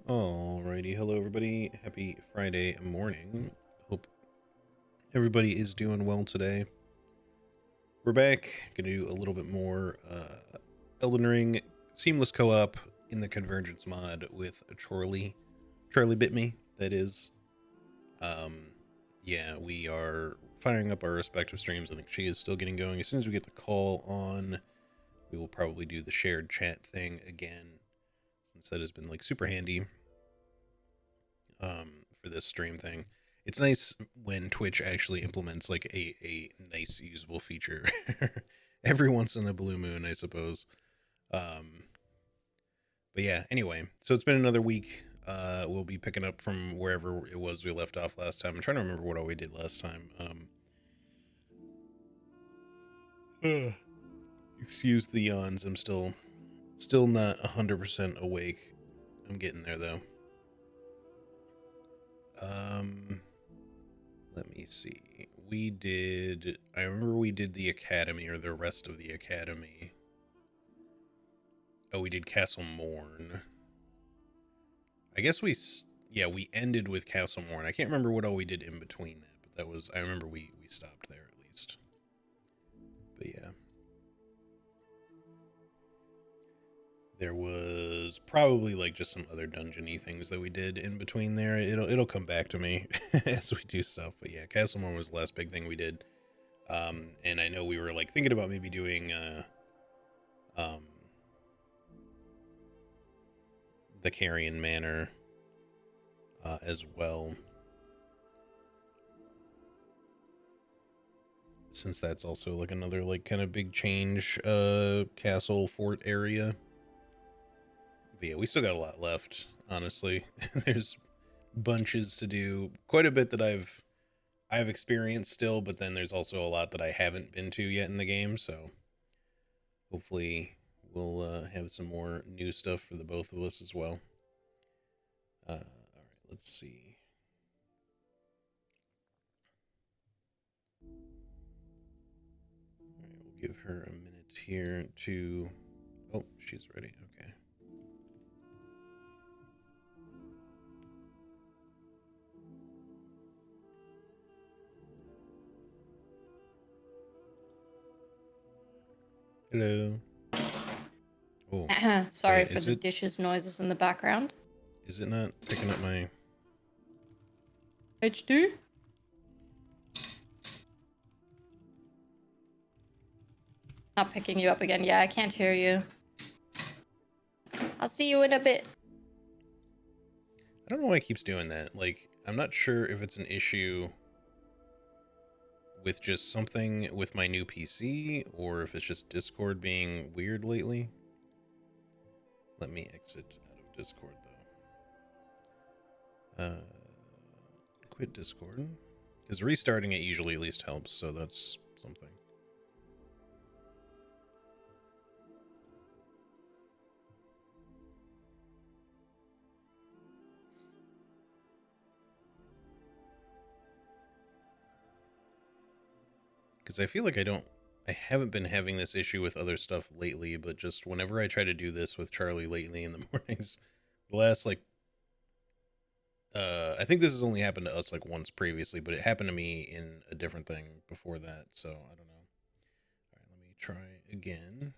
Alrighty, hello everybody. Happy Friday morning. Hope everybody is doing well today. We're back. Gonna do a little bit more Elden Ring seamless co-op in the Convergence mod with Charlie. Charlie bit me. That is. Um, yeah, we are firing up our respective streams. I think she is still getting going. As soon as we get the call on, we will probably do the shared chat thing again, since that has been like super handy. For this stream thing. It's nice when Twitch actually implements like a nice usable feature every once in a blue moon, I suppose. Um, but yeah, anyway, so it's been another week. We'll be picking up from wherever it was we left off last time. I'm trying to remember what all we did last time. Excuse the yawns. I'm still not 100% awake. I'm getting there though. Let me see. I remember we did the Academy, or the rest of the Academy. Oh, we did Castle Morn. I guess we ended with Castle Morn. I can't remember what all we did in between that, but I remember we stopped there at least. But yeah. There was probably like just some other dungeony things that we did in between there. It'll come back to me as we do stuff. But yeah, Castle Morn was the last big thing we did. And I know we were like thinking about maybe doing the Carrion Manor as well, since that's also like another like kind of big change castle fort area. But yeah, we still got a lot left, honestly. There's bunches to do, quite a bit that I've experienced still, but then there's also a lot that I haven't been to yet in the game, so hopefully we'll have some more new stuff for the both of us as well. All right, let's see. All right, we'll give her a minute here to... Oh, she's ready. Okay. Hello. Oh, Sorry wait, for the dishes noises in the background. Is it not picking up my... HD? Not picking you up again. Yeah, I can't hear you. I'll see you in a bit. I don't know why it keeps doing that. Like, I'm not sure if it's an issue with just something with my new PC, or if it's just Discord being weird lately. Let me exit out of Discord, though. Quit Discord. Because restarting it usually at least helps, so that's something. Because I feel like I haven't been having this issue with other stuff lately, but just whenever I try to do this with Charlie lately in the mornings, the last, like, I think this has only happened to us, like, once previously, but it happened to me in a different thing before that, so I don't know. All right, let me try again.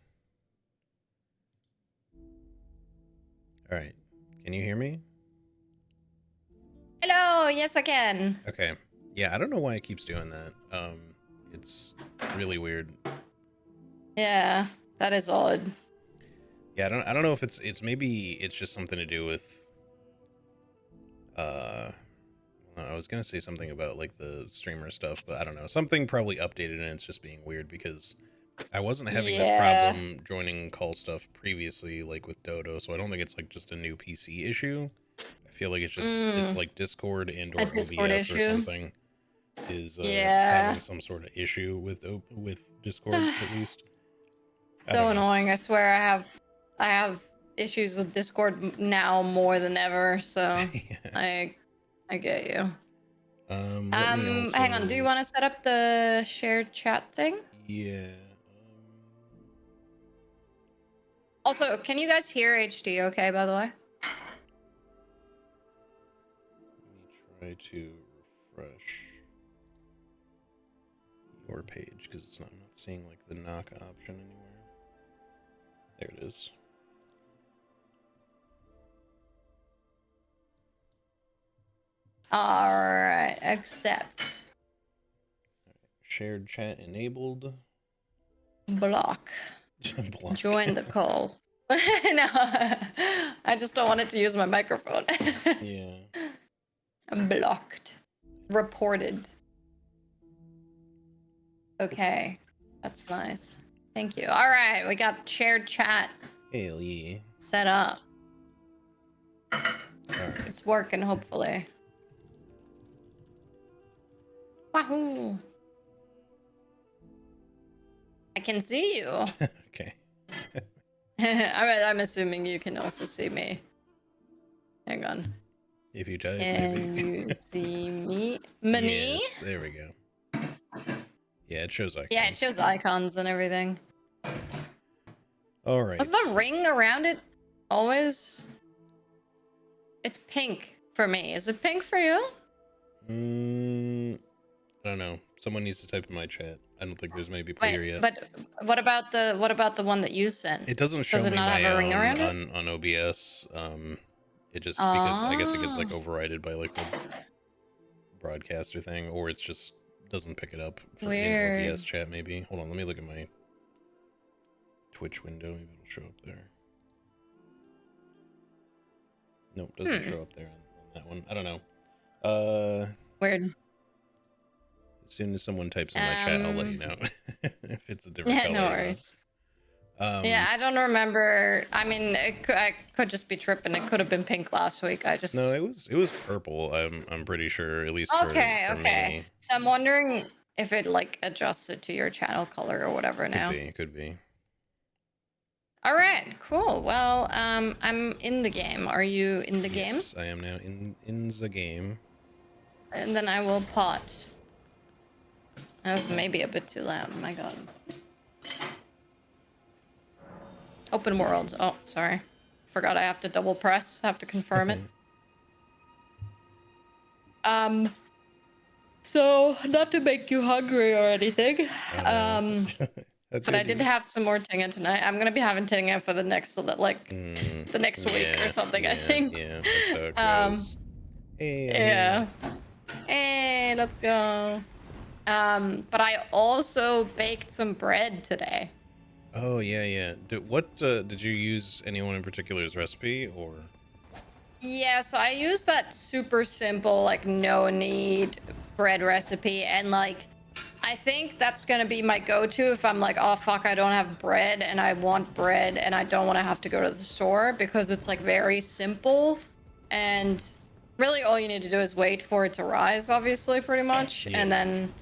All right, can you hear me? Hello, yes I can. Okay. Yeah, I don't know why it keeps doing that. It's really weird. Yeah, that is odd. Yeah, I don't know if it's maybe it's just something to do with I was gonna say something about like the streamer stuff, but I don't know. Something probably updated and it's just being weird, because I wasn't having this problem joining call stuff previously, like with Dodo, so I don't think it's like just a new PC issue. I feel like it's just it's like Discord and or Discord OBS or issue. something is having some sort of issue with Discord at least. So annoying. I swear I have issues with Discord now more than ever, so yeah. I get you. Hang on, do you want to set up the shared chat thing? Yeah. Also, can you guys hear HD okay, by the way? try to refresh your page because I'm not seeing like the knock option anywhere. There it is. All right, accept. Shared chat enabled. Block. Block. Join the call. No, I just don't want it to use my microphone. Yeah. I'm blocked. Reported. Okay, that's nice. Thank you. All right, we got shared chat. Hell yeah. Set up. All right. It's working, hopefully. Wahoo! I can see you. Okay. I'm assuming you can also see me. Hang on. If you type, Can maybe. you see me? Mini? Yes, there we go. Yeah, it shows icons. Yeah, it shows icons and everything. All right. Was the ring around it always? It's pink for me. Is it pink for you? I don't know. Someone needs to type in my chat. I don't think there's many people here yet. But what about the one that you sent? It doesn't show Does it me not my have a ring around on OBS. It just because I guess it gets like Oh. overrided by like the broadcaster thing, or it's just doesn't pick it up for in Weird. OBS chat. Maybe. Hold on, let me look at my Twitch window. Maybe it'll show up there. Nope, doesn't show up there on that one. I don't know. Weird. As soon as someone types in my chat, I'll let you know if it's a different color. Yeah, no worries. Yeah, I don't remember. I mean, I could just be tripping. It could have been pink last week. I just No, it was purple. I'm pretty sure, at least for okay. me. So I'm wondering if it like adjusted to your channel color or whatever now. Could be. All right, cool. Well, I'm in the game. Are you in the game? Yes, I am now in the game. And then I will pot. That was maybe a bit too loud. My God. Open world. Oh, sorry. Forgot I have to double press. I have to confirm it. So not to make you hungry or anything. But I did have some more tinga tonight. I'm gonna be having tinga for the next the next week or something. I think. Yeah, that's how it goes. Yeah. Hey, let's go. But I also baked some bread today. Oh yeah. Did you use anyone in particular's recipe or? Yeah, so I used that super simple, like no knead bread recipe, and like I think that's gonna be my go-to if I'm like, oh fuck, I don't have bread and I want bread and I don't want to have to go to the store, because it's like very simple and really all you need to do is wait for it to rise, obviously, pretty much. Yeah. And then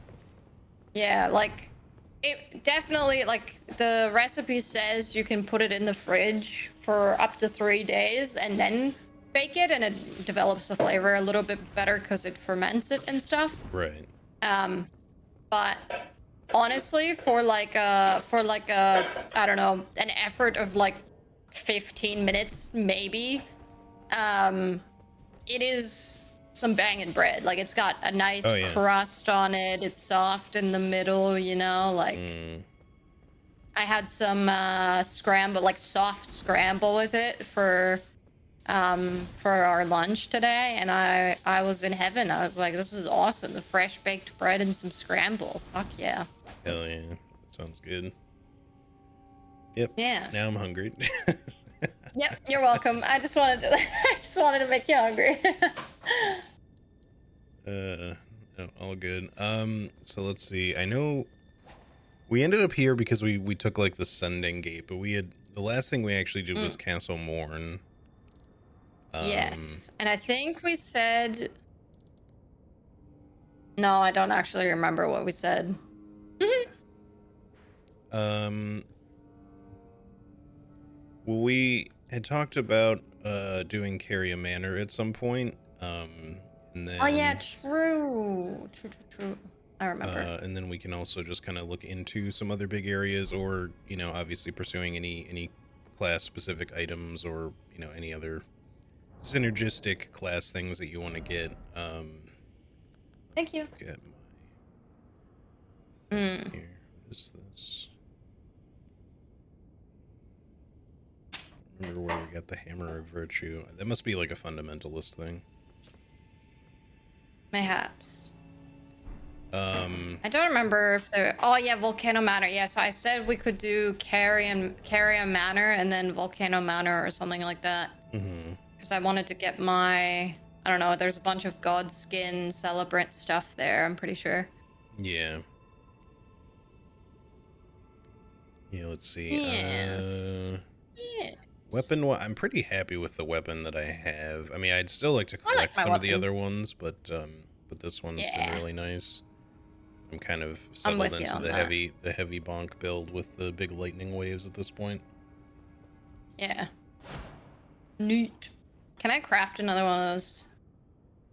yeah, like it definitely, like the recipe says you can put it in the fridge for up to 3 days and then bake it, and it develops the flavor a little bit better because it ferments it and stuff. Right. But honestly, for like a I don't know, an effort of like 15 minutes maybe, it is some banging bread. Like it's got a nice crust on it. It's soft in the middle, you know, like I had some scramble, like soft scramble with it for our lunch today, and I was in heaven. I was like, this is awesome. The fresh baked bread and some scramble. Fuck yeah. Hell yeah. That sounds good. Yep. Yeah. Now I'm hungry. Yep, you're welcome. I just wanted to make you hungry. No, all good. So let's see. I know we ended up here because we took like the Sending Gate, but the last thing we actually did was Castle Morn. Yes, and I think we said. No, I don't actually remember what we said. Well, we had talked about doing Carrier Manor at some point. And then. Oh yeah, true. I remember. And then we can also just kind of look into some other big areas, or obviously pursuing any class specific items, or any other synergistic class things that you want to get. Thank you. Get my thing here. What is this? Remember where we got the Hammer of Virtue. That must be like a fundamentalist thing. Mayhaps. I don't remember if there. Oh yeah, Volcano Manor. Yeah, so I said we could do Carrion Manor and then Volcano Manor or something like that. Because I wanted to get my. I don't know. There's a bunch of Godskin celebrant stuff there. I'm pretty sure. Yeah. Yeah. Let's see. Yes. Yes. Weapon. I'm pretty happy with the weapon that I have. I mean, I'd still like to collect some of the other ones, but this one's been really nice. I'm kind of settled into the heavy bonk build with the big lightning waves at this point. Yeah. Neat. Can I craft another one of those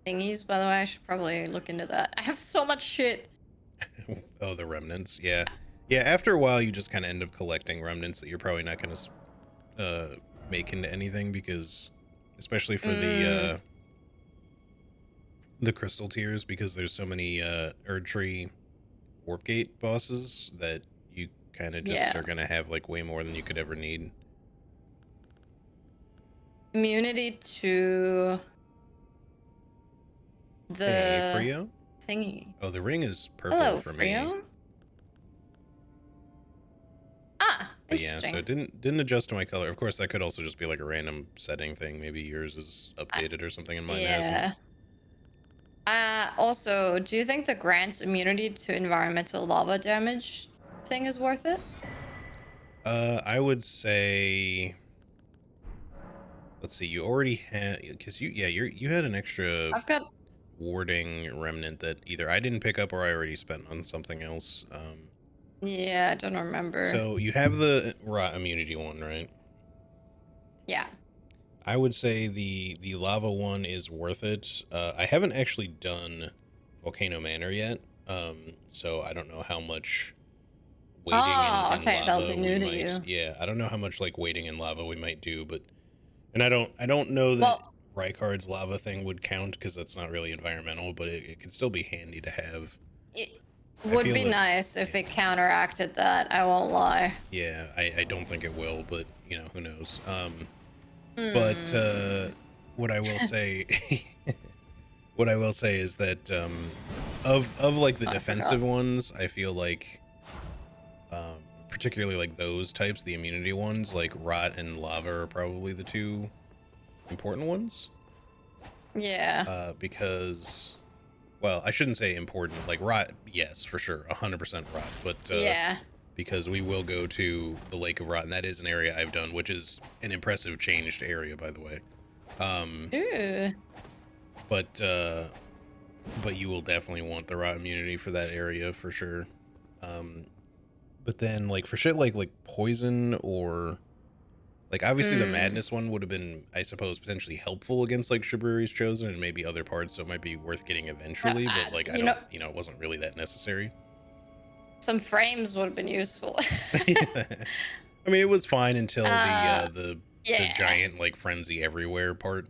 thingies, by the way? I should probably look into that. I have so much shit. Oh, the remnants. Yeah. Yeah, after a while you just kind of end up collecting remnants that you're probably not going to make into anything, because especially for the crystal tiers, because there's so many Erdtree Warpgate bosses that you kind of just are going to have like way more than you could ever need. Immunity to the Frio? Thingy. Oh, the ring is purple for Frio? me. Ah, but yeah, so it didn't adjust to my color. Of course, that could also just be like a random setting thing. Maybe yours is updated or something, and mine hasn't. Also, do you think the grants immunity to environmental lava damage thing is worth it? I would say. Let's see. You already had, because you had an extra. I've got warding remnant that either I didn't pick up or I already spent on something else. Yeah, I don't remember. So you have the rot immunity one, right? Yeah. I would say the lava one is worth it. I haven't actually done Volcano Manor yet, so I don't know how much waiting in lava that'll be new to you. Yeah, I don't know how much like waiting in lava we might do, but and I don't know that Rykard's lava thing would count because that's not really environmental, but it could still be handy to have. It would be nice if it counteracted that. I won't lie. Yeah, I don't think it will, but you know, who knows. But what I will say, what I will say is that of like the defensive ones, I feel like, particularly like those types, the immunity ones, like rot and lava are probably the two important ones. Yeah. Because, well, I shouldn't say important. Like rot, yes, for sure, 100% rot. But because we will go to the Lake of Rot, and that is an area I've done, which is an impressive changed area, by the way. But you will definitely want the rot immunity for that area for sure. But then like for shit like poison or like obviously the madness one would have been, I suppose, potentially helpful against like Shibari's Chosen and maybe other parts, so it might be worth getting eventually. But like I don't, it wasn't really that necessary. Some frames would have been useful. I mean, it was fine until the giant like frenzy everywhere part.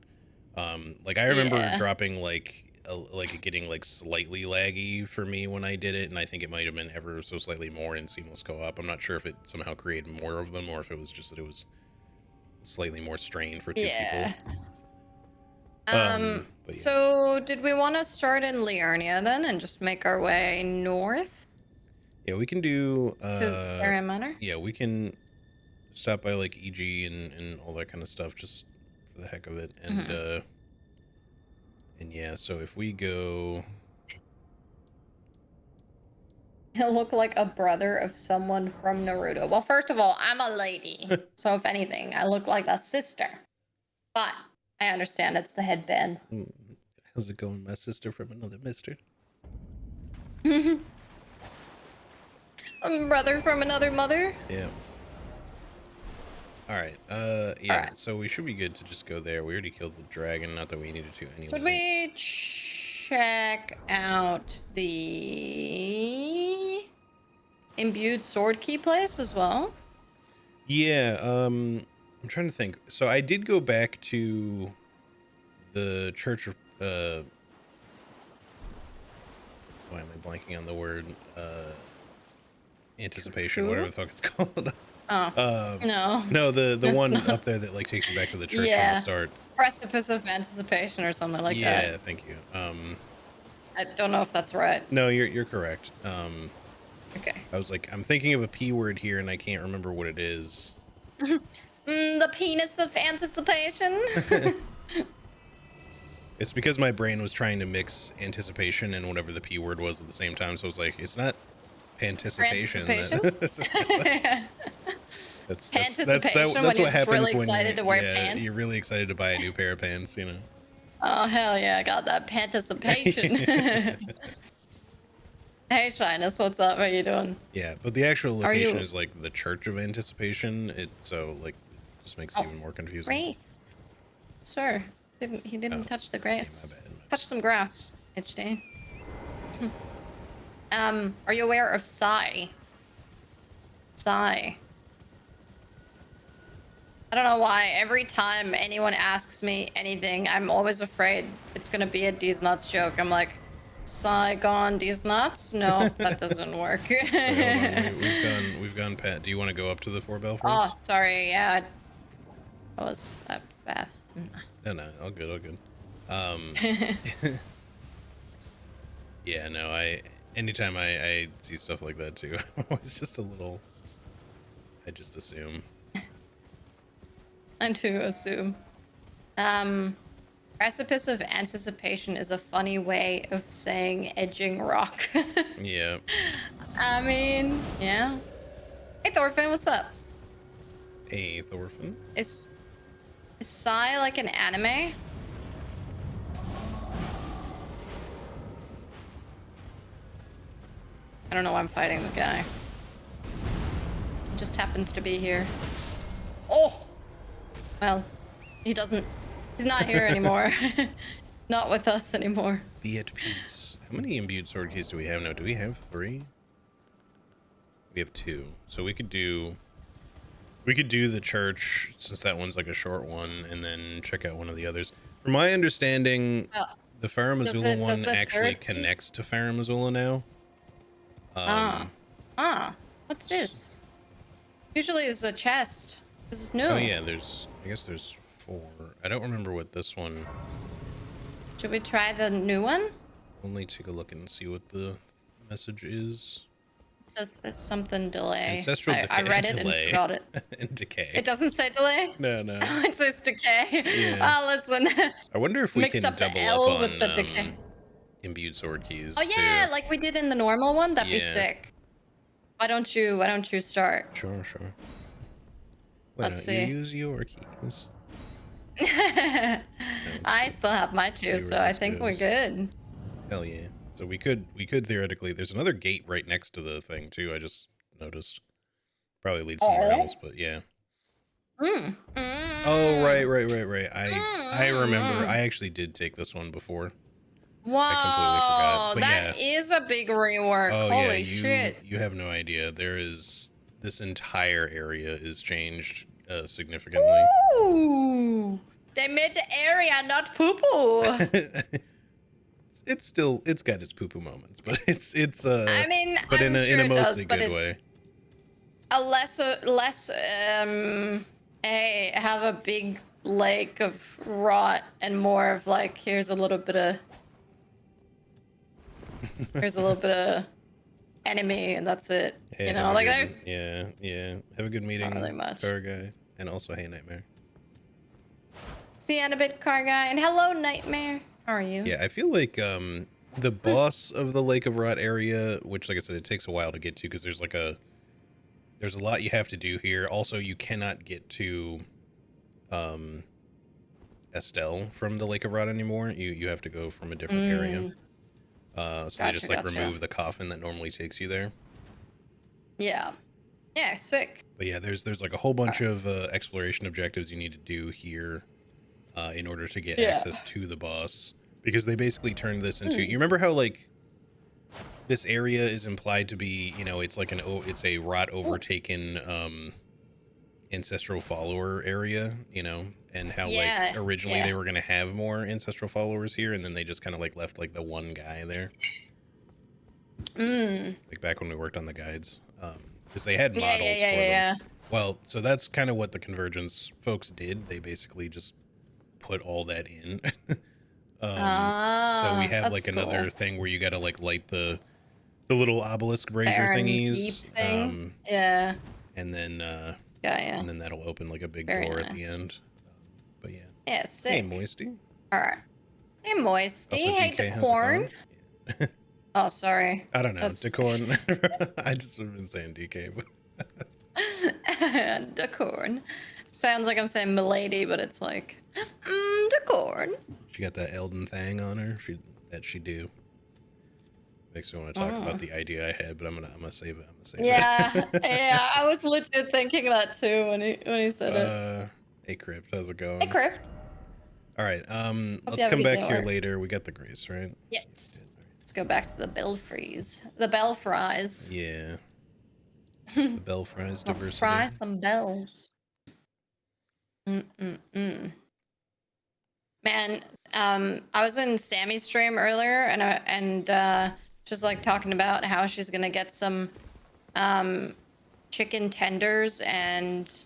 Like I remember dropping like it getting like slightly laggy for me when I did it, and I think it might have been ever so slightly more in seamless co-op. I'm not sure if it somehow created more of them or if it was just that it was slightly more strained for two people. So did we want to start in Liurnia then and just make our way north? Yeah, we can do to Carrion Manor? Yeah, we can stop by like EG and all that kind of stuff just for the heck of it. And and yeah, so if we go, he'll look like a brother of someone from Naruto. Well, first of all, I'm a lady. So if anything, I look like a sister. But I understand it's the headband. How's it going, my sister from another mister? A brother from another mother? Yeah. Alright, so we should be good to just go there. We already killed the dragon, not that we needed to anyway. Should we check out the imbued sword key place as well? Yeah, I'm trying to think. So I did go back to the Church of why am I blanking on the word? Anticipation, whatever the fuck it's called. Oh, no. No, the one not. up there that like takes you back to the church from the start. Precipice of Anticipation or something like that. Yeah, thank you. I don't know if that's right. No, you're correct. Okay. I was like, I'm thinking of a P word here and I can't remember what it is. The penis of anticipation. It's because my brain was trying to mix anticipation and whatever the P word was at the same time. So I was like, it's not panticipation. That's what happens really when excited to wear pants. you're really excited to buy a new pair of pants, you know. Oh hell yeah, I got that panticipation. Hey Shyness, what's up? How you doing? Yeah, but the actual location is like the Church of Anticipation. So like just makes it even more confusing. Grace. Sure. He didn't touch the grass. Yeah, my bad. Touch some grass, HD. Are you aware of Psy? Psy. I don't know why. Every time anyone asks me anything, I'm always afraid it's gonna be a D's Nuts joke. I'm like, Saigon D's Nuts? No, that doesn't work. Wait, we've gone Pat. Do you want to go up to the 4-bell first? Oh, sorry. Yeah, I was bad. No, all good. Yeah, no, anytime I see stuff like that too, it's just I just assume. I do assume. Precipice of Anticipation is a funny way of saying edging rock. Yeah. I mean, yeah. Hey Thorfinn, what's up? Hey Thorfinn. Is Psy like an anime? I don't know why I'm fighting the guy. He just happens to be here. Oh! Well, he's not here anymore. Not with us anymore. Be at peace. How many imbued sword keys do we have now? Do we have 3? We have 2. So we could do the church, since that one's like a short one, and then check out one of the others. From my understanding, the Farum Azula one actually connects to Farum Azula now. What's this? Usually it's a chest. This is new. Oh yeah, I guess there's 4. I don't remember what this one. Should we try the new one? Only take a look and see what the message is. It says something delay. Ancestral decay. I read it and forgot it. And decay. It doesn't say delay? No. It says decay. Yeah. Oh, listen. I wonder if we can double up on the decay. Imbued sword keys. Oh yeah, too. like we did in the normal one. That'd be sick. Why don't you start? Sure. Let's see. You use your keys. I still have my 2, so I think we're good. Hell yeah. So we could theoretically, there's another gate right next to the thing too, I just noticed. Probably leads somewhere else, but yeah. Oh, right. I remember. I actually did take this one before. Whoa, I completely forgot. But that is a big rework. Oh, holy shit. You have no idea. This entire area is changed significantly. Ooh, they made the area not poo-poo. It's got its poo-poo moments, but it's I mean, but in a mostly good way. A less have a big lake of rot and more of like here's a little bit of enemy and that's it. Yeah, you know, like there's have a good meeting, not really much. Car guy, and also hey Nightmare. See Annabit Car guy, and hello Nightmare. How are you? Yeah, I feel like the boss of the Lake of Rot area, which like I said, it takes a while to get to because there's a lot you have to do here. Also, you cannot get to Estelle from the Lake of Rot anymore. You have to go from a different area. So they just like remove the coffin that normally takes you there. Yeah, sick. But yeah, there's like a whole bunch of exploration objectives you need to do here in order to get access to the boss, because they basically turned this into. You remember how like this area is implied to be, you know, it's like it's a rot overtaken ancestral follower area, you know, and how like originally they were gonna have more ancestral followers here, and then they just kind of like left like the one guy there. Like back when we worked on the guides, because they had Yeah, models yeah, for yeah, them. yeah. Well, so that's kind of what the Convergence folks did. They basically just put all that in. So we have like That's cool. another thing where you got to like light the little obelisk brazier Iron Keep thingies. thing. Yeah. And then Yeah. and then that'll open like a big Very door nice. at the end. But yeah. Yeah, sick. Hey, Moisty. All right. Hey, Moisty. Also, Hey, DK, how's it Decorn. going? Oh, sorry. I don't know. Decorn. I just have been saying DK. But Decorn. Sounds like I'm saying milady, but it's like, Decorn. she got that Elden thing on her. She do. Makes me want to talk about the idea I had, but I'm gonna save it. Yeah, yeah. I was legit thinking that too when he said it. Hey Crypt, how's it going? Hey Crypt. All right. Hope Let's come back here later. We got the grace, right? Yes. Let's go back to the belfries. The belfries. Yeah. The belfries diversity. Fry some bells. Man, I was in Sammy's stream earlier, and she's like talking about how she's gonna get some chicken tenders and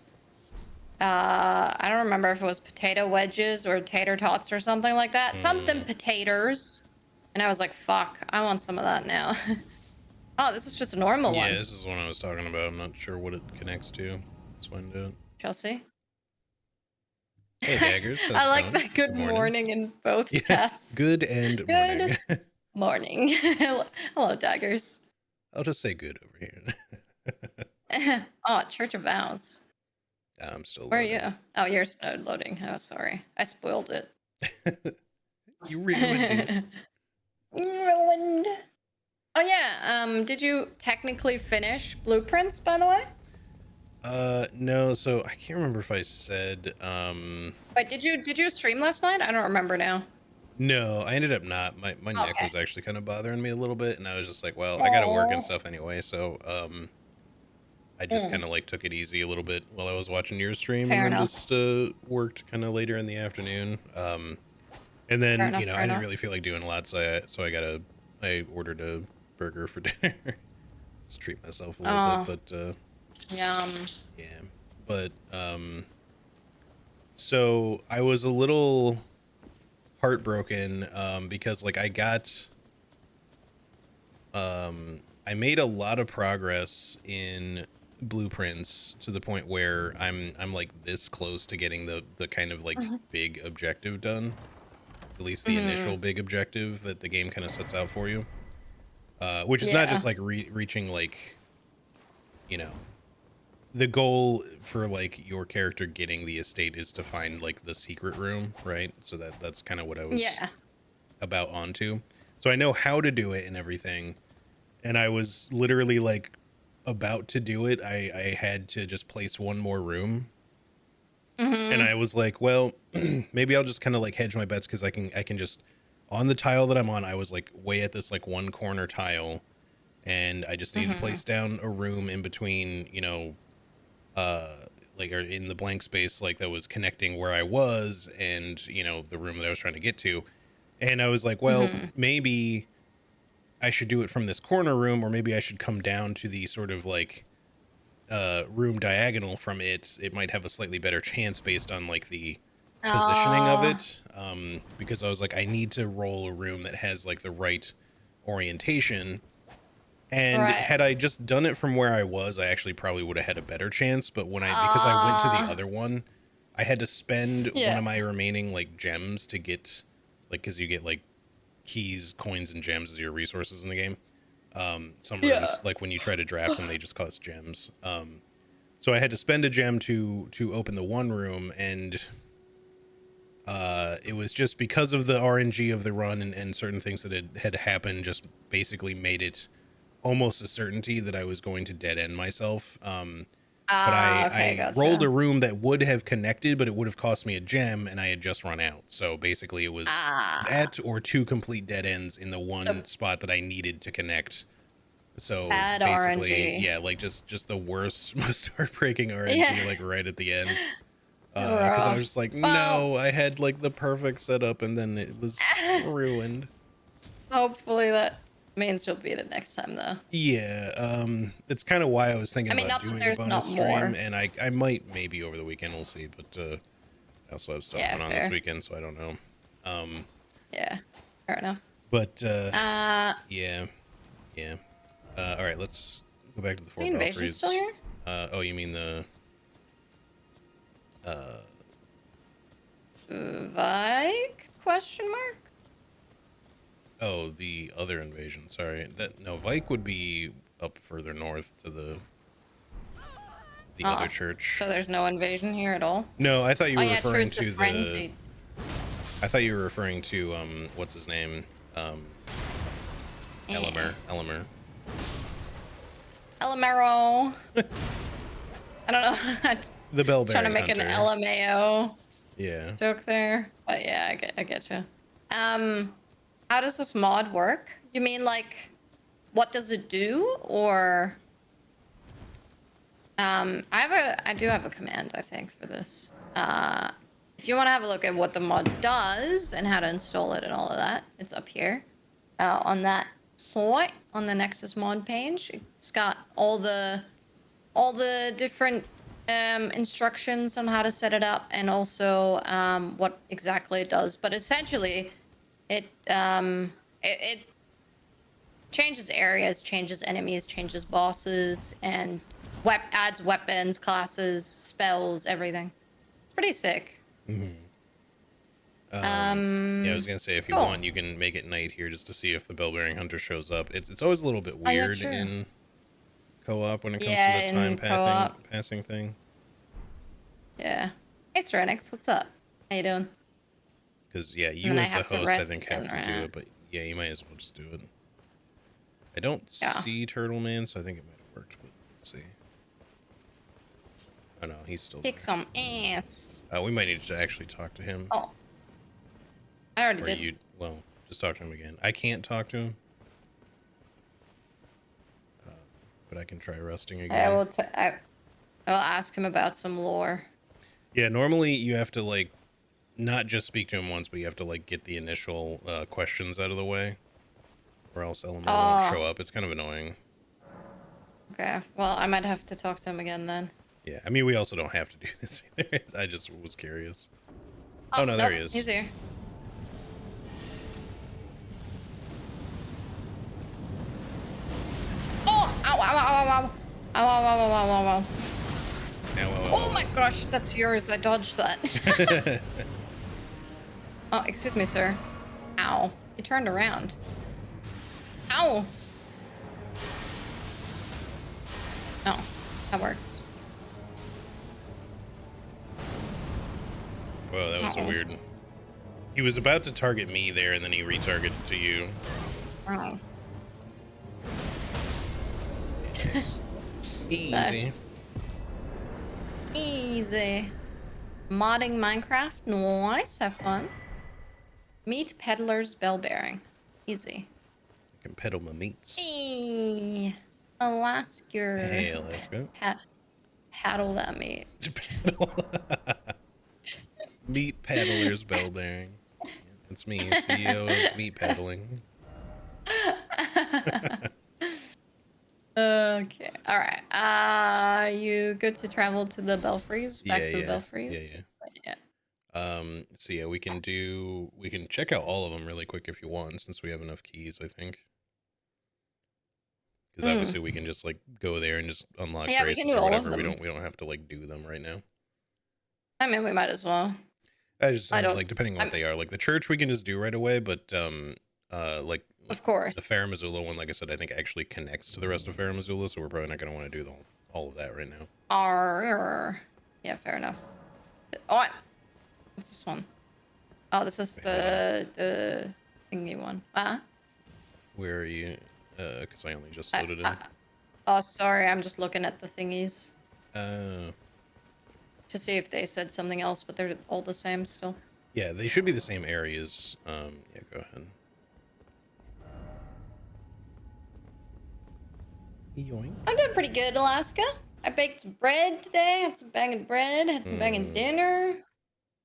I don't remember if it was potato wedges or tater tots or something like that. Something potatoes. And I was like, fuck, I want some of that now. Oh, this is just a normal one. Yeah, this is one I was talking about. I'm not sure what it connects to. Let's find out. Chelsea? Hey, Daggers. I like that good morning in both chats. Good and morning. Morning. Hello, Daggers. I'll just say good over here. Oh, Church of Vows. I'm still Where loading. are you? Oh, you're loading. Oh, sorry. I spoiled it. You ruined it. Ruined. Oh, yeah. Did you technically finish Blueprints, by the way? No, so I can't remember if I said, Wait, did you stream last night? I don't remember now. No, I ended up not. My neck was actually kind of bothering me a little bit, and I was just like, well, I gotta work and stuff anyway, so, I just kind of like took it easy a little bit while I was watching your stream. Fair and then enough. just, worked kind of later in the afternoon. And then, Fair enough, you know, I didn't really feel like doing a lot, so I ordered a burger for dinner. Just treat myself a little bit, but, Yum. yeah, but, so I was a little heartbroken, because like I made a lot of progress in Blueprints to the point where I'm like this close to getting the kind of like big objective done, at least the initial big objective that the game kind of sets out for you, which is not just like reaching like, you know, the goal for like your character getting the estate is to find like the secret room, right? So that's kind of what I was about onto. So I know how to do it and everything, and I was literally like about to do it. I had to just place one more room, and I was like, well, maybe I'll just kind of like hedge my bets, because I can just, on the tile that I'm on, I was like way at this like one corner tile, and I just needed to place down a room in between, you know, like, or in the blank space like that was connecting where I was and, you know, the room that I was trying to get to. And I was like, well, maybe I should do it from this corner room, or maybe I should come down to the sort of like room diagonal from it. It might have a slightly better chance based on like the positioning of it, because I was like, I need to roll a room that has like the right orientation. And had I just done it from where I was, I actually probably would have had a better chance. But when because I went to the other one, I had to spend one of my remaining like gems to get, like, because you get like keys, coins, and gems as your resources in the game. Some rooms, like when you try to draft them, they just cost gems. So I had to spend a gem to open the one room, and it was just because of the RNG of the run and certain things that had happened, just basically made it almost a certainty that I was going to dead end myself. But I rolled a room that would have connected, but it would have cost me a gem, and I had just run out. So basically it was that or two complete dead ends in the one spot that I needed to connect. So basically, yeah, like just the worst, most heartbreaking RNG, like right at the end. Because I was just like, no, I had like the perfect setup, and then it was ruined. Hopefully that Means you'll beat it next time, though. Yeah, it's kind of why I was thinking about doing a bonus stream, more. and I might maybe over the weekend, we'll see, but I also have stuff going on this weekend, so I don't know. Yeah, fair enough. But yeah. All right, let's go back to the four belfries. Still here? Oh, you mean the Vike? Question mark? Oh, the other invasion. Sorry, no, Vike would be up further north to the other church. So there's no invasion here at all? No, I thought you were referring to the. I thought you were referring to what's his name? Elemer. Elemero. I don't know. The bell bearing trying to make hunter. an LMAO. Yeah. Joke there, but yeah, I get you. How does this mod work? You mean like, what does it do, or? I do have a command, I think, for this. If you want to have a look at what the mod does and how to install it and all of that, it's up here on that site on the Nexus mod page. It's got all the different instructions on how to set it up, and also what exactly it does. But essentially, it changes areas, changes enemies, changes bosses, and adds weapons, classes, spells, everything. Pretty sick. Mm-hmm. Yeah, I was gonna say, if you want, you can make it night here just to see if the bell-bearing hunter shows up. It's always a little bit weird in co-op when it comes to the time passing thing. Yeah. Hey, Serenix, what's up? How you doing? Because you as the host, I think, have to do it, but yeah, you might as well just do it. I don't see Turtle Man, so I think it might have worked, but let's see. Oh no, he's still Kick some ass. We might need to actually talk to him. Oh. I already did. Well, just talk to him again. I can't talk to him. But I can try rusting again. I will ask him about some lore. Yeah, normally you have to, like, not just speak to him once, but you have to, like, get the initial questions out of the way, or else Element won't show up. It's kind of annoying. Okay, well, I might have to talk to him again then. Yeah, I mean, we also don't have to do this either. I just was curious. Oh no, there he is. He's here. Oh! Ow, ow, ow, ow, ow. Ow, ow, ow, ow, ow, ow, ow. Oh my gosh, that's yours. I dodged that. Oh, excuse me, sir. Ow. You turned around. Ow. Oh, that works. Whoa, that was weird. He was about to target me there, and then he retargeted to you. Oh. Yes. Easy. Nice. Easy. Modding Minecraft. Nice. Have fun. Meet peddler's bell bearing. Easy. I can peddle my meats. Hey, Alaska. Hey, Alaska. Paddle that meat. Meat peddler's bell bearing. It's me, CEO of Meat Peddling. Okay. All right. You good to travel to the belfries? Back to the belfries? Yeah. So yeah, we can check out all of them really quick if you want, since we have enough keys, I think. Because obviously we can just like go there and just unlock braces or whatever. We don't have to like do them right now. I mean, we might as well. I don't like, depending on what they are. Like the church we can just do right away, but like of course the Farum Azula one, like I said, I think actually connects to the rest of Farum Azula, so we're probably not going to want to do all of that right now. Yeah, fair enough. Oh, what's this one? Oh, this is the thingy one. Where are you? Because I only just loaded in. Oh, sorry, I'm just looking at the thingies. To see if they said something else, but they're all the same still. Yeah, they should be the same areas. Yeah, go ahead. Yoink. I'm doing pretty good, Alaska. I baked some bread today. Had some banging bread. Had some banging dinner.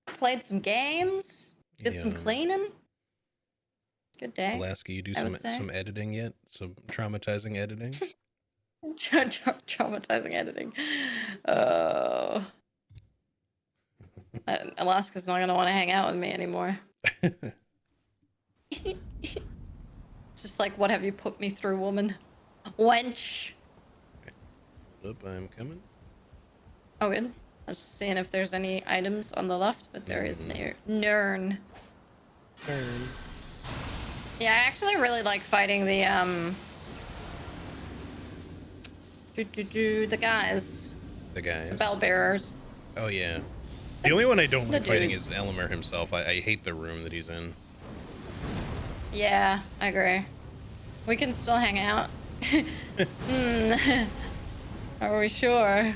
Played some games. Did some cleaning. Good day. Alaska, you do some editing yet? Some traumatizing editing? Traumatizing editing. Alaska's not gonna want to hang out with me anymore. It's just like, what have you put me through, woman? Wench. Hold up, I'm coming. Oh, good. I was just seeing if there's any items on the left, but there is nern. Yeah, I actually really like fighting the the guys. The guys. The bell bearers. Oh yeah. The only one I don't like fighting is Elmer himself. I hate the room that he's in. Yeah, I agree. We can still hang out. Are we sure?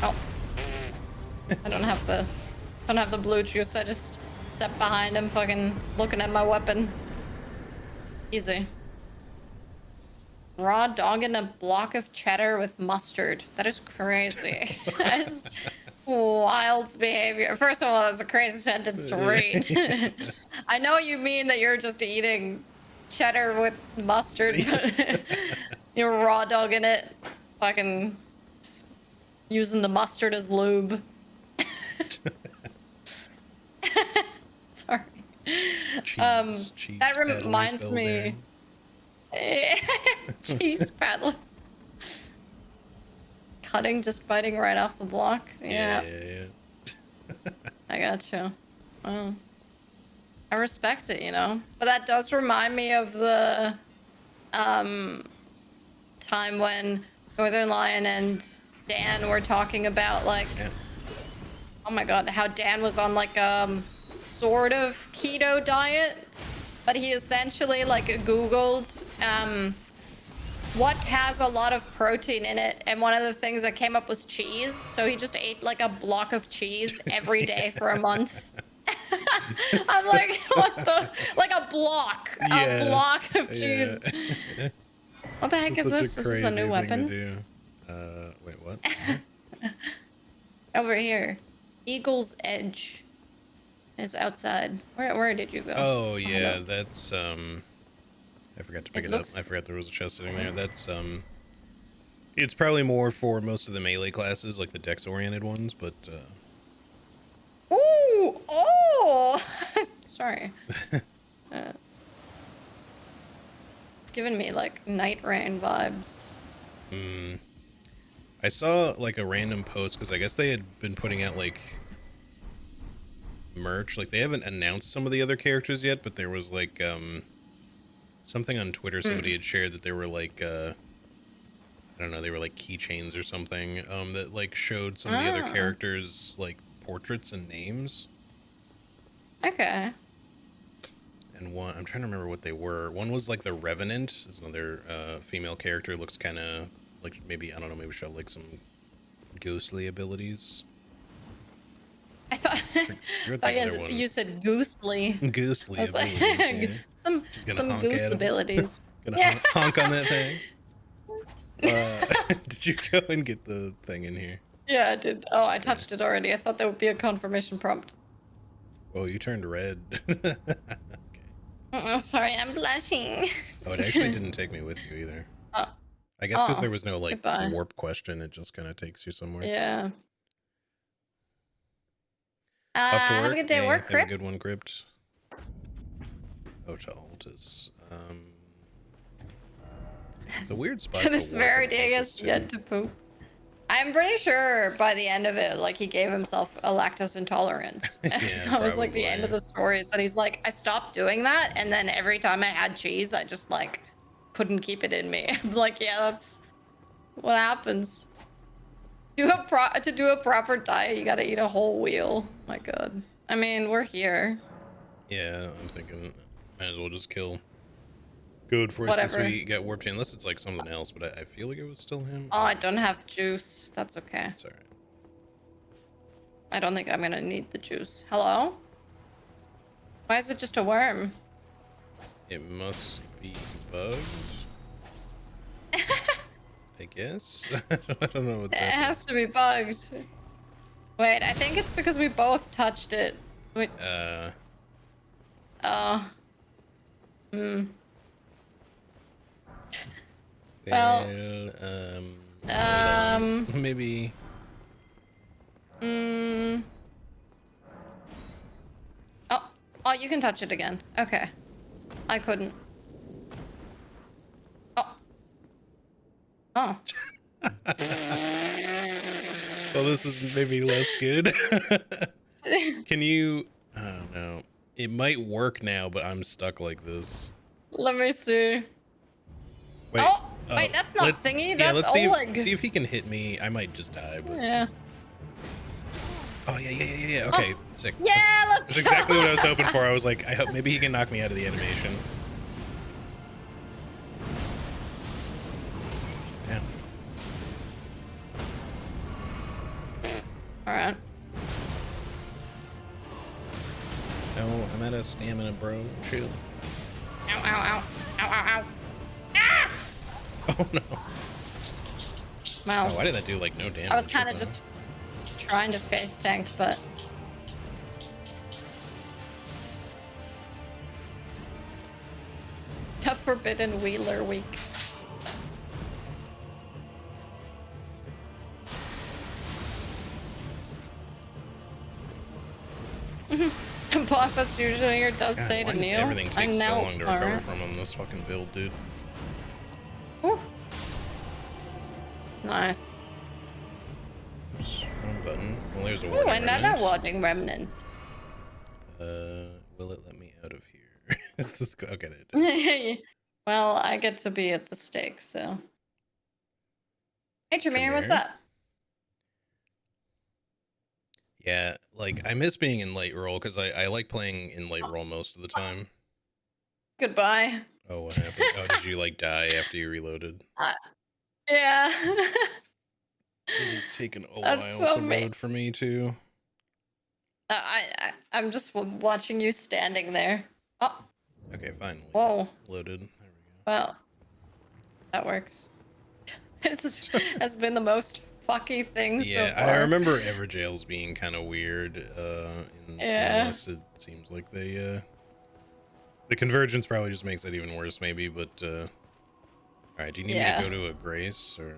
Oh. I don't have the blue juice. I just stepped behind him, fucking looking at my weapon. Easy. Raw dog in a block of cheddar with mustard. That is crazy. That is wild behavior. First of all, that's a crazy sentence to read. I know you mean that you're just eating cheddar with mustard, but you're raw dogging it. Fucking using the mustard as lube. Sorry. Cheese that reminds me. Cheese paddler. Cutting, just biting right off the block. Yeah. I gotcha. Well, I respect it, you know. But that does remind me of the time when Northern Lion and Dan were talking about like, oh my god, how Dan was on like sort of keto diet, but he essentially like googled what has a lot of protein in it, and one of the things that came up was cheese, so he just ate like a block of cheese every day for a month. I'm like, what the, like a block of cheese. What the heck is this? This is a new weapon. Wait, what? Over here. Eagle's Edge is outside. Where did you go? Oh yeah, that's I forgot to pick it up. I forgot there was a chest sitting there. That's it's probably more for most of the melee classes, like the dex oriented ones, but Ooh! Oh! Sorry. It's giving me like Night Rain vibes. I saw like a random post because I guess they had been putting out like merch. Like they haven't announced some of the other characters yet, but there was like something on Twitter somebody had shared that there were like I don't know, they were like keychains or something that like showed some of the other characters like portraits and names. Okay. And one, I'm trying to remember what they were. One was like the Revenant, is another female character. Looks kind of like, maybe, I don't know, maybe she'll have like some ghostly abilities. I thought you said goosely. Goosely abilities, like, yeah. Some goose abilities. Gonna honk on that thing. Did you go and get the thing in here? Yeah, I did. Oh, I touched it already. I thought that would be a confirmation prompt. Oh, you turned red. Okay. Oh, sorry, I'm blushing. Oh, it actually didn't take me with you either. Oh. I guess because there was no like goodbye. warp question, it just kind of takes you somewhere. Yeah. Off to work. Have a good day at work, Have a good one, Crypt. Oh, to alt is it's a weird spot. To this very day, I guess, yet to poop. I'm pretty sure by the end of it, like, he gave himself a lactose intolerance. Yeah, so it was like the end of the story is that he's like, I stopped doing that, and then every time I had cheese, I just like couldn't keep it in me. I'm like, yeah, that's what happens. To do a proper diet, you gotta eat a whole wheel. My god. I mean, we're here. Yeah, I'm thinking might as well just kill Good for us since we got warped in, unless it's like something else, but I feel like it was still him. Oh, I don't have juice. That's okay. It's alright. I don't think I'm gonna need the juice. Hello? Why is it just a worm? It must be bugged. I guess. I don't know what's It happening. has to be bugged. Wait, I think it's because we both touched it. Wait. Oh. Hmm. Well. Maybe. Hmm. Oh. Oh, you can touch it again. Okay. I couldn't. Oh. Oh. Well, this is maybe less good. Can you... Oh, no. It might work now, but I'm stuck like this. Let me see. Wait. Oh, wait, that's not thingy. Yeah, That's let's Oleg. see if he can hit me. I might just die, but... Yeah. Oh, yeah. Okay, sick. Yeah, that's exactly what I was hoping for. I was like, I hope maybe he can knock me out of the animation. Yeah. All right. No, I'm out of stamina, bro. Chill. Ow, ow, ow. Ow, ow, ow. Ah! Oh, no. Wow. Oh, why did that do, like, no damage? I was kind of just trying to face tank, but... The Forbidden Wheeler week. The boss that's usually here does say to kneel. Everything takes so long to recover from on this fucking build, dude. Ooh. Nice. Oops, wrong button. Well, there's a Ooh, another warding remnant. Will it let me out of here? Okay, there it Well, I get to be at the stake, so. Hey, Tremere, what's up? Yeah, like, I miss being in light roll, because I like playing in light roll most of the time. Goodbye. Oh, what happened? Oh, did you, like, die after you reloaded? Yeah. It's taken a while to load for me, too. I'm just watching you standing there. Oh. Okay, finally. Whoa. Loaded. There we go. Well, that works. This has been the most fucky thing so far. Yeah, I remember Everjails being kind of weird. In Seamless, it seems like they, the Convergence probably just makes it even worse, maybe, but, alright, do you need me to go to a Grace, or?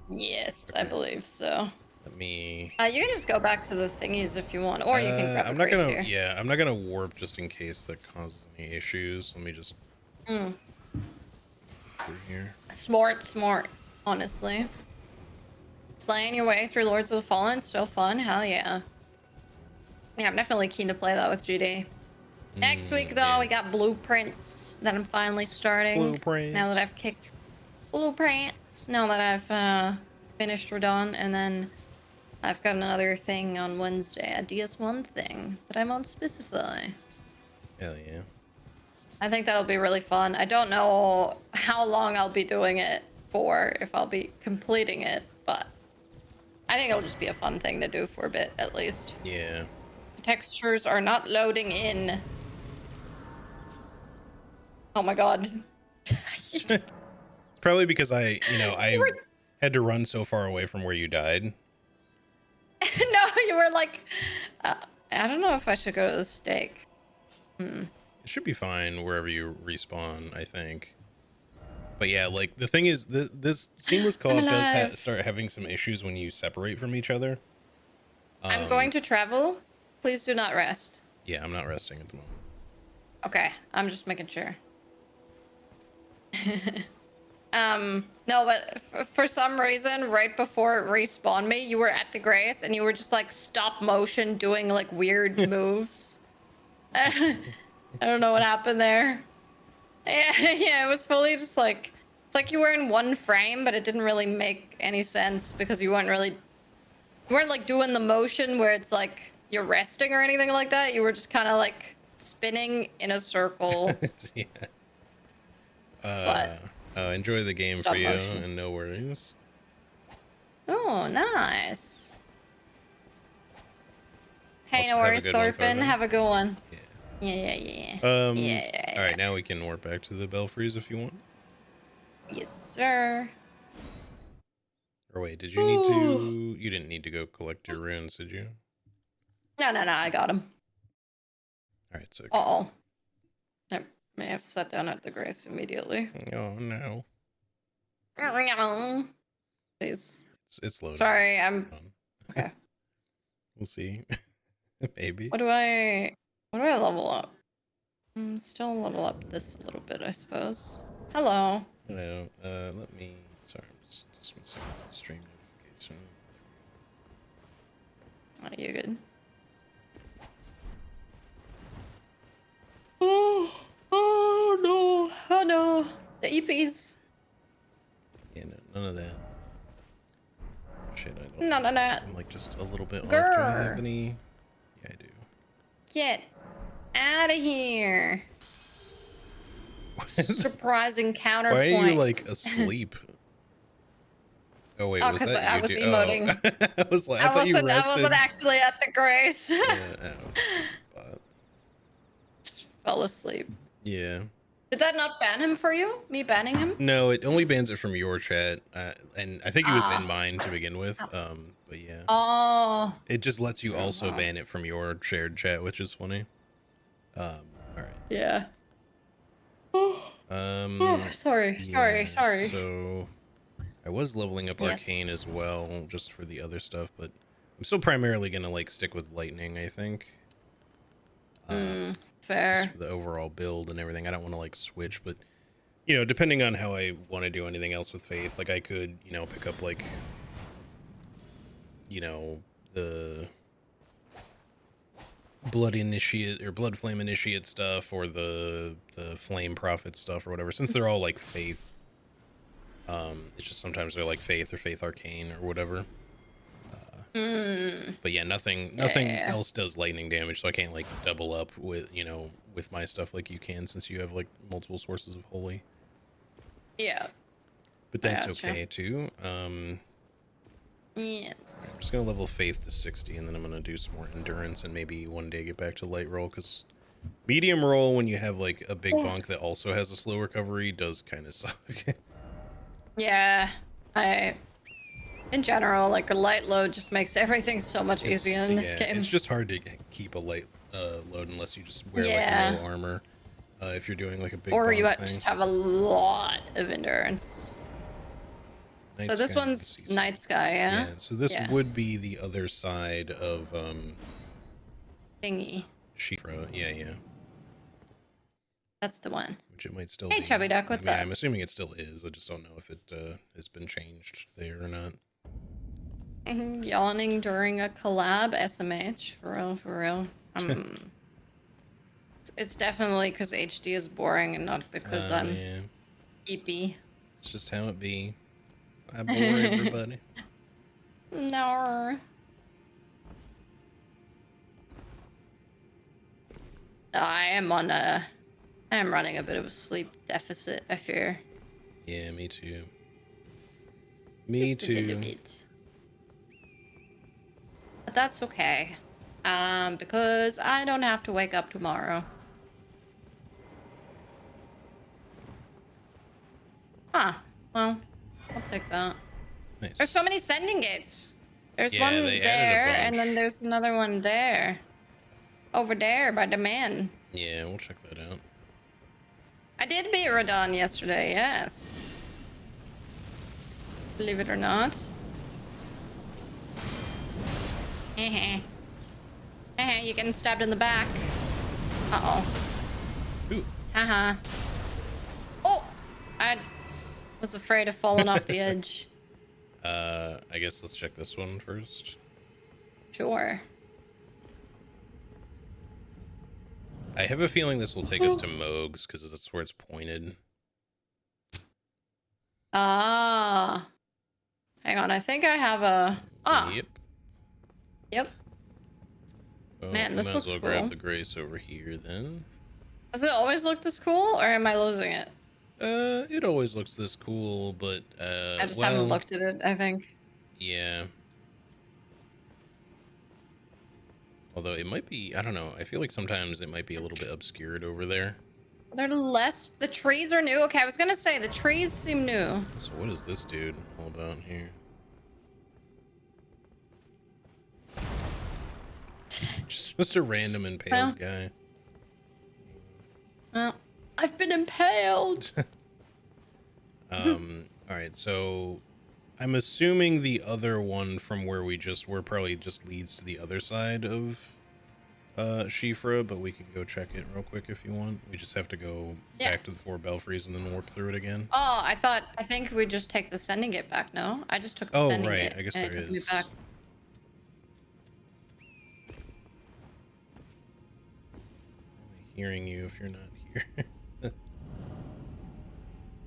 Yes, okay. I believe so. Let me... you can just go back to the thingies if you want, or you can grab I'm not gonna, here. Yeah, I'm not gonna warp just in case that causes any issues. Let me just... Through here. Smart, honestly. Slaying your way through Lords of the Fallen, still fun, hell yeah. Yeah, I'm definitely keen to play that with GD. Next week, though, we got Blueprints that I'm finally starting. Blueprints. Now that I've kicked Blueprints. Now that I've finished Radon, and then I've got another thing on Wednesday, a DS1 thing that I won't specify. Hell yeah. I think that'll be really fun. I don't know how long I'll be doing it for, if I'll be completing it, but I think it'll just be a fun thing to do for a bit, at least. Yeah. Textures are not loading in. Oh my god. It's probably because I had to run so far away from where you died. No, you were like, I don't know if I should go to the stake. It should be fine wherever you respawn, I think. But yeah, like, the thing is, this Seamless Co-op does start having some issues when you separate from each other. I'm going to travel. Please do not rest. Yeah, I'm not resting at the moment. Okay, I'm just making sure. No, but for some reason, right before it respawned me, you were at the Grace and you were just like stop motion doing like weird moves. I don't know what happened there. Yeah, it was fully just like, it's like you were in one frame, but it didn't really make any sense because you weren't like doing the motion where it's like you're resting or anything like that. You were just kind of like spinning in a circle. Yeah. Enjoy the game for you, and no worries. Oh, nice. Hey, no worries, Thorfinn. Have a good one. Yeah. All right, now we can warp back to the Belfries if you want. Yes, sir. Or wait, did you need to? You didn't need to go collect your runes, did you? No, I got him. All right, so. Uh-oh. I may have sat down at the grace immediately. Oh no. Please. It's loading. Sorry, I'm okay. We'll see. Maybe. What do I level up? Still level up this a little bit, I suppose. Hello. Hello. Let me. Sorry, I'm just dismissing the stream notification. Oh, you good? Oh no! Oh no! The EPs. Yeah, no, none of that. Shit, I don't. None of that. I'm like just a little bit off. Do I Grr. have any? Yeah, I do. Get out of here! Surprising counterpoint. Why are you like asleep? Oh wait, was that I you? was emoting. Oh. I was like, I thought you rested. I wasn't actually at the grace. Yeah, Just fell asleep. Yeah. Did that not ban him for you? Me banning him? No, it only bans it from your chat, and I think he was in mine to begin with. But yeah. Oh. It just lets you also ban it from your shared chat, which is funny. All right. Yeah. Sorry. So I was leveling up Arcane as well, just for the other stuff, but I'm still primarily gonna like stick with Lightning, I think. Fair. Just for the overall build and everything. I don't want to like switch, but you know, depending on how I want to do anything else with Faith, like I could, you know, pick up like, you know, the Blood Initiate or Blood Flame Initiate stuff, or the Flame Prophet stuff or whatever, since they're all like Faith. It's just sometimes they're like Faith or Faith Arcane or whatever. But yeah, nothing else does lightning damage, so I can't like double up with, you know, with my stuff like you can, since you have like multiple sources of holy. Yeah. But that's okay too. Yes. I'm just gonna level Faith to 60, and then I'm gonna do some more endurance, and maybe one day get back to light roll, because medium roll, when you have like a big bonk that also has a slow recovery, does kind of suck. Yeah, in general, like a light load just makes everything so much easier in this game. It's just hard to keep a light load unless you just wear like low armor. If you're doing like a big or you thing. just have a lot of endurance. Night so this Sky, one's Night Sky, yeah? Yeah, so this would be the other side of Thingy. Shifra, yeah. That's the one. Which it might still be. Hey, Chubby Duck, what's up? I'm assuming it still is. I just don't know if it has been changed there or not. Yawning during a collab, SMH, for real. It's definitely because HD is boring and not because I'm EP. It's just how it be. I bore everybody. No. I am running a bit of a sleep deficit, I fear. Yeah, me too. Me Just too. A little bit. But that's okay. Because I don't have to wake up tomorrow. Huh. Well, I'll take that. Nice. There's so many sending gates. There's one there, and then there's another one there. Over there by the man. Yeah, we'll check that out. I did beat Radon yesterday, yes. Believe it or not. You're getting stabbed in the back. Uh-oh. Ooh. Haha. Oh! I was afraid of falling off the edge. I guess let's check this one first. Sure. I have a feeling this will take us to Moog's, because that's where it's pointed. Ah. Hang on, I think I have a... Ah. Yep. Well, man, this looks cool. Might as well grab the grace over here, then. Does it always look this cool, or am I losing it? It always looks this cool, but, I just haven't looked at it, I think. Yeah. Although it might be, I don't know, I feel like sometimes it might be a little bit obscured over there. They're less, the trees are new. Okay, I was gonna say, the trees seem new. So what is this dude all about here? Just a random impaled guy. Well, I've been impaled. All right, so I'm assuming the other one from where we just were probably just leads to the other side of Shifra, but we can go check it real quick if you want. We just have to go back to the 4 belfries and then work through it again. Oh, I think we just take the sending it back. No, I just took the sending it. I guess and there it took me is. back. I'm hearing you if you're not here.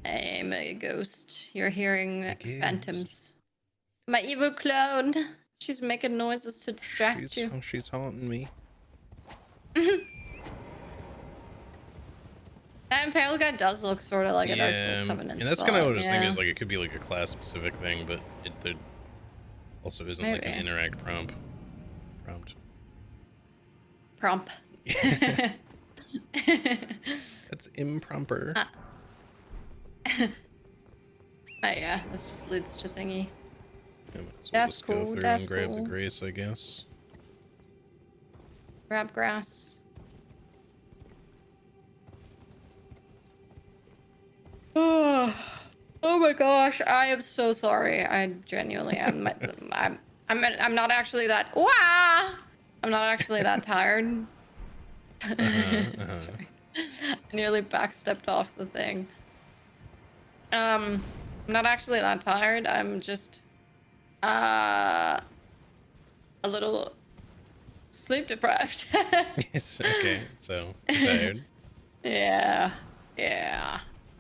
I'm a ghost. You're hearing phantoms. My evil clone. She's making noises to distract you. She's haunting me. That impaled guy does look sort of like a Dark Souls Covenant. And that's kind of what I was thinking, is like it could be like a class specific thing, but there also isn't like an interact prompt. That's improper. Yeah, this just leads to thingy. Yeah, so that's cool. Go through and grab the grace, I guess. Grab grass. Oh my gosh, I am so sorry. I genuinely am. I'm not actually that. Wah! I'm not actually that tired. I nearly backstepped off the thing. I'm not actually that tired. I'm just a little sleep deprived. It's okay. So tired. Yeah.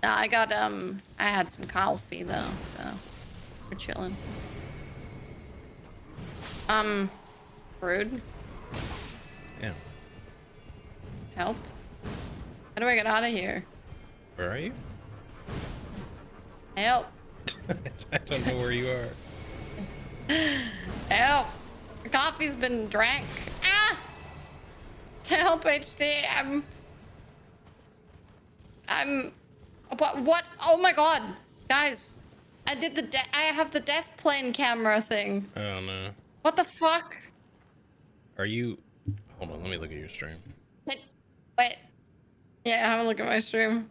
No, I got I had some coffee though, so we're chilling. Rude. Yeah. Help. How do I get out of here? Where are you? Help. I don't know where you are. Help. The coffee's been drank. Ah! Help, HD. I'm what? Oh my god. Guys, I have the death plane camera thing. Oh no. What the fuck? Are you... Hold on, let me look at your stream. Wait. Yeah, have a look at my stream.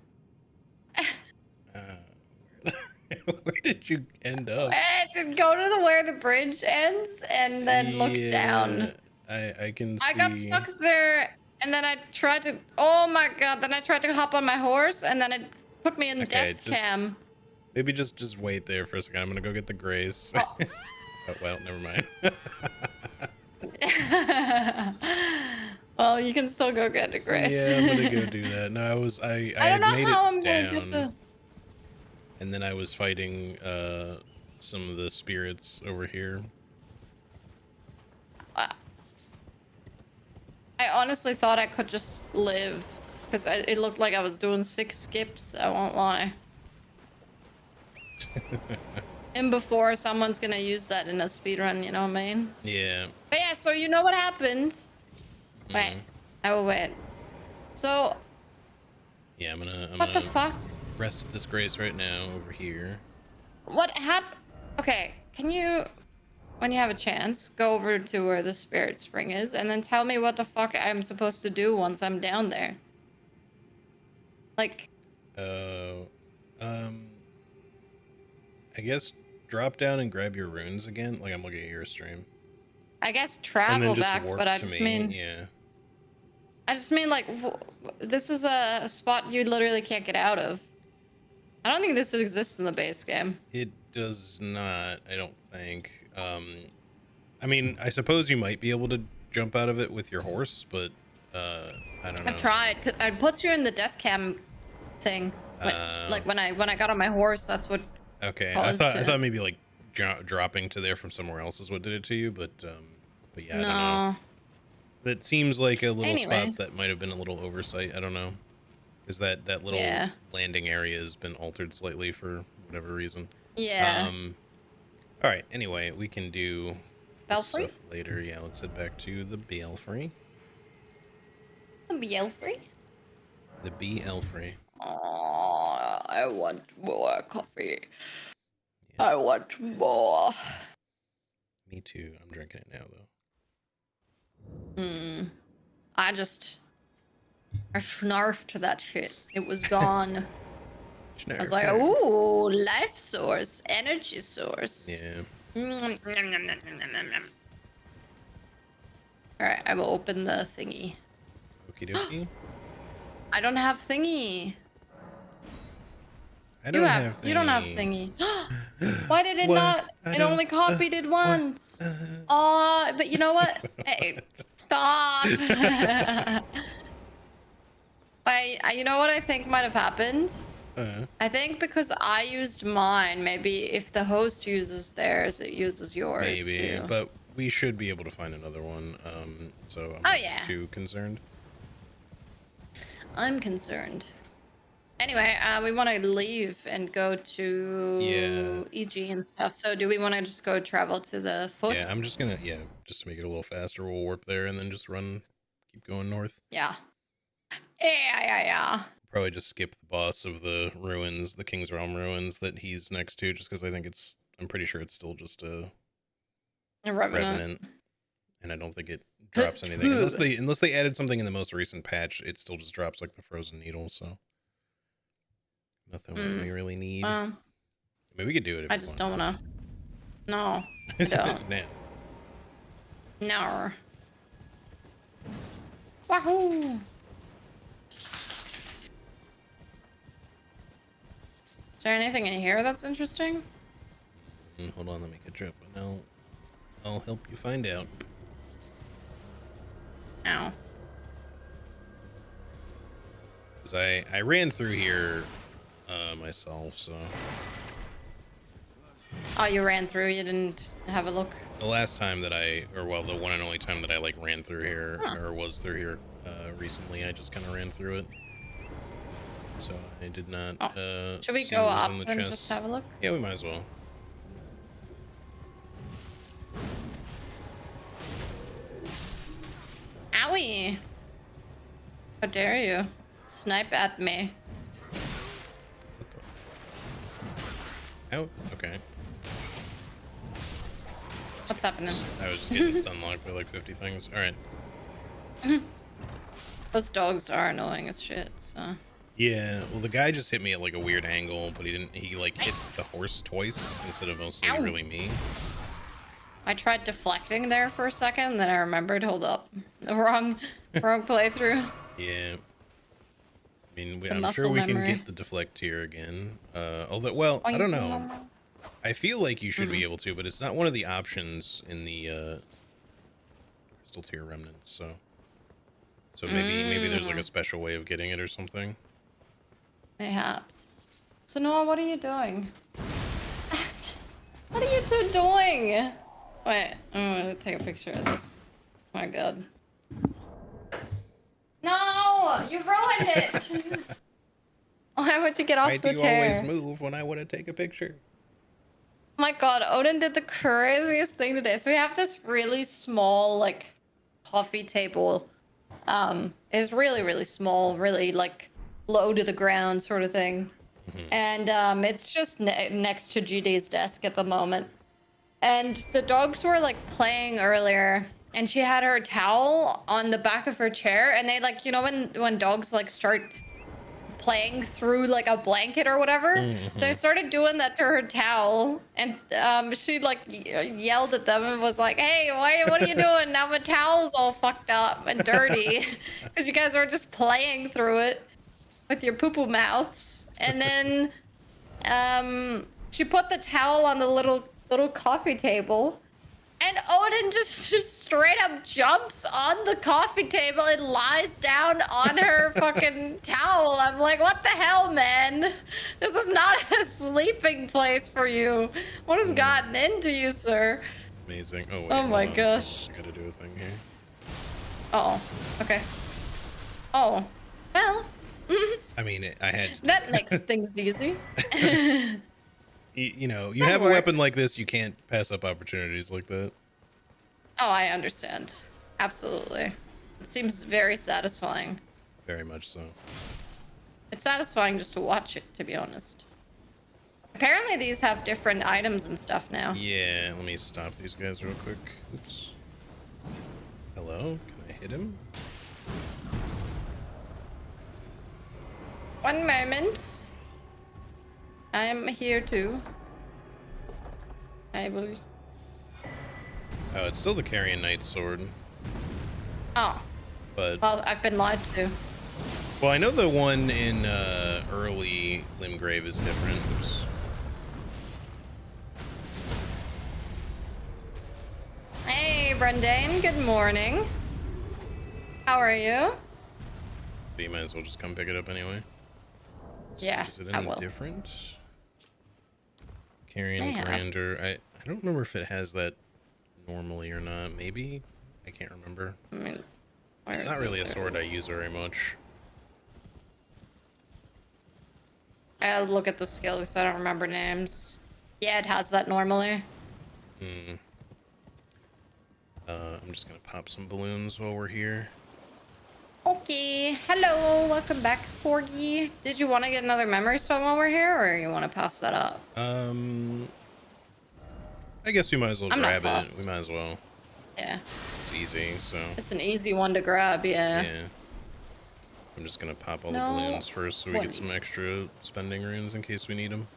Where did you end up? Go to where the bridge ends and then look down. I can see. I got stuck there and then I tried to... Oh my god, then I tried to hop on my horse and then it put me in death cam. Maybe just wait there for a second. I'm gonna go get the grace. Oh, well, never mind. Well, you can still go get the grace. Yeah, I'm gonna go do that. No, I had made it down. And then I was fighting some of the spirits over here. I honestly thought I could just live because it looked like I was doing 6 skips. I won't lie. And before someone's gonna use that in a speedrun, you know what I mean? Yeah. But yeah, so you know what happened? Wait, I will wait. So. Yeah, I'm gonna. What the fuck? Rest this grace right now over here. What happened? Okay, can you, when you have a chance, go over to where the spirit spring is and then tell me what the fuck I'm supposed to do once I'm down there? Like. I guess drop down and grab your runes again. Like I'm looking at your stream. I guess travel back, but I just mean. Yeah. I just mean like, this is a spot you literally can't get out of. I don't think this exists in the base game. It does not, I don't think. I mean, I suppose you might be able to jump out of it with your horse, but I don't know. I've tried. Cause it puts you in the death cam thing. Like when I got on my horse, that's what. Okay, I thought maybe like dropping to there from somewhere else is what did it to you, but yeah, I don't know. That seems like a little spot that might have been a little oversight. I don't know. Is that little landing area has been altered slightly for whatever reason. Yeah. All right. Anyway, we can do Belfry stuff later. Yeah, let's head back to the Belfry. The Belfry? The Belfry. Oh, I want more coffee. Yeah. I want more. Me too. I'm drinking it now, though. I snarfed that shit. It was gone. I was like, ooh, life source, energy source. Yeah. All right, I will open the thingy. Okie dokie. I don't have thingy. I don't have thingy. You don't have thingy. Why did it not? It only copied it once. But you know what? Hey, stop. You know what I think might have happened? I think because I used mine, maybe if the host uses theirs, it uses yours. Maybe, too. but we should be able to find another one. So I'm not too concerned. I'm concerned. Anyway, we want to leave and go to EG and stuff. So do we want to just go travel to the foot? Yeah, I'm just gonna, just to make it a little faster, we'll warp there and then just keep going north. Yeah. Yeah. Probably just skip the boss of the ruins, the King's Realm ruins that he's next to, just because I'm pretty sure it's still just a Revenant. And I don't think it drops anything. Unless they added something in the most recent patch, it still just drops like the frozen needle, so nothing we really need. I mean, we could do it if I just don't wanna. No, I don't. No. Wahoo! Is there anything in here that's interesting? Hold on, let me catch up, and I'll help you find out. Ow. Because I ran through here myself, so. Oh, you ran through, you didn't have a look? The last time that the one and only time that I like ran through here, or was through here recently, I just kind of ran through it. So I did not. Should we go up and just have a look? Yeah, we might as well. Owie! How dare you snipe at me? Oh, okay. What's happening? I was just getting stun locked by like 50 things. All right. Those dogs are annoying as shit. So. Yeah, well, the guy just hit me at like a weird angle, but he like hit the horse twice instead of mostly really me. I tried deflecting there for a second, then I remembered, hold up, the wrong playthrough. Yeah. I mean, I'm sure we can get the deflect here again. Although, well, I don't know. I feel like you should be able to, but it's not one of the options in the Crystal Tier Remnants, so maybe there's like a special way of getting it or something. Perhaps. So Noah, what are you doing? What are you two doing? Wait, I'm gonna take a picture of this. Oh my god. No! You ruined it! Why would you get off the chair? Why do you always move when I want to take a picture? Oh my god, Odin did the craziest thing today. So we have this really small, like, coffee table. It's really, really small, really, like, low to the ground sort of thing. And it's just next to GD's desk at the moment. And the dogs were like playing earlier, and she had her towel on the back of her chair, and they like, you know, when dogs like start playing through like a blanket or whatever. So I started doing that to her towel, and she like yelled at them and was like, "Hey, what are you doing? Now my towel's all fucked up and dirty because you guys were just playing through it with your poo-poo mouths." And then she put the towel on the little coffee table, and Odin just straight up jumps on the coffee table and lies down on her fucking towel. I'm like, what the hell, man? This is not a sleeping place for you. What has gotten into you, sir? Amazing. Oh, wait, oh my gosh. I gotta do a thing here. Uh-oh. Okay. Oh. Well. I mean, I had... That makes things easy. You know, you have a weapon like this, you can't pass up opportunities like that. Oh, I understand. Absolutely. It seems very satisfying. Very much so. It's satisfying just to watch it, to be honest. Apparently these have different items and stuff now. Yeah, let me stop these guys real quick. Oops. Hello? Can I hit him? One moment. I am here too. I will. Oh, it's still the Carrion Knight's sword. Oh. But well, I've been lied to. Well, I know the one in early Limgrave is different. Oops. Hey, Brendan. Good morning. How are you? But you might as well just come pick it up anyway. Yeah, Is it any different? Carrion Grander. I don't remember if it has that normally or not. Maybe? I can't remember. I mean, it's not really a sword I use very much. I'll look at the skill because I don't remember names. Yeah, it has that normally. I'm just gonna pop some balloons while we're here. Okay. Hello. Welcome back, Corgi. Did you want to get another memory stone while we're here, or you want to pass that up? I guess we might as well grab it. We might as well. Yeah. It's easy, so. It's an easy one to grab, yeah. Yeah. I'm just gonna pop all the balloons first so we get some extra spending runes in case we need them.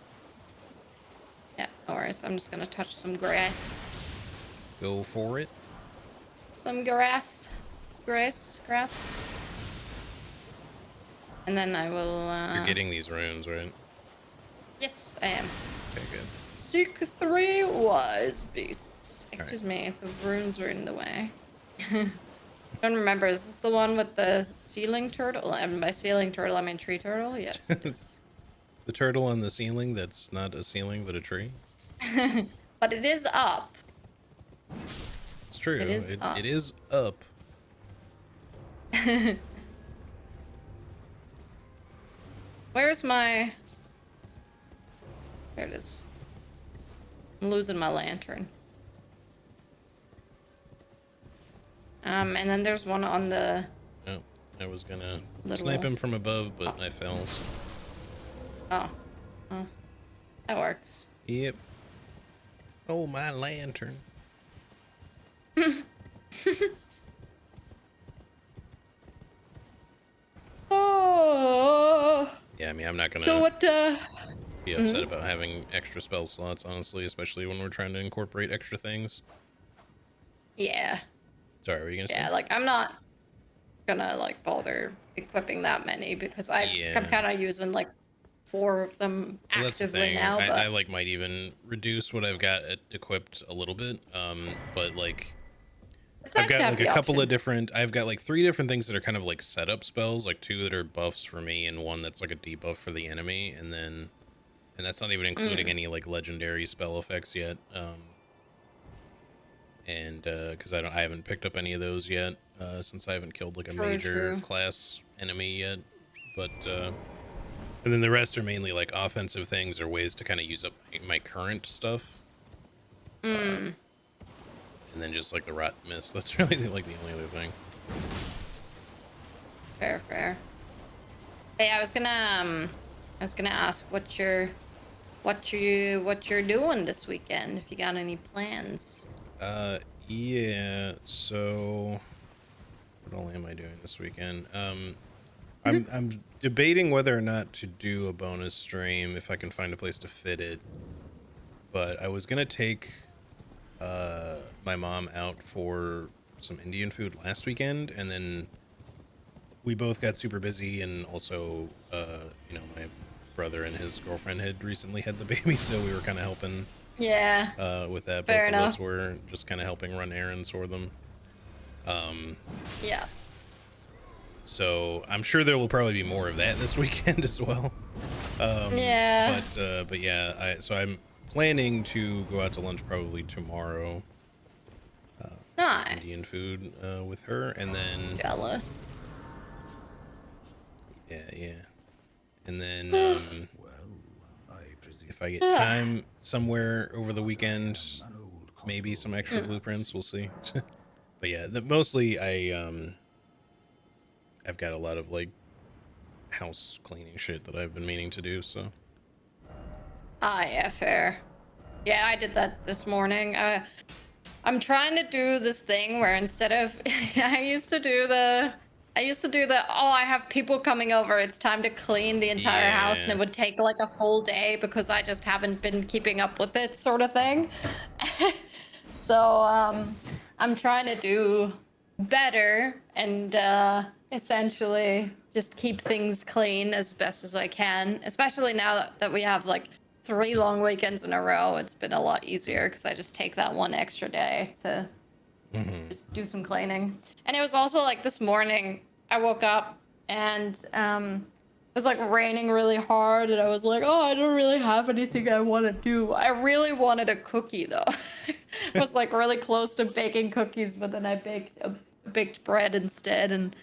Yeah, no worries. I'm just gonna touch some grass. Go for it. Some grass. Grass. And then I will, You're getting these runes, right? Yes, I am. Okay, good. Seek 3 wise beasts. Excuse me, the runes are in the way. I don't remember. Is this the one with the ceiling turtle? And by ceiling turtle, I mean tree turtle? Yes, it is. The turtle on the ceiling that's not a ceiling, but a tree? But it is up. It's true. It is up. It is up. Where's my... There it is. I'm losing my lantern. And then there's one on the... Oh, I was gonna snipe him from above, but I fell. So. Oh. That works. Yep. Oh, my lantern. Oh. Yeah, I mean, I'm not gonna be upset about having extra spell slots, honestly, especially when we're trying to incorporate extra things. Yeah. Sorry, what were you gonna say? Yeah, like, I'm not gonna, like, bother equipping that many because I'm kind of using, like, 4 of them actively now. But I like might even reduce what I've got equipped a little bit, but like I've got like a couple of different. I've got like 3 different things that are kind of like setup spells, like 2 that are buffs for me, and 1 that's like a debuff for the enemy, and that's not even including any like legendary spell effects yet. And because I haven't picked up any of those yet, since I haven't killed like a major class enemy yet, but. And then the rest are mainly like offensive things or ways to kind of use up my current stuff. And then just like the Rotten Mist. That's really like the only other thing. Fair. Hey, I was gonna ask what you're doing this weekend, if you got any plans. Yeah. So, what all am I doing this weekend? I'm debating whether or not to do a bonus stream if I can find a place to fit it. But I was gonna take my mom out for some Indian food last weekend, and then we both got super busy, and also you know, my brother and his girlfriend had recently had the baby, so we were kind of helping with that. Both of us were just kind of helping run errands for them. Yeah. So I'm sure there will probably be more of that this weekend as well. But yeah, so I'm planning to go out to lunch probably tomorrow. Nice. Indian food with her, and then jealous. Yeah. And then if I get time somewhere over the weekend, maybe some extra blueprints. We'll see. But yeah, mostly I've got a lot of like house cleaning shit that I've been meaning to do, so. Yeah, fair. Yeah, I did that this morning. I'm trying to do this thing where instead of I used to do the oh, I have people coming over, it's time to clean the entire house, and Yeah. it would take like a full day because I just haven't been keeping up with it, sort of thing. So I'm trying to do better and essentially just keep things clean as best as I can, especially now that we have like 3 long weekends in a row. It's been a lot easier because I just take that one extra day to just do some cleaning. And it was also like this morning I woke up and it was like raining really hard, and I was like, oh, I don't really have anything I want to do. I really wanted a cookie though. I was like really close to baking cookies, but then I baked bread instead and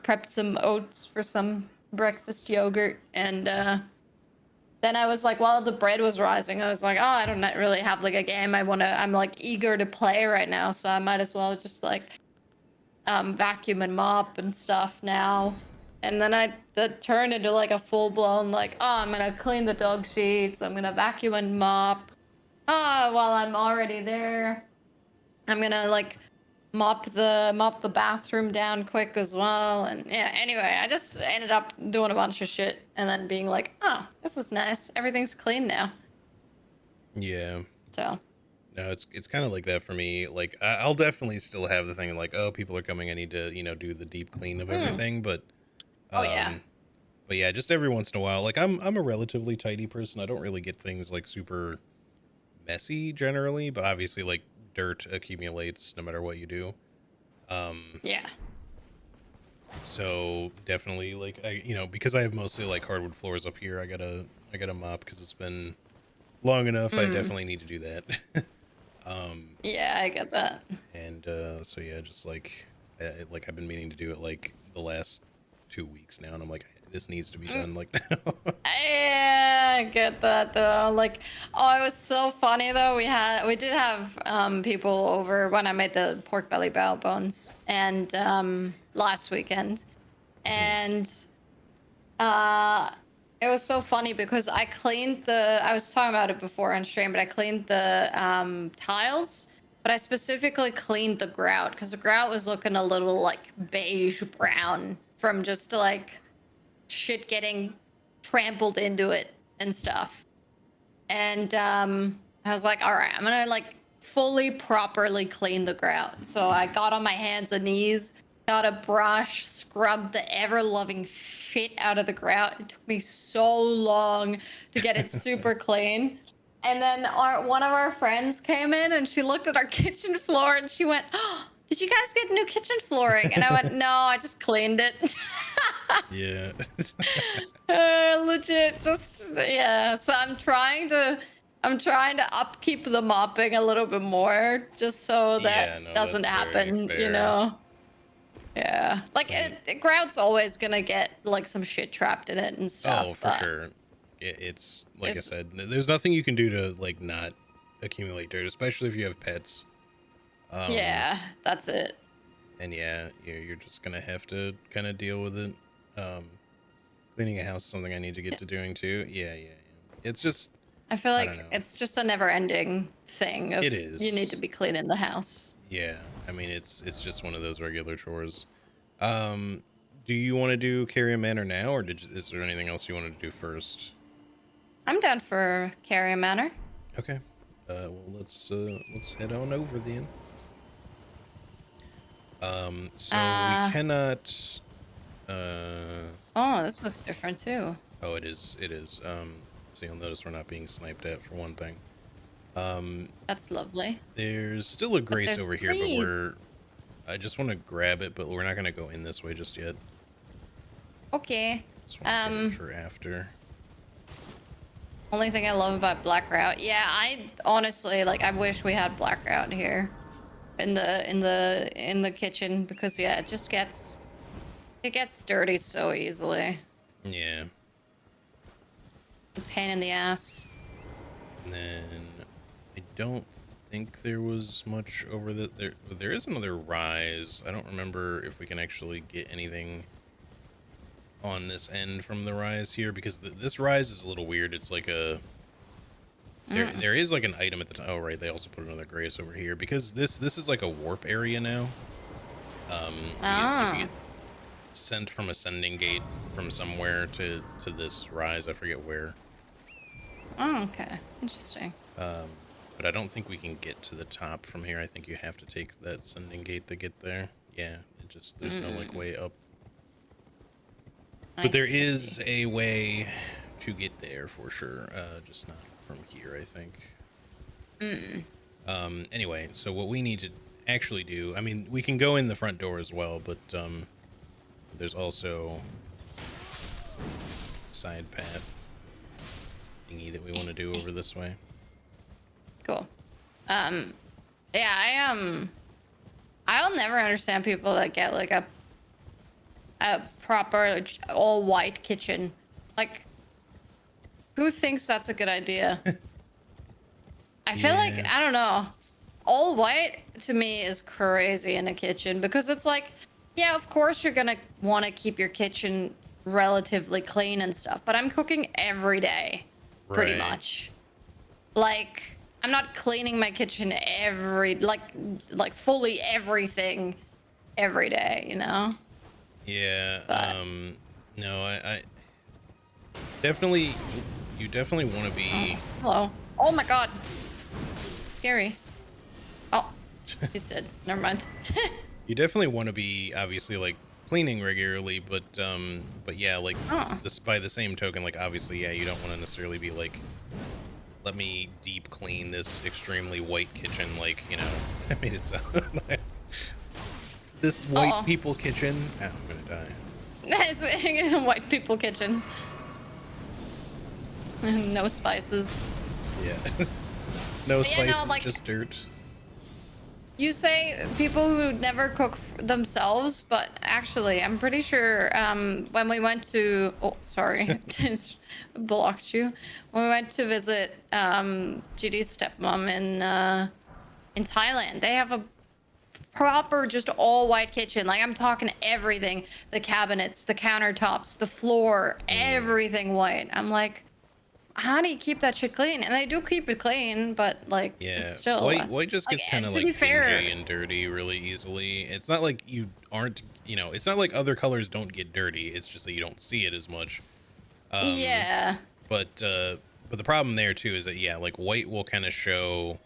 prepped some oats for some breakfast yogurt. And then I was like, while the bread was rising, I was like, oh, I don't really have like a game I'm like eager to play right now, so I might as well just like vacuum and mop and stuff now. And then that turned into like a full-blown like, oh, I'm gonna clean the dog sheets, I'm gonna vacuum and mop. Oh, while I'm already there, I'm gonna like mop the bathroom down quick as well. And yeah, anyway, I just ended up doing a bunch of shit and then being like, oh, this is nice, everything's clean now. Yeah. So No, it's kind of like that for me. Like I'll definitely still have the thing like, oh, people are coming, I need to, do the deep clean of everything, but oh yeah. but yeah, just every once in a while, like I'm a relatively tidy person. I don't really get things like super messy generally, but obviously like dirt accumulates no matter what you do. Yeah. So definitely like because I have mostly like hardwood floors up here, I gotta mop because it's been long enough. I definitely need to do that. Yeah, I get that. And so yeah, just like I've been meaning to do it like the last 2 weeks now, and I'm like, this needs to be done like now. Yeah, I get that though. Like, oh, it was so funny though. We did have people over when I made the pork belly bao bones, and last weekend, and uh it was so funny because I was talking about it before on stream, but I cleaned the tiles, but I specifically cleaned the grout because the grout was looking a little like beige brown from just like shit getting trampled into it and stuff. And I was like, all right, I'm gonna like fully properly clean the grout. So I got on my hands and knees, got a brush, scrubbed the ever loving shit out of the grout. It took me so long to get it super clean. And then one of our friends came in and she looked at our kitchen floor and she went, oh, did you guys get new kitchen flooring? And I went, no, I just cleaned it. Yeah. Legit, just yeah. So I'm trying to upkeep the mopping a little bit more, just so Yeah, that no, doesn't that's very happen. fair. Yeah, like And grout's always gonna get like some shit trapped in it and stuff. oh, for But sure. It's like I it's said, there's nothing you can do to like not accumulate dirt, especially if you have pets. Um, yeah, that's it. and yeah, you're just gonna have to kind of deal with it. Um, Cleaning a house is something I need to get to doing too. Yeah, yeah, yeah. It's just, I feel I don't like know. it's just a never-ending thing of It you need is. to be cleaning the house. Yeah. I mean, it's just one of those regular chores. Um, do you want to do Carrier Manor now, or is there anything else you wanted to do first? I'm down for Carrier Manor. Okay. Well, let's head on over then. So we cannot. Oh, this looks different too. Oh, it is. It is. So you'll notice we're not being sniped at for one thing. That's lovely. There's still a But grace there's over here, but trees. I just want to grab it, but we're not gonna go in this way just yet. Okay. Just want to get it for after. Only thing I love about black grout. Yeah, I honestly like. I wish we had black grout here, in the kitchen, because yeah, it gets dirty so easily. Yeah. A pain in the ass. And then I don't think there was much over there is another rise. I don't remember if we can actually get anything on this end from the rise here, because this rise is a little weird. It's like a There is like an item at the top. Oh, right. They also put another grace over here because this is like a warp area now. You get sent from a sending gate from somewhere to this rise. I forget where. Oh, okay. Interesting. But I don't think we can get to the top from here. I think you have to take that sending gate to get there. Yeah, there's no like way up. But there is a way to get there for sure. Just not from here, I think. Anyway, so what we need to actually do, I mean, we can go in the front door as well, but there's also a side path thingy that we want to do over this way. Cool. Yeah, I'll never understand people that get like a proper like, all white kitchen. Like, who thinks that's a good idea? I feel like, I don't know, all white to me is crazy in a kitchen because it's like, yeah, of course you're gonna want to keep your kitchen relatively clean and stuff, but I'm cooking every day, pretty much. Like, I'm not cleaning my kitchen like fully everything every day, you know? Yeah. But, no, I definitely, you definitely want to be. Hello. Oh my God. Scary. Oh, he's dead. Never mind. You definitely want to be obviously like cleaning regularly, but yeah, like this by the same token, like obviously, yeah, you don't want to necessarily be like, let me deep clean this extremely white kitchen, like, you know, I made it sound like this white people kitchen. Oh, I'm gonna die. It's a white people kitchen. No spices. Yeah. No spices, yeah, no, like, just dirt. You say people who never cook themselves, but actually, I'm pretty sure when we went to... Oh, sorry. Blocked you. When we went to visit GD's stepmom in Thailand, they have a proper just all white kitchen. Like, I'm talking everything. The cabinets, the countertops, the floor, everything white. I'm like... How do you keep that shit clean? And they do keep it clean, but like, it's still white just gets kind of like dingy and dirty really easily. It's not like you aren't, you know, it's not like other colors don't get dirty. It's just that you don't see it as much. Yeah. But the problem there too is that like white will kind of show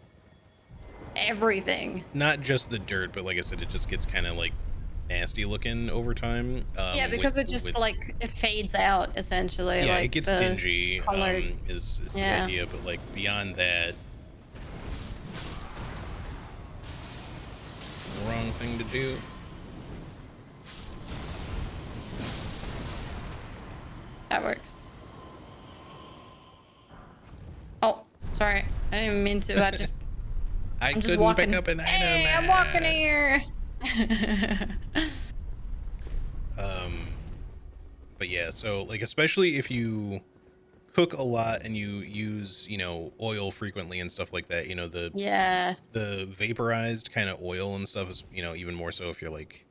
everything. Not just the dirt, but like I said, it just gets kind of like nasty looking over time. Yeah, because it just like it fades out essentially. Yeah, like it gets dingy. Is the idea, but like beyond that, the wrong thing to do. That works. Oh, sorry, I didn't even mean to. I just I'm couldn't walking. Pick up an item. Hey, I'm walking here. But yeah, so like especially if you cook a lot and you use, you know, oil frequently and stuff like that, you know, the vaporized kind of oil and stuff is, you know, even more so if you're like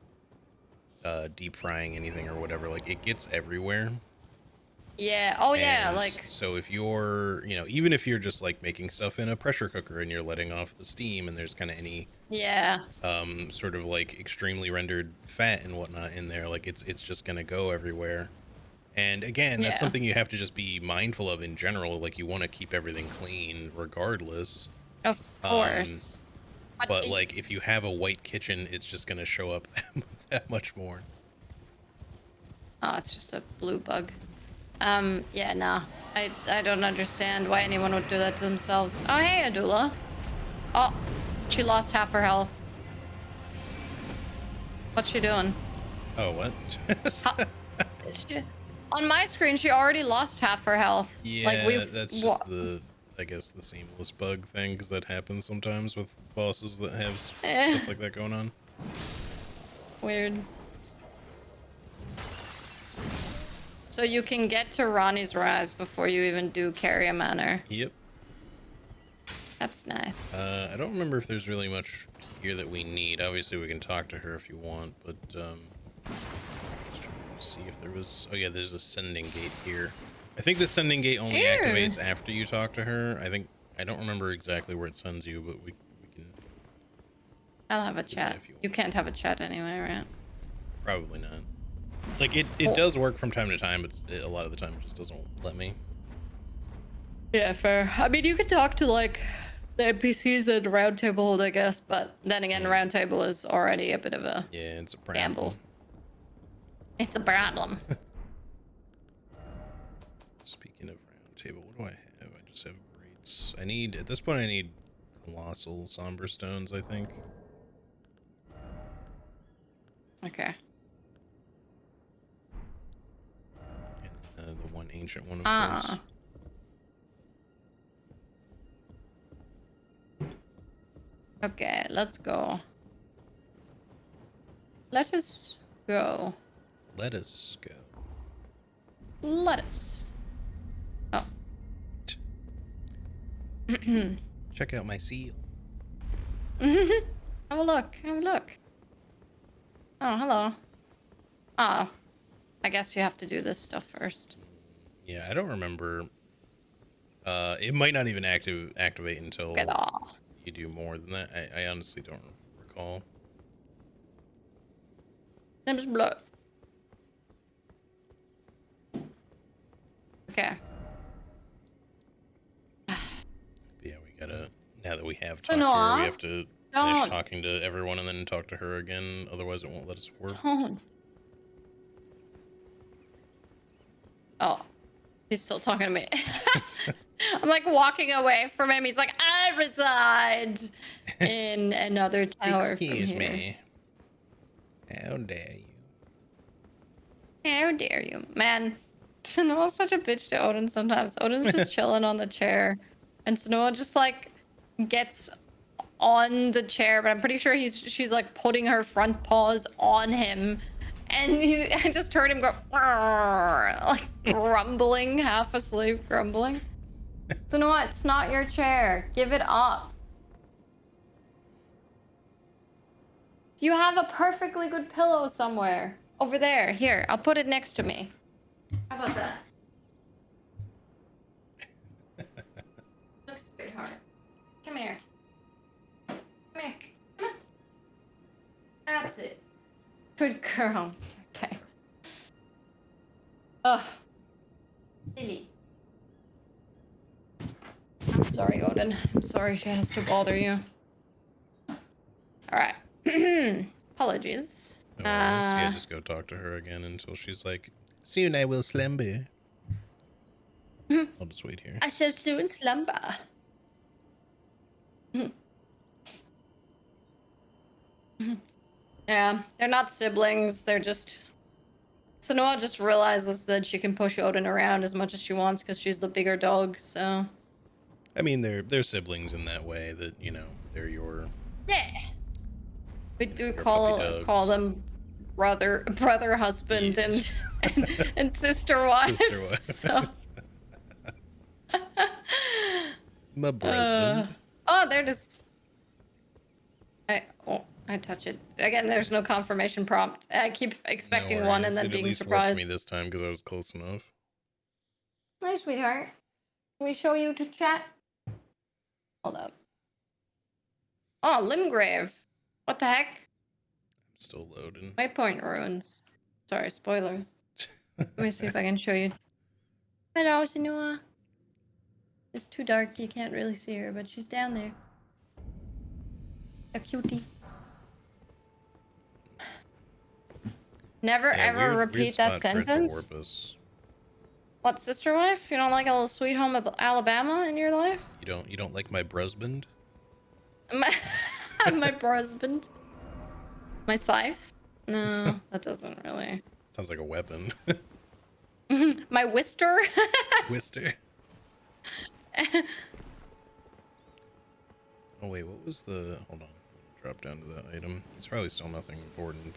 deep frying anything or whatever, like it gets everywhere. Yeah. Oh, yeah. And like, so if you're, you know, even if you're just like making stuff in a pressure cooker and you're letting off the steam and there's kind of any, sort of like extremely rendered fat and whatnot in there, like it's just going to go everywhere. And again, that's something you have to just be mindful of in general. Like you want to keep everything clean regardless. Of course. But like if you have a white kitchen, it's just going to show up that much more. Oh, it's just a blue bug. Yeah, nah. I don't understand why anyone would do that to themselves. Oh, hey, Adula. Oh, she lost half her health. What's she doing? Oh, what? On my screen, she already lost half her health. Yeah, like that's just I guess the seamless bug thing, because that happens sometimes with bosses that have stuff like that going on. Weird. So you can get to Ronnie's Rise before you even do Carrier Manor. Yep. That's nice. I don't remember if there's really much here that we need. Obviously, we can talk to her if you want, but just trying to see if there was. Oh yeah, there's a sending gate here. I think the sending gate only activates after you talk to her. I think I don't remember exactly where it sends you, but we can. I'll have a chat. You can't have a chat anyway, right? Probably not. Like it does work from time to time, but a lot of the time it just doesn't let me. Yeah, fair. I mean, you could talk to like the NPCs at Roundtable, I guess, but then again, Roundtable is already a bit of a it's a gamble. It's a problem. Speaking of Roundtable, what do I have? I just have greats. At this point I need colossal somber stones, I think. Okay. And the one ancient one, of course. Okay, let's go. Let us go. Let us go. Let us. Oh. Check out my seal. Have a look. Have a look. Oh, hello. Oh. I guess you have to do this stuff first. Yeah, I don't remember. It might not even activate until you do more than that. I honestly don't recall. Name's blood. Okay. But yeah, we gotta. Now that we have talked to her, we have to finish talking to everyone and then talk to her again. Otherwise, it won't let us work. Oh, he's still talking to me. I'm like walking away from him. He's like, I reside in another tower. Excuse me. How dare you? How dare you, man? Sanoa's such a bitch to Odin sometimes. Odin's just chilling on the chair, and Sanoa just like gets on the chair, but I'm pretty sure she's like putting her front paws on him, and I just heard him go like grumbling, half asleep, grumbling. Sanoa, it's not your chair. Give it up. You have a perfectly good pillow somewhere over there. Here, I'll put it next to me. How about that? Look, sweetheart. Come here. Come here. Come on. That's it. Good girl. Okay. Ugh. Silly. I'm sorry, Odin. I'm sorry she has to bother you. Alright. Apologies. Yeah, just go talk to her again until she's like, soon I will slumber. I'll just wait here. I shall soon slumber. Yeah, they're not siblings. They're just... Sanoa just realizes that she can push Odin around as much as she wants because she's the bigger dog, so... I mean, they're siblings in that way that, you know, they're your... Yeah. We do call them brother, husband, and sister wife. Sister wife. So. My husband. Oh, they're just... I touch it. Again, there's no confirmation prompt. I keep expecting one and then being surprised. It at least worked me this time because I was close enough. Hi, sweetheart. Can we show you to chat? Hold up. Oh, Limgrave. What the heck? I'm still loading. Waypoint ruins. Sorry, spoilers. Let me see if I can show you. Hello, Sanoa. It's too dark. You can't really see her, but she's down there. A cutie. Never ever repeat that sentence. What, sister wife? You don't like a little sweet home of Alabama in your life? You don't like my brusband? My brusband? My scythe? No, that doesn't really. Sounds like a weapon. My whister? Whister. Oh wait, what was the... Hold on. Drop down to that item. It's probably still nothing important.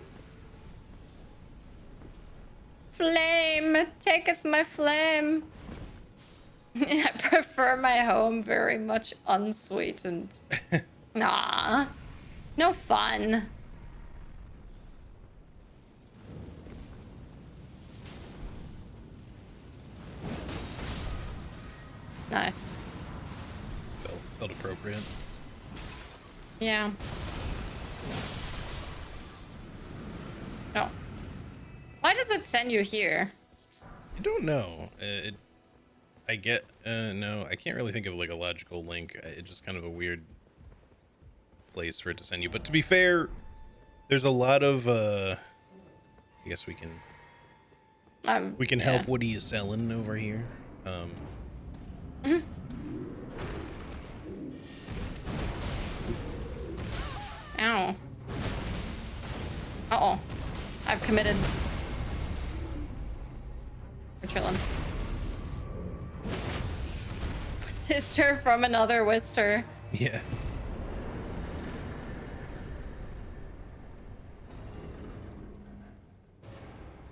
Flame taketh my flame. I prefer my home very much unsweetened. Nah, no fun. Nice. Fell Felt appropriate. Yeah. No. Why does it send you here? I don't know. I get, no, I can't really think of like a logical link. It's just kind of a weird place for it to send you. But to be fair, there's a lot of, I guess we can help what he is selling over here. Mhm. Ow. Uh-oh. I've committed. We're chilling. Sister from another Wister. Yeah.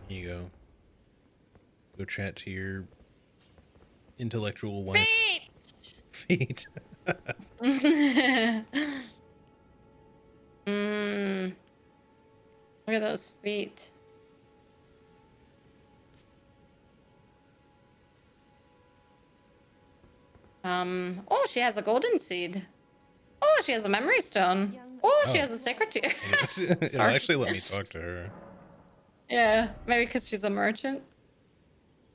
Here you go. Go chat to your intellectual wife. Feet. Look at those feet. Oh, she has a golden seed. Oh, she has a memory stone. Oh, she has a sacred tear. It'll actually let me talk to her. Yeah, maybe because she's a merchant.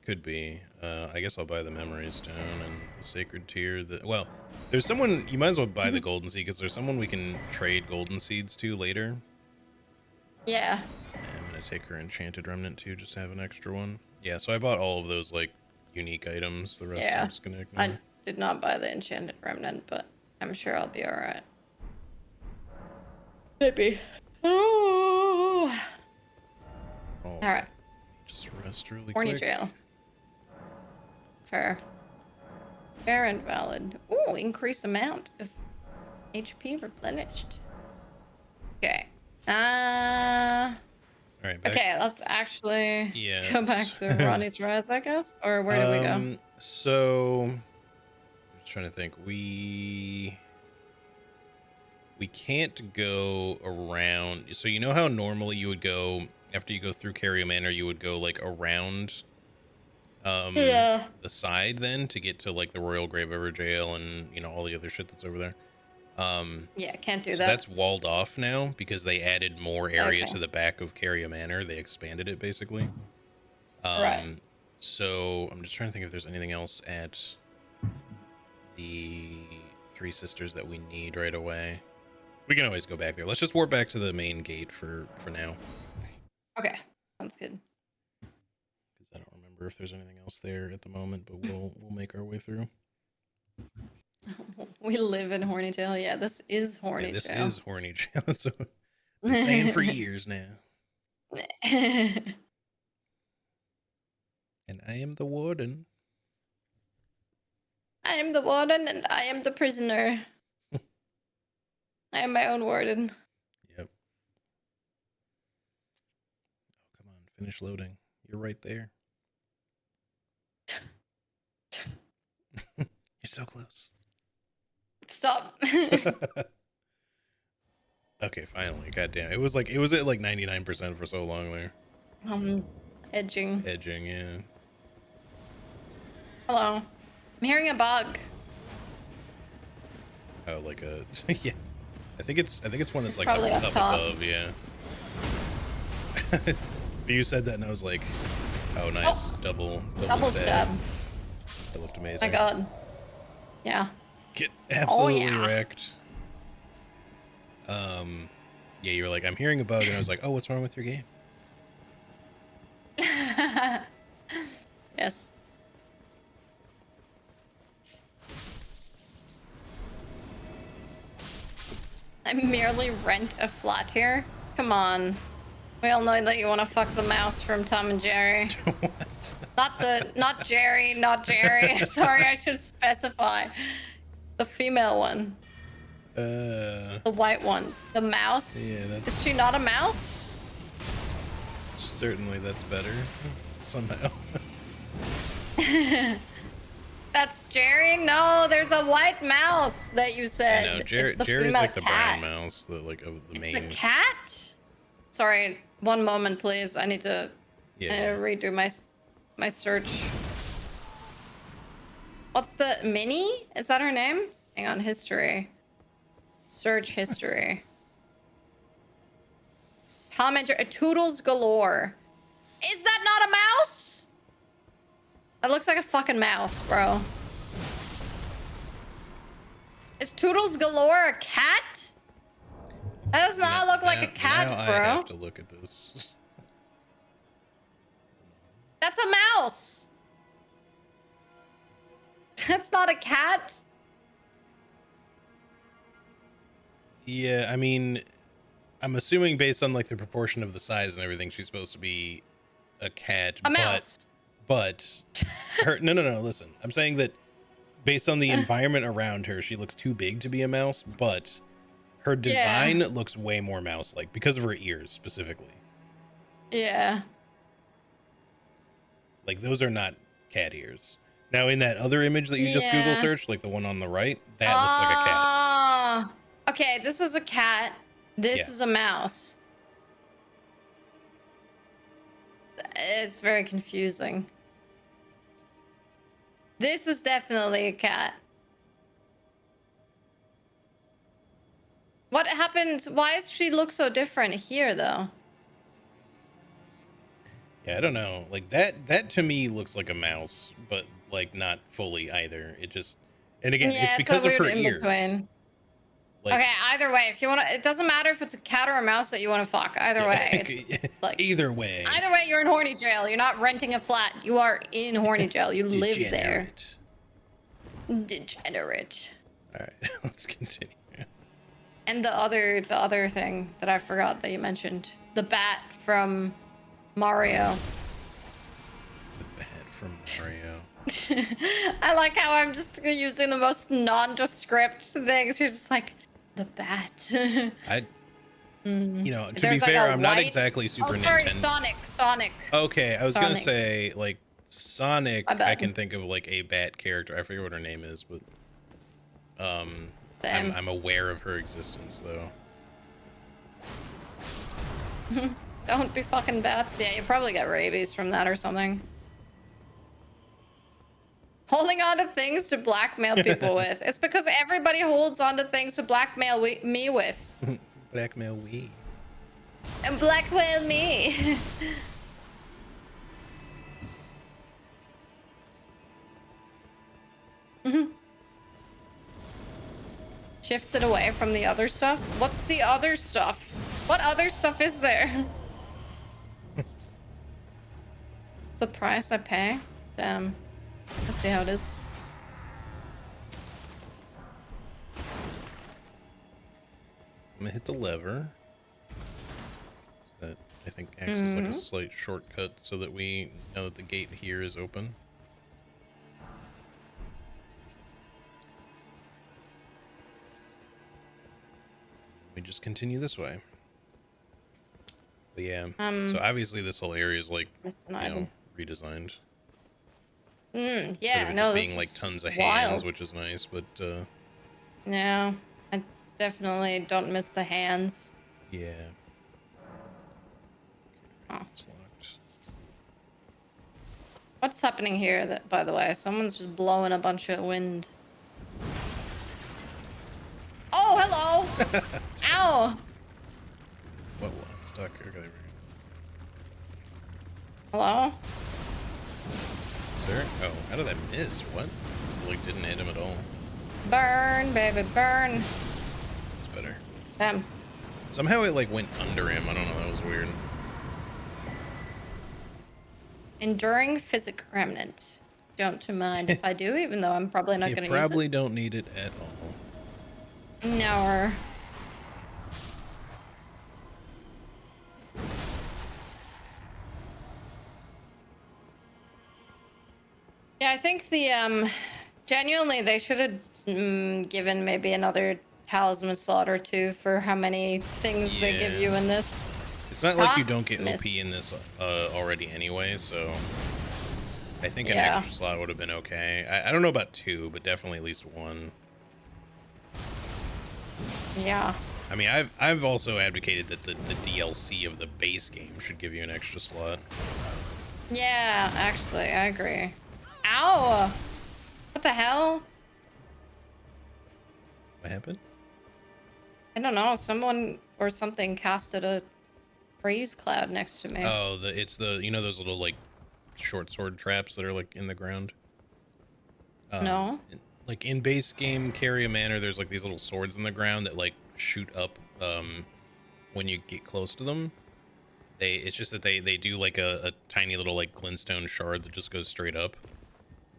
Could be. I guess I'll buy the memory stone and the sacred tear. Well, there's someone, you might as well buy the golden seed because there's someone we can trade golden seeds to later. Yeah. I'm gonna take her enchanted remnant too, just to have an extra one. Yeah, so I bought all of those like unique items. The rest I'm just gonna ignore. I did not buy the enchanted remnant, but I'm sure I'll be alright. Maybe. Oh. Alright. Just rest really Horny quick. jail. Fair. Fair and valid. Ooh, increase amount of HP replenished. Okay. Alright, okay, let's actually go back to Ronnie's Rise, I guess? Or where do we go? So, I'm just trying to think. We can't go around. So you know how normally you would go, after you go through Carrier Manor, you would go like around the side then to get to like the Royal Grave Over Jail and, you know, all the other shit that's over there. Yeah, can't do so that. That's walled off now because they added more area to the back of Carrier Manor. They expanded it basically. Right. So I'm just trying to think if there's anything else at the Three Sisters that we need right away. We can always go back there. Let's just warp back to the main gate for now. Okay, sounds good. Because I don't remember if there's anything else there at the moment, but we'll make our way through. We live in Horny Jail. Yeah, this is Horny Jail. This is Horny Jail. That's what I've been saying for years now. And I am the warden. I am the warden and I am the prisoner. I am my own warden. Yep. Oh, come on. Finish loading. You're right there. You're so close. Stop. Okay, finally. Goddamn. It was at like 99% for so long there. Edging. Edging, yeah. Hello. I'm hearing a bug. Oh, like a yeah. I think it's one that's like probably up top. Above, yeah. But you said that and I was like, oh nice. Double stab. That looked amazing. Oh my god. Yeah. Get absolutely wrecked. Yeah, you were like, I'm hearing a bug, and I was like, oh, what's wrong with your game? Yes. I merely rent a flat here. Come on. We all know that you want to fuck the mouse from Tom and Jerry. What? Not Jerry. Sorry, I should specify. The female one. The white one. The mouse? Yeah, that's... Is she not a mouse? Certainly that's better. Somehow. That's Jerry? No, there's a white mouse that you said. No, Jerry's like the brown mouse, of the main. The cat? Sorry, one moment, please. I need to redo my search. What's the Minnie? Is that her name? Hang on, history. Search history. Commenter, Toodles galore. Is that not a mouse? That looks like a fucking mouse, bro. Is Toodles galore a cat? That does not look like a cat, now bro. I have to look at this. That's a mouse. That's not a cat. Yeah, I mean, I'm assuming based on like the proportion of the size and everything, she's supposed to be a cat. A mouse. But her no, listen. I'm saying that based on the environment around her, she looks too big to be a mouse, but her design looks way more mouse-like because of her ears specifically. Yeah. Like those are not cat ears. Now in that other image that you just Google searched, like the one on the right, that looks like a cat. Okay, this is a cat. This is a mouse. It's very confusing. This is definitely a cat. What happened? Why does she look so different here, though? Yeah, I don't know. Like that to me looks like a mouse, but like not fully either. It just, and again, it's because of her ears. Like, okay, either way, if you want to, it doesn't matter if it's a cat or a mouse that you want to fuck. Either way, it's like either way. Either way, you're in horny jail. You're not renting a flat. You are in horny jail. You live there. Degenerate. All right, let's continue. And the other thing that I forgot that you mentioned, the bat from Mario. The bat from Mario. I like how I'm just using the most nondescript things. You're just like, the bat. You know, to be fair, I'm not exactly super Nintendo. Sonic. Okay, I was gonna say like Sonic. I can think of like a bat character. I forget what her name is, but I'm aware of her existence though. Don't be fucking bats. Yeah, you probably got rabies from that or something. Holding on to things to blackmail people with. It's because everybody holds on to things to blackmail me with. Blackmail we. And blackmail me. Shifts it away from the other stuff. What's the other stuff? What other stuff is there? It's the price I pay? Damn. Let's see how it is. I'm gonna hit the lever. That I think acts as like a slight shortcut so that we know that the gate here is open. We just continue this way. But yeah, so obviously this whole area is like, you know, redesigned. Yeah, instead of it just being like tons of hands, which is nice, but no, I definitely don't miss the hands. Yeah. Oh. It's locked. What's happening here? That, by the way, someone's just blowing a bunch of wind. Oh, hello! Ow! What? I'm stuck. Okay. Hello? Sir? Oh, how did I miss? What? Like, didn't hit him at all. Burn, baby, burn. It's better. Damn. Somehow it like went under him. I don't know. That was weird. Enduring physic remnant. Don't mind if I do, even though I'm probably not going to use it. You probably don't need it at all. No. Yeah, I think the genuinely they should have given maybe another talisman slot or two for how many things they give you in this. It's not like you don't get OP in this already anyway, so I think an extra slot would have been okay. I don't know about 2, but definitely at least 1. Yeah. I mean, I've also advocated that the DLC of the base game should give you an extra slot. Yeah, actually, I agree. Ow! What the hell? What happened? I don't know. Someone or something casted a freeze cloud next to me. Oh, it's the you know those little like short sword traps that are like in the ground. No. Like in base game Carrier Manor, there's like these little swords in the ground that like shoot up when you get close to them. It's just that they do like a tiny little like glintstone shard that just goes straight up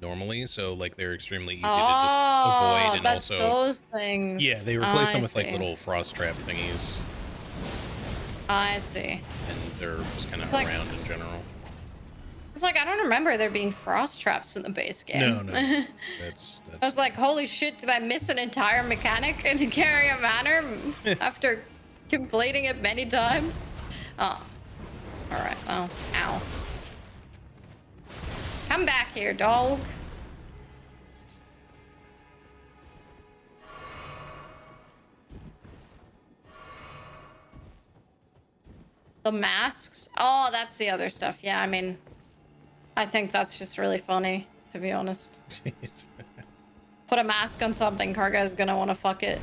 normally, so like they're extremely easy to just avoid, and that's also those things. yeah, they replace them with see. like little frost trap thingies. I see. And they're just kind of like, around in general. It's like I don't remember there being frost traps in the base game. No. That's I was like, holy shit, did I miss an entire mechanic in Carrier Manor after completing it many times? Oh. Alright, well, ow. Come back here, dog. The masks? Oh, that's the other stuff. Yeah, I mean, I think that's just really funny, to be honest. Put a mask on something, Karga is gonna want to fuck it.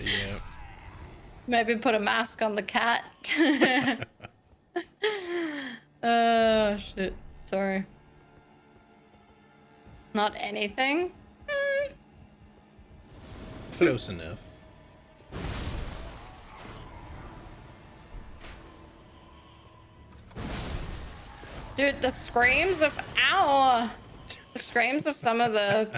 Yeah. Maybe put a mask on the cat. Oh, shit. Sorry. Not anything? Close enough. Dude, the screams of ow! The screams of some of the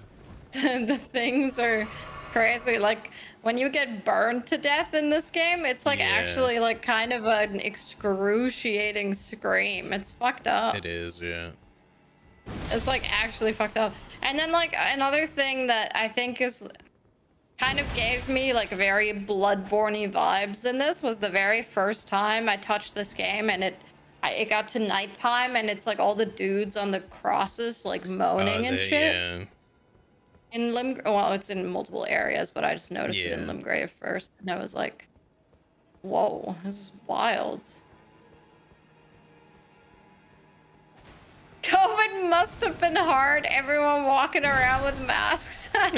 the things are crazy. Like when you get burned to death in this game, it's like actually like kind of an excruciating scream. It's fucked up. It is, yeah. It's like actually fucked up. And then like another thing that I think is kind of gave me like very Bloodborne-y vibes in this was the very first time I touched this game, and it got to nighttime, and it's like all the dudes on the crosses like moaning and shit. Yeah. In well, it's in multiple areas, but I just noticed it in Limgrave first, and I was like, whoa, this is wild. COVID must have been hard, everyone walking around with masks. I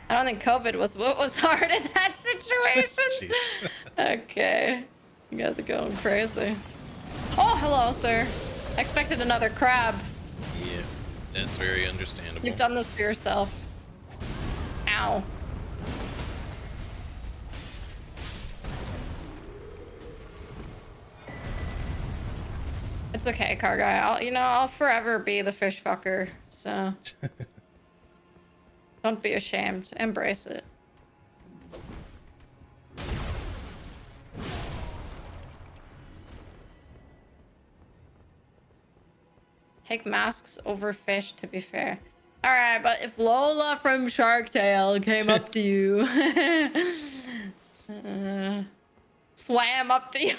don't think COVID was what was hard in that situation. Okay. You guys are going crazy. Oh, hello, sir. I expected another crab. Yeah, that's very understandable. You've done this for yourself. Ow. It's okay, car guy. I'll forever be the fish fucker, so don't be ashamed. Embrace it. Take masks over fish, to be fair. All right, but if Lola from Shark Tale came up to you, swam up to you,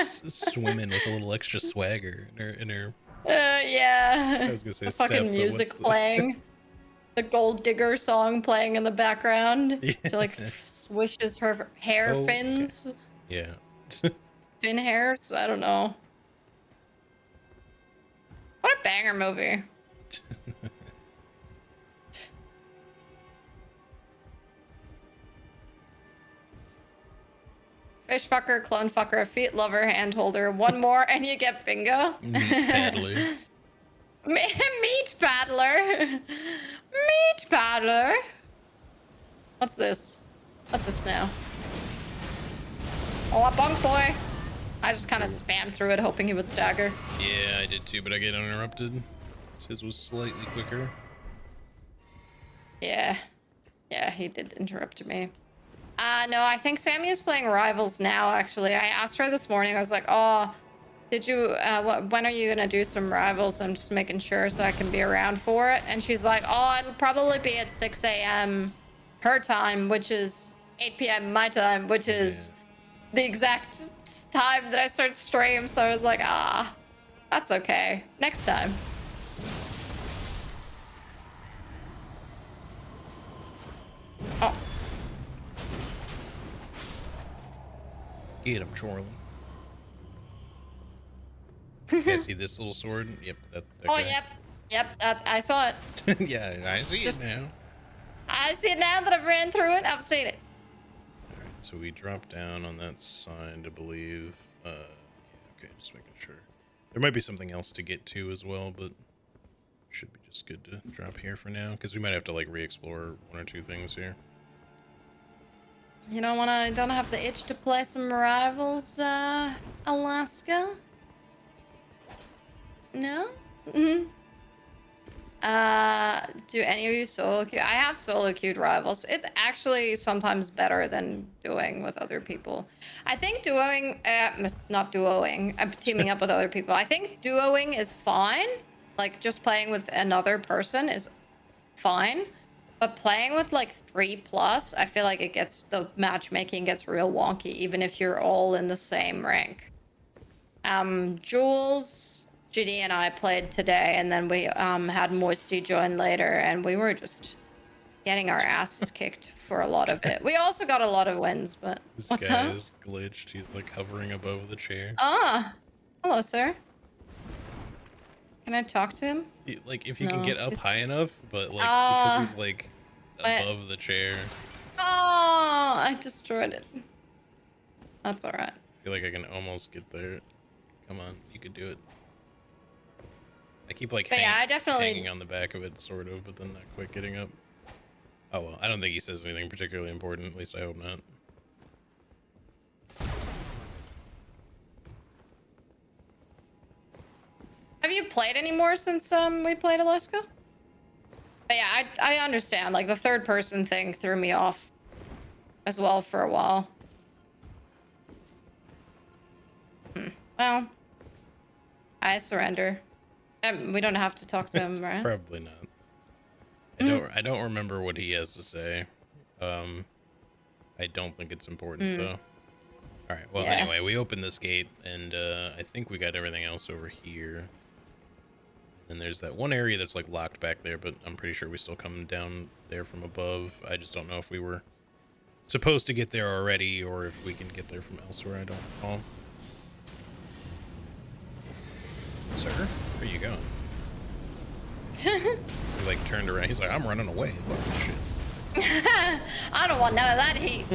swimming with a little extra swagger in her. yeah. I was gonna say the fucking music playing, the Gold Digger song playing in the background. Yeah. She like swishes her hair fins. Yeah. Fin hairs. I don't know. What a banger movie. Fish fucker, clone fucker, feet lover, hand holder. One more and you get bingo. Meat paddler. Meat paddler. Meat paddler. What's this? What's this now? Oh, a bunk boy. I just kind of spammed through it, hoping he would stagger. Yeah, I did too, but I get uninterrupted. His was slightly quicker. Yeah. Yeah, he did interrupt me. No, I think Sammy is playing Rivals now, actually. I asked her this morning. I was like, oh, did you, when are you going to do some Rivals? I'm just making sure so I can be around for it. And she's like, oh, it'll probably be at 6 a.m. her time, which is 8 p.m. my time, which is the exact time that I start stream. So I was like, that's okay. Next time. Oh. Get him, Charlie. Yeah, see this little sword? Yep. That oh, guy. Yep, I saw it. Yeah, I see it now. I see it now that I've ran through it. I've seen it. All right, so we drop down on that side, I believe. Yeah, okay, just making sure. There might be something else to get to as well, but should be just good to drop here for now, because we might have to like re-explore one or two things here. You don't have the itch to play some Rivals, Alaska? No? Mm-hmm. Do any of you solo queue? I have solo queued Rivals. It's actually sometimes better than duoing with other people. I think not duoing, I'm teaming up with other people. I think duoing is fine. Like just playing with another person is fine. But playing with like 3+, I feel like the matchmaking gets real wonky, even if you're all in the same rank. Jules, GD, and I played today, and then we had Moisty join later, and we were just getting our asses kicked for a lot of it. We also got a lot of wins, but this what's guy up? is glitched. He's like hovering above the chair. Ah, hello, sir. Can I talk to him? Like if you can get up high enough, but like because he's like above the chair. Oh, I destroyed it. That's all right. I feel like I can almost get there. Come on, you could do it. I keep like hanging on the back of it, sort of, but then not quite getting up. Oh well, I don't think he says anything particularly important. At least I hope not. Have you played any more since we played Alaska? But yeah, I understand. Like the third person thing threw me off as well for a while. Well, I surrender. We don't have to talk to him, right? Probably not. I don't remember what he has to say. I don't think it's important though. All right. Well, anyway, we opened this gate, and I think we got everything else over here. And there's that one area that's like locked back there, but I'm pretty sure we still come down there from above. I just don't know if we were supposed to get there already, or if we can get there from elsewhere. I don't recall. Sir, where are you going? He like turned around. He's like, I'm running away. What shit? I don't want none of that heat.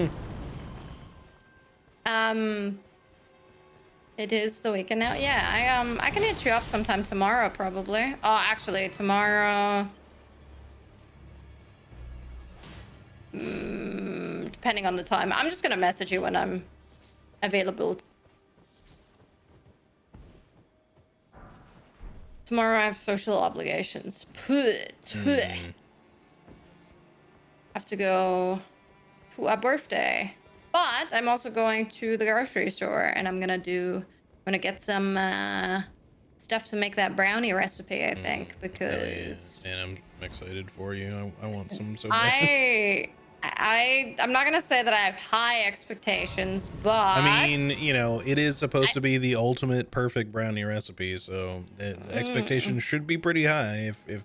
It is the weekend now. Yeah, I can hit you up sometime tomorrow, probably. Oh, actually, tomorrow. Depending on the time. I'm just gonna message you when I'm available. Tomorrow I have social obligations. Have to go to a birthday. But I'm also going to the grocery store, and I'm gonna get some stuff to make that brownie recipe, I think, because yeah. And I'm excited for you. I want some so bad. I'm not gonna say that I have high expectations, but I mean, you know, it is supposed to be the ultimate perfect brownie recipe, so the expectations should be pretty high. If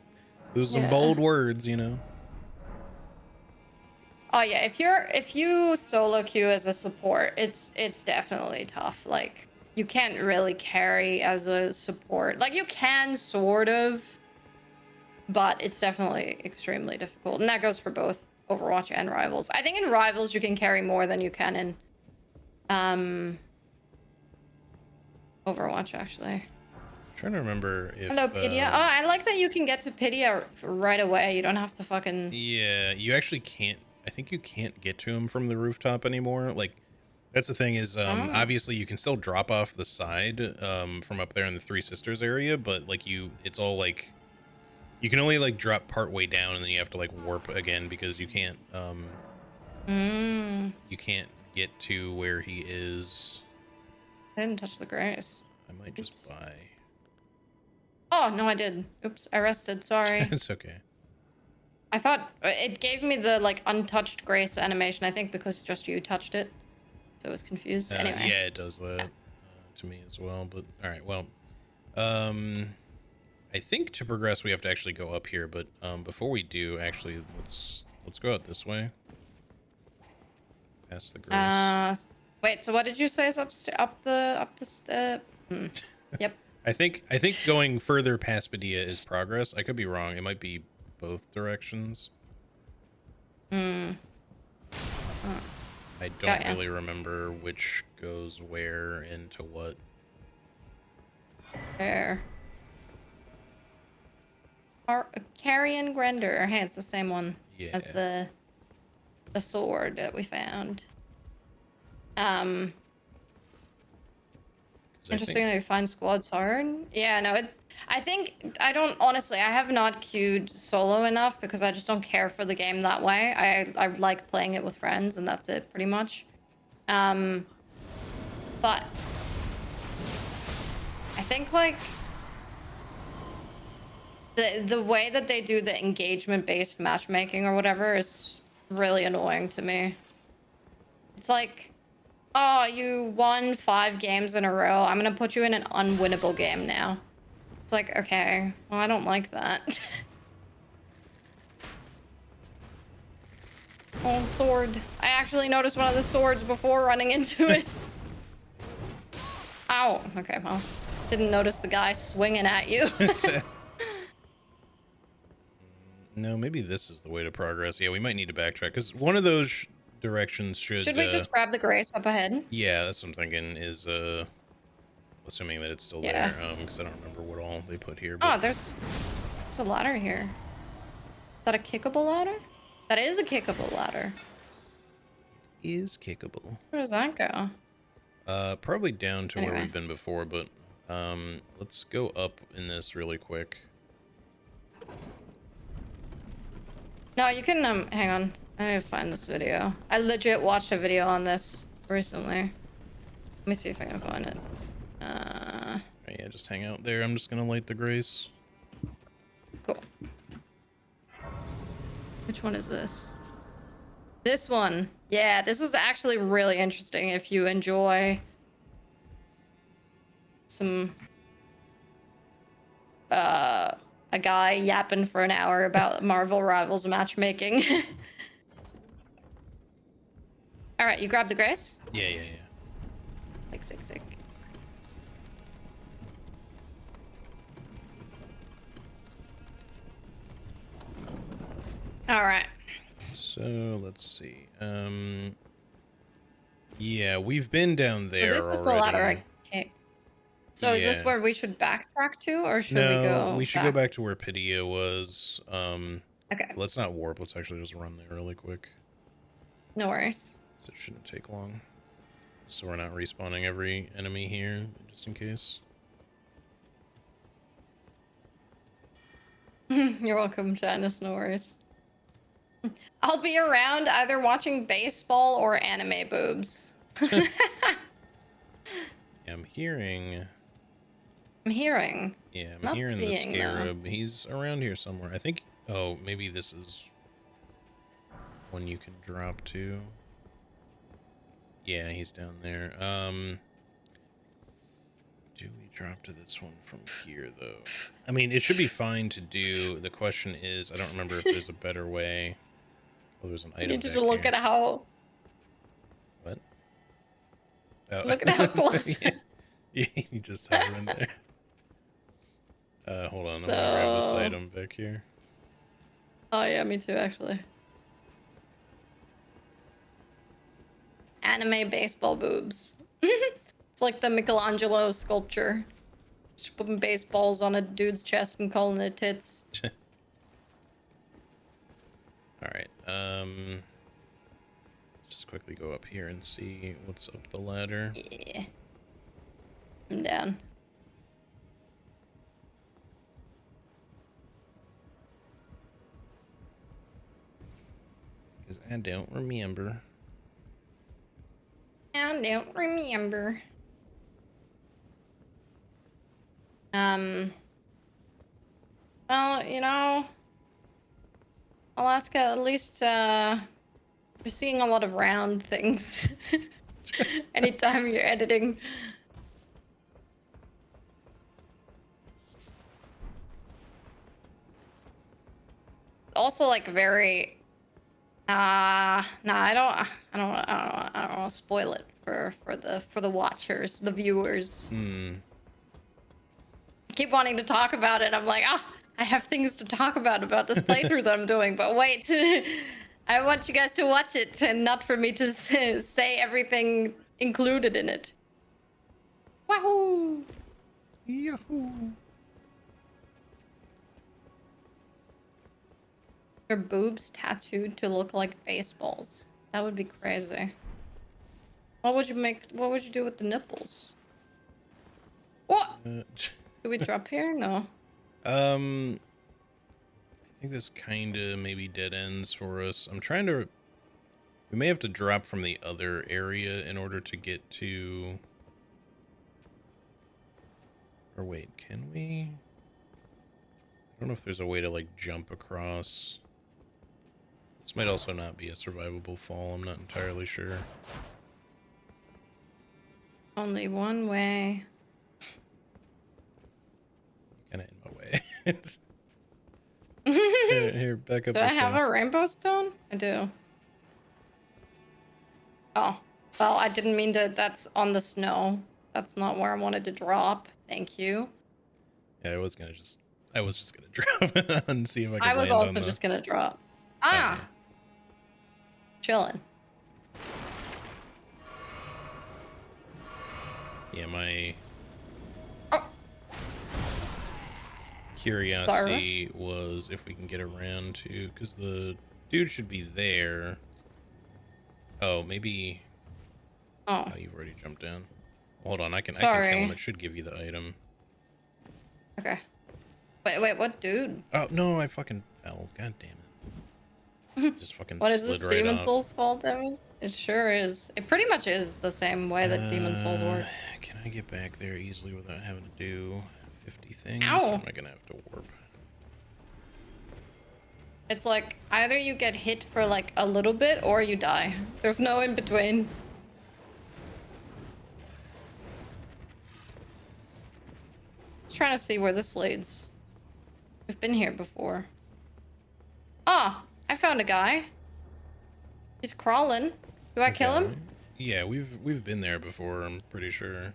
there's some bold words, you know. Oh yeah, if you solo queue as a support, it's definitely tough. Like you can't really carry as a support. Like you can sort of, but it's definitely extremely difficult. And that goes for both Overwatch and Rivals. I think in Rivals you can carry more than you can in Overwatch actually. I'm trying to remember if Hello, Pidia. Oh, I like that you can get to Pidia right away. You don't have to fucking Yeah, you actually can't. I think you can't get to him from the rooftop anymore. Like, that's the thing is, obviously you can still drop off the side, from up there in the Three Sisters area, but like it's all like, you can only like drop part way down, and then you have to like warp again because you can't, you can't get to where he is. I didn't touch the grace. I might just buy. Oh no, I did. Oops, I rested. Sorry. It's okay. I thought it gave me the like untouched grace animation. I think because just you touched it, so I was confused. Anyway. Yeah, it does that to me as well. But all right, well, I think to progress we have to actually go up here. But before we do, actually, let's go out this way. Past the grace. Wait. So what did you say is up the step? Yep. I think going further past Padilla is progress. I could be wrong. It might be both directions. Hmm. I don't really remember which goes where into what. There. Carrion Grender. Hey, it's the same one as the sword that we found. Interestingly, we find squads hard. Yeah, no, I don't honestly. I have not queued solo enough because I just don't care for the game that way. I like playing it with friends, and that's it pretty much. But I think like the way that they do the engagement based matchmaking or whatever is really annoying to me. It's like, oh, you won 5 games in a row. I'm gonna put you in an unwinnable game now. It's like, okay, well, I don't like that. Oh, sword. I actually noticed one of the swords before running into it. Ow. Okay, well, didn't notice the guy swinging at you. No, maybe this is the way to progress. Yeah, we might need to backtrack because one of those directions should we just grab the grace up ahead? Yeah, that's what I'm thinking is assuming that it's still there, because I don't remember what all they put here. But... Oh, there's a ladder here. Is that a kickable ladder? That is a kickable ladder. It is kickable. Where does that go? Probably down to where we've been before, but let's go up in this really quick. No, you can hang on. I need to find this video. I legit watched a video on this recently. Let me see if I can find it. Yeah, just hang out there. I'm just gonna light the grace. Cool. Which one is this? This one. Yeah, this is actually really interesting if you enjoy some a guy yapping for an hour about Marvel Rivals matchmaking. All right, you grab the grace? Yeah. Sick. All right. So let's see. Yeah, we've been down there already. This is the ladder I kicked. So is this where we should backtrack to, or should we go? No, we should go back to where Padilla was. Okay. Let's not warp. Let's actually just run there really quick. No worries. So it shouldn't take long. So we're not respawning every enemy here, just in case. You're welcome, Janice. No worries. I'll be around either watching baseball or anime boobs. I'm hearing. Yeah, I'm hearing the scarab. He's around here somewhere. I think. Oh, maybe this is one you can drop to. Yeah, he's down there. Do we drop to this one from here, though? I mean, it should be fine to do. The question is, I don't remember if there's a better way. Oh, there's an item. You need to look at how. What? Oh. Look at how close. Yeah, you just hover in there. Hold on. I'm gonna grab this item back here. Oh yeah, me too, actually. Anime baseball boobs. It's like the Michelangelo sculpture. Just putting baseballs on a dude's chest and calling it tits. Alright, just quickly go up here and see what's up the ladder. Yeah. I'm down. Because I don't remember. I don't remember. Well, you know, Alaska, at least, you're seeing a lot of round things. Anytime you're editing. Also, like, very... I don't want to spoil it for the watchers, the viewers. keep wanting to talk about it. I'm like, I have things to talk about this playthrough that I'm doing. But wait, I want you guys to watch it and not for me to say everything included in it. Wahoo! Yahoo! Your boobs tattooed to look like baseballs. That would be crazy. What would you do with the nipples? What? Do we drop here? No. I think this kind of maybe dead ends for us. I'm trying to... We may have to drop from the other area in order to get to... Or wait, can we? I don't know if there's a way to, like, jump across. This might also not be a survivable fall. I'm not entirely sure. Only one way. Kind of in my way. Here, back up. Do I have a rainbow stone? I do. Oh, well, I didn't mean to. That's on the snow. That's not where I wanted to drop. Thank you. Yeah, I was just gonna drop it and see if I could. I was also just gonna drop. Ah, okay. Chilling. Yeah, my curiosity was if we can get around to, because the dude should be there. Oh, maybe. Oh, You've already jumped down. Hold on, I can Sorry. I can kill him. It should give you the item. Okay. Wait, what dude? Oh no, I fucking fell. God damn it. Just fucking What is this, right Demon off. Souls fall damage? It sure is. It pretty much is the same way that Demon Souls works. Can I get back there easily without having to do 50 things? Ow. Or am I gonna have to warp? It's like either you get hit for like a little bit or you die. There's no in between. Just trying to see where this leads. We've been here before. Ah, I found a guy. He's crawling. Do I kill him? Yeah, we've been there before, I'm pretty sure.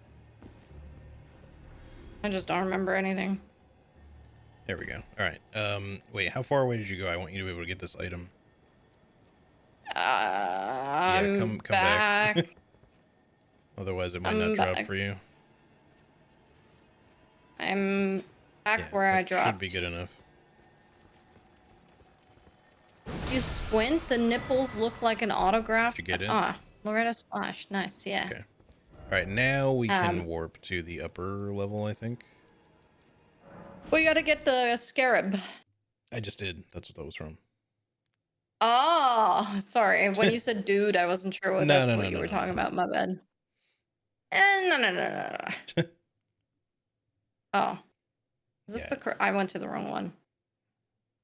I just don't remember anything. There we go. All right. Wait, how far away did you go? I want you to be able to get this item. Yeah, come back. Otherwise, it might not drop for you. I'm back where I dropped. Should be good enough. You squint, the nipples look like an autograph. Did you get in? Ah, Loretta Slash. Nice, yeah. Okay. All right, now we can warp to the upper level, I think. We gotta get the scarab. I just did. That's what that was from. Oh, sorry. When you said dude, I wasn't sure what you were talking about. My bad. No. Oh. Is this I went to the wrong one.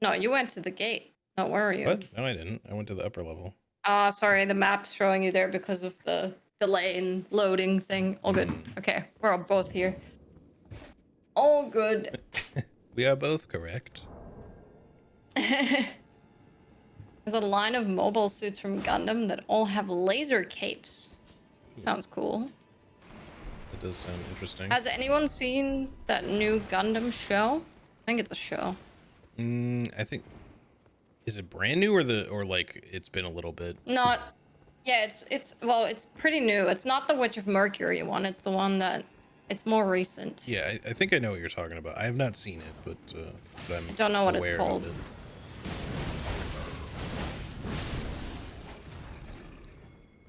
No, you went to the gate. No, where are you? What? No, I didn't. I went to the upper level. Oh, sorry. The map's showing you there because of the delay in loading thing. All good. Okay, we're all both here. All good. We are both correct. There's a line of mobile suits from Gundam that all have laser capes. Sounds cool. It does sound interesting. Has anyone seen that new Gundam show? I think it's a show. I think... Is it brand new or like it's been a little bit? Not... Yeah, it's pretty new. It's not the Witch of Mercury one. It's the one that... It's more recent. Yeah, I think I know what you're talking about. I have not seen it, but I don't know what it's called.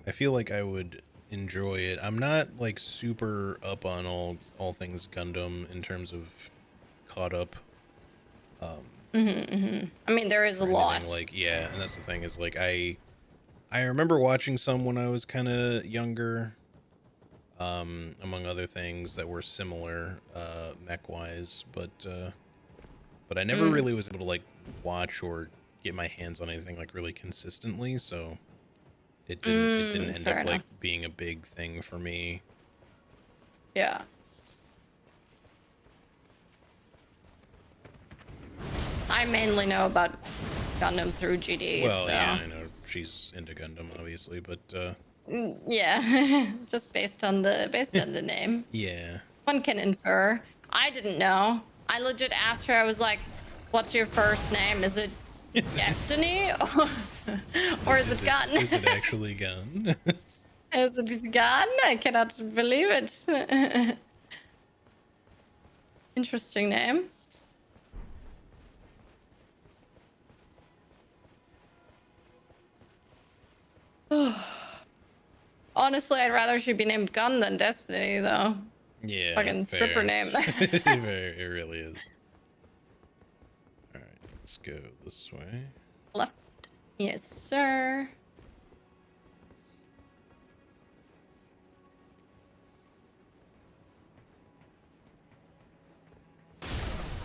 I feel like I would enjoy it. I'm not like super up on all things Gundam in terms of caught up. I mean, there is a lot. Like, yeah, and that's the thing is like I remember watching some when I was kind of younger. Among other things that were similar, mech-wise, but I never really was able to like watch or get my hands on anything like really consistently, so it didn't end up like being a big thing for me. Yeah. I mainly know about Gundam through GD. Well, so. yeah, I know she's into Gundam, obviously, but yeah, just based on the name. Yeah. One can infer. I didn't know. I legit asked her, I was like, what's your first name? Is it Destiny? Or is it Gun? Is it actually Gun? Is it Gun? I cannot believe it. Interesting name. Honestly, I'd rather she be named Gun than Destiny, though. Yeah. Fucking stripper name. It really is. All right, let's go this way. Left. Yes, sir.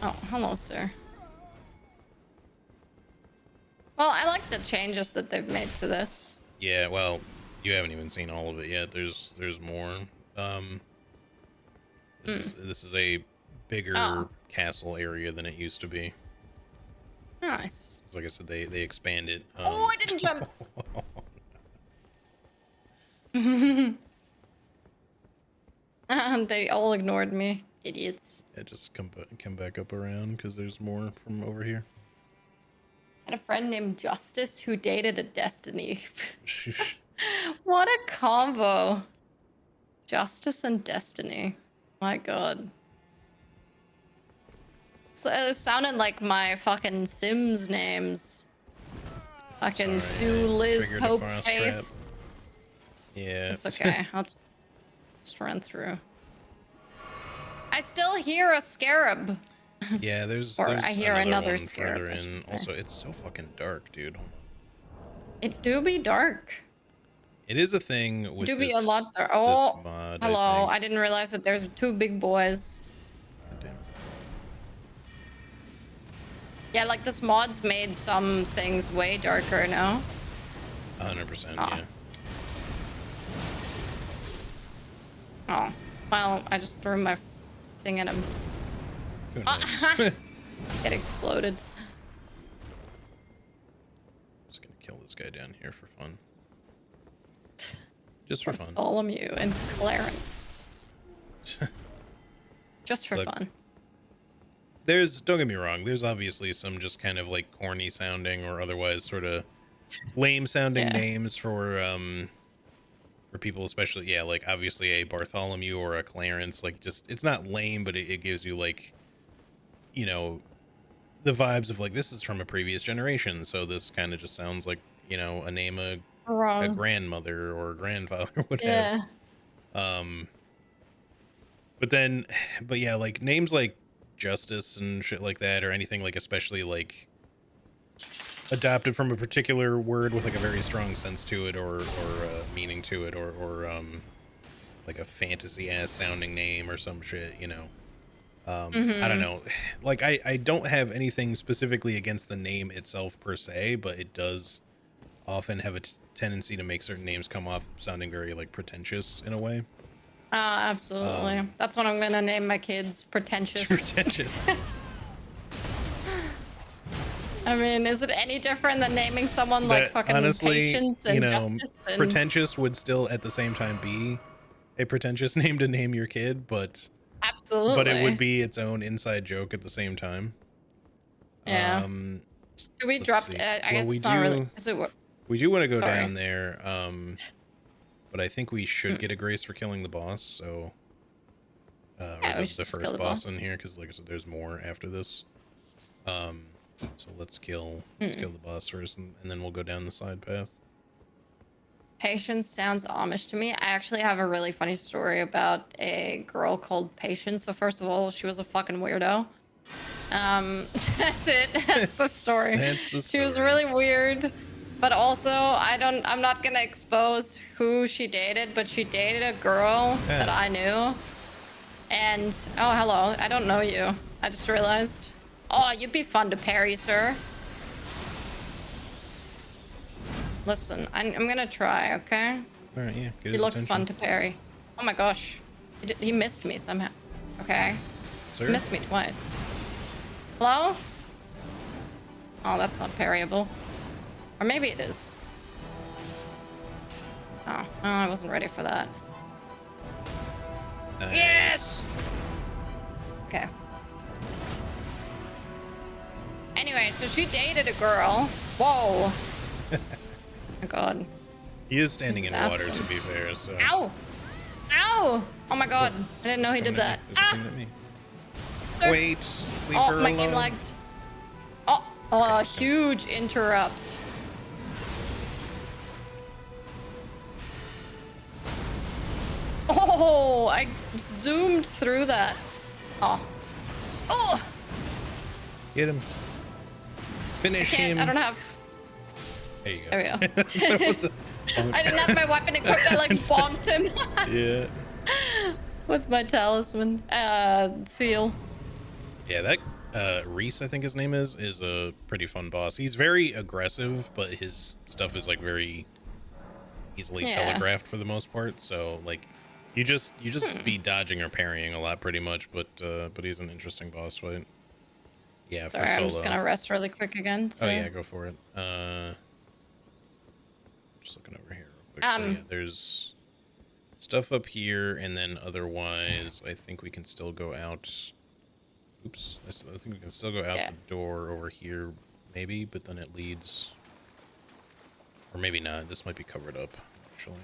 Oh, hello, sir. Well, I like the changes that they've made to this. Yeah, well, you haven't even seen all of it yet. There's more. This is a bigger castle area than it used to be. Nice. Like I said, they expanded. Oh, I didn't jump. They all ignored me, idiots. Yeah, just come back up around because there's more from over here. I had a friend named Justice who dated a Destiny. What a combo. Justice and Destiny. My god. It sounded like my fucking Sims names. Fucking Sue, Liz, Hope, Faith. Trap. Yeah. It's okay. I'll just run through. I still hear a scarab. Yeah, there's I hear another one scarab. further in. Also, it's so fucking dark, dude. It do be dark. It is a thing with Do this, be a lot dark. Oh, this mod, hello. I didn't realize that there's two big boys. God damn it. Yeah, like this mod's made some things way darker now. 100%, Oh. yeah. Oh, well, I just threw my thing at him. Who knows? It exploded. Just gonna kill this guy down here for fun. Just for fun. Bartholomew and Clarence. Just for Look, fun. don't get me wrong, there's obviously some just kind of like corny sounding or otherwise sort of lame sounding names for people, especially, yeah, like obviously a Bartholomew or a Clarence, like just, it's not lame, but it gives you like, you know, the vibes of like, this is from a previous generation, so this kind of just sounds like, you know, a name of a grandmother or a grandfather or whatever. Yeah. But yeah, like names like Justice and shit like that, or anything like especially like adopted from a particular word with like a very strong sense to it, or meaning to it, or like a fantasy ass sounding name or some shit, you know. I don't know. Like I don't have anything specifically against the name itself per se, but it does often have a tendency to make certain names come off sounding very like pretentious in a way. Absolutely. That's what I'm gonna name my kids. Pretentious. Pretentious. I mean, is it any different than naming someone like fucking honestly, Patience and you know, Justice? And... pretentious would still at the same time be a pretentious name to name your kid, but absolutely. But it would be its own inside joke at the same time. Yeah. Do we drop? I guess it's not really. We do want to go down there. But I think we should get a grace for killing the boss. So, or the first boss in here, because like I said, there's more after this. So let's kill the boss first, and then we'll go down the side path. Patience sounds Amish to me. I actually have a really funny story about a girl called Patience. So first of all, she was a fucking weirdo. That's it. That's the story. That's the story. She was really weird. But also, I'm not gonna expose who she dated, but she dated a girl that I knew. And, oh, hello. I don't know you. I just realized. Oh, you'd be fun to parry, sir. Listen, I'm gonna try, okay? All right, yeah. He looks fun to parry. Oh my gosh. He missed me somehow. Okay. Sir? He missed me twice. Hello? Oh, that's not parryable. Or maybe it is. Oh, I wasn't ready for that. Nice. Yes! Okay. Anyway, so she dated a girl. Whoa. Oh my god. He is standing in water, to be fair, so. Ow! Ow! Oh my god. I didn't know he did that. Coming at me. Wait. Leave her my alone. game lagged. Oh, huge interrupt. Oh, I zoomed through that. Oh. Oh! Get him. Finish him. I don't have... There you go. There we go. I didn't have my weapon equipped. I like bonked him. Yeah. With my talisman. Seal. Yeah, that Reese, I think his name is a pretty fun boss. He's very aggressive, but his stuff is like very easily telegraphed for the most part. So like you just be dodging or parrying a lot pretty much, but he's an interesting boss fight. Yeah, sorry, for solo. I'm just gonna rest really quick again. So. Oh yeah, go for it. Just looking over here real quick. So yeah, there's stuff up here, and then otherwise, I think we can still go out. Oops, I think we can still go out the door over here, maybe, but then it leads, or maybe not. This might be covered up, actually.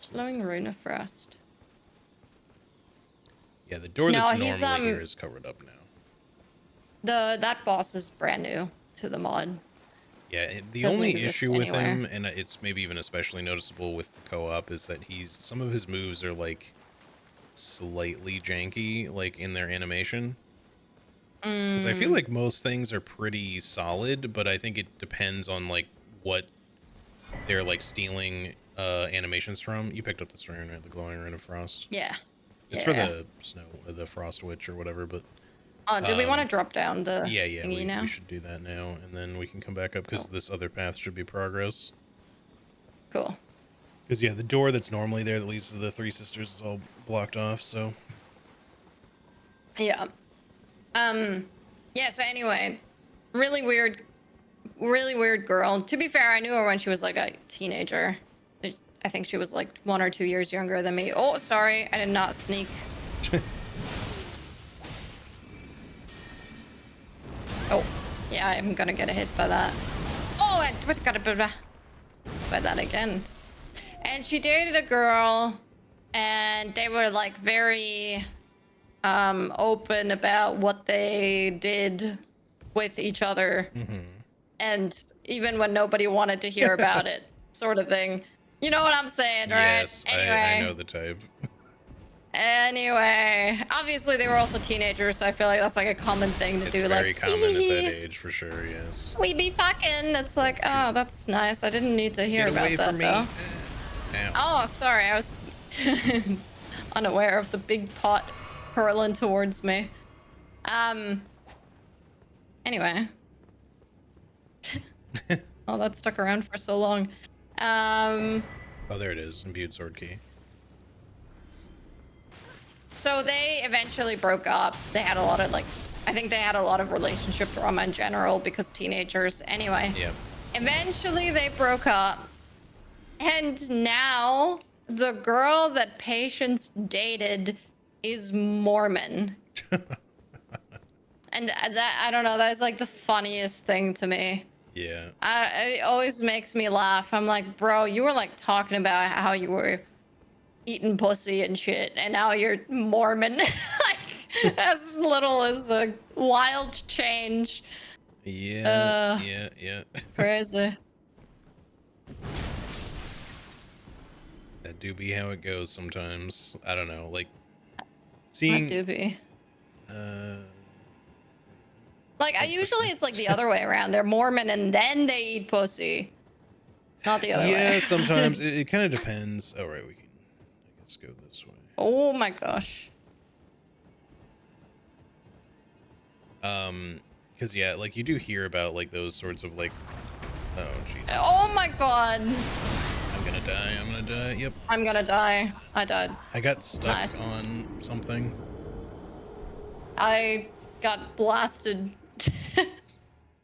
Flowing Rune of Frost. Yeah, the door that's normally here is covered up now. That boss is brand new to the mod. Yeah, the only issue with him, and it's maybe even especially noticeable with the co-op, is that some of his moves are like slightly janky, like in their animation. Because I feel like most things are pretty solid, but I think it depends on like what they're like stealing animations from. You picked up this rune, right? The glowing rune of frost. Yeah. It's for the the frost witch or whatever, but. Oh, do we want to drop down the thingy now? We should do that now, and then we can come back up, because this other path should be progress. Cool. Because, yeah, the door that's normally there that leads to the Three Sisters is all blocked off, so... Yeah. Yeah, so anyway, really weird girl. To be fair, I knew her when she was, like, a teenager. I think she was, like, 1 or 2 years younger than me. Oh, sorry, I did not sneak. Oh, yeah, I'm gonna get a hit by that. Oh, I got a by that again. And she dated a girl, and they were like very open about what they did with each other, and even when nobody wanted to hear about it, sort of thing. You know what I'm saying, right? Yes, anyway. I know the type. Anyway, obviously they were also teenagers, so I feel like that's like a common thing to do. It's very like, common at that age, for sure. Yes. We be fucking. It's like, oh, that's nice. I didn't need to hear about that though. Oh, sorry, I was unaware of the big pot hurling towards me. Anyway. Oh, that stuck around for so long. Oh, there it is. Imbued sword key. So they eventually broke up. They had a lot of I think they had a lot of relationship drama in general because teenagers. Anyway. Yeah. Eventually they broke up. And now the girl that Patience dated is Mormon. And that, I don't know, that is like the funniest thing to me. Yeah. It always makes me laugh. I'm like, bro, you were like talking about how you were eating pussy and shit, and now you're Mormon. Like, as little as a wild change. Yeah. Yeah. Crazy. That do be how it goes sometimes. I don't know, like seeing. That do be. Like, usually it's like the other way around. They're Mormon and then they eat pussy. Not the other way. Yeah, sometimes it kind of depends. Oh, right, we can, I guess, go this way. Oh my gosh. Because yeah, like you do hear about like those sorts of like, oh Jesus. Oh my god. I'm gonna die. Yep. I'm gonna die. I died. I got stuck on something. I got blasted.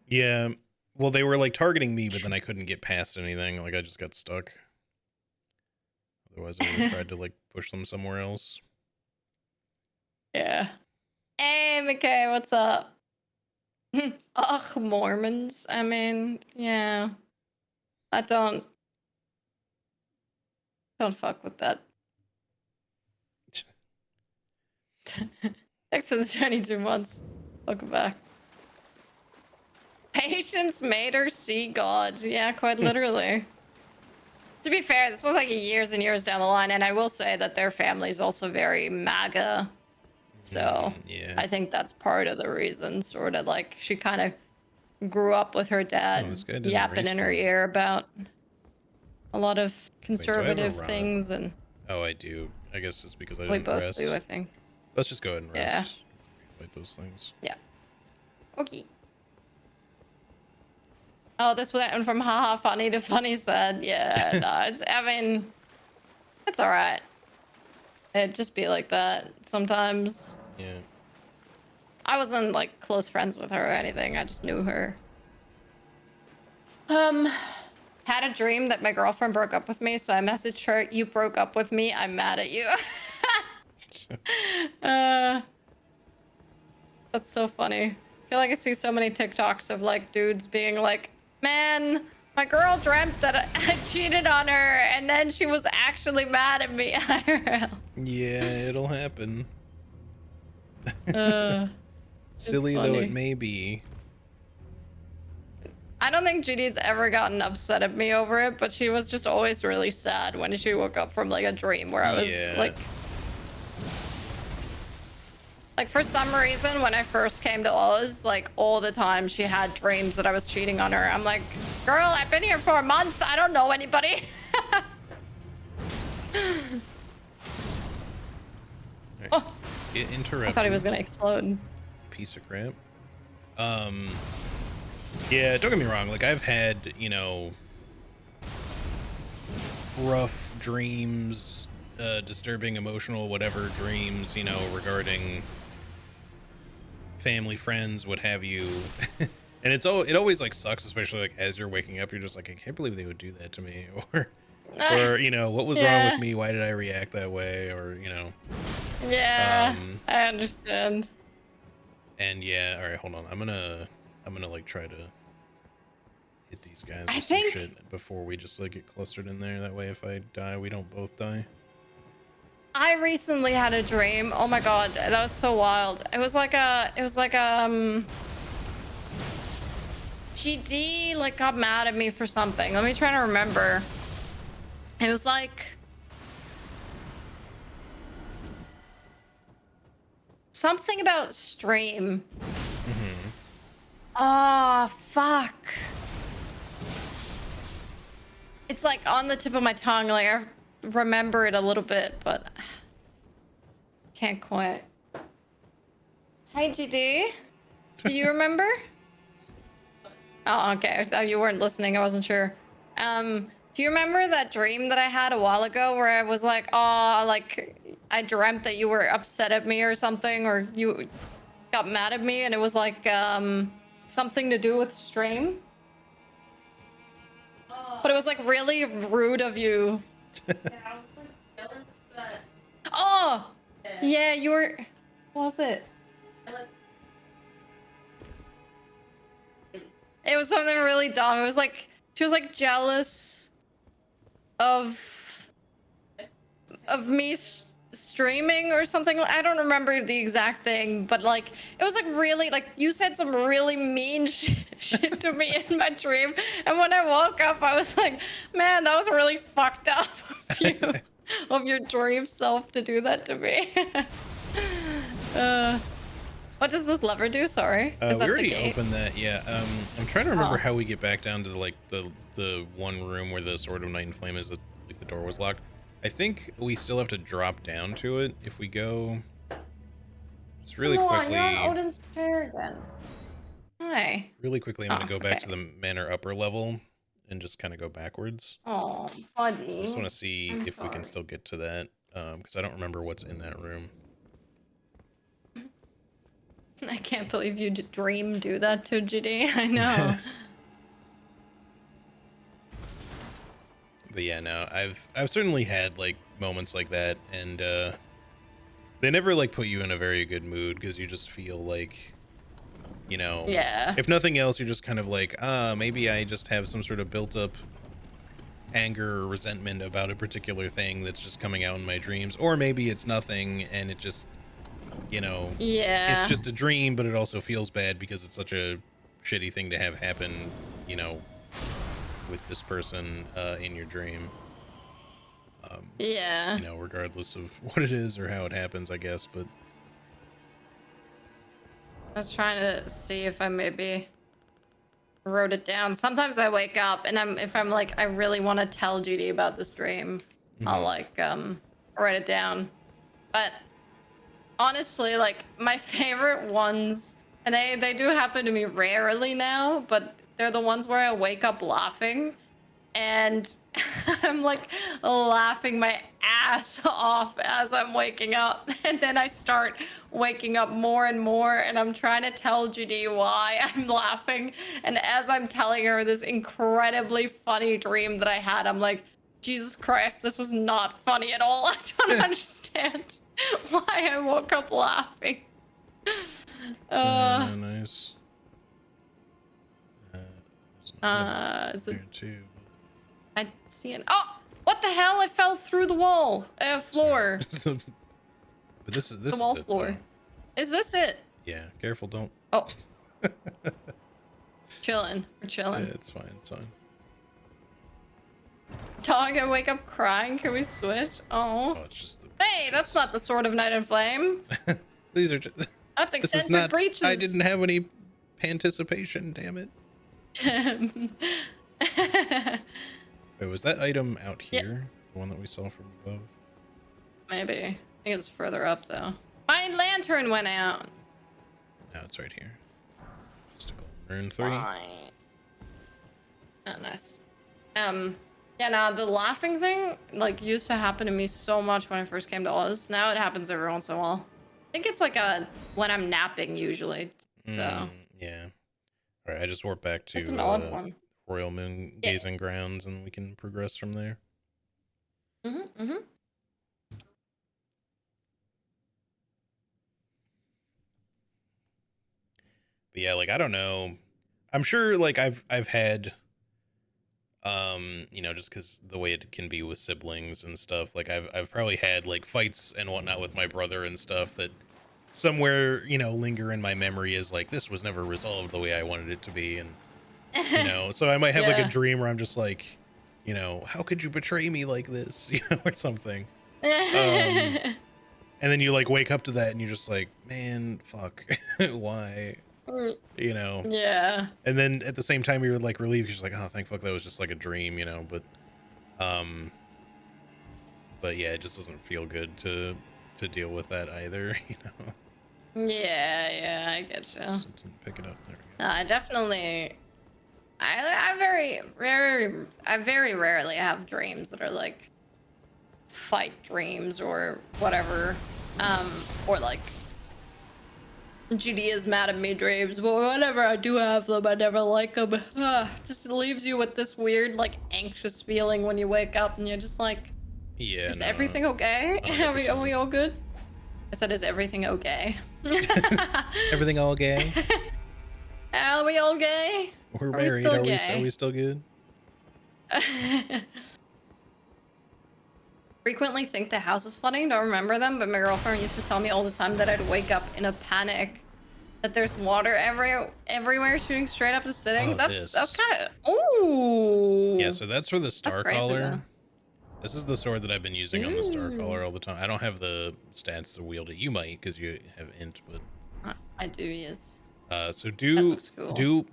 Yeah. Well, they were like targeting me, but then I couldn't get past anything. Like I just got stuck. Otherwise, I would have tried to like push them somewhere else. Yeah. Hey, McKay, what's up? Ugh, Mormons. I mean, yeah. I don't fuck with that. Thanks for the 22 months. Welcome back. Patience made her see God. Yeah, quite literally. To be fair, this was like years and years down the line, and I will say that their family is also very MAGA. So yeah. I think that's part of the reason, sort of like she kind of grew up with her dad yapping in her ear about a lot of conservative things. And oh, I do. I guess it's because I didn't both rest. do, I think. Let's just go ahead and rest. Yeah. Fight those things. Yeah. Okay. Oh, this went from haha funny to funny sad. Yeah, no, it's, I mean, it's all right. It'd just be like that sometimes. Yeah. I wasn't like close friends with her or anything. I just knew her. Had a dream that my girlfriend broke up with me, so I messaged her, "You broke up with me. I'm mad at you." That's so funny. I feel like I see so many TikToks of like dudes being like, "Man, my girl dreamt that I cheated on her, and then she was actually mad at me." Yeah, it'll happen. Silly though it may be. I don't think GD's ever gotten upset at me over it, but she was just always really sad when she woke up from like a dream where I was like for some reason when I first came to Oz, like all the time she had dreams that I was cheating on her. I'm like, girl, I've been here for a month. I don't know anybody. Right. Oh, get interrupted. I thought he was gonna explode. Piece of crap. Yeah, don't get me wrong. Like I've had, you know, rough dreams, disturbing, emotional, whatever dreams, you know, regarding family, friends, what have you. And it always like sucks, especially like as you're waking up, you're just like, I can't believe they would do that to me, or you know, what was wrong with me? Why did I react that way? Or you know. Yeah, I understand. And yeah, all right, hold on. I'm gonna like try to hit these guys with some shit before we just like get clustered in there. That way, if I die, we don't both die. I recently had a dream. Oh my god, that was so wild. It was like GD like got mad at me for something. Let me try to remember. It was like something about stream. Oh, fuck. It's like on the tip of my tongue. Like I remember it a little bit, but can't quite. Hi, GD. Do you remember? Oh, okay. I thought you weren't listening. I wasn't sure. Do you remember that dream that I had a while ago where I was like, oh, like I dreamt that you were upset at me or something, or you got mad at me, and it was like something to do with stream? But it was like really rude of you. Yeah, I was like jealous that... Oh! Yeah, you were... What was it? It was something really dumb. It was like... She was like jealous of me streaming or something. I don't remember the exact thing, but like it was like really like you said some really mean shit to me in my dream, and when I woke up I was like, man, that was really fucked up of you, of your dream self to do that to me. What does this lever do? Sorry. We already opened that. Yeah. I'm trying to remember how we get back down to like the one room where the Sword of Night and Flame is. Like the door was locked. I think we still have to drop down to it if we go. Just really quickly. You're on Odin's chair again. Hi. Really quickly, I'm gonna go back to the manor upper level and just kind of go backwards. Oh, buddy. I just want to see if we can still get to that, because I don't remember what's in that room. I can't believe you do that to GD. I know. But yeah, no, I've certainly had like moments like that, and They never like put you in a very good mood because you just feel like, you know, yeah. If nothing else, you're just kind of like, maybe I just have some sort of built up anger or resentment about a particular thing that's just coming out in my dreams, or maybe it's nothing and it just, it's Yeah. just a dream, but it also feels bad because it's such a shitty thing to have happen, with this person in your dream. Yeah. Regardless of what it is or how it happens, I guess. But I was trying to see if I maybe wrote it down. Sometimes I wake up and if I'm like, I really want to tell GD about this dream, I'll like write it down. But honestly, like my favorite ones, and they do happen to me rarely now, but they're the ones where I wake up laughing and I'm like laughing my ass off as I'm waking up. And then I start waking up more and more. And I'm trying to tell GD why I'm laughing. And as I'm telling her this incredibly funny dream that I had, I'm like, Jesus Christ, this was not funny at all. I don't understand why I woke up laughing. nice. Is it too. I see it. Oh, what the hell? I fell through the wall, floor. But this is The wall is it, floor. though. Is this it? Yeah, careful, don't. Oh. Chilling. We're chilling. Yeah, it's fine. It's fine. Dog, I wake up crying. Can we switch? Oh. Oh, it's just the. Hey, that's not the Sword of Night and Flame. These are just. That's This eccentric is not. breaches. I didn't have any anticipation. Damn it. Wait, was that item out here? Yeah. The one that we saw from above? Maybe. I think it's further up though. My lantern went out. No, it's right here. Just a gold rune 3. Fine. Oh, nice. Yeah, now the laughing thing like used to happen to me so much when I first came to Oz. Now it happens every once in a while. I think it's like when I'm napping usually. So Yeah. All right, I just warped back to it's an odd one. Royal Moon Gazing Grounds, and we can progress from there. Mm-hmm. But yeah, like I don't know. I'm sure like I've had just because the way it can be with siblings and stuff, like I've probably had like fights and whatnot with my brother and stuff that somewhere linger in my memory as like this was never resolved the way I wanted it to be, and so I might have like a dream where I'm just like, how could you betray me like this, or something. And then you like wake up to that and you're just like, man, fuck, why? Yeah. And then at the same time you're like relieved because you're like, oh, thank fuck that was just like a dream, but yeah, it just doesn't feel good to deal with that either. Yeah, I get you. Just didn't pick it up. There we go. I definitely I very rarely have dreams that are like fight dreams or whatever, or like Judy is mad at me dreams, but whenever I do have them, I never like them. Just leaves you with this weird, like, anxious feeling when you wake up, and you're just like, Yeah. is everything okay? Are we all good? I said, is everything okay? Everything all gay? Are we all gay? We're married. Are we still good? Frequently think the house is flooding. Don't remember them, but my girlfriend used to tell me all the time that I'd wake up in a panic that there's water everywhere shooting straight up the ceiling. Oh, that's kind of ooh. Yeah, so that's for the Star Caller. Though. This is the sword that I've been using on the Star Caller all the time. I don't have the stats to wield it. You might because you have int, but I do. Yes. So do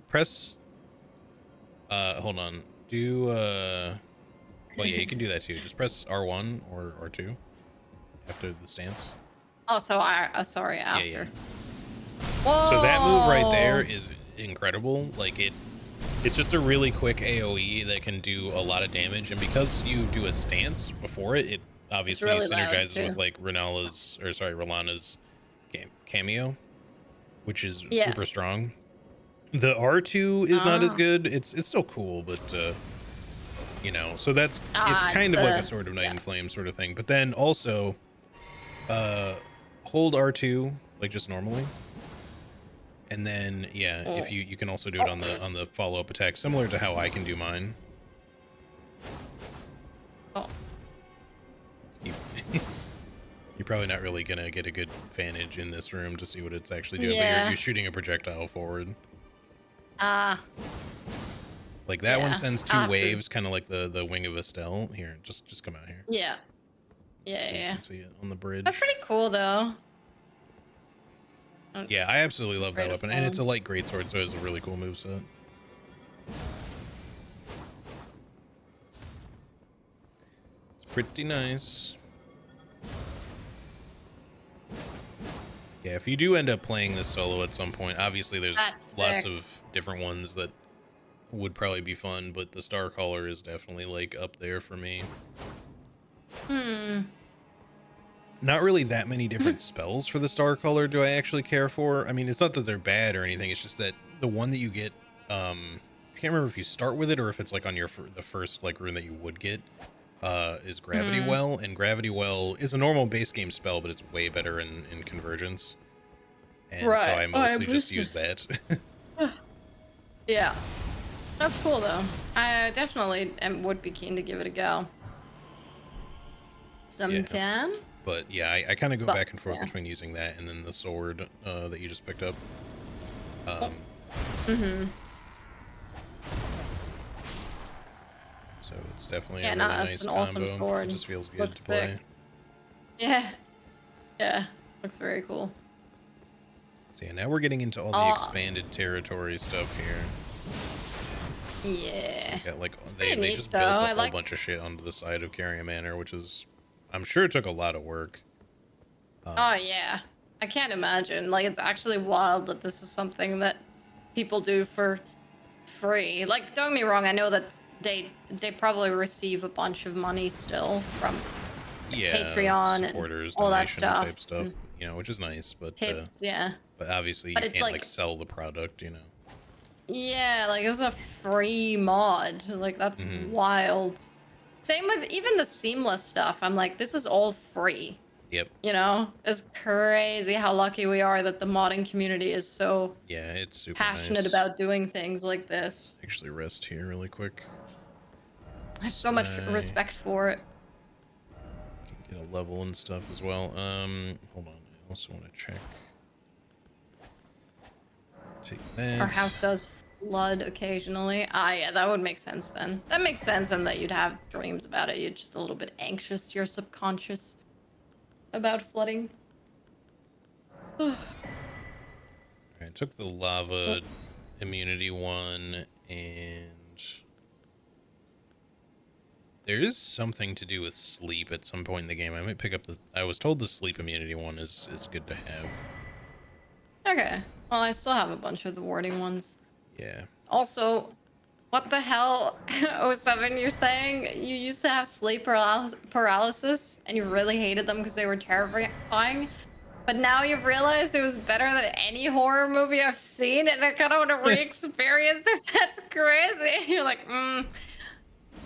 press. Hold on. Well, yeah, you can do that too. Just press R1 or R2 after the stance. Oh, so sorry, after. Yeah. Whoa. So that move right there is incredible. Like it's just a really quick AoE that can do a lot of damage, and because you do a stance before it, it obviously really synergizes with like Ralana's cameo, which is super strong. The R2 is not as good. It's still cool, but so that's it's kind of like a Sword of Night and Flame sort of thing. But then also hold R2 like just normally. And then, yeah, if you can also do it on the follow-up attack, similar to how I can do mine. Oh. You're probably not really gonna get a good vantage in this room to see what it's actually doing, Yeah. but you're shooting a projectile forward. Like that one sends 2 waves, kind of like the wing of Estelle. Here, just come out here. Yeah. Yeah, so yeah. You can see it on the bridge. That's pretty cool, though. Yeah, I absolutely love that weapon, and it's a light greatsword, so it's a really cool moveset. It's pretty nice. Yeah, if you do end up playing this solo at some point, obviously there's lots of different ones that would probably be fun, but the Starcaller is definitely like up there for me. Not really that many different spells for the Starcaller do I actually care for. I mean, it's not that they're bad or anything, it's just that the one that you get, I can't remember if you start with it or if it's like on your the first like rune that you would get, is Gravity Well, and Gravity Well is a normal base game spell, but it's way better in Convergence. And so I mostly just use that. Yeah. That's cool, though. I definitely would be keen to give it a go. Sometime. Yeah. But yeah, I kind of go back and forth between using that and then the sword that you just picked up. So it's definitely a really nice combo. Awesome sword. It just feels good to play. Yeah. Yeah. Looks very cool. So yeah, now we're getting into all the expanded territory stuff here. Yeah. So like they just built a whole bunch of shit onto the side of Carrion Manor, which is, I'm sure it took a lot of work. Oh yeah, I can't imagine. Like, it's actually wild that this is something that people do for free. Like, don't get me wrong, I know that they probably receive a bunch of money still from Patreon supporters, and all that stuff. Type stuff, you know, which is nice, but tips, yeah. But obviously you can't like sell the product, you know. Yeah, like it's a free mod. Like that's wild. Same with even the seamless stuff. I'm like, this is all free. Yep. You know, it's crazy how lucky we are that the modding community is so it's super passionate about doing things like this. Actually, rest here really quick. I have so much respect for it. Can get a level and stuff as well. Hold on. I also want to check. Take that. Our house does flood occasionally. Ah, yeah, that would make sense then. That makes sense in that you'd have dreams about it. You're just a little bit anxious. You're subconscious about flooding. Alright, took the lava immunity one, and there is something to do with sleep at some point in the game. I might pick up I was told the sleep immunity one is good to have. Okay. Well, I still have a bunch of the warding ones. Yeah. Also, what the hell, 07, you're saying you used to have sleep paralysis and you really hated them because they were terrifying, but now you've realized it was better than any horror movie I've seen and I kind of want to re-experience it. That's crazy. You're like,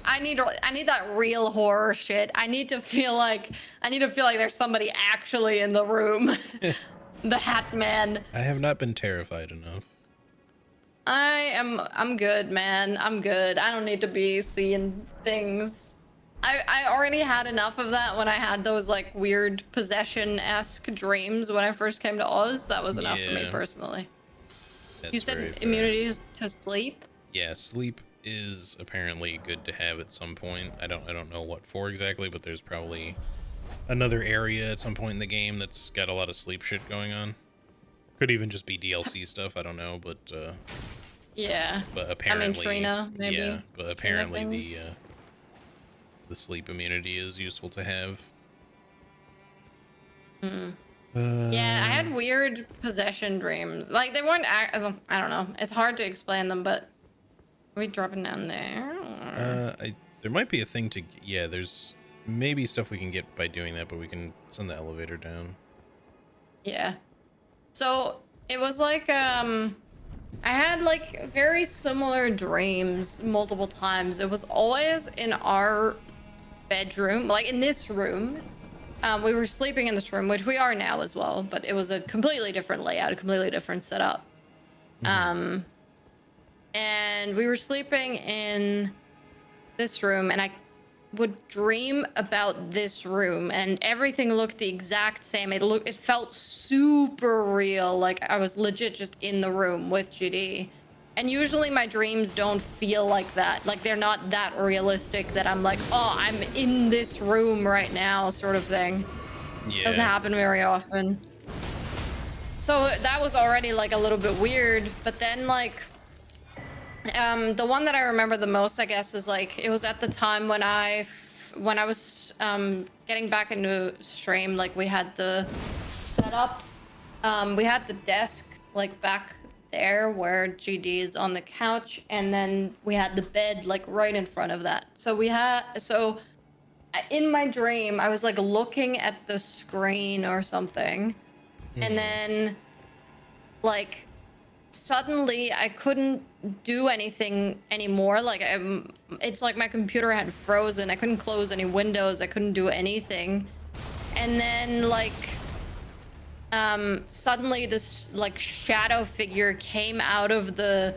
I need that real horror shit. I need to feel like there's somebody actually in the room. The Hat Man. I have not been terrified enough. I'm good, man. I'm good. I don't need to be seeing things. I already had enough of that when I had those like weird possession-esque dreams when I first came to Oz. That was enough for me personally. You said immunity to sleep? Yeah, sleep is apparently good to have at some point. I don't know what for exactly, but there's probably another area at some point in the game that's got a lot of sleep shit going on. Could even just be DLC stuff, I don't know, but yeah. But apparently, I mean, Trina, maybe. Yeah, but apparently the sleep immunity is useful to have. Yeah, I had weird possession dreams. Like, they weren't, I don't know. It's hard to explain them, but are we dropping down there? There might be a thing to, yeah, there's maybe stuff we can get by doing that, but we can send the elevator down. Yeah. So it was like, I had like very similar dreams multiple times. It was always in our bedroom, like in this room. we were sleeping in this room, which we are now as well, but it was a completely different layout, a completely different setup. And we were sleeping in this room, and I would dream about this room, and everything looked the exact same. It felt super real, like I was legit just in the room with GD. And usually my dreams don't feel like that. Like they're not that realistic that I'm like, oh, I'm in this room right now, sort of thing. Yeah. Doesn't happen very often. So that was already like a little bit weird. But then like, the one that I remember the most, I guess, is like, it was at the time when I was getting back into stream. Like we had the setup, we had the desk like back there where GD is on the couch, and then we had the bed like right in front of that. So in my dream I was like looking at the screen or something, and then like suddenly I couldn't do anything anymore. Like it's like my computer had frozen. I couldn't close any windows, I couldn't do anything. And then like suddenly this like shadow figure came out of the,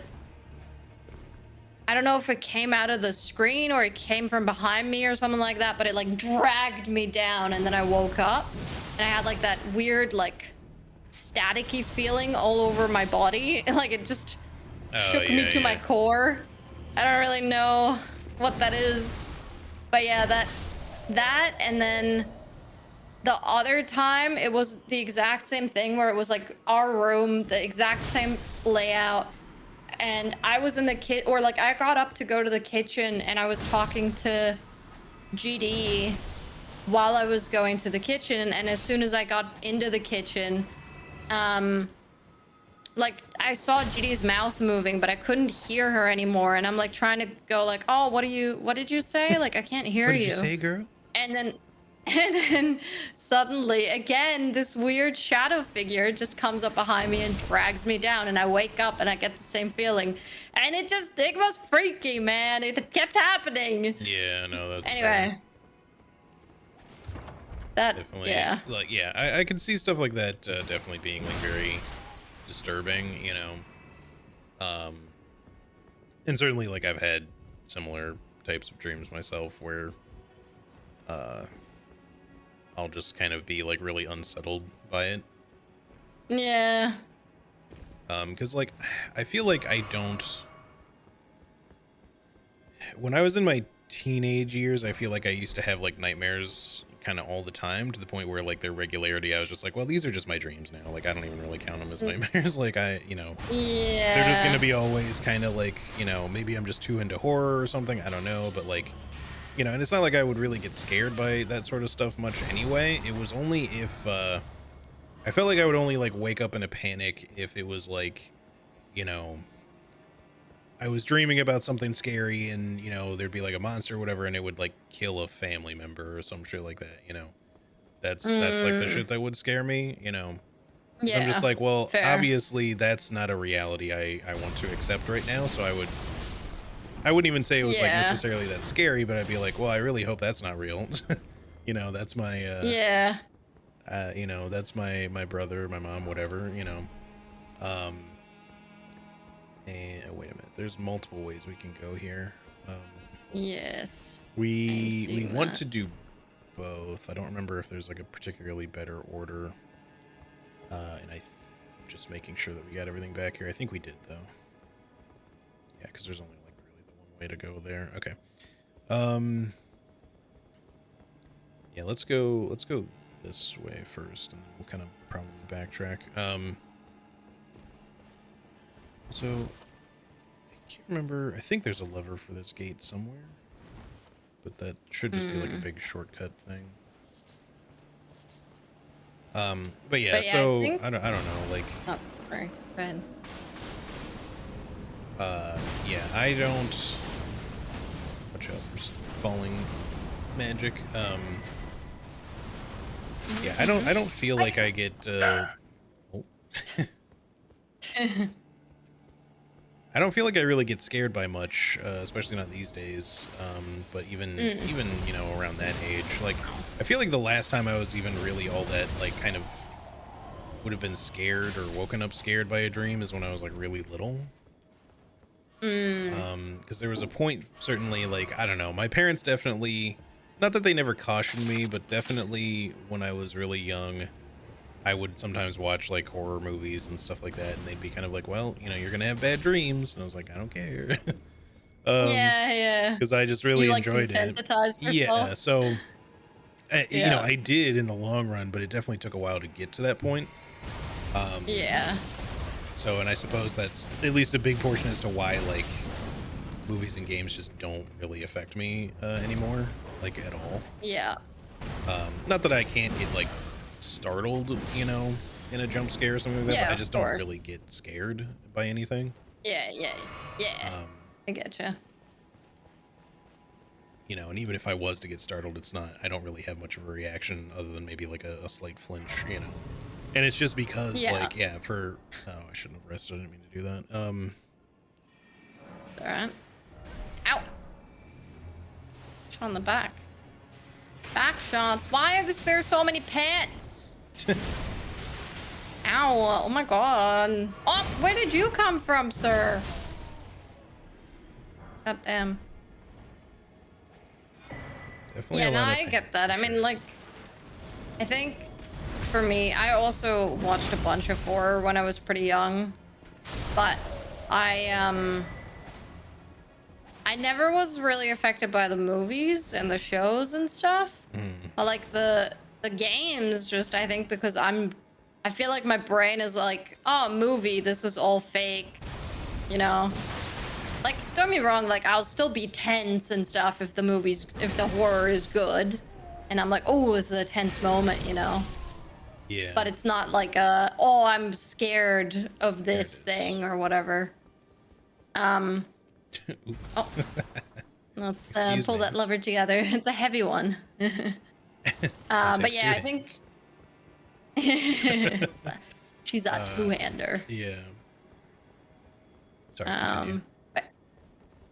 I don't know if it came out of the screen or it came from behind me or something like that, but it like dragged me down, and then I woke up and I had like that weird like staticky feeling all over my body. Like it just shook me to my core. I don't really know what that is, but yeah, that and then the other time it was the exact same thing, where it was like our room, the exact same layout, and I was in the or like I got up to go to the kitchen, and I was talking to GD while I was going to the kitchen. And as soon as I got into the kitchen, like I saw GD's mouth moving, but I couldn't hear her anymore. And I'm like trying to go like, oh, what did you say? Like I can't hear you. What did you say, girl? And then suddenly again this weird shadow figure just comes up behind me and drags me down, and I wake up and I get the same feeling, and it was freaky, man. It kept happening. Yeah, no, that's anyway. That definitely, yeah. Like I can see stuff like that definitely being like very disturbing, you know. And certainly like I've had similar types of dreams myself where I'll just kind of be like really unsettled by it. Yeah. Because like I feel like I don't, when I was in my teenage years, I feel like I used to have like nightmares kind of all the time, to the point where like their regularity, I was just like, well, these are just my dreams now. Like I don't even really count them as nightmares. Like you know, yeah, they're just gonna be always kind of like, you know, maybe I'm just too into horror or something. I don't know, but like, you know, and it's not like I would really get scared by that sort of stuff much anyway. It was only if I felt like I would only like wake up in a panic if it was like, you know, I was dreaming about something scary, and you know there'd be like a monster or whatever, and it would like kill a family member or some shit like that, you know. That's like the shit that would scare me, you know. Yeah, I'm just like, well, fair. obviously that's not a reality I want to accept right now, so I wouldn't even say it was like necessarily that scary, but I'd be like, well, I really hope that's not real. You know, that's my you know, that's my brother, my mom, whatever, you know. And wait a minute, there's multiple ways we can go here. Yes. We want to do both. I don't remember if there's like a particularly better order. And just making sure that we got everything back here. I think we did though. Yeah, because there's only like really the one way to go there. Okay. Yeah, let's go this way first, and then we'll kind of probably backtrack. So I can't remember. I think there's a lever for this gate somewhere, but that should just be like a big shortcut thing. But yeah, so I don't know, like. Oh, sorry. Go ahead. Yeah, I don't. Watch out for falling magic. Yeah, I don't feel like I get. Oh. I don't feel like I really get scared by much, especially not these days. But even you know, around that age, like I feel like the last time I was even really all that, like, kind of would have been scared or woken up scared by a dream is when I was, like, really little. Because there was a point, certainly, like, I don't know, my parents definitely, not that they never cautioned me, but definitely when I was really young, I would sometimes watch, like, horror movies and stuff like that, and they'd be kind of like, well, you know, you're gonna have bad dreams, and I was like, I don't care. Yeah. Because I just You really like enjoyed it. desensitized Yeah, yourself? so, you know, Yeah. I did in the long run, but it definitely took a while to get to that point. Yeah. So, and I suppose that's at least a big portion as to why, like, movies and games just don't really affect me anymore, like, at all. Yeah. Not that I can't get, like, startled, you know, in a jump scare or something like that, Yeah, but I of just don't course. really get scared by anything. Yeah. I getcha. You know, and even if I was to get startled, it's not, I don't really have much of a reaction other than maybe like a slight flinch, you know. And it's just because, Yeah. like, yeah, for, oh, I shouldn't have rested. I didn't mean to do that. It's alright. Ow! Shot on the back. Back shots. Why are there so many pets? Ow! Oh my god! Oh, where did you come from, sir? God damn. Definitely Yeah, a no, lot of I pain, get that. for I mean, sure. like, I think for me, I also watched a bunch of horror when I was pretty young, but I never was really affected by the movies and the shows and stuff. But like the games, just I think because I feel like my brain is like, oh, movie, this is all fake, you know. Like, don't get me wrong, like I'll still be tense and stuff if the horror is good, and I'm like, oh, this is a tense moment, you know. Yeah. But it's not like oh, I'm scared of There it this is. thing or whatever. Oh, let's Excuse pull me. that lever together. It's a heavy one. But Takes yeah, two I think hands. she's a two-hander. Yeah. Sorry, continue.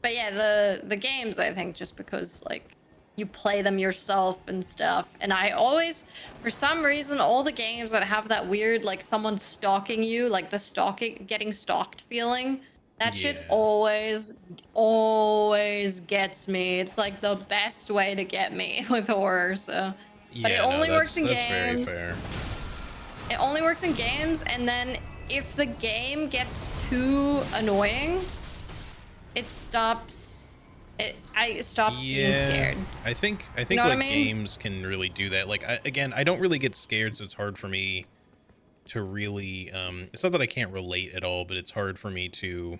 But yeah, the games, I think, just because like you play them yourself and stuff, and I always, for some reason, all the games that have that weird like someone stalking you, like the getting stalked feeling, that shit Yeah. always gets me. It's like the best way to get me with horror. So, but it Yeah, no, only works in that's very games. fair. It only works in games, and then if the game gets too annoying, it stops. I stop being scared. I think You know what like I mean? games can really do that. Like, again, I don't really get scared, so it's hard for me to really it's not that I can't relate at all, but it's hard for me to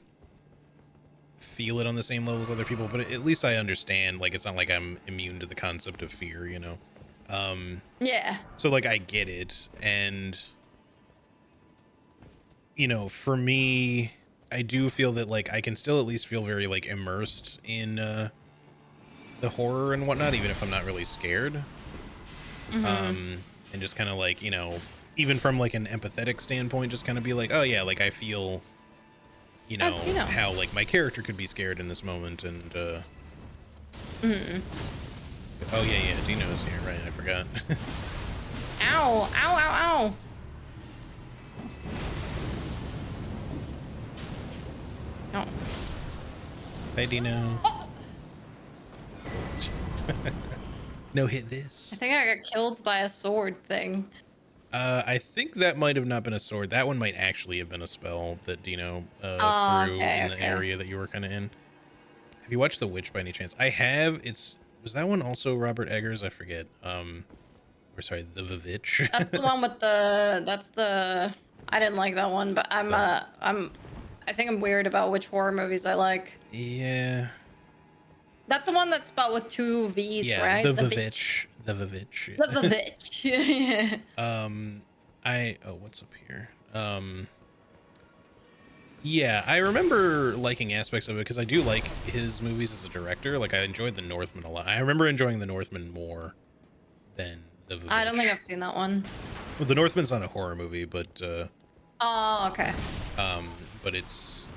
feel it on the same level as other people, but at least I understand, like, it's not like I'm immune to the concept of fear, you know. Yeah. So like I get it, and you know, for me, I do feel that like I can still at least feel very like immersed in the horror and whatnot, even if I'm not really scared. And just kind of like, you know, even from like an empathetic standpoint, just kind of be like, oh yeah, like I feel, you know, how like my character could be scared in this moment, and oh yeah, Dino's here, right? I forgot. Ow! Ow! Ow! Ow! No. Hi, Dino. Oh! No hit this. I think I got killed by a sword thing. I think that might have not been a sword. That one might actually have been a spell that Dino threw in the area that you were kind of in. Have you watched The Witch by any chance? I have. Was that one also Robert Eggers? I forget. Or sorry, The Vivitch. That's the one with I didn't like that one, but I think I'm weird about which horror movies I like. Yeah. That's the one that's spelled with two V's, Yeah, right? The Vivitch. The Vivitch. The Vivitch. Yeah. What's up here? Yeah, I remember liking aspects of it because I do like his movies as a director. Like, I enjoyed The Northman a lot. I remember enjoying The Northman more than The Vivitch. I don't think I've seen that one. Well, The Northman's not a horror movie, but Oh, okay. but it's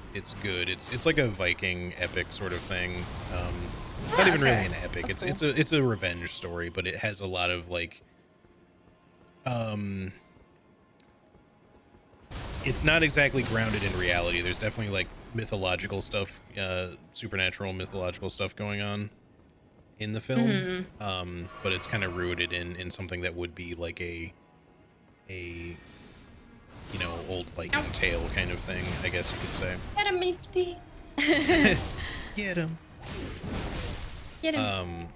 good. It's like a Viking epic sort of thing. not even really an epic. That's cool. It's a revenge story, but it has a lot of like it's not exactly grounded in reality. There's definitely like mythological stuff, supernatural mythological stuff going on in the film. But it's kind of rooted in something that would be like a you know, old Viking tale kind of thing, I guess you could say. Get him, HD. Get him. Get him.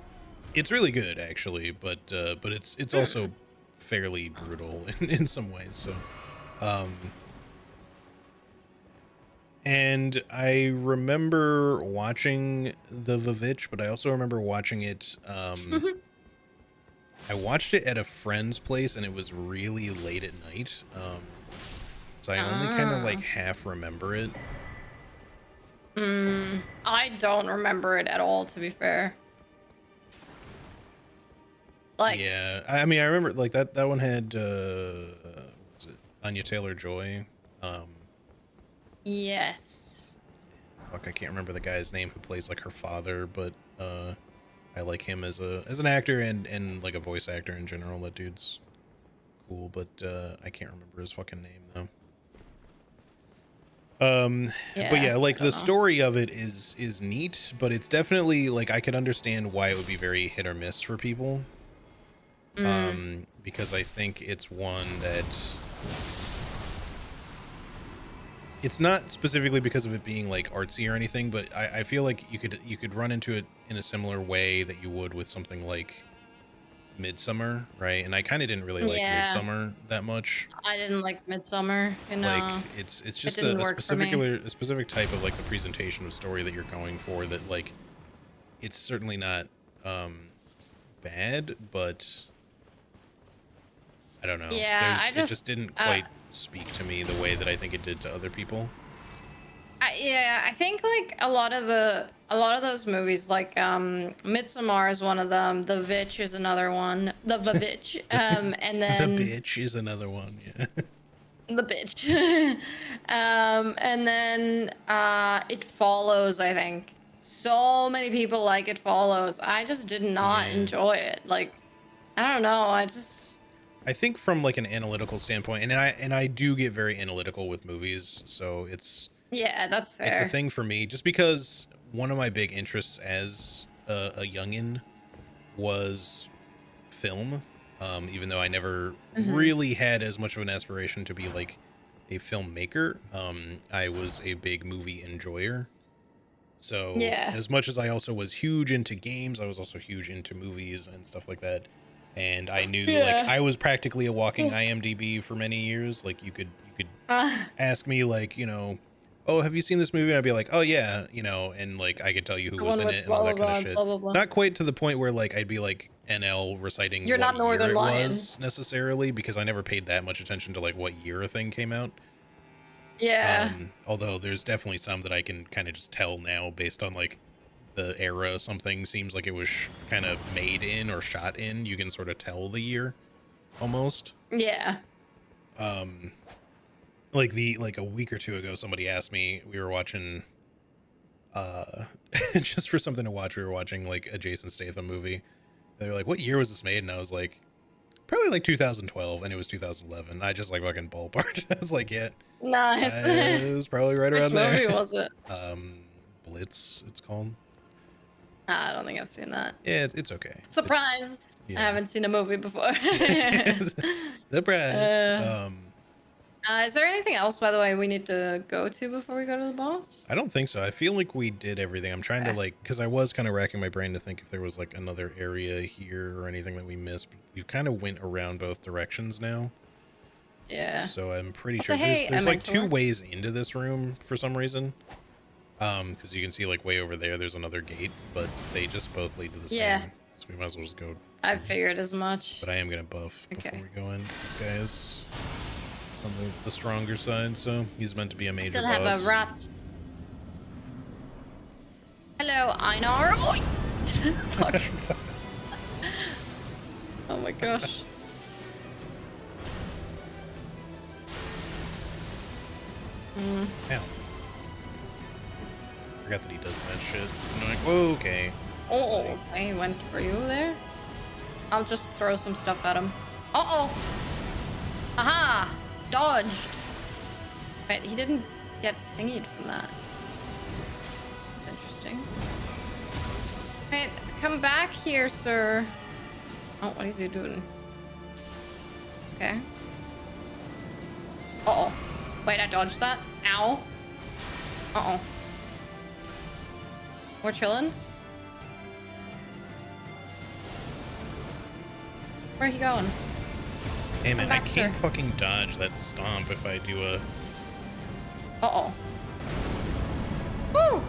It's really good actually, but it's also fairly brutal in some ways. So, and I remember watching the Vavitch, but I also remember watching it. I watched it at a friend's place, and it was really late at night. So I only kind of like half remember it. I don't remember it at all, to be fair. Like, yeah, I mean, I remember like that one had was it Anya Taylor-Joy? Yes. Fuck, I can't remember the guy's name who plays like her father, but I like him as an actor and like a voice actor in general. That dude's cool, but I can't remember his fucking name though. But yeah, like the story of it is neat, but it's definitely like I could understand why it would be very hit or miss for people. Because I think it's one that it's not specifically because of it being like artsy or anything, but I feel like you could run into it in a similar way that you would with something like Midsummer, right? And I kind of didn't really like Midsummer that much. I didn't like Midsummer, you know. Like it's just a specific type of like the presentation of story that you're going for, that like it's certainly not bad, but I don't know. Yeah, it just didn't quite speak to me the way that I think it did to other people. I think like a lot of those movies, like Midsommar is one of them. The Vitch is another one. The Vavitch, and then the Bitch is another one. Yeah. The Bitch, and then It Follows. I think so many people like It Follows. I just did not enjoy it. Like, I don't know. I think from like an analytical standpoint, and I do get very analytical with movies, so it's. Yeah, that's fair. It's a thing for me, just because one of my big interests as a youngin was film, even though I never really had as much of an aspiration to be like a filmmaker. I was a big movie enjoyer. So as much as I also was huge into games, I was also huge into movies and stuff like that. And I knew like I was practically a walking IMDb for many years. Like you could ask me like, you know, oh, have you seen this movie? And I'd be like, oh yeah, you know, and like I could tell you who was in it and all that kind of shit. Not quite to the point where like I'd be like NL reciting You're what not Northern year it Lion was necessarily, because I never paid that much attention to like what year a thing came out. Yeah. Although there's definitely some that I can kind of just tell now based on like the era something seems like it was kind of made in or shot in. You can sort of tell the year almost. Yeah. Like a week or two ago, somebody asked me, we were watching, just for something to watch, we were watching like a Jason Statham movie. They were like, what year was this made? And I was like, probably like 2012, and it was 2011. I just like fucking ballparked. I was like, yeah. Nice. It was probably right around there. Which movie was it? Blitz, it's called. I don't think I've seen that. Yeah, it's okay. Surprise! I haven't seen a movie before. Surprise. Is there anything else, by the way, we need to go to before we go to the boss? I don't think so. I feel like we did everything. I'm trying to like, because I was kind of racking my brain to think if there was like another area here or anything that we missed. But we kind of went around both directions now. Yeah. So I'm pretty sure there's like two ways into this room for some reason. Because you can see like way over there's another gate, but they just both lead to the same. So we might as well just go. I figured as much. But I am gonna buff before we go in. This guy is on the stronger side, so he's meant to be a major boss. Still have a rat. Hello, Einar. Oh, fuck. Oh my gosh. Ow. Forgot that he does that shit. It's annoying. Whoa, okay. Oh, he went for you there. I'll just throw some stuff at him. Uh-oh. Aha! Dodged. Wait, he didn't get thingied from that. That's interesting. Wait, come back here, sir. Oh, what is he doing? Okay. Uh-oh. Wait, I dodged that? Ow. Uh-oh. We're chilling? Where are you going? Hey man, I can't fucking dodge that stomp if I do a... Uh-oh. Woo!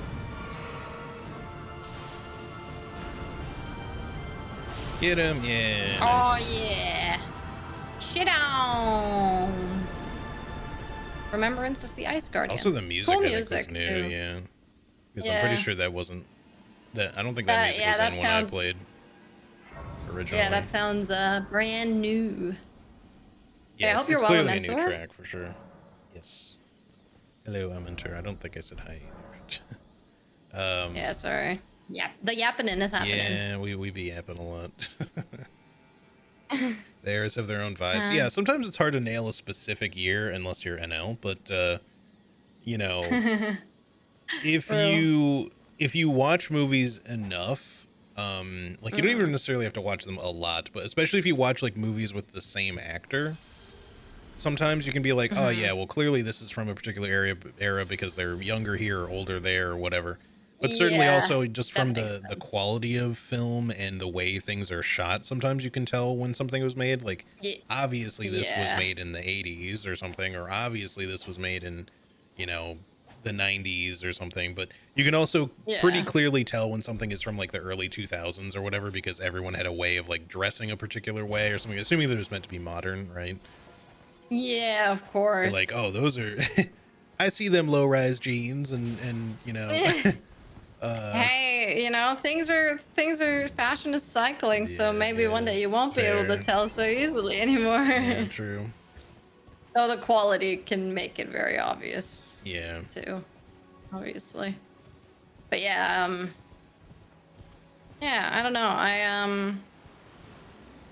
Get him, yeah. Oh, Nice. yeah. Shit on. Remembrance of the Ice Guardian. Also, the music, cool I think, music was new, too. yeah. Because Yeah. I'm pretty sure that wasn't... that. I don't think that music was in when I played originally. Yeah, that sounds brand new. Yeah, I hope you're it's well, clearly a Mentor. new track, for sure. Yes. Hello, Mentor. I don't think I said hi either. Yeah, sorry. Yeah, the yapping is happening. Yeah, we be yapping a lot. Theirs have their own vibes. Yeah, sometimes it's hard to nail a specific year unless you're NL, but you know, if you watch movies enough, like you don't even necessarily have to watch them a lot, but especially if you watch like movies with the same actor, sometimes you can be like, oh yeah, well clearly this is from a particular era because they're younger here or older there or whatever. But certainly also just from the quality of film and the way things are shot, sometimes you can tell when something was made. Like, obviously this was made in the 80s or something, or obviously this was made in, you know, the 90s or something. But you can also pretty clearly tell when something is from like the early 2000s or whatever, because everyone had a way of like dressing a particular way or something, assuming that it was meant to be modern, right? Yeah, of course. You're like, oh, those are... I see them low-rise jeans and you know... hey, you know, things are fashion is cycling, so maybe one day you won't be able to tell so easily anymore. Yeah, true. Though the quality can make it very obvious. Yeah. Too, obviously. But yeah, yeah, I don't know. I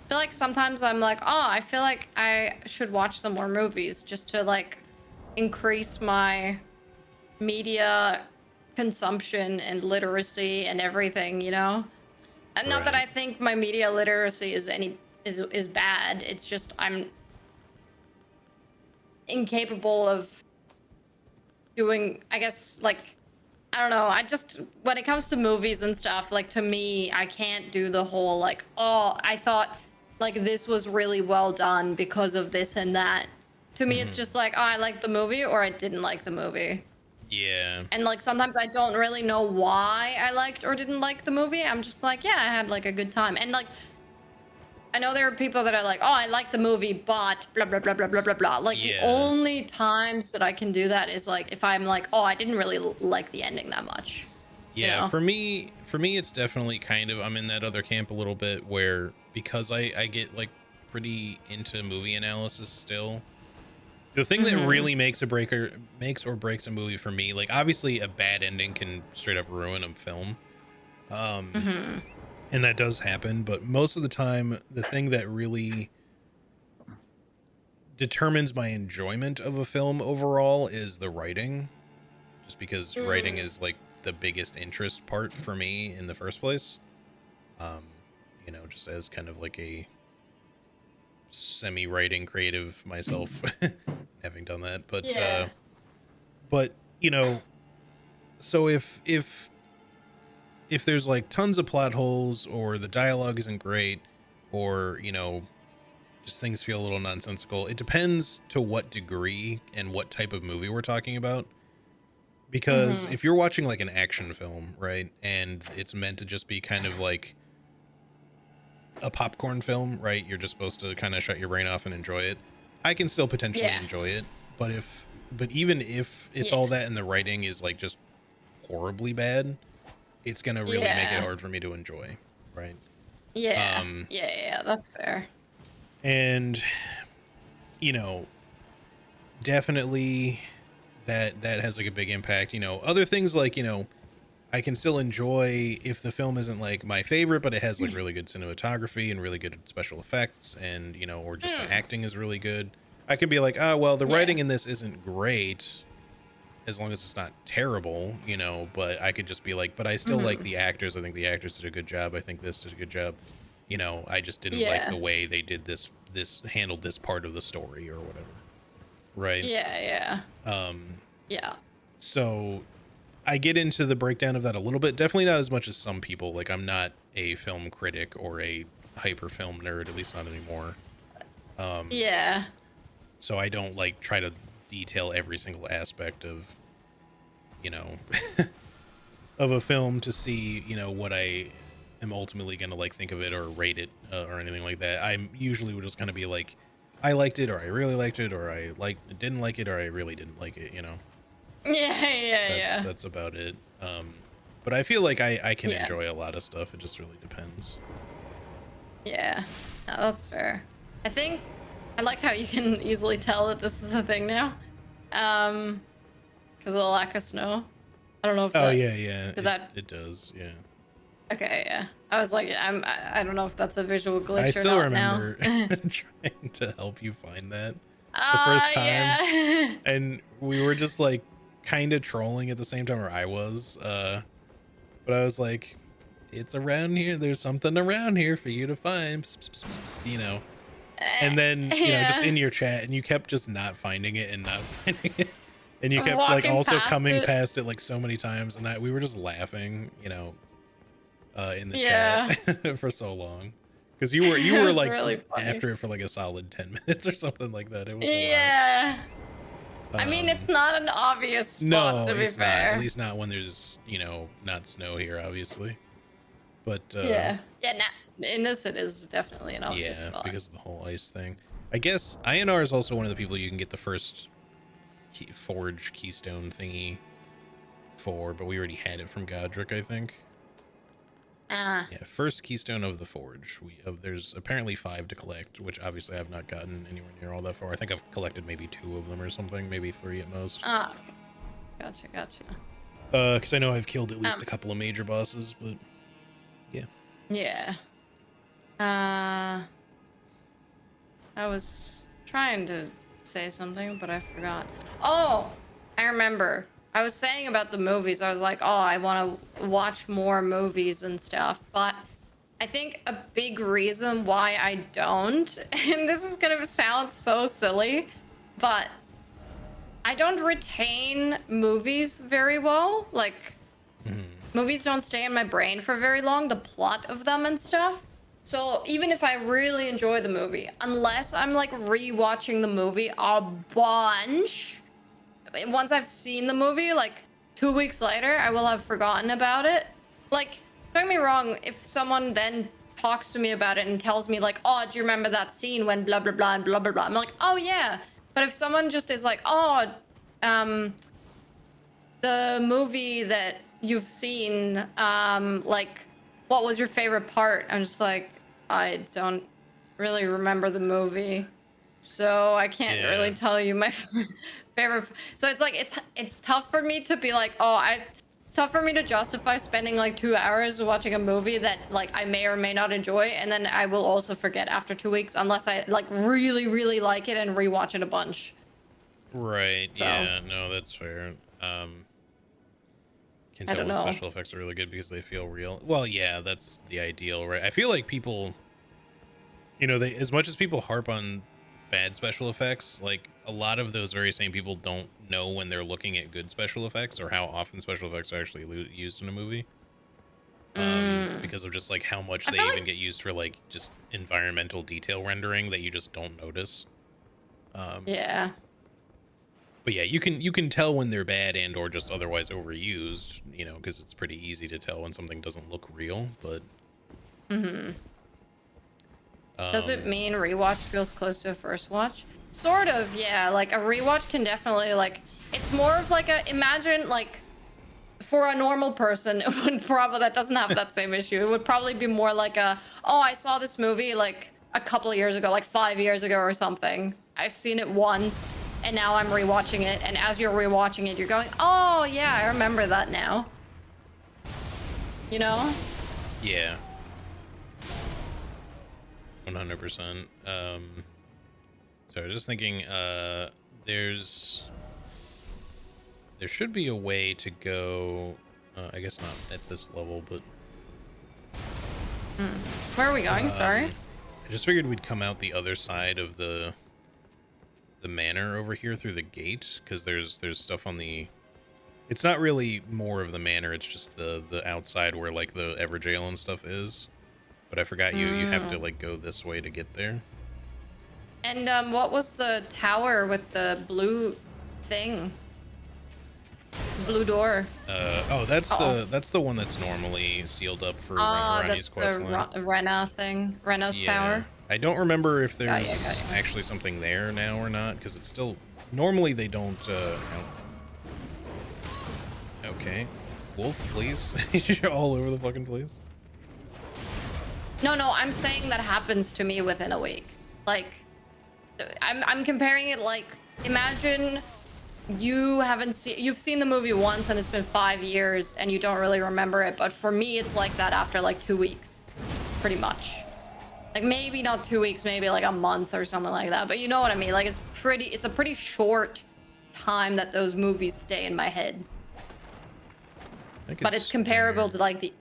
feel like sometimes I'm like, oh, I feel like I should watch some more movies just to like increase my media consumption and literacy and everything, you know. And not that I think my media literacy is bad. It's just I'm incapable of doing, I guess, like, I don't know. I just, when it comes to movies and stuff, like, to me, I can't do the whole like, oh, I thought like this was really well done because of this and that. To me, it's just like, oh, I liked the movie or I didn't like the movie. Yeah. And like sometimes I don't really know why I liked or didn't like the movie. I'm just like, yeah, I had like a good time. And like, I know there are people that are like, oh, I like the movie, but blah, blah, blah, blah, blah, blah, blah. Like the only times that I can do that is like, if I'm like, oh, I didn't really like the ending that much. Yeah. You know? For me, it's definitely kind of, I'm in that other camp a little bit where, because I get like pretty into movie analysis still. The thing that really makes or breaks a movie for me, like obviously a bad ending can straight up ruin a film. And that does happen, but most of the time, the thing that really determines my enjoyment of a film overall is the writing, just because writing is like the biggest interest part for me in the first place. You know, just as kind of like a semi-writing creative myself, having done that, but you know, so if there's like tons of plot holes or the dialogue isn't great or, you know, just things feel a little nonsensical, it depends to what degree and what type of movie we're talking about. Because if you're watching like an action film, right, and it's meant to just be kind of like a popcorn film, right, you're just supposed to kind of shut your brain off and enjoy it, I can still potentially enjoy it. But even if it's all that and the writing is like just horribly bad, it's gonna really make it hard for me to enjoy, right? Yeah. That's fair. And you know, definitely that has like a big impact. You know, other things like, you know, I can still enjoy if the film isn't like my favorite, but it has like really good cinematography and really good special effects, and you know, or just the acting is really good. I can be like, oh well, the writing in this isn't great, as long as it's not terrible, you know. But I could just be like, but I still like the actors. I think the actors did a good job. I think this did a good job. You know, I just didn't like the way they did this handled this part of the story or whatever. Right. Yeah. So I get into the breakdown of that a little bit. Definitely not as much as some people. Like, I'm not a film critic or a hyper film nerd, at least not anymore. So I don't like try to detail every single aspect of, you know, of a film to see, you know, what I am ultimately going to like think of it or rate it or anything like that. I'm usually just going to be like, I liked it, or I really liked it, or I didn't like it, or I really didn't like it, you know? That's about it. But I feel like I can enjoy a lot of stuff. It just really depends. Yeah, no, that's fair. I think I like how you can easily tell that this is a thing now. Because of the lack of snow. I don't know if it does, yeah. Okay, yeah. I was like, I don't know if that's a visual glitch or not. I still remember trying to help you find that the first time, and we were just like kind of trolling at the same time, or I was. But I was like, it's around here. There's something around here for you to find, you know. And then you know, just in your chat, and you kept just not finding it and not finding it, and you kept like also coming past it like so many times, and we were just laughing, you know. In the chat for so long, because you were like really after it for like a solid 10 minutes or something like that. It was a lot. I mean, it's not an obvious spot, to be fair. Not, at least not when there's, you know, not snow here, obviously. But in this it is definitely an obvious spot. Because of the whole ice thing. I guess INR is also one of the people you can get the first forge keystone thingy for, but we already had it from Godric, I think. Yeah, first keystone of the forge. There's apparently 5 to collect, which obviously I've not gotten anywhere near all that far. I think I've collected maybe 2 of them or something, maybe 3 at most. Okay. Gotcha. Because I know I've killed at least a couple of major bosses, but yeah. Yeah. I was trying to say something, but I forgot. Oh, I remember. I was saying about the movies, I was like, oh, I want to watch more movies and stuff, but I think a big reason why I don't, and this is going to sound so silly, but I don't retain movies very well. Like, movies don't stay in my brain for very long, the plot of them and stuff. So even if I really enjoy the movie, unless I'm like rewatching the movie a bunch, once I've seen the movie, like 2 weeks later, I will have forgotten about it. Like, don't get me wrong, if someone then talks to me about it and tells me like, oh, do you remember that scene when blah, blah, blah, and blah, blah, blah, I'm like, oh yeah. But if someone just is like, oh, the movie that you've seen, like, what was your favorite part? I'm just like, I don't really remember the movie, so I can't really tell you my favorite. So it's like it's tough for me to be like, it's tough for me to justify spending like 2 hours watching a movie that like I may or may not enjoy, and then I will also forget after 2 weeks unless I like really, really like it and rewatch it a bunch. Right. So, yeah. No, that's fair. Can tell when special effects are really good because they feel real. Well, yeah, that's the ideal, right? I feel like people, you know, as much as people harp on bad special effects, like a lot of those very same people don't know when they're looking at good special effects or how often special effects are actually used in a movie. Because of just like how much they even get used for like just environmental detail rendering that you just don't notice. Yeah. But yeah, you can tell when they're bad and or just otherwise overused, you know, because it's pretty easy to tell when something doesn't look real. But does it mean rewatch feels close to a first watch? Sort of, yeah. Like a rewatch can definitely like, it's more of like imagine like for a normal person, it would probably, that doesn't have that same issue. It would probably be more like oh, I saw this movie like a couple of years ago, like 5 years ago or something. I've seen it once and now I'm rewatching it. And as you're rewatching it, you're going, oh yeah, I remember that now. you know? Yeah. 100%. So I was just thinking, there should be a way to go, I guess not at this level, but... Where are we going? Sorry. I just figured we'd come out the other side of the manor over here through the gate, because there's stuff on the... It's not really more of the manor, it's just the outside where, like, the Everjail and stuff is. But I forgot you have to, like, go this way to get there. And what was the tower with the blue thing? Blue door. That's the one that's normally sealed up for Rani's quest line. That's the Rena thing. Rena's tower. I don't remember if there's Got you. actually something there now or not, because it's still... Normally they don't... Okay. Wolf, please. You're all over the fucking place. No, I'm saying that happens to me within a week. Like, I'm comparing it like, imagine you've seen the movie once and it's been 5 years and you don't really remember it, but for me it's like that after like 2 weeks, pretty much. Like maybe not 2 weeks, maybe like a month or something like that, but you know what I mean? Like it's a pretty short time that those movies stay in my head. But it's comparable to like the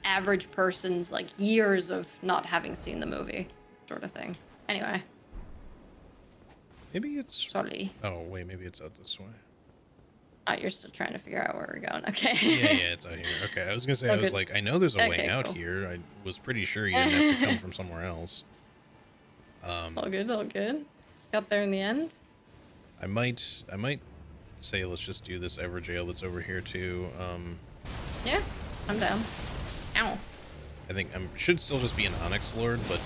average person's like years of not having seen the movie sort of thing. Anyway. Maybe it's... Sorry. Oh, wait, maybe it's out this way. Oh, you're still trying to figure out where we're going. Okay. Yeah, it's out here. Okay, I was going to say, I was like, I know there's a way out here. I was pretty sure you didn't have to come from somewhere else. All good. Got there in the end. I might say let's just do this Everjail that's over here too. Yeah, I'm down. Ow. I think I should still just be an Onyx Lord, but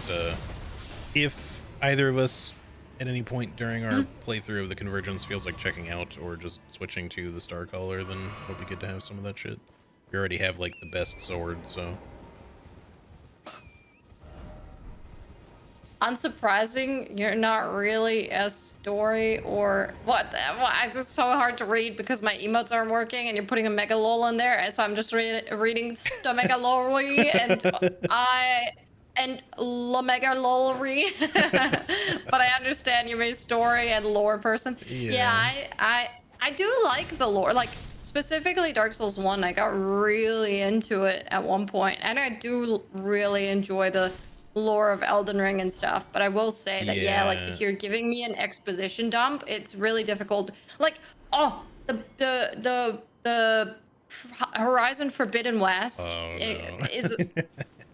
if either of us at any point during our playthrough of the Convergence feels like checking out or just switching to the Star Color, then it'll be good to have some of that shit. We already have like the best sword, so... Unsurprising, you're not really a story or what? It's so hard to read because my emotes aren't working, and you're putting a mega lol in there, and so I'm just reading stomega lolry and la mega lolry. But I understand you're a story and lore person. Yeah, I do like the lore, like specifically Dark Souls 1. I got really into it at one point, and I do really enjoy the lore of Elden Ring and stuff, but I will say that like if you're giving me an exposition dump, it's really difficult. Like, the Horizon Forbidden West is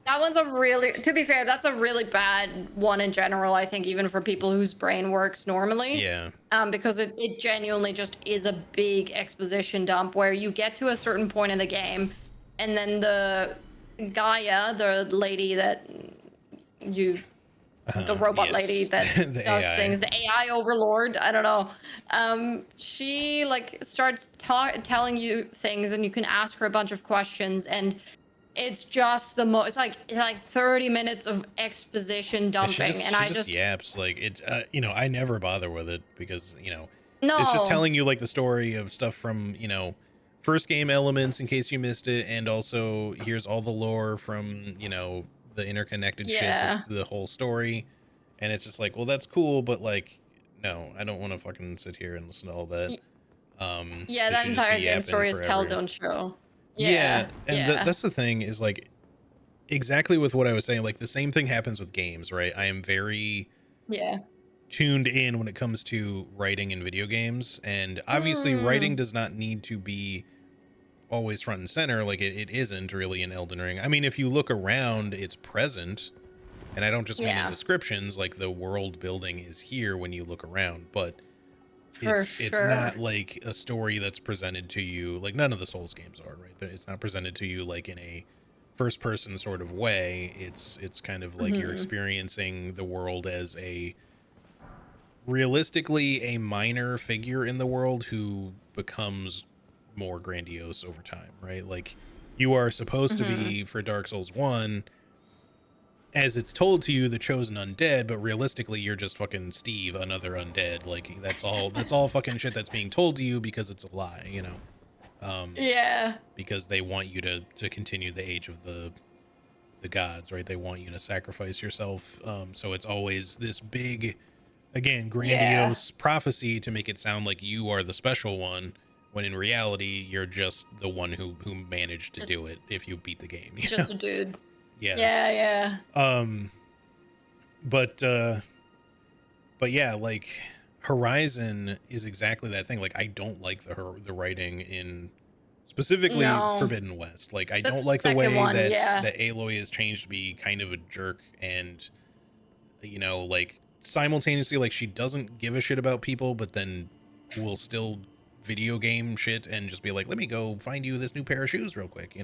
that one's a really, to be fair, that's a really bad one in general, I think, even for people whose brain works normally. Yeah. Because it genuinely just is a big exposition dump where you get to a certain point in the game, and then the Gaia, the lady that the robot lady that does things, the AI overlord, I don't know, she like starts telling you things, and you can ask her a bunch of questions, and it's just it's like 30 minutes of exposition dumping. She just yaps like it. I never bother with it because it's just telling you like the story of stuff from first game elements in case you missed it, and also here's all the lore from the interconnected shit, the whole story. And it's just like, well, that's cool, but like, no, I don't want to fucking sit here and listen to all that. That entire game story is tell, don't show. That's the thing, is like exactly with what I was saying, like the same thing happens with games, right? I am very tuned in when it comes to writing in video games, and obviously writing does not need to be always front and center. Like it isn't really in Elden Ring. I mean, if you look around, it's present, and I don't just mean in descriptions. Like the world building is here when you look around, but it's not like a story that's presented to you. Like none of the Souls games are, right? It's not presented to you like in a first person sort of way. It's kind of like you're experiencing the world as realistically a minor figure in the world who becomes more grandiose over time, right? Like you are supposed to be, for Dark Souls 1, as it's told to you, the chosen undead, but realistically you're just fucking Steve, another undead. Like that's all fucking shit that's being told to you because it's a lie, Yeah. Because they want you to continue the age of the gods, right? They want you to sacrifice yourself. So it's always this big, again, grandiose prophecy to make it sound like you are the special one, when in reality you're just the one who managed to do it if you beat the game. Just a dude. Yeah. Yeah. But yeah, like Horizon is exactly that thing. Like I don't like the writing in specifically Forbidden West. Like I don't like the way that Aloy is changed to be kind of a jerk, and like simultaneously, like she doesn't give a shit about people, but then will still video game shit and just be like, let me go find you this new pair of shoes real quick,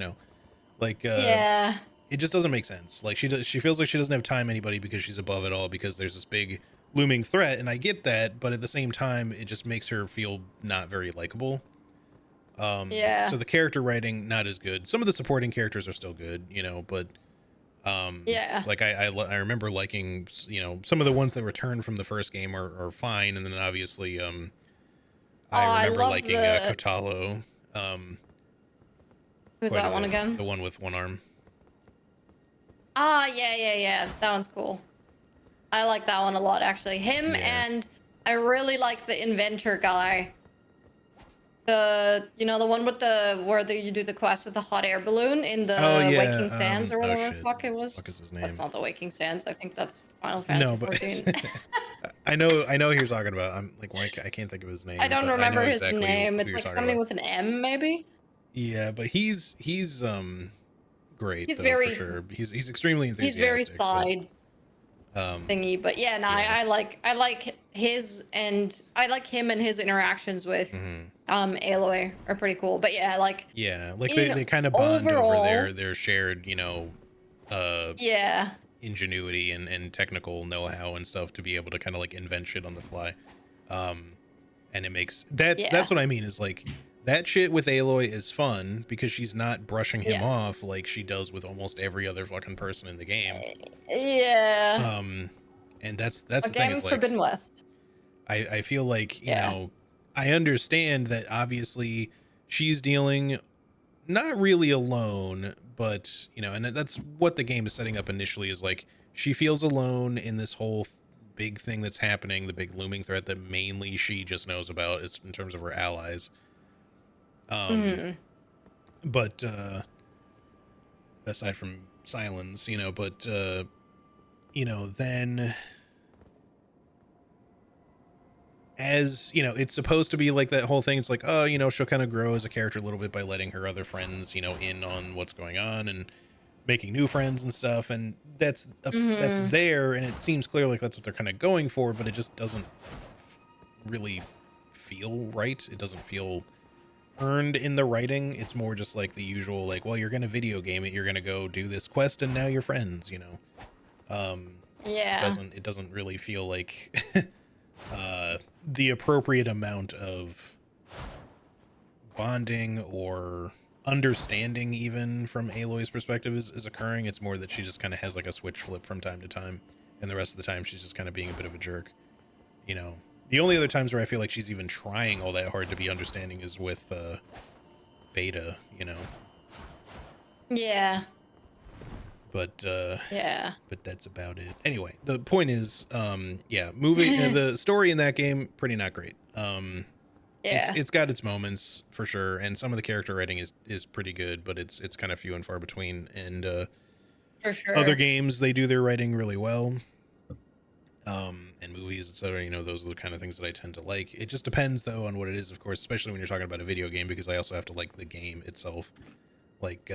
like it just doesn't make sense. Like she feels like she doesn't have time anybody because she's above it all, because there's this big looming threat, and I get that, but at the same time it just makes her feel not very likable. So the character writing not as good. Some of the supporting characters are still good, but like I remember liking, some of the ones that returned from the first game are fine, and then obviously I remember liking Kotalo. Who's that one again? The one with one arm. Yeah. That one's cool. I like that one a lot, actually. Him, and I really like the inventor guy. The one with where you do the quest with the hot air balloon in the Waking Sands or whatever the fuck it was. What is his name? That's not the Waking Sands. I think that's Final Fantasy 14. I know who you're talking about. I'm like, why I can't think of his name. I don't remember his name. It's like something with an M, maybe. Yeah, but he's great. He's for sure. He's extremely enthusiastic. He's very side thingy, but yeah, no, I like his, and I like him and his interactions with Aloy are pretty cool. But yeah, like they kind of bond over their shared ingenuity and technical know-how and stuff to be able to kind of like invent shit on the fly. And it makes that's what I mean, is like that shit with Aloy is fun because she's not brushing him off like she does with almost every other fucking person in the game. Yeah. And that's the thing, is like Forbidden West. I feel like, I understand that obviously she's dealing not really alone, but and that's what the game is setting up initially, is like she feels alone in this whole big thing that's happening, the big looming threat that mainly she just knows about, is in terms of her allies. But aside from Silence, then as it's supposed to be like that whole thing. It's like, she'll kind of grow as a character a little bit by letting her other friends, in on what's going on and making new friends and stuff. And that's there. And it seems clear like that's what they're kind of going for, but it just doesn't really feel right. It doesn't feel earned in the writing. It's more just like the usual, like, well, you're going to video game it. You're going to go do this quest and now you're friends, It doesn't really feel like the appropriate amount of bonding or understanding even from Aloy's perspective is occurring. It's more that she just kind of has like a switch flip from time to time, and the rest of the time she's just kind of being a bit of a jerk. The only other times where I feel like she's even trying all that hard to be understanding is with Beta, Yeah. But but that's about it. Anyway, the point is, the story in that game, pretty not great. It's got its moments for sure, and some of the character writing is pretty good, but it's kind of few and far between. And for sure, other games, they do their writing really well. And movies, etc. Those are the kind of things that I tend to like. It just depends though on what it is, of course, especially when you're talking about a video game, because I also have to like the game itself. Like,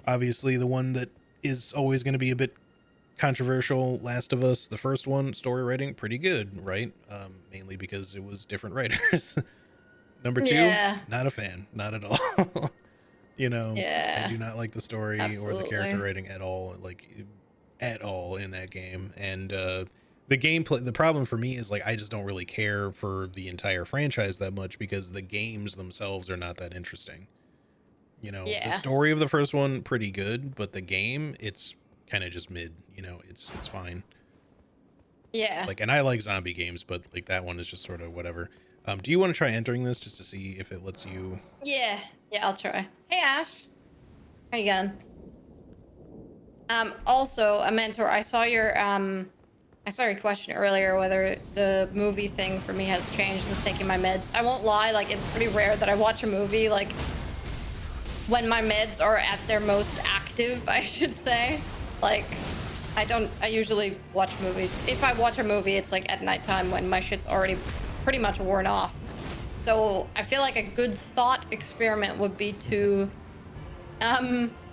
obviously the one that is always going to be a bit controversial, Last of Us, the first one, story writing, pretty good, right? Mainly because it was different writers. Number two, not a fan, not at all. I do not like the story or the character writing at all, like at all in that game. And the gameplay, the problem for me is like I just don't really care for the entire franchise that much because the games themselves are not that interesting. The story of the first one, pretty good, but the game, it's kind of just mid. It's fine. Yeah. Like, and I like zombie games, but like that one is just sort of whatever. Do you want to try entering this just to see if it lets you? Yeah, I'll try. Hey, Ash. How you going? Also, a mentor. I saw your question earlier whether the movie thing for me has changed since taking my meds. I won't lie, like it's pretty rare that I watch a movie like when my meds are at their most active, I should say. Like I usually watch movies. If I watch a movie, it's like at nighttime when my shit's already pretty much worn off. So I feel like a good thought experiment would be to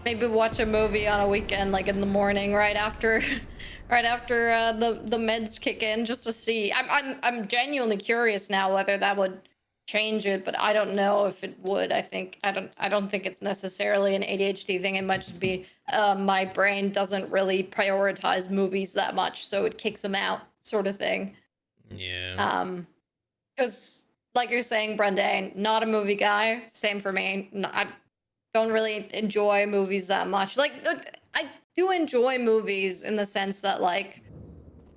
maybe watch a movie on a weekend, like in the morning, right after the meds kick in, just to see. I'm genuinely curious now whether that would change it, but I don't know if it would. I don't think it's necessarily an ADHD thing. It might just be my brain doesn't really prioritize movies that much, so it kicks them out, sort of thing. Yeah. Because like you're saying, Brendan, not a movie guy. Same for me. I don't really enjoy movies that much. Like, I do enjoy movies in the sense that, like,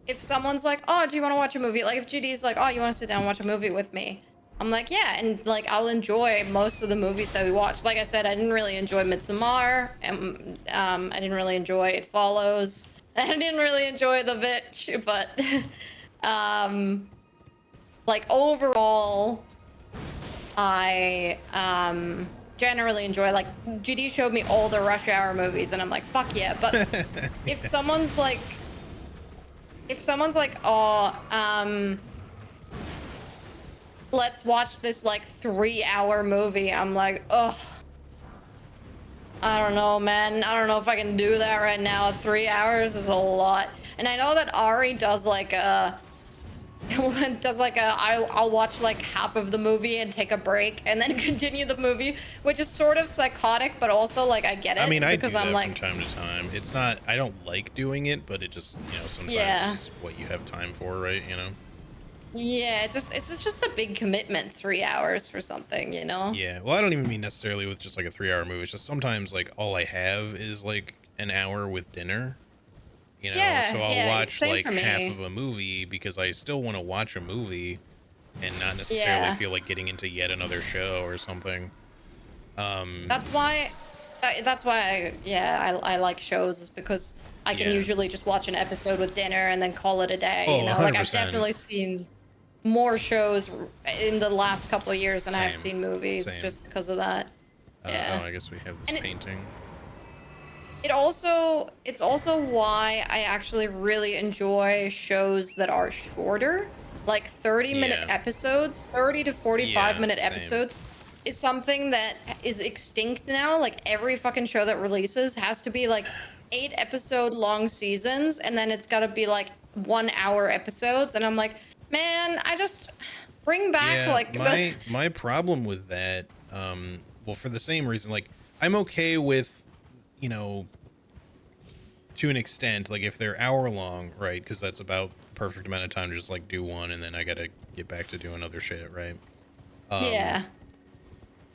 if someone's like, "Oh, do you want to watch a movie?" Like, if GD's like, "Oh, you want to sit down and watch a movie with me?" I'm like, "Yeah," and like, I'll enjoy most of the movies that we watch. Like I said, I didn't really enjoy Midsommar, and I didn't really enjoy It Follows. I didn't really enjoy The Witch, but like overall, I generally enjoy, like, GD showed me all the Rush Hour movies and I'm like, fuck yeah. But if someone's like oh, let's watch this like 3-hour movie, I'm like, ugh, I don't know, man. I don't know if I can do that right now. 3 hours is a lot. And I know that Ari does like I'll watch like half of the movie and take a break and then continue the movie, which is sort of psychotic, but also like I get it. I mean, I do because that I'm like, from time to time. It's not, I don't like doing it, but it just, sometimes yeah, it's just what you have time for, right? yeah, it's just a big commitment, 3 hours for something, Yeah. Well, I don't even mean necessarily with just like a 3-hour movie. It's just sometimes like all I have is like an hour with dinner. Yeah, So I'll yeah, watch same like for half me. of a movie because I still want to watch a movie and not necessarily Yeah, feel like getting into yet another show or something. that's why I like shows, is because I can Yeah. usually just watch an episode with dinner and then call it a day, Oh, like I've 100%. definitely seen more shows in the last couple of years than I've Same. seen movies, Same. just because of that. Oh, Yeah. I guess we have this And painting. it's also why I actually really enjoy shows that are shorter, like 30-minute Yeah. episodes. 30 to 45 Yeah, minute same. episodes is something that is extinct now. Like every fucking show that releases has to be like 8 episode long seasons, and then it's got to be like 1 hour episodes, and I'm like, man, I just bring back Yeah, like the my problem with that, well, for the same reason, like I'm okay with, you know, to an extent, like if they're hour long, right? Because that's about the perfect amount of time to just like do one, and then I gotta get back to doing other shit, right? Um, yeah,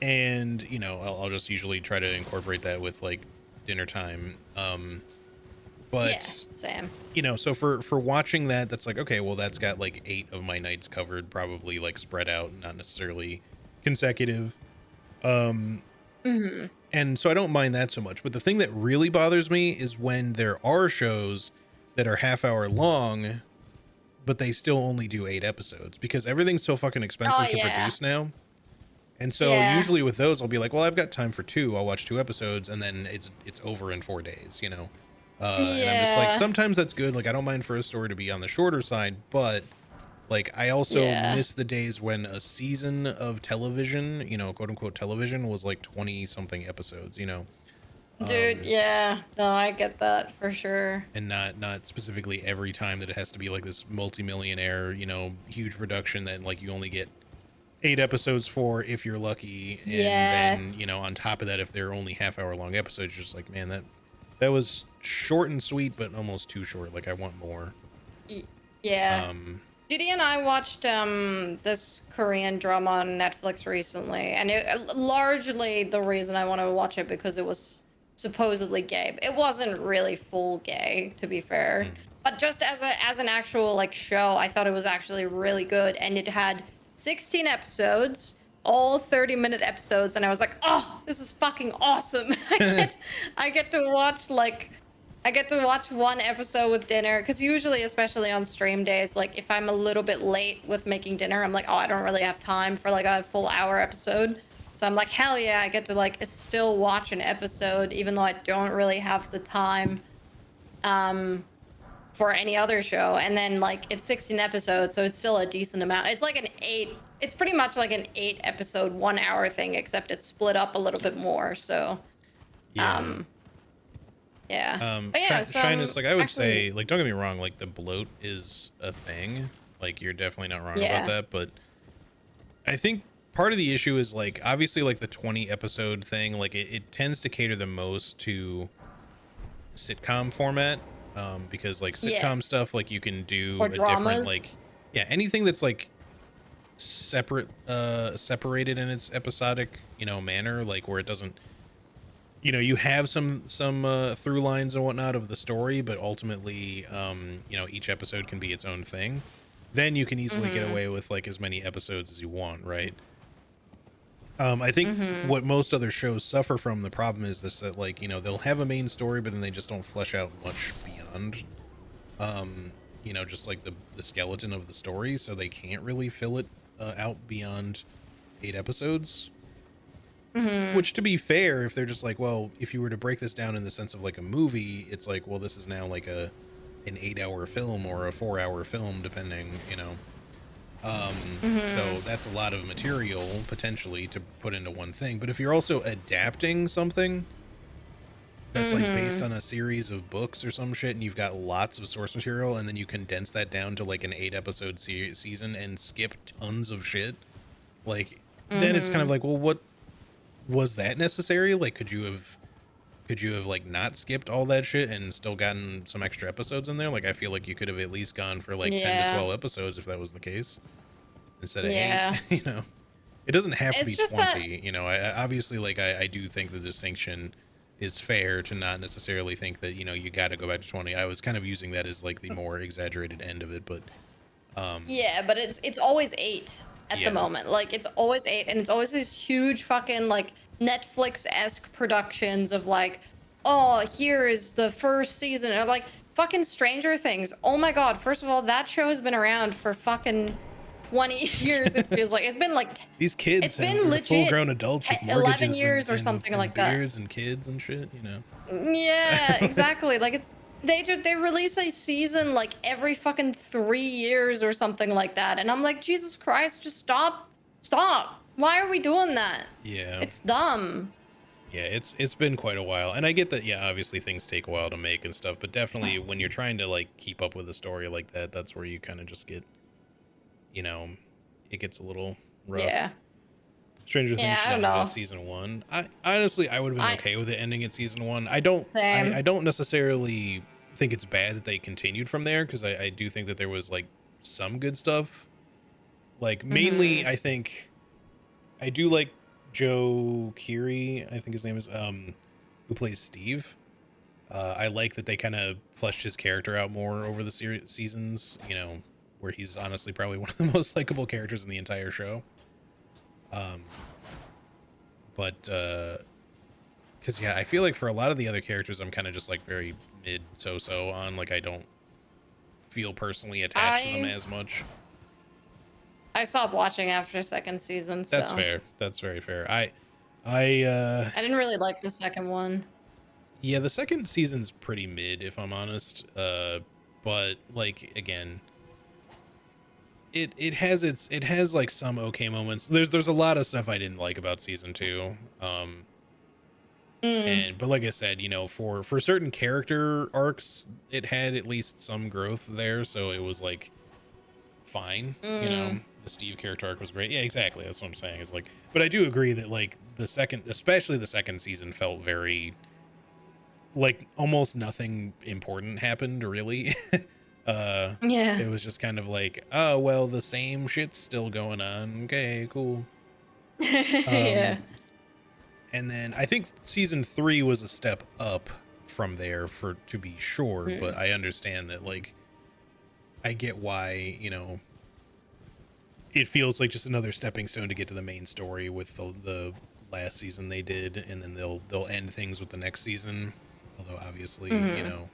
and I'll just usually try to incorporate that with like dinner time. yeah, But same. so for watching that, that's like, okay, well, that's got like 8 of my nights covered, probably like spread out, not necessarily consecutive. Um, Hmm. and so I don't mind that so much. But the thing that really bothers me is when there are shows that are half-hour long, but they still only do 8 episodes because everything's so fucking Oh expensive to yeah, produce now. And so yeah, usually with those, I'll be like, well, I've got time for 2. I'll watch 2 episodes, and then it's over in 4 days, and I'm just like, yeah. sometimes that's good. Like, I don't mind for a story to be on the shorter side, but like, I also Yeah. miss the days when a season of television, quote unquote television, was like 20 something episodes, Dude, um, yeah. No, I get that for sure. and not specifically every time that it has to be like this multi-millionaire, huge production that like you only get 8 episodes for if you're lucky. And then, Yes. on top of that, if they're only half-hour long episodes, you're just like, man, that was short and sweet, but almost too short. Like, I want more. Yeah. Um, Judy and I watched this Korean drama on Netflix recently, and largely the reason I wanted to watch it because it was supposedly gay. It wasn't really full gay, to be fair, mm, but just as an actual like show, I thought it was actually really good, and it had 16 episodes, all 30-minute episodes, and I was like, oh, this is fucking awesome. I get to watch one episode with dinner, because usually, especially on stream days, like if I'm a little bit late with making dinner, I'm like, oh, I don't really have time for like a full hour episode. So I'm like, hell yeah, I get to like still watch an episode, even though I don't really have the time for any other show. And then like it's 16 episodes, so it's still a decent amount. It's like it's pretty much like an 8 episode 1 hour thing, except it's split up a little bit more. So yeah. But yeah, so Shine is like, I would actually, say, like, don't get me wrong, like the bloat is a thing, like you're definitely not wrong about that, but I think part of the issue is like, obviously, like the 20 episode thing, like it tends to cater the most to sitcom format, because like sitcom stuff, like you can do or a dramas. different, like, yeah, anything that's like separated in its episodic, you know, manner, like where it doesn't, you know, you have some through lines and whatnot of the story, but ultimately, you know, each episode can be its own thing. Then you can easily get away with like as many episodes as you want, right? I think what most other shows suffer from, the problem is this, that like, you know, they'll have a main story, but then they just don't flesh out much beyond, you know, just like the skeleton of the story, so they can't really fill it out beyond 8 episodes. Which, to be fair, if they're just like, well, if you were to break this down in the sense of like a movie, it's like, well, this is now like an 8-hour film or a 4-hour film, depending, you know. So that's a lot of material potentially to put into one thing. But if you're also adapting something that's like based on a series of books or some shit, and you've got lots of source material, and then you condense that down to like an 8-episode season and skip tons of shit, like then it's kind of like, well, what was that necessary? Like, could you have like not skipped all that shit and still gotten some extra episodes in there? Like, I feel like you could have at least gone for like 10 to 12 episodes if that was the case, instead of 8. You know, it doesn't have to be 20. You know, I obviously, like, I do think the distinction is fair, to not necessarily think that, you know, you got to go back to 20. I was kind of using that as like the more exaggerated end of it, but but it's always 8 at the moment. Like, it's always 8, and it's always these huge fucking like Netflix-esque productions of like, oh, here is the first season of like fucking Stranger Things. Oh my god, first of all, that show has been around for fucking 20 years. It feels like it's been like these kids, it's been legit full-grown adults with 11 years or something like that. Beards and kids and shit, you know. Yeah, exactly. Like they release a season like every fucking 3 years or something like that, and I'm like, Jesus Christ, just stop. Why are we doing that? Yeah, it's dumb. Yeah, it's been quite a while, and I get that. Yeah, obviously things take a while to make and stuff, but definitely when you're trying to like keep up with a story like that, that's where you kind of just get, you know, it gets a little rough. Yeah. Stranger Things should have ended at season 1. I honestly, I would have been okay with it ending at season 1. I don't necessarily think it's bad that they continued from there, because I do think that there was like some good stuff. Like, mainly, I think I do like Joe Keery, I think his name is, who plays Steve. I like that they kind of fleshed his character out more over the seasons, you know, where he's honestly probably one of the most likable characters in the entire show. Because yeah, I feel like for a lot of the other characters, I'm kind of just like very mid so on. Like, I don't feel personally attached to them as much. I stopped watching after second season. So. That's fair. That's very fair. I didn't really like the second one. Yeah, the second season's pretty mid, if I'm honest. But like, again, it has like some okay moments. There's a lot of stuff I didn't like about season 2. But like I said, you know, for certain character arcs, it had at least some growth there, so it was like fine. You know, the Steve character arc was great. Yeah, exactly. That's what I'm saying. Is like, but I do agree that like especially the second season felt very like almost nothing important happened really. It was just kind of like, oh well, the same shit's still going on. Okay, cool. Yeah. And then I think season 3 was a step up from there, to be sure, but I understand that, like, I get why, you know, it feels like just another stepping stone to get to the main story with the last season they did, and then they'll end things with the next season. Although obviously, you know,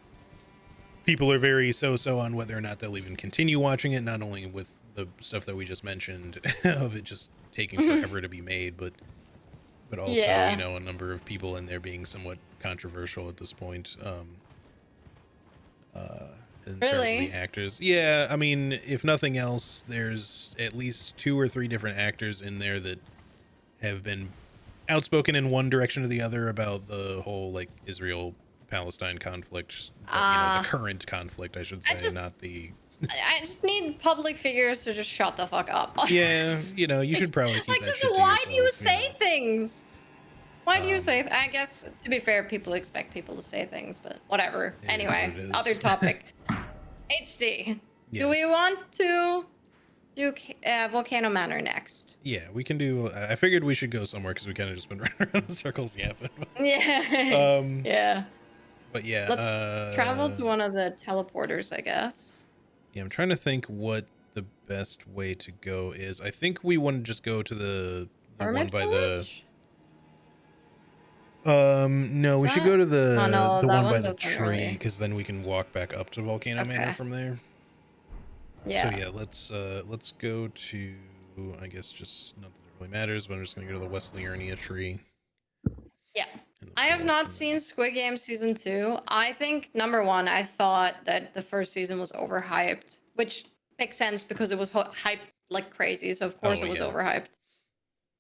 people are very so on whether or not they'll even continue watching it, not only with the stuff that we just mentioned of it just taking forever to be made, but also, you know, a number of people in there being somewhat controversial at this point. In terms of the actors. Yeah, I mean, if nothing else, there's at least 2 or 3 different actors in there that have been outspoken in one direction or the other about the whole, like, Israel-Palestine conflict, you know, the current conflict, I should say, not the... I just need public figures to just shut the fuck up. Yeah, you know, you should probably keep like, that just shit to why yourself, do you say know? things? Why do you say? I guess, to be fair, people expect people to say things, but whatever. Anyway, other topic. HD. Yes. Do we want to do Volcano Manor next? Yeah, we can do. I figured we should go somewhere because we kind of just been running around in circles yapping. Yeah. Yeah. But yeah, let's travel to one of the teleporters, I guess. Yeah, I'm trying to think what the best way to go is. I think we want to just go to the one by village? no, we should go to the one by the tree, because really... then we can walk back up to Volcano Manor from there. Yeah. So yeah, let's go to, I guess, just not that it really matters, but I'm just gonna go to the West Liurnia tree. Yeah. I have not seen Squid Game season 2. I think, number one, I thought that the first season was overhyped, which makes sense because it was hyped like crazy. So of course it was overhyped.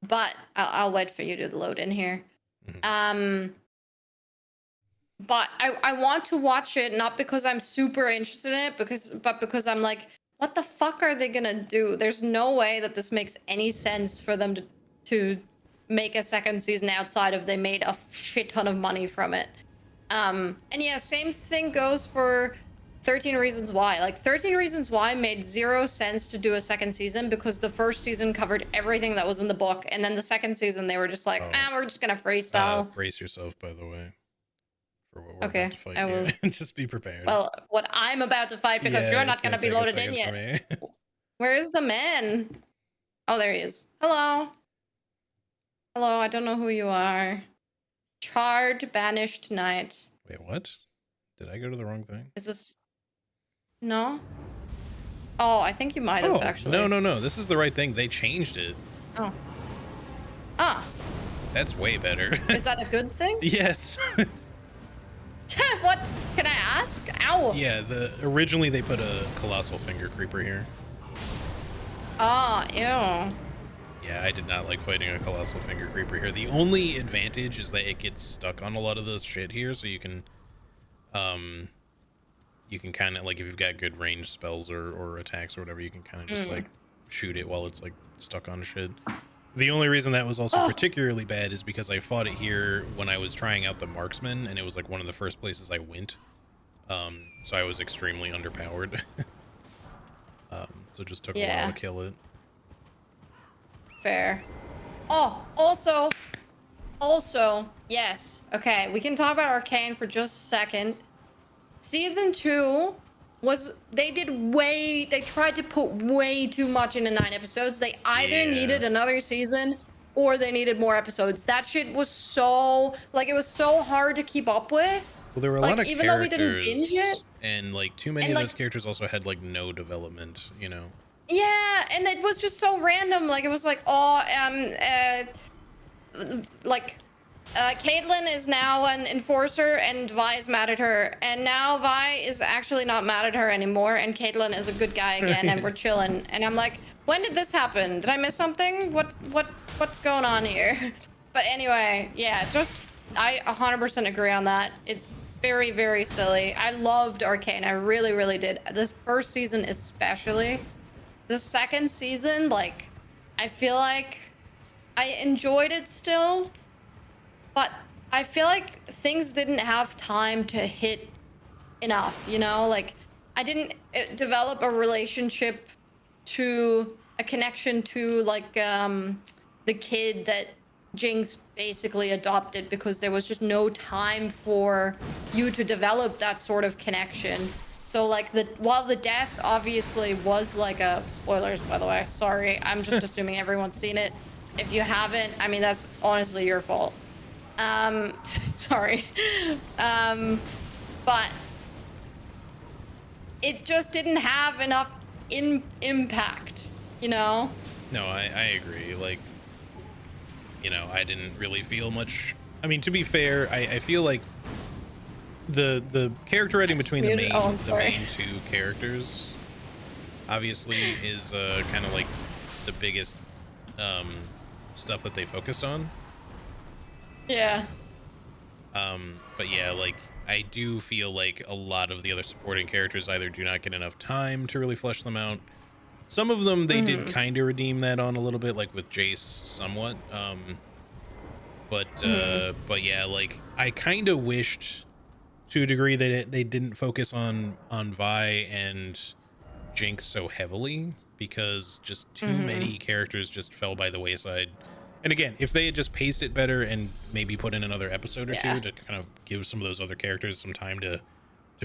But I'll wait for you to load in here. But I want to watch it, not because I'm super interested in it, but because I'm like, what the fuck are they gonna do? There's no way that this makes any sense for them to make a second season outside of they made a shit ton of money from it. And yeah, same thing goes for 13 Reasons Why. Like, 13 Reasons Why made 0 sense to do a second season because the first season covered everything that was in the book, and then the second season they were just like, we're just gonna freestyle. Brace yourself, by the way, for what we're about to fight here. Just be prepared. Well, what I'm about to fight, because you're not gonna be loaded in yet. Where is the man? Oh, there he is. Hello. Hello, I don't know who you are. Charred, banished tonight. Wait, what? Did I go to the wrong thing? Is this... No? Oh, I think you might have, actually. No. This is the right thing. They changed it. Oh. Ah. That's way better. Is that a good thing? Yes. What? Can I ask? Ow. Yeah, originally they put a colossal finger creeper here. Oh, ew. Yeah, I did not like fighting a colossal finger creeper here. The only advantage is that it gets stuck on a lot of this shit here, so you can kind of, like, if you've got good range spells or attacks or whatever, you can kind of just like shoot it while it's like stuck on shit. The only reason that was also particularly bad is because I fought it here when I was trying out the marksman, and it was like one of the first places I went. So I was extremely underpowered. So it just took a while to kill it. Fair. Oh, also, yes. Okay, we can talk about Arcane for just a second. Season 2 was, they tried to put way too much into 9 episodes. They either needed another season or they needed more episodes. That shit was so, like, it was so hard to keep up with. Well, there were a lot of even characters, though we didn't binge it, and like too many of those characters also had like no development, you know. Yeah, and it was just so random. Like, it was like, Caitlyn is now an enforcer, and Vi is mad at her, and now Vi is actually not mad at her anymore, and Caitlyn is a good guy again, and we're chilling. And I'm like, when did this happen? Did I miss something? What's going on here? But anyway, yeah, I 100% agree on that. It's very, very silly. I loved Arcane. I really, really did. This first season especially. The second season, like, I feel like I enjoyed it still, but I feel like things didn't have time to hit enough, you know? Like, I didn't develop a relationship to a connection to, like, the kid that Jinx basically adopted, because there was just no time for you to develop that sort of connection. So like while the death obviously was like a spoilers, by the way, sorry, I'm just assuming everyone's seen it. If you haven't, I mean, that's honestly your fault. Sorry. But it just didn't have enough impact, you know? No, I agree. Like, you know, I didn't really feel much. I mean, to be fair, I feel like the character writing between the main two characters obviously is kind of like the biggest stuff that they focused on. Yeah. But yeah, like I do feel like a lot of the other supporting characters either do not get enough time to really flesh them out. Some of them they did kind of redeem that on a little bit, like with Jace somewhat. But yeah, like I kind of wished to a degree that they didn't focus on Vi and Jinx so heavily, because just too many characters just fell by the wayside. And again, if they had just paced it better and maybe put in another episode or two to kind of give some of those other characters some time to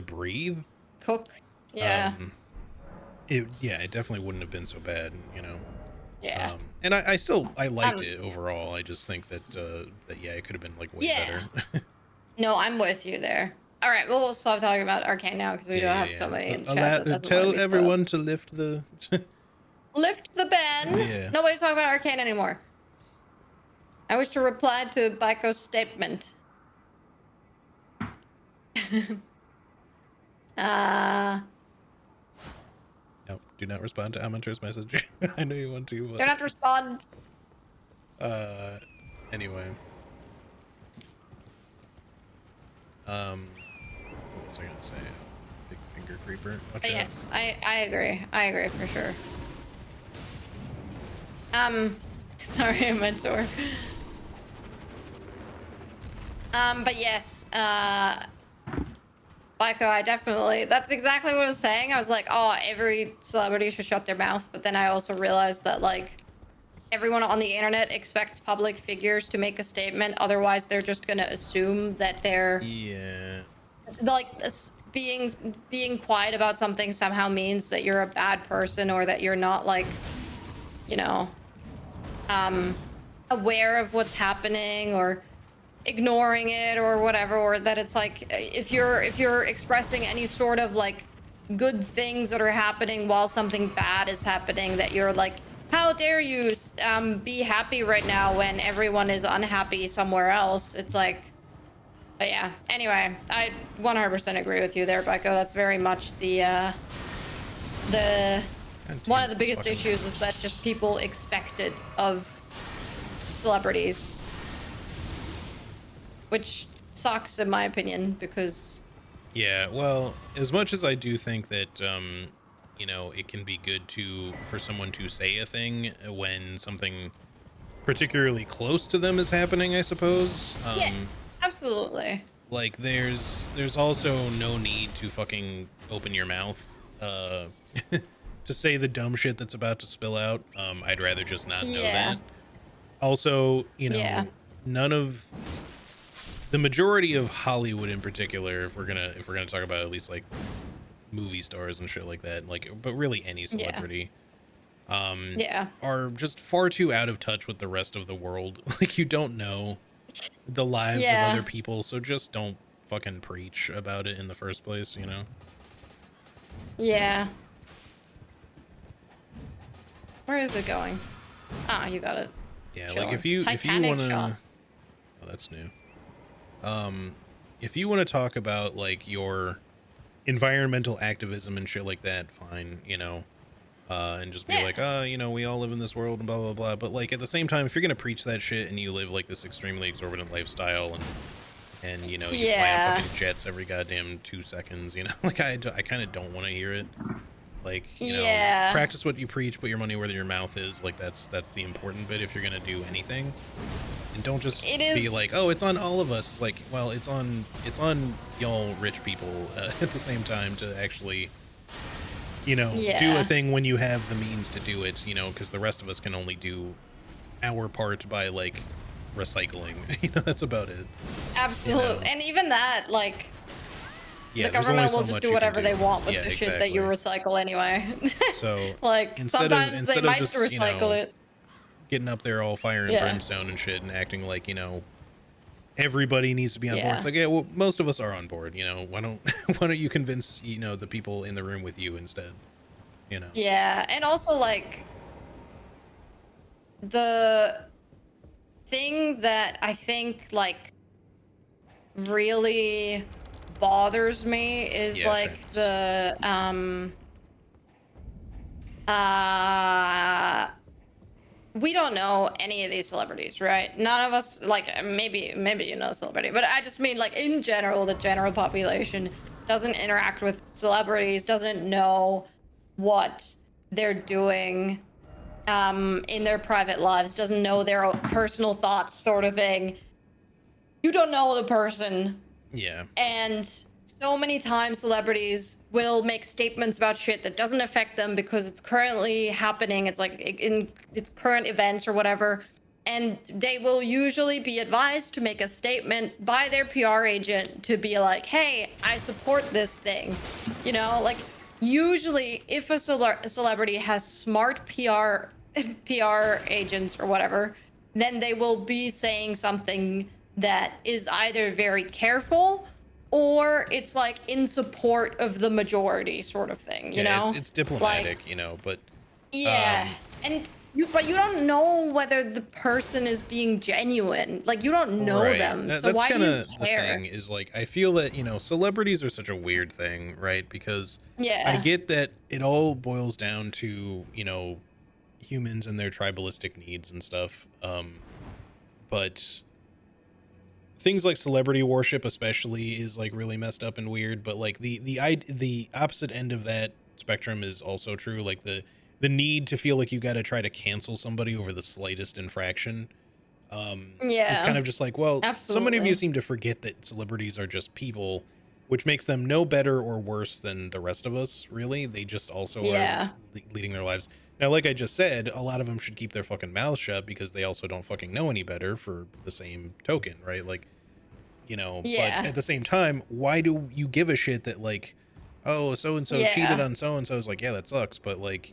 breathe, cook, yeah, it definitely wouldn't have been so bad, you know. Yeah. And I liked it overall. I just think that yeah, it could have been like way better. No, I'm with you there. All right, well, we'll stop talking about Arcane now because we don't have somebody in chat that doesn't tell everyone to lift the lift the ban. Yeah. Nobody talk about Arcane anymore. I wish to reply to Baiko's statement. No, do not respond to Amantur's message. I know you want to, but... Do not respond. Anyway. What was I gonna say? Big finger creeper. Watch yes, out. I agree. I agree for sure. Sorry, Mentor. But yes, Baiko, I definitely, that's exactly what I was saying. I was like, oh, every celebrity should shut their mouth. But then I also realized that, like, everyone on the internet expects public figures to make a statement. Otherwise, they're just going to assume that they're... Yeah. Like, being quiet about something somehow means that you're a bad person, or that you're not, like, you know, aware of what's happening, or ignoring it, or whatever, or that it's like, if you're expressing any sort of like good things that are happening while something bad is happening, that you're like, how dare you be happy right now when everyone is unhappy somewhere else. It's like, but yeah, anyway, I 100% agree with you there, Baiko. That's very much the one of the biggest issues is that just people expect it of celebrities, which sucks in my opinion, because... Yeah, well, as much as I do think that, you know, it can be good for someone to say a thing when something particularly close to them is happening, I suppose. Yes, absolutely. Like, there's also no need to fucking open your mouth to say the dumb shit that's about to spill out. I'd rather just not know that. Also, you know, none of... The majority of Hollywood in particular, if we're gonna talk about at least like movie stars and shit like that, like, but really any celebrity, are just far too out of touch with the rest of the world. Like, you don't know the lives of other people, so just don't fucking preach about it in the first place, you know? Yeah. Where is it going? Ah, you got it. Yeah, like if you wanna... Oh, that's new. If you want to talk about like your environmental activism and shit like that, fine, you know, and just be like, oh, you know, we all live in this world and blah, blah, blah. But like at the same time, if you're going to preach that shit and you live like this extremely exorbitant lifestyle and you know, you fly on fucking jets every goddamn 2 seconds, you know, like I kind of don't want to hear it. Like, you know, practice what you preach, put your money where your mouth is. Like that's the important bit if you're going to do anything. And don't just be like, oh, it's on all of us. It's like, well, it's on y'all rich people at the same time to actually, you know, do a thing when you have the means to do it, you know, because the rest of us can only do our part by like recycling. You know, that's about it. Absolutely. You know? And even that, like, Yeah, the government will just do whatever they want with yeah, the shit that you recycle anyway. So like sometimes they might just recycle it. Getting up there all fire and brimstone and shit and acting like, everybody needs to be on board. It's like, yeah, well, most of us are on board, why don't you convince, the people in the room with you instead, Yeah, and also like the thing that I think like really bothers me is like the we don't know any of these celebrities, right? None of us, like maybe a celebrity, but I just mean like in general, the general population doesn't interact with celebrities, doesn't know what they're doing in their private lives, doesn't know their personal thoughts, sort of thing. You don't know the person. Yeah. And so many times celebrities will make statements about shit that doesn't affect them because it's currently happening. It's like in its current events or whatever. And they will usually be advised to make a statement by their PR agent to be like, hey, I support this thing. Like usually if a celebrity has smart PR agents or whatever, then they will be saying something that is either very careful or it's like in support of the majority sort of thing, you know? It's diplomatic, like, but and you don't know whether the person is being genuine. Like you don't know them. So that's why do you care? The thing is like I feel that, celebrities are such a weird thing, right? Because I get that it all boils down to, humans and their tribalistic needs and stuff. But things like celebrity worship especially is like really messed up and weird, but like the opposite end of that spectrum is also true. Like the need to feel like you got to try to cancel somebody over the slightest infraction is kind of just like, well, so many of you seem to forget that celebrities are just people, which makes them no better or worse than the rest of us, really. They just also are leading their lives. Now, like I just said, a lot of them should keep their fucking mouths shut because they also don't fucking know any better for the same token, right? Like, but at the same time, why do you give a shit that like, oh, so-and-so cheated on so-and-so? Is like, yeah, that sucks. But like,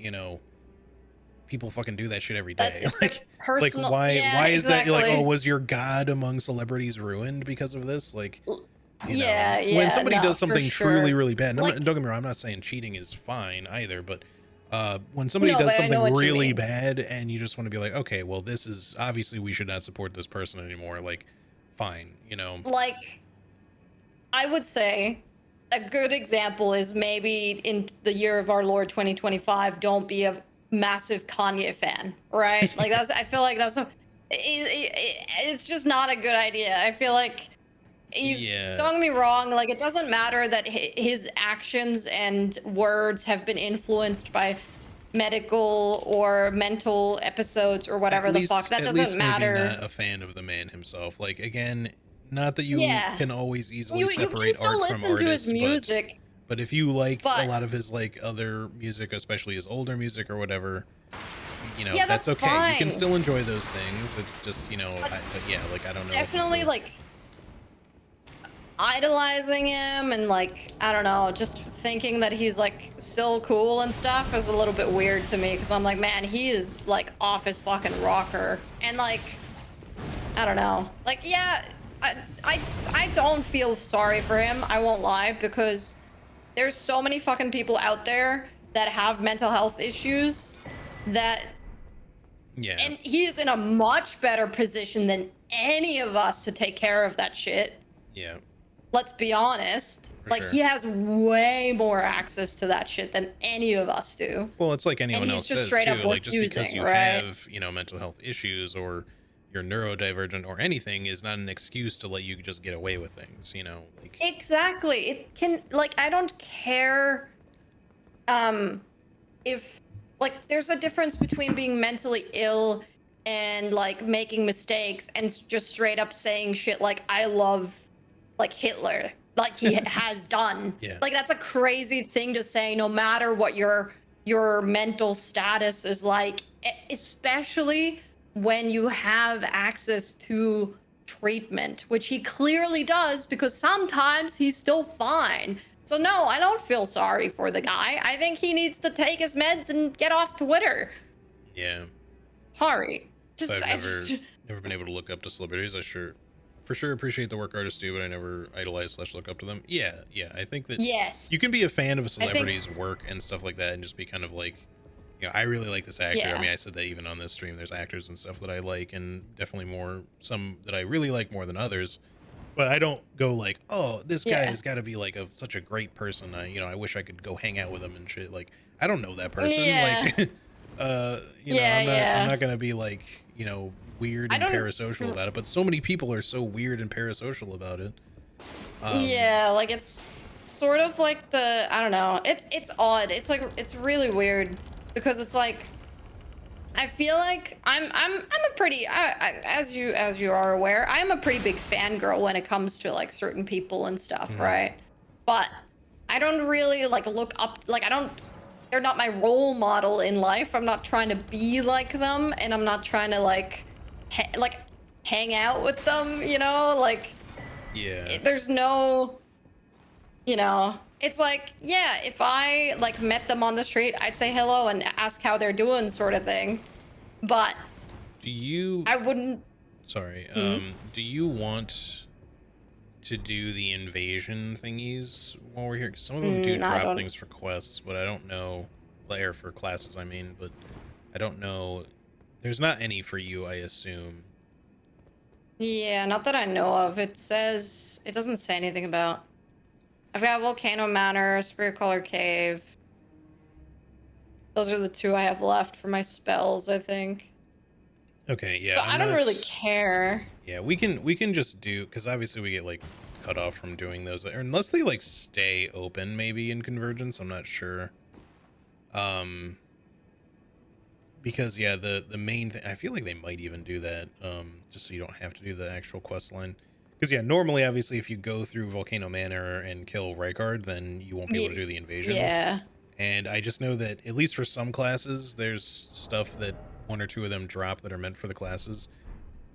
people fucking do that shit every day. Like why is that? You're like, oh, was your god among celebrities ruined because of this? Like, when somebody does something truly, really bad, and like, don't get me wrong, I'm not saying cheating is fine either, but when somebody does something really bad and you just want to be like, okay, well, this is obviously we should not support this person anymore. Like, fine, Like, I would say a good example is maybe in the year of our Lord 2025, don't be a massive Kanye fan, right? Like I feel like it's just not a good idea. I feel like don't get me wrong, like it doesn't matter that his actions and words have been influenced by medical or mental episodes or whatever the fuck. That doesn't matter. Maybe not a fan of the man himself. Like, again, not that you can always easily separate art from artist, to his music, but if you like a lot of his like other music, especially his older music or whatever, that's okay. Fine. You can still enjoy those things. It's just, but I don't know. Definitely like idolizing him and like, I don't know, just thinking that he's like still cool and stuff is a little bit weird to me because I'm like, man, he is like off his fucking rocker. And like, I don't know, like, yeah, I don't feel sorry for him, I won't lie, because there's so many fucking people out there that have mental health issues that and he is in a much better position than any of us to take care of that shit. Let's be honest. He has way more access to that shit than any of us do. Well, it's like anyone else says too. Like just because you have, mental health issues or you're neurodivergent or anything is not an excuse to let you just get away with things, Like exactly. It can I don't care if there's a difference between being mentally ill and like making mistakes and just straight up saying shit like I love like Hitler, like he has done. Like that's a crazy thing to say no matter what your mental status is like, especially when you have access to treatment, which he clearly does because sometimes he's still fine, So no, I don't feel sorry for the guy. I think he needs to take his meds and get off Twitter. Yeah. Sorry. So I've never been able to look up to celebrities. I for sure appreciate the work artists do, but I never idolize / look up to them. Yeah. I think that you can be a fan of a celebrity's work and stuff like that and just be kind of like, you know, I really like this actor. Yeah. I mean, I said that even on this stream, there's actors and stuff that I like, and definitely some that I really like more than others. But I don't go like, oh, this guy has got to be like such a great person. I wish I could go hang out with him and shit. Like, I don't know that person. Yeah. Like, I'm not gonna be like, weird and parasocial about it. But so many people are so weird and parasocial about it. Like it's sort of like I don't know. It's odd. It's like it's really weird because it's like I feel like I'm a pretty as you are aware, I'm a pretty big fangirl when it comes to like certain people and stuff, right? But I don't really like look up, like they're not my role model in life. I'm not trying to be like them, and I'm not trying to like hang out with them, like there's no, it's like, yeah, if I like met them on the street, I'd say hello and ask how they're doing, sort of thing. But I wouldn't. Sorry. Do you want to do the invasion thingies while we're here? Because some of them do drop things for quests, but I don't know, or for classes, I mean, but I don't know. There's not any for you, I assume. Yeah, not that I know of. It doesn't say anything about. I've got Volcano Manor, Spirit Color Cave. Those are the two I have left for my spells, I think. Okay, yeah. So I don't really care. Yeah, we can just do, because obviously we get like cut off from doing those, or unless they like stay open maybe in Convergence, I'm not sure. Because yeah, the main thing, I feel like they might even do that, just so you don't have to do the actual quest line. Because yeah, normally obviously if you go through Volcano Manor and kill Rykard, then you won't be able to do the invasions. Yeah. And I just know that at least for some classes, there's stuff that one or two of them drop that are meant for the classes.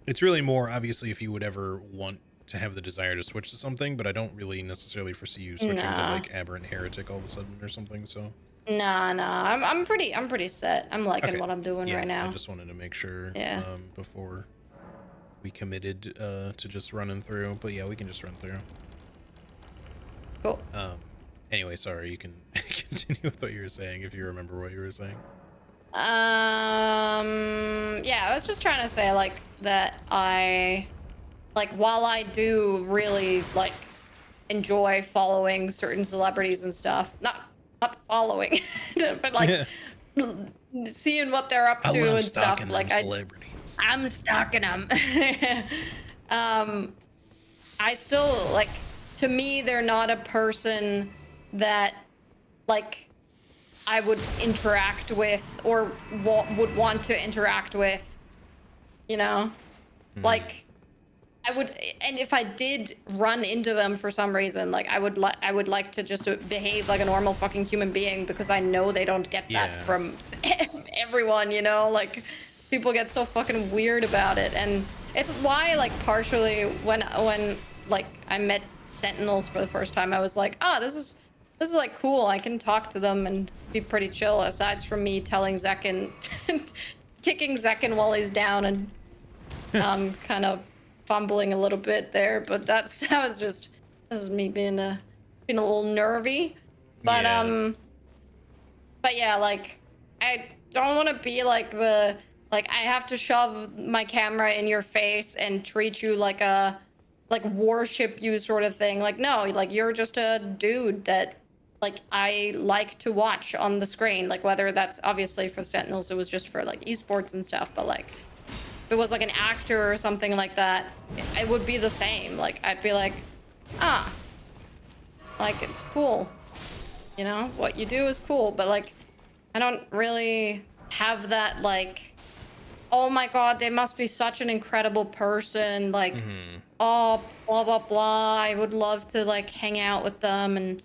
It's really more obviously if you would ever want to have the desire to switch to something, but I don't really necessarily foresee you switching to like Aberrant Heretic all of a sudden or something. So. Nah. I'm pretty set. I'm liking what I'm doing right now. I just wanted to make sure. Yeah. Before we committed to just running through, but yeah, we can just run through. Cool. Anyway, sorry, you can continue with what you were saying if you remember what you were saying. Yeah, I was just trying to say like that while I do really like enjoy following certain celebrities and stuff, not following, but like seeing what they're up to and stuff. Like I'm stalking them. I still like, to me, they're not a person that like I would interact with or would want to interact with, like I would, and if I did run into them for some reason, like I would like to just behave like a normal fucking human being, because I know they don't get that from everyone, like people get so fucking weird about it. And it's why like partially when like I met Sentinels for the first time, I was like, this is like cool. I can talk to them and be pretty chill, aside from me telling Zekin, kicking Zekin while he's down and kind of fumbling a little bit there. But this is me being a little nervy. But but yeah, like I don't want to be like I have to shove my camera in your face and treat you like worship you sort of thing. Like, no, like you're just a dude that like I like to watch on the screen. Like, whether that's obviously for Sentinels, it was just for like esports and stuff, but like if it was like an actor or something like that, it would be the same. Like I'd be like, like it's cool, what you do is cool. But like I don't really have that like, oh my god, they must be such an incredible person, like oh blah blah blah, I would love to like hang out with them and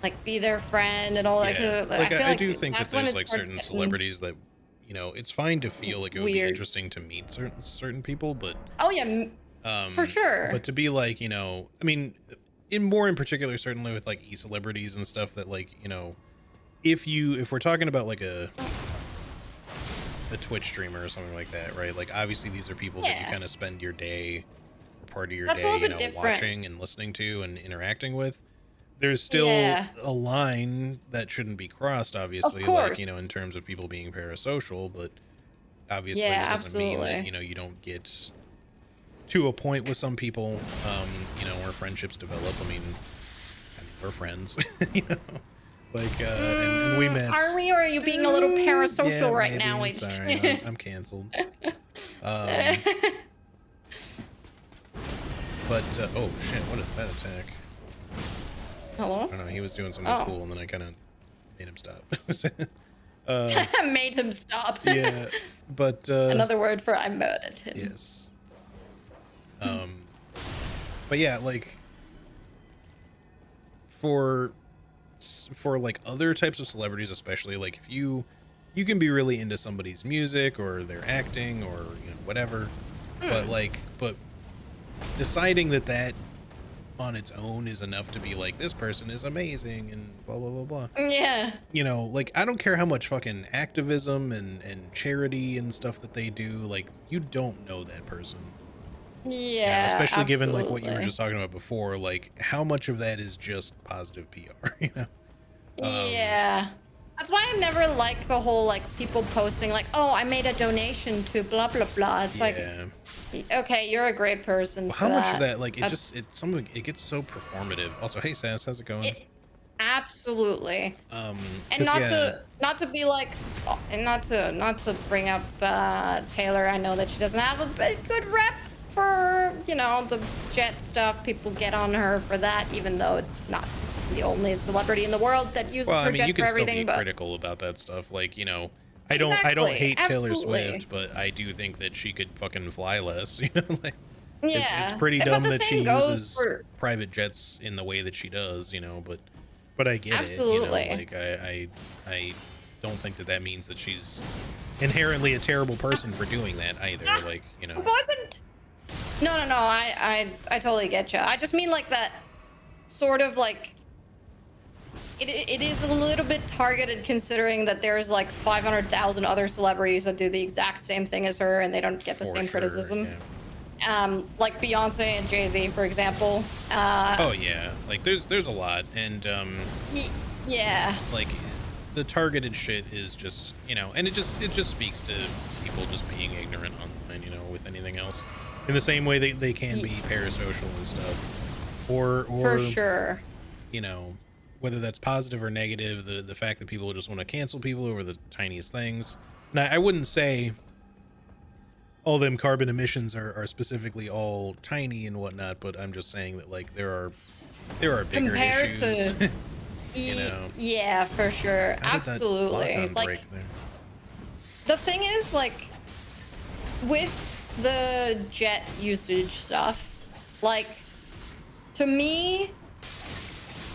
like be their friend and all that. Like I do think that there's like certain celebrities that, it's fine to feel like it would be interesting to meet certain people, but for sure. But to be like, I mean, in particular, certainly with like e-celebrities and stuff, that like, you know, if we're talking about like a Twitch streamer or something like that, right? Like obviously these are people that you kind of spend your day or part of your day, you know, watching and listening to and interacting with. There's still a line that shouldn't be crossed, obviously, like, you know, in terms of people being parasocial, but obviously that doesn't mean that, you know, you don't get to a point with some people, you know, where friendships develop. I mean we're friends, you know, like, and we met. Are we, or are you being a little parasocial right now? Sorry, I'm canceled. But, oh shit, what is that attack? Hello? I don't know, he was doing something cool, and then I kind of made him stop. Made him stop. Yeah, but another word for I murdered him. Yes. But yeah, like for like other types of celebrities, especially, like if you can be really into somebody's music or their acting or, you know, whatever, but deciding that on its own is enough to be like, this person is amazing and blah blah blah blah. Yeah. You know, like I don't care how much fucking activism and charity and stuff that they do, like you don't know that person. Yeah, especially given like what you were just talking about before, like how much of that is just positive PR, you know? Yeah. That's why I never like the whole like people posting like, oh, I made a donation to blah blah blah. It's like, okay, you're a great person. Well, how much of that, like, it gets so performative. Also, hey Sass, how's it going? Absolutely. And not to be like, and not to bring up Taylor. I know that she doesn't have a good rep for, you know, the jet stuff. People get on her for that, even though it's not the only celebrity in the world that uses her jet for everything. You can still be critical about that stuff. Like, you know, I don't hate Taylor Swift, but I do think that she could fucking fly less. You know, like it's pretty dumb that she uses private jets in the way that she does. You know, but I get it. You know, like I don't think that means that she's inherently a terrible person for doing that either. Like, you know. No. I totally get you. I just mean like that sort of like it is a little bit targeted, considering that there's like 500,000 other celebrities that do the exact same thing as her and they don't get the same criticism. Yeah. Like Beyonce and Jay-Z, for example. Oh yeah, like there's a lot, and yeah. Like the targeted shit is just, you know, and it just speaks to people just being ignorant online, you know, with anything else. In the same way they can be parasocial and stuff, or for sure, you know, whether that's positive or negative, the fact that people just want to cancel people over the tiniest things. Now, I wouldn't say all them carbon emissions are specifically all tiny and whatnot, but I'm just saying that like there are bigger issues. To you know. Yeah, for sure. Absolutely. Like the thing is, like with the jet usage stuff, like to me,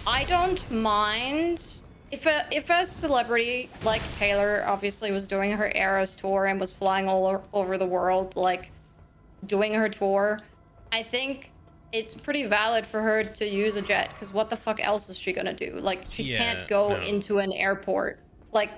I don't mind if a celebrity like Taylor obviously was doing her Eras tour and was flying all over the world, like doing her tour. I think it's pretty valid for her to use a jet, because what the fuck else is she gonna do? Like she can't go into an airport. Like,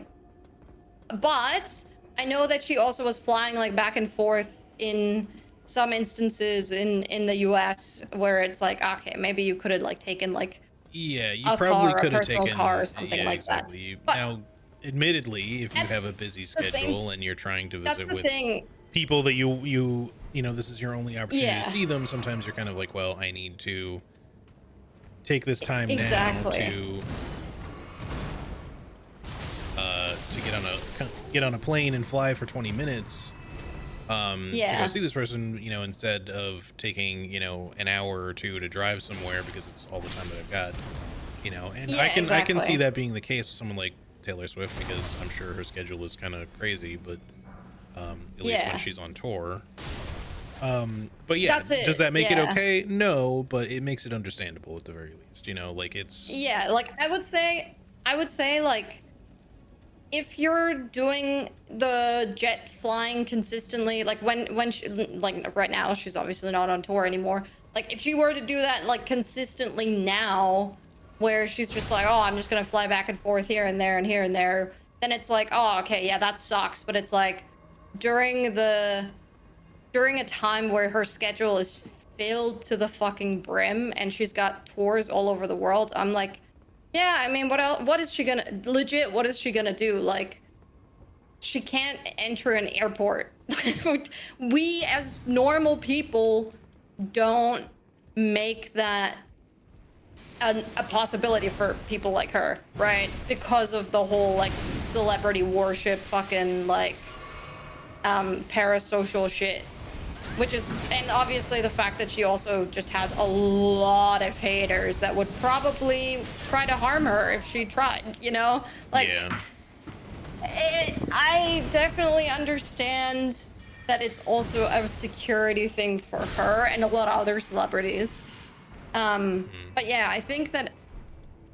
but I know that she also was flying like back and forth in some instances in the US where it's like, okay, maybe you could have like taken like you probably could have taken a car or something like that. But now, admittedly, if you have a busy schedule and you're trying to visit with people that you know, this is your only opportunity to see them, sometimes you're kind of like, well, I need to take this time now to get on a plane and fly for 20 minutes to go see this person, you know, instead of taking, you know, an hour or two to drive somewhere because it's all the time that I've got, you know. And I can see that being the case with someone like Taylor Swift, because I'm sure her schedule is kind of crazy, but at least when she's on tour. But yeah, does that make it okay? No, but it makes it understandable at the very least, you know, like it's like I would say like if you're doing the jet flying consistently, like when she, like right now she's obviously not on tour anymore, Like, if she were to do that, like, consistently now, where she's just like, oh, I'm just gonna fly back and forth here and there and here and there, then it's like, oh, okay, yeah, that sucks. But it's like, during a time where her schedule is filled to the fucking brim and she's got tours all over the world, I'm like, yeah, I mean, what is she gonna, legit, what is she gonna do? Like, she can't enter an airport. We as normal people don't make that a possibility for people like her, right? Because of the whole like celebrity worship fucking like parasocial shit, which is, and obviously the fact that she also just has a lot of haters that would probably try to harm her if she tried, you know? Like, yeah. I definitely understand that it's also a security thing for her and a lot of other celebrities. But yeah, I think that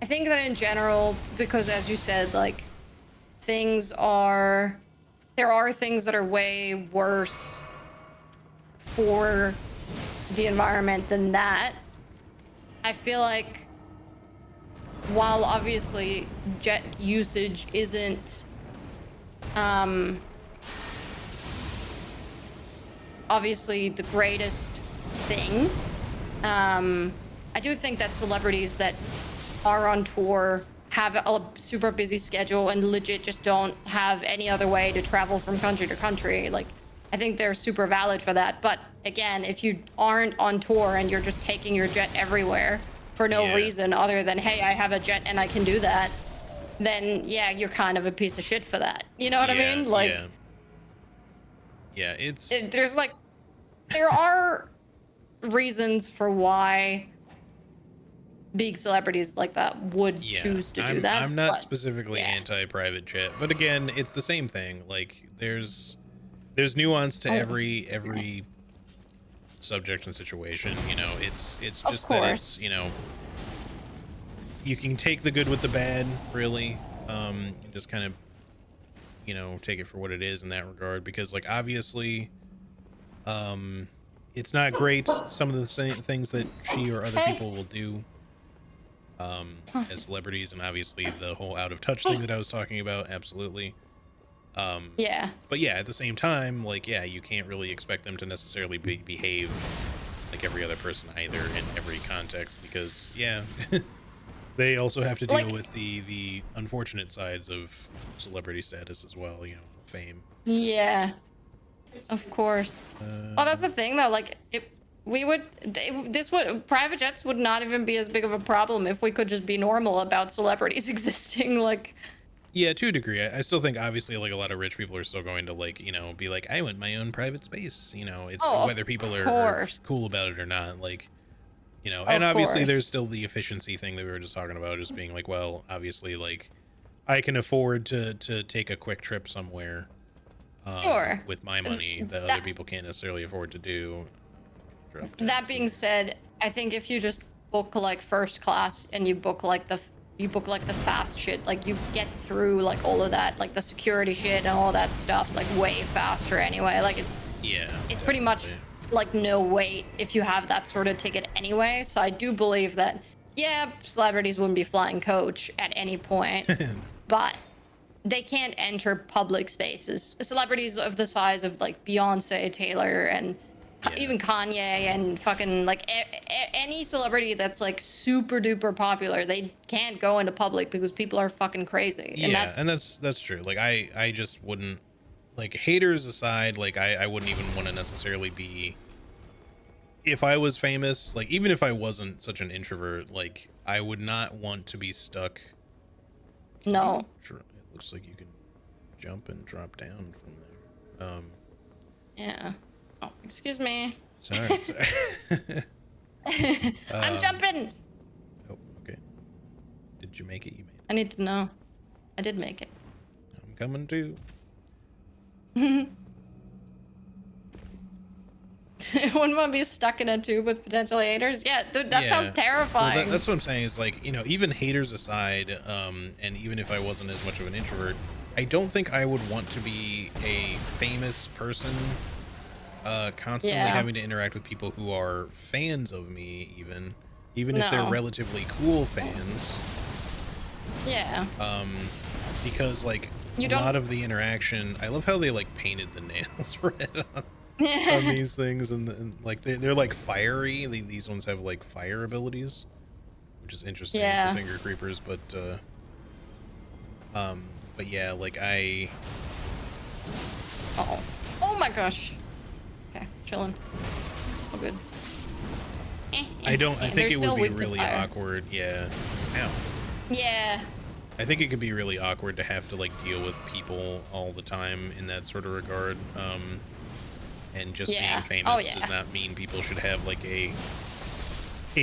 in general, because as you said, like, there are things that are way worse for the environment than that. I feel like while obviously jet usage isn't obviously the greatest thing, I do think that celebrities that are on tour have a super busy schedule and legit just don't have any other way to travel from country to country. Like, I think they're super valid for that. But again, if you aren't on tour and you're just taking your jet everywhere for no reason other than, hey, I have a jet and I can do that, then yeah, you're kind of a piece of shit for that. You know what I mean? Like, there's like, there are reasons for why big celebrities like that would choose to do that. I'm not specifically anti-private jet, but again, it's the same thing. Like, there's nuance to every subject and situation. You know, it's just that it's, you know, you can take the good with the bad, really. And just kind of, you know, take it for what it is in that regard, because like obviously it's not great some of the same things that she or other people will do as celebrities, and obviously the whole out of touch thing that I was talking about, absolutely. But yeah, at the same time, like, yeah, you can't really expect them to necessarily behave like every other person either in every context, because they also have to deal with the unfortunate sides of celebrity status as well, you know, fame. Yeah, of course. Oh, that's the thing though, like, private jets would not even be as big of a problem if we could just be normal about celebrities existing. Like, yeah, to a degree. I still think obviously like a lot of rich people are still going to, like, you know, be like, I want my own private space, you know. It's whether people are cool about it or not, like, you know. And obviously there's still the efficiency thing that we were just talking about, just being like, well, obviously, like, I can afford to take a quick trip somewhere with my money that other people can't necessarily afford to do. That being said, I think if you just book like first class and you book like the fast shit, like, you get through like all of that, like the security shit and all that stuff, like way faster anyway. Like, it's pretty much like no wait if you have that sort of ticket anyway. So I do believe that celebrities wouldn't be flying coach at any point, but they can't enter public spaces. Celebrities of the size of like Beyonce, Taylor, and even Kanye, and fucking like any celebrity that's like super duper popular, they can't go into public because people are fucking crazy. And that's true. Like, I just wouldn't, like, haters aside, like, I wouldn't even want to necessarily be, if I was famous, like, even if I wasn't such an introvert, like, I would not want to be stuck. No. It looks like you can jump and drop down from there. Yeah. Oh, excuse me. Sorry. I'm jumping. Oh, okay. Did you make it? You made it. I need to know. I did make it. I'm coming too. Wouldn't want to be stuck in a tube with potential haters. Yeah, dude, that sounds terrifying. Well, that's what I'm saying, is like, you know, even haters aside, and even if I wasn't as much of an introvert, I don't think I would want to be a famous person constantly having to interact with people who are fans of me, even if they're relatively cool fans. Yeah. Because like a lot of the interaction, I love how they like painted the nails red on these things, and like they're like fiery. These ones have like fire abilities, which is interesting for finger creepers. But yeah, like oh my gosh. Okay, chilling. Oh, good. I think it would be really awkward. Yeah. Ow. Yeah. I think it could be really awkward to have to like deal with people all the time in that sort of regard. And just being famous does not mean people should have like a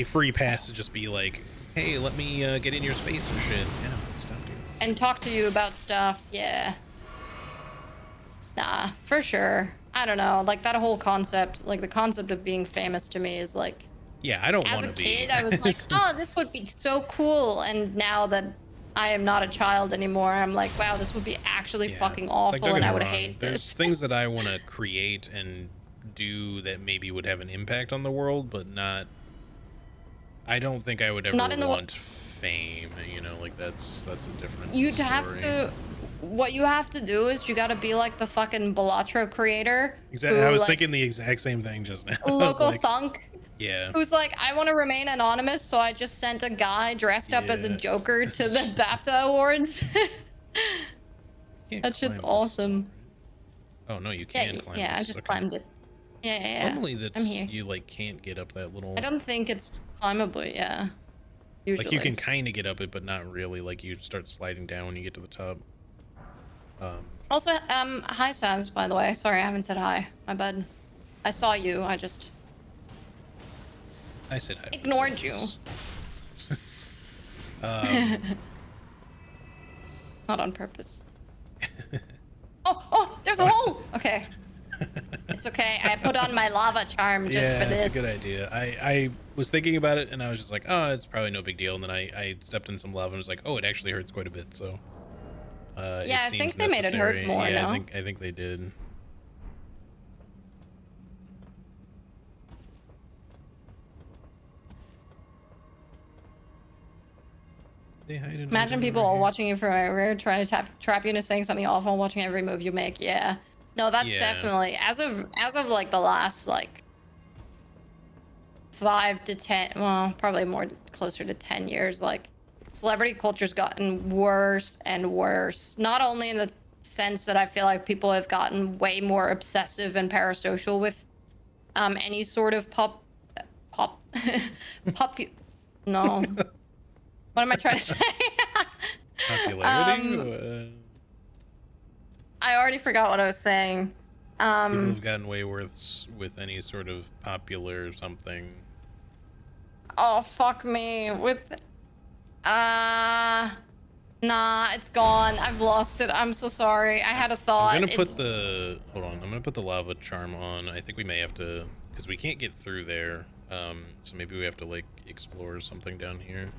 free pass to just be like, hey, let me get in your space and shit. Yeah, stop doing that. And talk to you about stuff. Yeah. Nah, for sure. I don't know. Like that whole concept, like the concept of being famous to me is like, yeah, I don't want to be. As a kid, I was like, oh, this would be so cool. And now that I am not a child anymore, I'm like, wow, this would be actually fucking awful, and I would hate this. There's things that I want to create and do that maybe would have an impact on the world, but not. I don't think I would ever want fame. You know, like that's a different. You'd story. have to. What you have to do is you got to be like the fucking Balatro creator. Exactly. I was thinking the exact same thing just now. Local thunk. Yeah. Who's like, I want to remain anonymous, so I just sent a guy dressed up as a Joker to the BAFTA Awards. That shit's awesome. Oh no, you can climb. Yeah, I just climbed it. Yeah. Normally that's you like can't get up that little. I don't think it's climbable. Yeah. Usually. Like you can kind of get up it, but not really. Like you start sliding down when you get to the top. Also, hi Sans, by the way. Sorry, I haven't said hi. My bad. I saw you. I said hi. Ignored you. Not on purpose. Oh, there's a hole. Okay. It's okay. I put on my lava charm just for this. It's a good idea. I was thinking about it and I was just like, oh, it's probably no big deal. And then I stepped in some lava and was like, oh, it actually hurts quite a bit. So. I think they made it hurt more. Yeah, no? I think they did. Imagine people all watching you from everywhere, trying to trap you into saying something awful, watching every move you make. Yeah, no, that's definitely as of like the last like 5 to 10, well, probably more closer to 10 years. Like, celebrity culture's gotten worse and worse. Not only in the sense that I feel like people have gotten way more obsessive and parasocial with any sort of no. What am I trying to say? Popularity? I already forgot what I was saying. People have gotten way worse with any sort of popular something. Oh, fuck me. With... Nah, it's gone. I've lost it. I'm so sorry. I had a thought. I'm gonna put the... Hold on. I'm gonna put the lava charm on. I think we may have to... Because we can't get through there. So maybe we have to, like, explore something down here.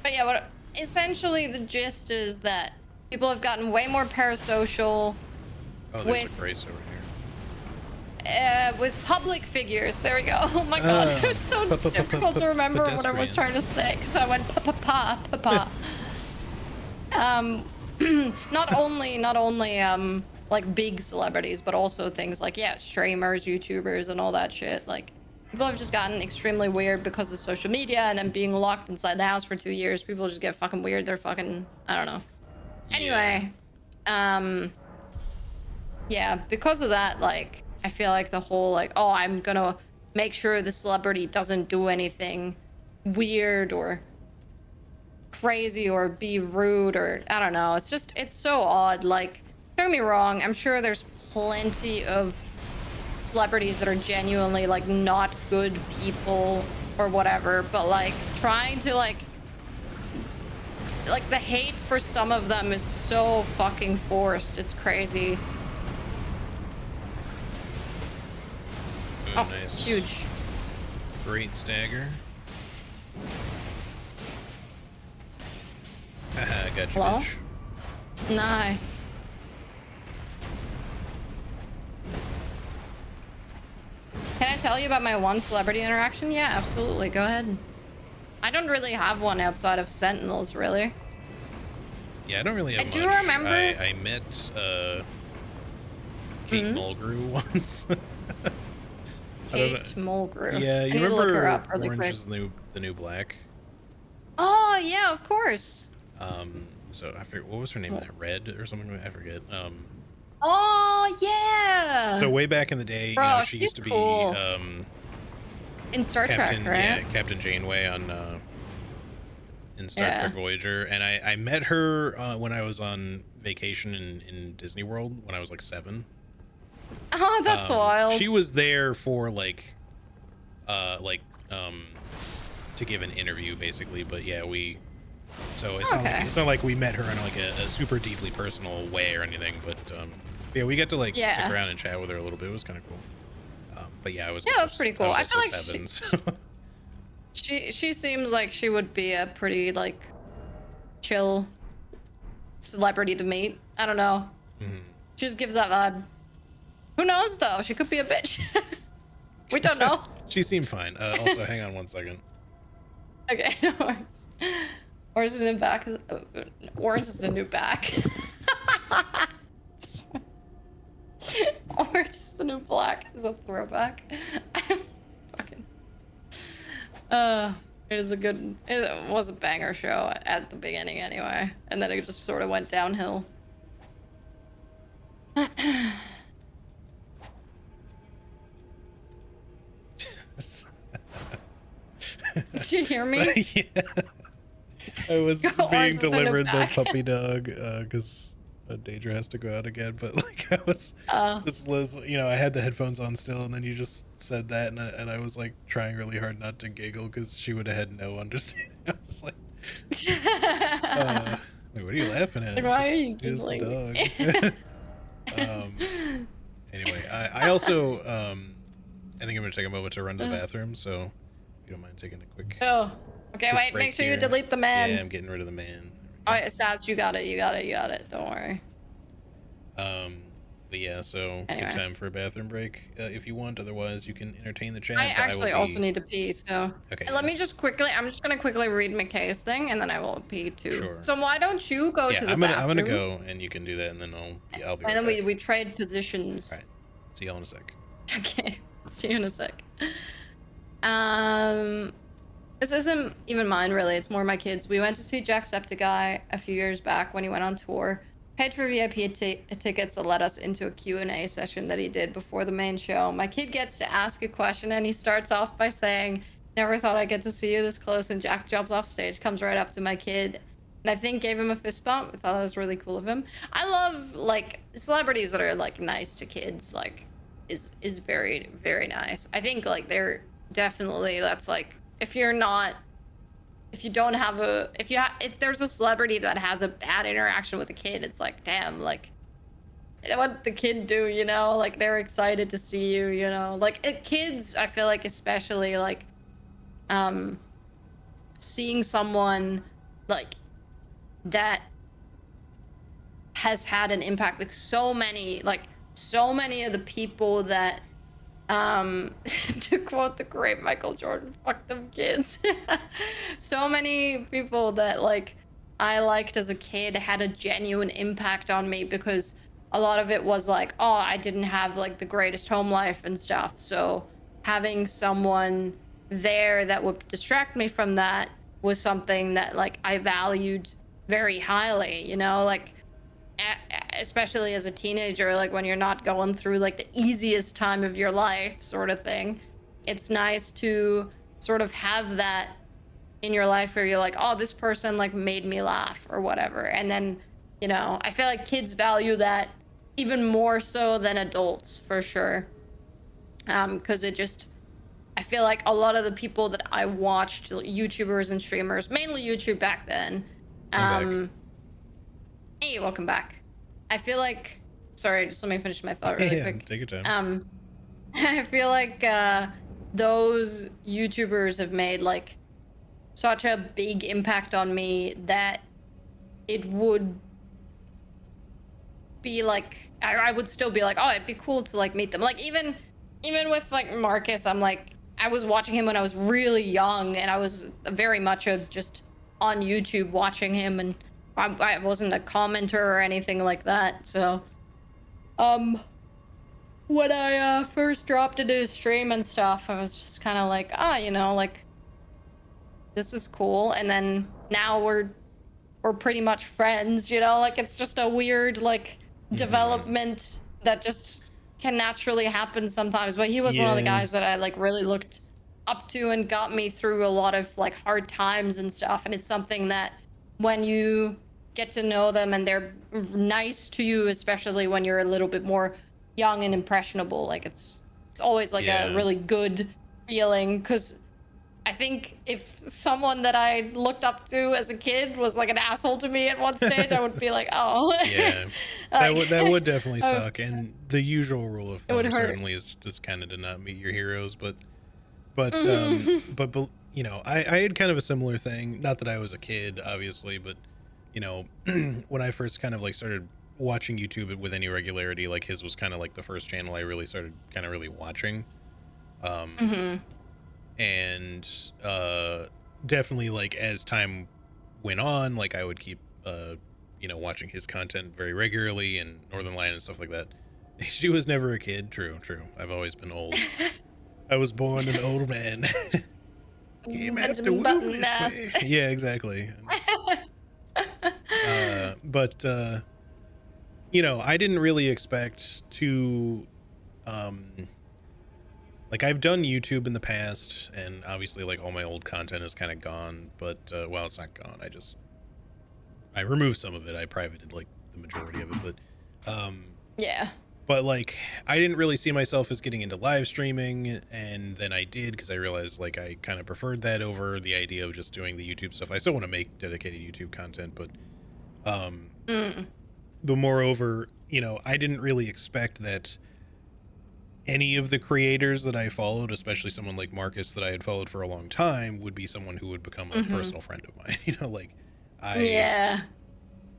But yeah, essentially the gist is that people have gotten way more parasocial. Oh, there's a brace over here. With public figures. There we go. Oh my god, it was so difficult to remember what I was trying to say because I went pa. Not only like big celebrities, but also things like streamers, YouTubers, and all that shit. Like, people have just gotten extremely weird because of social media and then being locked inside the house for 2 years. People just get fucking weird. They're fucking, I don't know. Anyway, because of that, like, I feel like the whole, like, oh, I'm gonna make sure the celebrity doesn't do anything weird or crazy or be rude or, I don't know. It's just, it's so odd. Like, don't get me wrong, I'm sure there's plenty of celebrities that are genuinely, like, not good people or whatever, but, like, trying to, like, the hate for some of them is so fucking forced. It's crazy. Oh, nice. Huge. Great stagger. Haha, got you, bitch. Nice. Can I tell you about my one celebrity interaction? Yeah, absolutely. Go ahead. I don't really have one outside of Sentinels, really. Yeah, I don't really have much. I do remember. I met Kate Mulgrew once. Kate Mulgrew. Yeah, you I need to look her up really Orange quick. is the New Black? Oh yeah, of course. So I forget, what was her name? That Red or something? I forget. Oh yeah. So way back in the day, Bro, you know, she used to be in Star Trek, right? Yeah, Captain Janeway on in Star Trek Voyager, and I met her when I was on vacation in Disney World when I was like 7. Oh, that's wild. She was there for like to give an interview basically, but yeah, so it's not like we met her in like a super deeply personal way or anything, but yeah, we got to like stick around and chat with her a little bit. It was kind of cool. But yeah, that's pretty cool. I feel like 7, she seems like she would be a pretty like chill celebrity to meet. I don't know. She just gives that vibe. Who knows though? She could be a bitch. We don't know. She seemed fine. Also, hang on one second. Okay, no worries. Orange is the new back. Orange is the new back. Orange is the new black is a throwback. Fucking. It was a banger show at the beginning anyway, and then it just sort of went downhill. Did you hear me? So, yeah. I was being delivered the puppy dog because Daedra has to go out again, but like I was just you know, I had the headphones on still, and then you just said that, and I was like trying really hard not to giggle because she would have had no understanding. I was like, what are you laughing at? Like, why are you giggling? The dog. Anyway, I also I think I'm gonna take a moment to run to the bathroom, so if you don't mind taking a quick. Oh, okay. Wait, make sure you delete the man. Yeah, I'm getting rid of the man. Oh, Saz, you got it. Don't worry. But yeah, so good time for a bathroom break if you want. Otherwise, you can entertain the chat. I actually also need to pee, so okay. Let me just quickly. I'm just gonna quickly read McKay's thing, and then I will pee too. Sure. So why don't you go to the bathroom? I'm gonna go, and you can do that, and then I'll be. And then we trade positions. All right. See y'all in a sec. Okay. See you in a sec. This isn't even mine really. It's more my kids. We went to see Jacksepticeye a few years back when he went on tour. Paid for VIP tickets to let us into a Q&A session that he did before the main show. My kid gets to ask a question, and he starts off by saying, "Never thought I'd get to see you this close." And Jack jumps off stage, comes right up to my kid, and I think gave him a fist bump. I thought that was really cool of him. I love like celebrities that are like nice to kids. Like, is very, very nice. I think like they're definitely, that's like, if there's a celebrity that has a bad interaction with a kid, it's like, damn, like, what the kid do, you know? Like, they're excited to see you, you know? Like, kids, I feel like, especially, like, seeing someone, like, that has had an impact, like, so many of the people that, to quote the great Michael Jordan, fuck them kids. So many people that like I liked as a kid had a genuine impact on me, because a lot of it was like, oh, I didn't have like the greatest home life and stuff. So having someone there that would distract me from that was something that like I valued very highly, you know, like especially as a teenager, like when you're not going through like the easiest time of your life sort of thing. It's nice to sort of have that in your life where you're like, oh, this person like made me laugh or whatever. And then, you know, I feel like kids value that even more so than adults for sure. Because I feel like a lot of the people that I watched, YouTubers and streamers, mainly YouTube back then. Hey, welcome back. I feel like, sorry, just let me finish my thought really quick. Take your time. I feel like those YouTubers have made like such a big impact on me that it would be like, I would still be like, oh, it'd be cool to like meet them. Like even even with like Marcus, I'm like, I was watching him when I was really young, and I was very much just on YouTube watching him, and I wasn't a commenter or anything like that. So, when I first dropped into his stream and stuff, I was just kind of like, like this is cool. And then now we're pretty much friends, like it's just a weird like development that just can naturally happen sometimes. But he was one of the guys that I like really looked up to and got me through a lot of like hard times and stuff. And it's something that when you get to know them and they're nice to you, especially when you're a little bit more young and impressionable, like it's always like a really good feeling. Because I think if someone that I looked up to as a kid was like an asshole to me at one stage, I would be like, oh. Yeah. That would definitely suck. And the usual rule of thumb certainly is just kind of to not meet your heroes, but you know, I had kind of a similar thing. Not that I was a kid, obviously, but you know, when I first kind of like started watching YouTube with any regularity, like his was kind of like the first channel I really started kind of really watching. And definitely like as time went on, like I would keep you know, watching his content very regularly, and Northern Lion and stuff like that. She was never a kid. True. I've always been old. I was born an old man. Yeah, exactly. But you know, I didn't really expect to like I've done YouTube in the past, and obviously like all my old content is kind of gone, but well, it's not gone. I removed some of it. I privated like the majority of it, but yeah. But like I didn't really see myself as getting into live streaming, and then I did because I realized like I kind of preferred that over the idea of just doing the YouTube stuff. I still want to make dedicated YouTube content, but moreover, you know, I didn't really expect that any of the creators that I followed, especially someone like Marcus that I had followed for a long time, would be someone who would become a personal friend of mine. You know, like I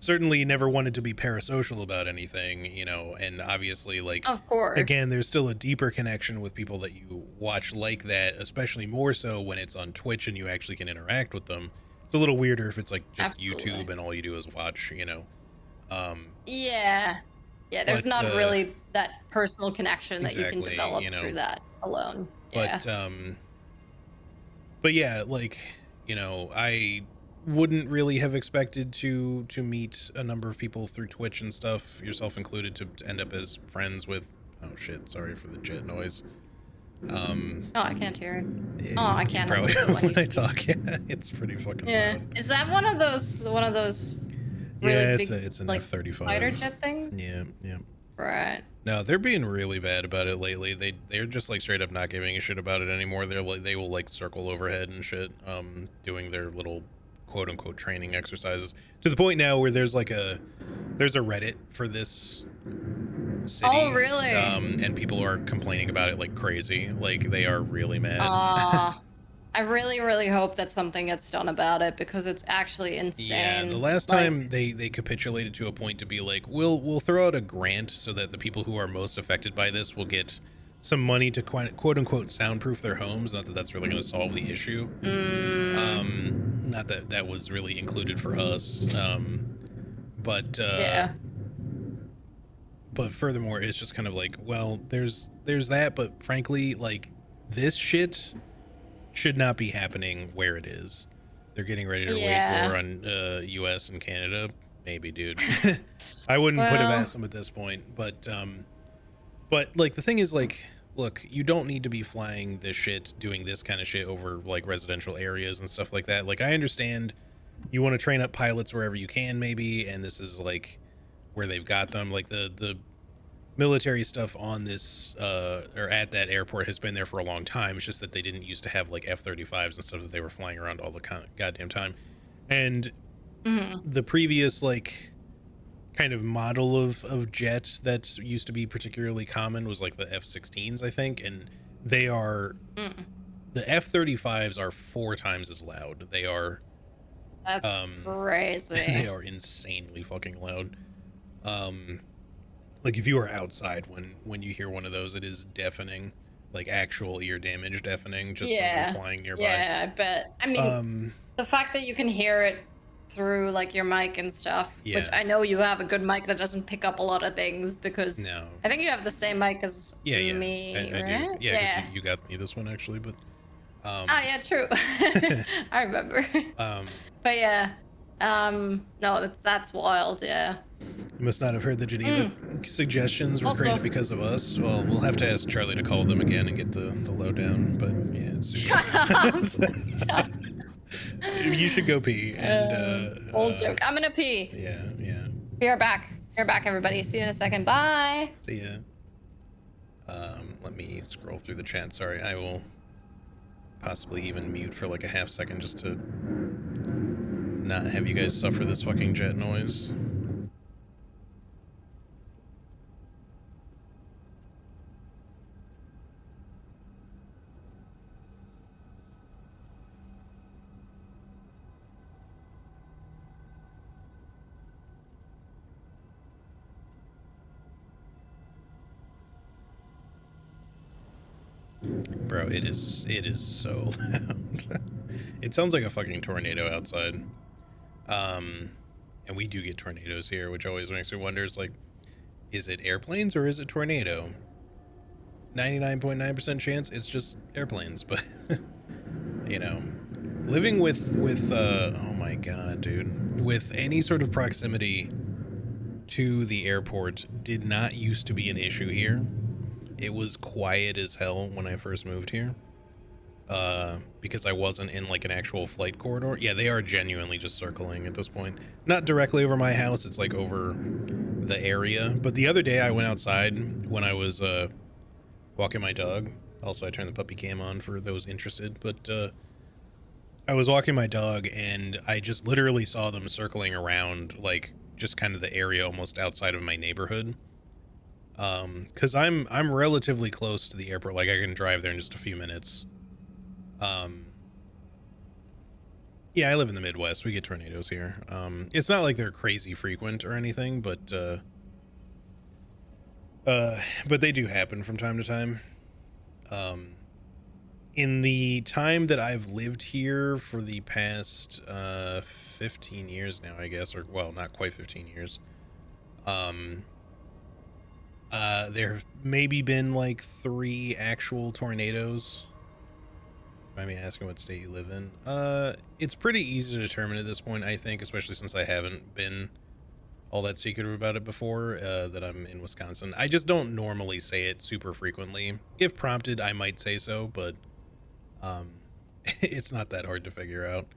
certainly never wanted to be parasocial about anything, you know, and obviously like, of course, again, there's still a deeper connection with people that you watch like that, especially more so when it's on Twitch and you actually can interact with them. It's a little weirder if it's like just YouTube and all you do is watch, you know. There's not really that personal connection that you can develop, you know, through that alone. But yeah, like, you know, I wouldn't really have expected to meet a number of people through Twitch and stuff, yourself included, to end up as friends with. Oh shit, sorry for the jet noise. Oh, I can't hear it. Yeah, oh, I can't probably when I talk. Yeah, it's pretty fucking loud. Is that one of those really big, it's an like, F-35 fighter jet things? Yeah. Right. No, they're being really bad about it lately. They're just like straight up not giving a shit about it anymore. They're like, they will like circle overhead and shit, doing their little quote unquote training exercises, to the point now where there's a Reddit for this city. Oh, really? And people are complaining about it like crazy. Like they are really mad. I really, really hope that something gets done about it, because it's actually insane. Yeah, the last time they capitulated to a point to be like, we'll throw out a grant so that the people who are most affected by this will get some money to quote unquote soundproof their homes. Not that that's really going to solve the issue. Not that that was really included for us. But furthermore, it's just kind of like, well, there's that, but frankly, like this shit should not be happening where it is. They're getting ready to wage war on US and Canada. Maybe, dude. I wouldn't put it past them at this point, but like the thing is, like, look, you don't need to be flying this shit, doing this kind of shit over like residential areas and stuff like that. Like, I understand you want to train up pilots wherever you can, maybe, and this is like where they've got them. Like the military stuff on this or at that airport has been there for a long time. It's just that they didn't used to have like F-35s and stuff that they were flying around all the goddamn time. And the previous like kind of model of jets that used to be particularly common was like the F-16s, I think, and they are the F-35s are 4 times as loud. They are crazy. They are insanely fucking loud. Like if you are outside when you hear one of those, it is deafening. like actual ear damage deafening just from flying nearby. Yeah, I bet. I mean, the fact that you can hear it through like your mic and stuff, which I know you have a good mic that doesn't pick up a lot of things because I think you have the same mic as me, I right? do. Yeah, because you got me this one actually, but yeah, true. I remember. But yeah, no, that's wild. Yeah. You must not have heard the Geneva suggestions were created because of us. Well, we'll have to ask Charlie to call them again and get the lowdown. But yeah, it's super. You should go pee. And old joke. I'm gonna pee. Yeah. You're back, everybody. See you in a second. Bye. See ya. Let me scroll through the chat. Sorry, I will possibly even mute for like a half second just to not have you guys suffer this fucking jet noise. Bro, it is so loud. It sounds like a fucking tornado outside. And we do get tornadoes here, which always makes me wonder, is like, is it airplanes or is it tornado? 99.9% chance it's just airplanes, but you know, living with oh my god, dude, with any sort of proximity to the airport did not used to be an issue here. It was quiet as hell when I first moved here. Because I wasn't in like an actual flight corridor. Yeah, they are genuinely just circling at this point. Not directly over my house, it's like over the area. But the other day I went outside when I was walking my dog. Also, I turned the puppy cam on for those interested. But I was walking my dog and I just literally saw them circling around like just kind of the area almost outside of my neighborhood. Because I'm relatively close to the airport. Like I can drive there in just a few minutes. Yeah, I live in the Midwest. We get tornadoes here. It's not like they're crazy frequent or anything, but they do happen from time to time. In the time that I've lived here for the past 15 years now, I guess, or well, not quite 15 years. There have maybe been like 3 actual tornadoes. Mind me asking what state you live in? It's pretty easy to determine at this point, I think, especially since I haven't been all that secretive about it before, that I'm in Wisconsin. I just don't normally say it super frequently. If prompted, I might say so, but it's not that hard to figure out.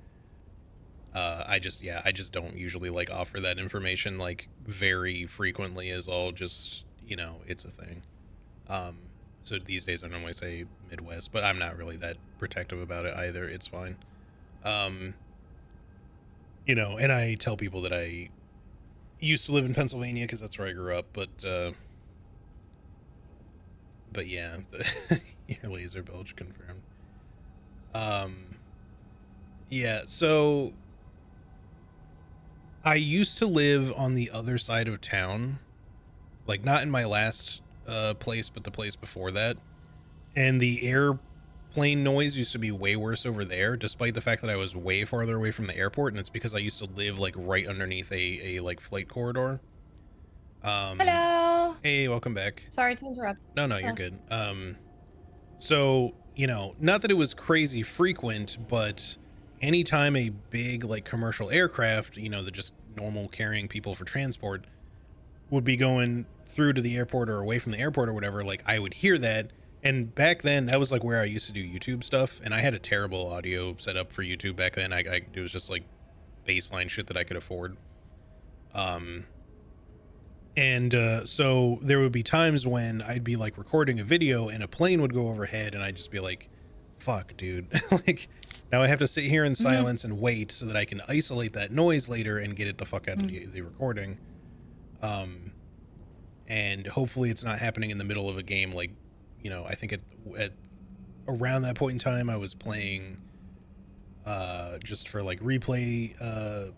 I just don't usually like offer that information like very frequently is all, just, you know, it's a thing. So these days I normally say Midwest, but I'm not really that protective about it either. It's fine. You know, and I tell people that I used to live in Pennsylvania because that's where I grew up, but yeah, your laser bilge confirmed. Yeah, so I used to live on the other side of town, like not in my last place, but the place before that, and the airplane noise used to be way worse over there, despite the fact that I was way farther away from the airport, and it's because I used to live like right underneath a like flight corridor. Hello. Hey, welcome back. Sorry to interrupt. No, you're good. So, you know, not that it was crazy frequent, but anytime a big like commercial aircraft, you know, that just normal carrying people for transport would be going through to the airport or away from the airport or whatever, like I would hear that. And back then that was like where I used to do YouTube stuff, and I had a terrible audio setup for YouTube back then. It was just like baseline shit that I could afford. So there would be times when I'd be like recording a video and a plane would go overhead, and I'd just be like, fuck, dude. Like now I have to sit here in silence and wait so that I can isolate that noise later and get it the fuck out of the recording. And hopefully it's not happening in the middle of a game. Like, you know, I think at around that point in time I was playing just for like replay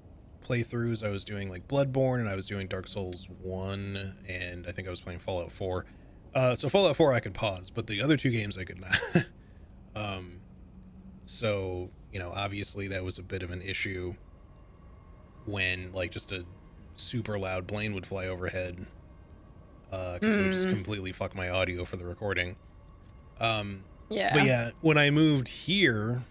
playthroughs. I was doing like Bloodborne, and I was doing Dark Souls 1, and I think I was playing Fallout 4. So Fallout 4 I could pause, but the other two games I could not. So, you know, obviously that was a bit of an issue when like just a super loud plane would fly overhead, because it would just completely fuck my audio for the recording. Yeah. But yeah, when I moved here,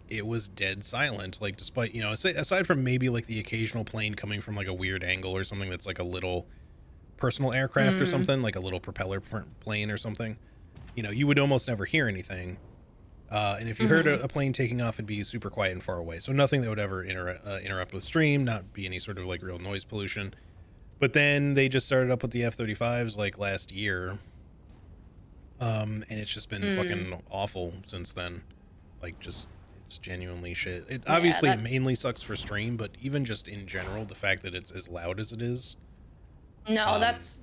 it was dead silent. Like, despite, you know, aside from maybe like the occasional plane coming from like a weird angle or something that's like a little personal aircraft or something, like a little propeller plane or something, you know, you would almost never hear anything. And if you heard a plane taking off, it'd be super quiet and far away. So nothing that would ever interrupt with stream, not be any sort of like real noise pollution. But then they just started up with the F-35s like last year. And it's just been fucking awful since then. Like, just, it's genuinely shit. It obviously it mainly sucks for stream, but even just in general, the fact that it's as loud as it is. No, that's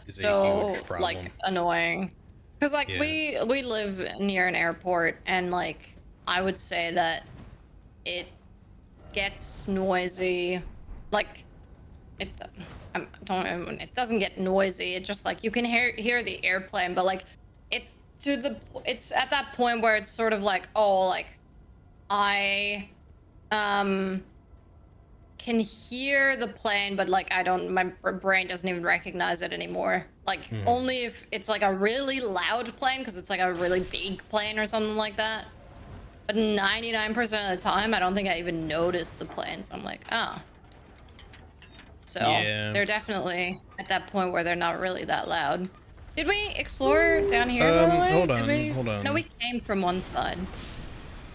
so like annoying. Because like we live near an airport, and like I would say that it gets noisy. Like it it doesn't get noisy. It just like you can hear the airplane, but like it's at that point where it's sort of like, oh, like I can hear the plane, but like my brain doesn't even recognize it anymore. Like only if it's like a really loud plane, because it's like a really big plane or something like that. But 99% of the time, I don't think I even notice the plane. So I'm like, oh. So they're definitely at that point where they're not really that loud. Did we explore down here, by the way? Hold on. No, we came from one side.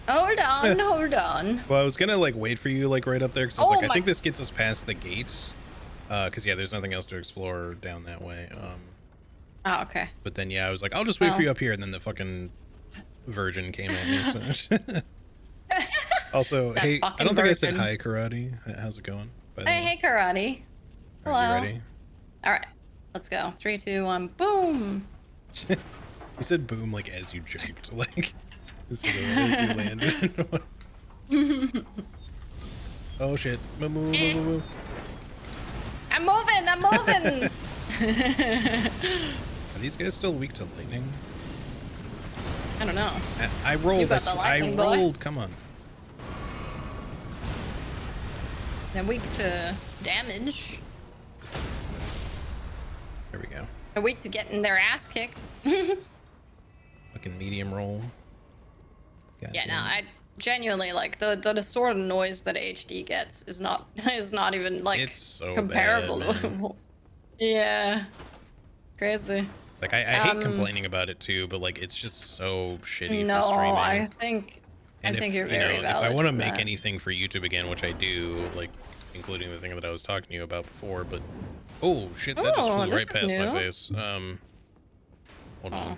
Hold on, hold on. Well, I was gonna like wait for you like right up there, because I was like, I think this gets us past the gates. Because yeah, there's nothing else to explore down that way. Oh, okay. But then yeah, I was like, I'll just wait for you up here, and then the fucking virgin came at me. So. Also, hey, I don't think I said hi, Karate. How's it going? Hey, Karate. Hello. Are you ready? All right, let's go. 3, 2, 1, boom. You said boom like as you jumped, like as you landed. Oh shit! Move. I'm moving. Are these guys still weak to lightning? I don't know. I rolled. I rolled. Boy. Come on. They're weak to damage. There we go. They're weak to getting their ass kicked. Fucking medium roll. No, I genuinely like the sort of noise that HD gets is not even like it's so comparable bad, to yeah, crazy. Like I hate complaining about it too, but like it's just so shitty no, for streaming. I think you're very valid. If I want to make anything for YouTube again, which I do, like including the thing that I was talking to you about before, but oh shit, that just flew right past my face. Hold on.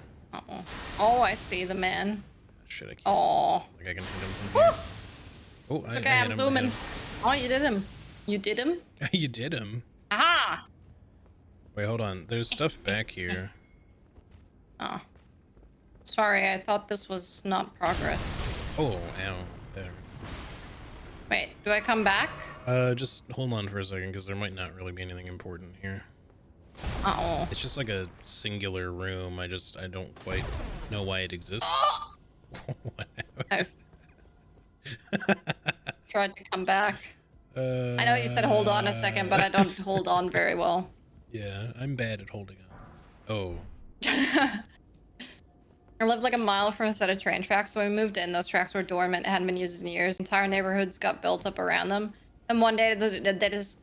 Oh, I see the man. Shit, I can't. Oh. Like I can hit him from here. Oh, it's okay, I'm zooming. Oh, you did him. You did him? You did him. Aha! Wait, hold on. There's stuff back here. Oh. Sorry, I thought this was not progress. Oh, ow. There. Wait, do I come back? Just hold on for a second, because there might not really be anything important here. Uh-oh. It's just like a singular room. I don't quite know why it exists. What I've tried to come back. I know you said hold on a second, but I don't hold on very well. Yeah, I'm bad at holding on. Oh. I lived like a mile from a set of train tracks, so we moved in. Those tracks were dormant, hadn't been used in years. Entire neighborhoods got built up around them. And one day they just...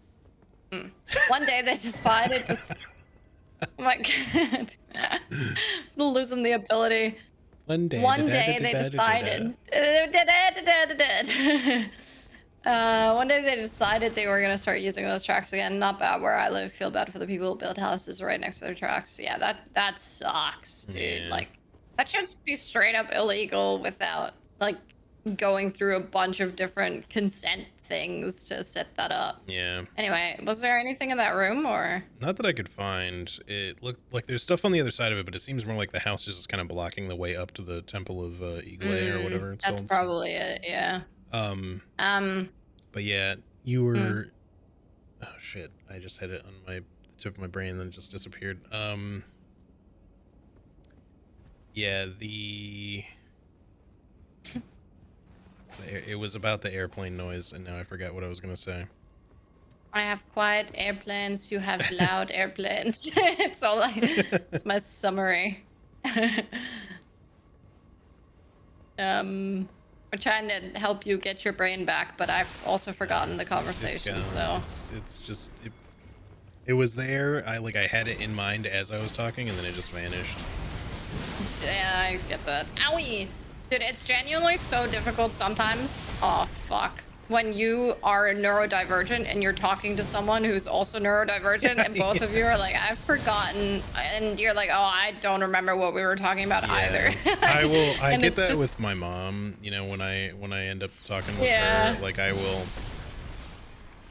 One day they decided to... Oh my god. I'm losing the ability. One day they decided... One day they decided they were gonna start using those tracks again. Not bad where I live. Feel bad for the people who build houses right next to their tracks. Yeah, that sucks, dude. Yeah. Like, that should be straight up illegal without like going through a bunch of different consent things to set that up. Yeah. Anyway, was there anything in that room or? Not that I could find. It looked like there's stuff on the other side of it, but it seems more like the house is just kind of blocking the way up to the Temple of Igle or whatever it's called. That's probably it. Yeah. But yeah, you were. Oh shit! I just had it on the tip of my brain, and then it just disappeared. Yeah, it was about the airplane noise, and now I forgot what I was gonna say. I have quiet airplanes. You have loud airplanes. It's all like it's my summary. We're trying to help you get your brain back, but I've also forgotten the conversation. It's just it was there. I had it in mind as I was talking, and then it just vanished. Yeah, I get that. Owie! Dude, it's genuinely so difficult sometimes. Oh, fuck. When you are neurodivergent and you're talking to someone who's also neurodivergent, and both of you are like, I've forgotten, and you're like, oh, I don't remember what we were talking about either. I get that with my mom, when I end up talking with her, I will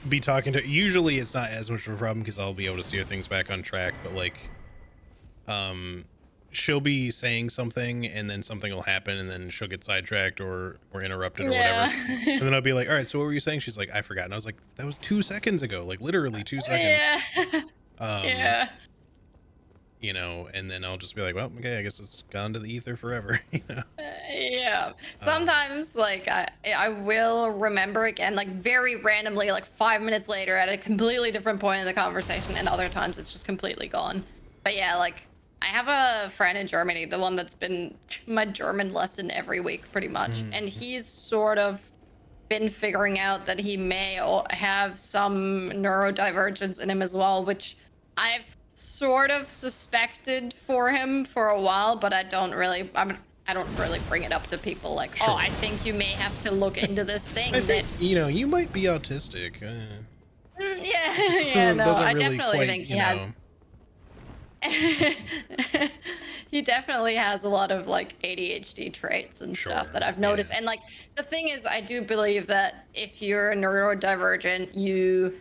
be talking to, usually it's not as much of a problem because I'll be able to steer things back on track, but she'll be saying something and then something will happen and then she'll get sidetracked or interrupted or whatever. And then I'll be like, all right, so what were you saying? She's like, I forgot. And I was like, that was 2 seconds ago, literally 2 seconds. Yeah. And then I'll just be like, well, okay, I guess it's gone to the ether forever. Yeah. Sometimes I will remember again, very randomly, 5 minutes later at a completely different point in the conversation, and other times it's just completely gone. But yeah, I have a friend in Germany, the one that's been my German lesson every week pretty much. And he's sort of been figuring out that he may have some neurodivergence in him as well, which I've sort of suspected for him for a while, but I don't really bring it up to people Sure. Oh, I think you may have to look into this thing. I think, you might be autistic. Yeah, no, I definitely think he has. He definitely has a lot of ADHD traits and stuff that I've noticed. And the thing is, I do believe that if you're neurodivergent, you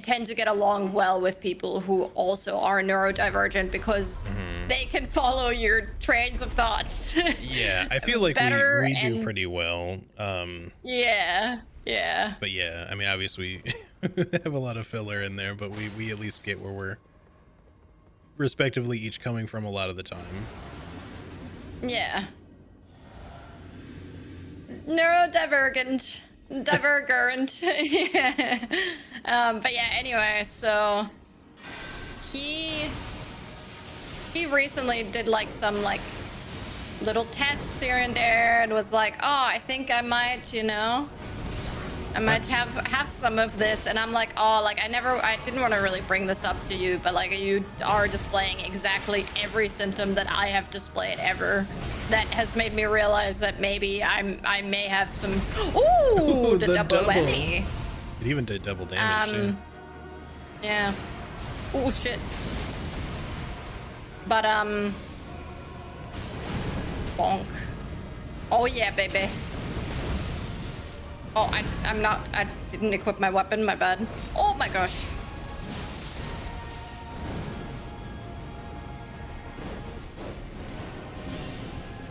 tend to get along well with people who also are neurodivergent because they can follow your trains of thoughts. Yeah, I feel like we do pretty well. Yeah. But yeah, I mean, obviously we have a lot of filler in there, but we at least get where we're respectively each coming from a lot of the time. Yeah. Neurodivergent. Divergent. Yeah. But yeah, anyway, so he recently did some little tests here and there and was like, oh, I think I might, I might have some of this. And I'm like, oh, I didn't want to really bring this up to you, but you are displaying exactly every symptom that I have displayed ever. That has made me realize that maybe I may have some. Ooh, the double whammy. It even did double damage too. Yeah. Oh shit. But bonk. Oh yeah, baby. Oh, I didn't equip my weapon, my bad. Oh my gosh.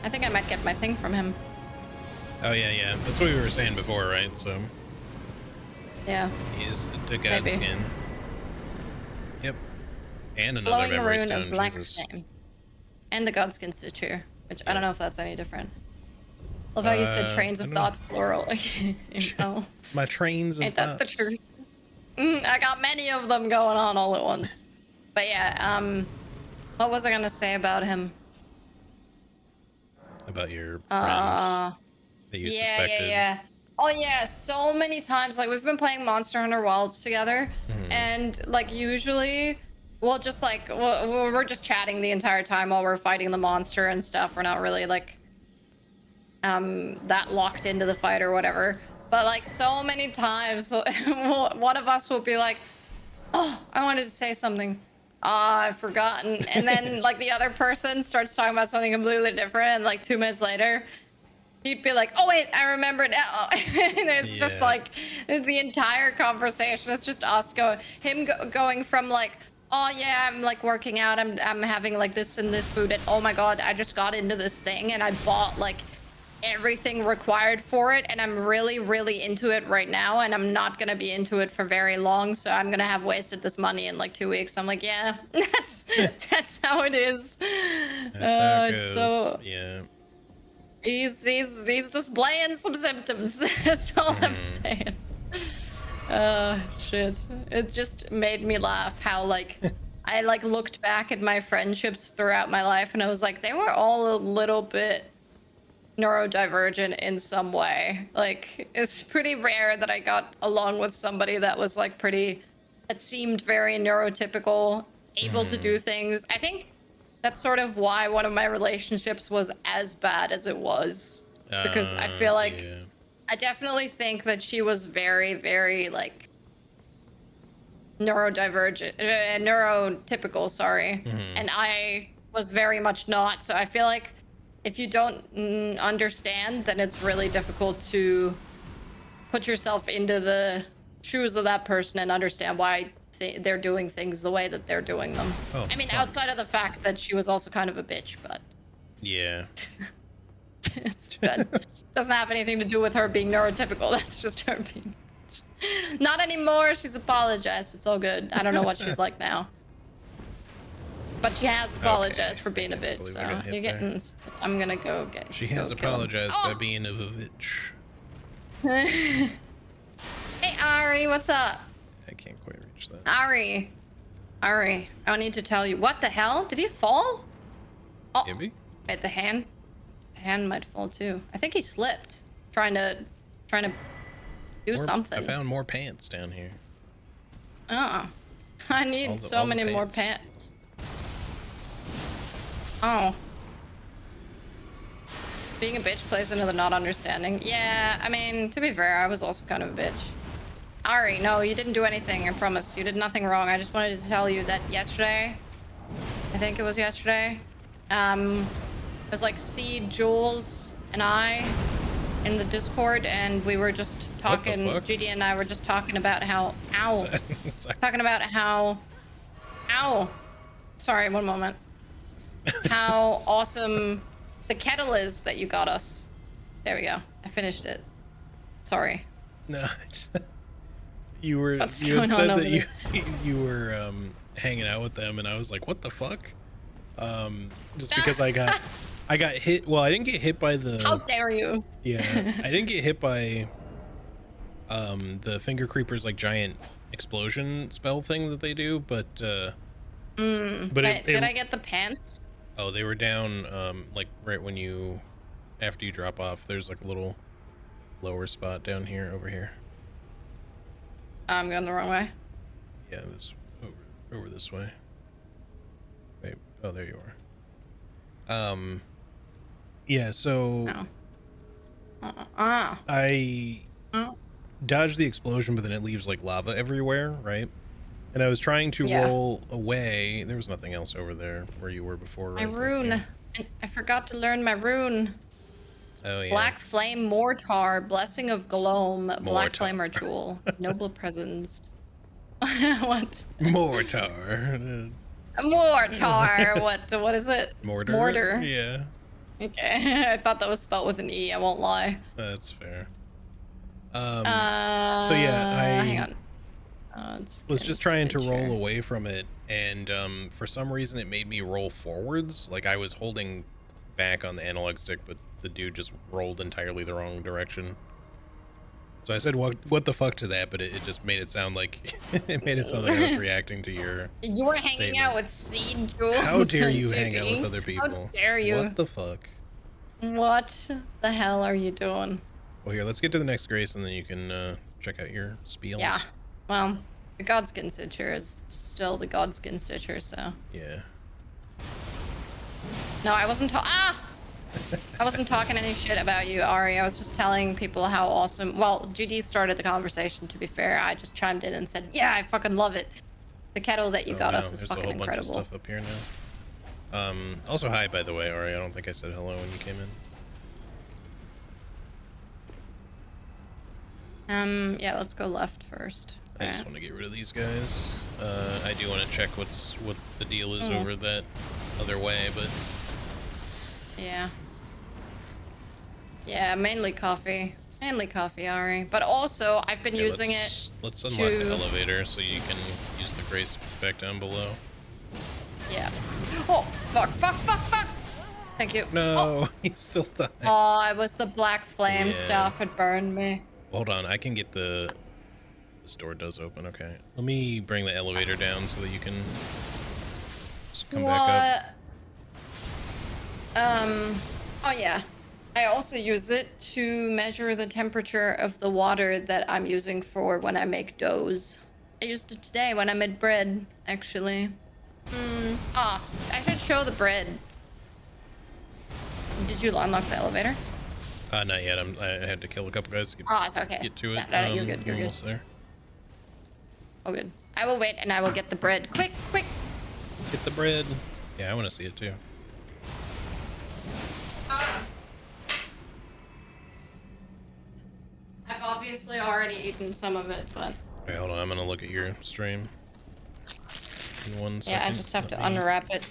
I think I might get my thing from him. Oh yeah. That's what we were saying before, right? So. Yeah. He's the Godskin. Yep. And another memory stone. Jesus. And the Godskin Stitcher, which I don't know if that's any different. Love how you said trains of thoughts plural. My trains of Ain't thoughts. That the truth? I got many of them going on all at once. But yeah, what was I gonna say about him? About your friend that you suspected. Yeah. Oh yeah, so many times. We've been playing Monster Hunter Wilds together, and usually we'll just we're just chatting the entire time while we're fighting the monster and stuff. We're not really that locked into the fight or whatever. But so many times, one of us will be like, "Oh, I wanted to say something. I've forgotten." And then the other person starts talking about something completely different, and 2 minutes later, he'd be like, "Oh wait, I remember now." And it's just it's the entire conversation. It's just us going from oh yeah, I'm working out. I'm having this and this food, and oh my god, I just got into this thing and I bought everything required for it, and I'm really, really into it right now, and I'm not gonna be into it for very long, so I'm gonna have wasted this money in 2 weeks. I'm like, yeah, that's how it is. That's how it goes. So yeah. He's displaying some symptoms. That's all I'm saying. Shit. It just made me laugh how like I like looked back at my friendships throughout my life and I was like, they were all a little bit neurodivergent in some way. Like it's pretty rare that I got along with somebody that was like that seemed very neurotypical, able to do things. I think that's sort of why one of my relationships was as bad as it was. Because I feel like I definitely think that she was very, very like neurotypical, sorry. And I was very much not. So I feel like if you don't understand, then it's really difficult to put yourself into the shoes of that person and understand why they're doing things the way that they're doing them. Oh, I mean, outside of the fact that she was also kind of a bitch, but yeah. That doesn't have anything to do with her being neurotypical. That's just her being not anymore. She's apologized. It's all good. I don't know what she's like now, but she has apologized for being a bitch. So you're getting. I'm gonna go get. She has apologized by being a bitch. Hey Ari, what's up? I can't quite reach that. Ari, I need to tell you. What the hell? Did he fall? Oh, maybe. At the hand. Hand might fall too. I think he slipped trying to do something. I found more pants down here. Oh, I need so many more pants. Oh, being a bitch plays into the not understanding. Yeah, I mean, to be fair, I was also kind of a bitch. Ari, no, you didn't do anything. I promise. You did nothing wrong. I just wanted to tell you that yesterday, I think it was yesterday, it was like Seed, Jules, and I in the Discord, and we were just talking. GD and I were just talking about how. Ow. Talking about how. Ow. Sorry, one moment. How awesome the kettle is that you got us. There we go. I finished it. Sorry. No. You were. What's You had going said on that over you were hanging out with them, and I was like, what the fuck? Just because I got hit. Well, I didn't get hit by the. How dare you? Yeah, I didn't get hit by the Finger Creeper's like giant explosion spell thing that they do, but did I get the pants? Oh, they were down like right when after you drop off. There's like a little lower spot down here, over here. I'm going the wrong way. Yeah, this over this way. Wait, oh, there you are. Yeah, so I dodged the explosion, but then it leaves like lava everywhere, right? And I was trying to roll away. There was nothing else over there where you were before, right? My rune. I forgot to learn my rune. Oh, yeah. Black Flame Mortar, Blessing of Gloam, Black Flame Ritual, Noble Presence. What? Mortar. Mortar. What is it? Mortar. Mortar. Yeah. Okay. I thought that was spelled with an E. I won't lie. That's fair. So yeah, hang on. Was just trying to roll away from it, and for some reason it made me roll forwards. Like I was holding back on the analog stick, but the dude just rolled entirely the wrong direction. So I said, "What the fuck" to that, but it just made it sound like I was reacting to your. You were hanging statement. Out with Seed, Jules. How dare you hang out with other people? How dare you? What the fuck? What the hell are you doing? Well, here, let's get to the next grace, and then you can check out your spiels. Yeah. Well, the Godskin Stitcher is still the Godskin Stitcher, so. Yeah. No, I wasn't I wasn't talking any shit about you, Ari. I was just telling people how awesome. Well, GD started the conversation, to be fair. I just chimed in and said, yeah, I fucking love it. The kettle that you got us is fucking incredible. There's a whole bunch of stuff up here now. Also, hi, by the way, Ari. I don't think I said hello when you came in. Yeah, let's go left first. I just want to get rid of these guys. I do want to check what the deal is over that other way, but... Yeah. Yeah, mainly coffee. Mainly coffee, Ari. But also, I've been using it. Let's unlock the elevator so you can use the grace back down below. Yeah. Oh, fuck. Thank you. No, he still died. Oh, it was the black flame stuff. It burned me. Hold on, I can get the... This door does open, okay. Let me bring the elevator down so that you can just come back up. Oh yeah. I also use it to measure the temperature of the water that I'm using for when I make doughs. I used it today when I made bread, actually. I should show the bread. Did you unlock the elevator? Not yet. I had to kill a couple guys to it's okay. get to it. No, you're good. You're almost good. there. Oh, good. I will wait, and I will get the bread. Quick, quick. Get the bread. Yeah, I want to see it too. I've obviously already eaten some of it, but... Okay, hold on. I'm going to look at your stream in 1 second. Yeah, I just have to unwrap it.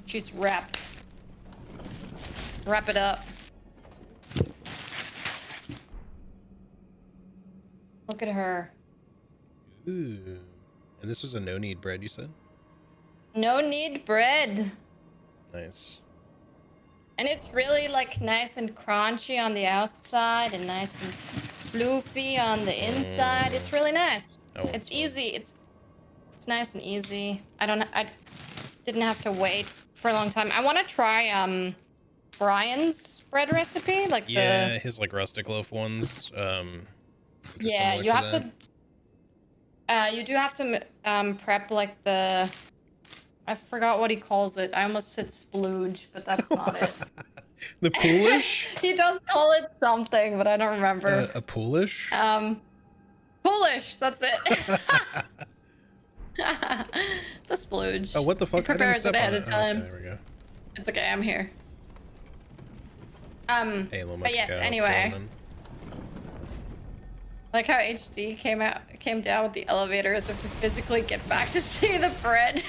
She's wrapped. Wrap it up. Look at her. Ooh. And this was a no-knead bread, you said? No knead bread. Nice. And it's really like nice and crunchy on the outside and nice and floofy on the inside. It's really nice. It's easy. It's nice and easy. I didn't have to wait for a long time. I want to try Brian's bread recipe, like his like rustic loaf ones. Yeah, you have to. You do have to prep like the. I forgot what he calls it. I almost said splooge, but that's not it. The poolish? He does call it something, but I don't remember. A poolish? Poolish. That's it. The splooge. Oh, what the fuck? He prepares it ahead of time. Okay, there we go. It's okay. I'm here. Hey, but yes. Anyway. Like how HD came down with the elevator as if to physically get back to see the bread.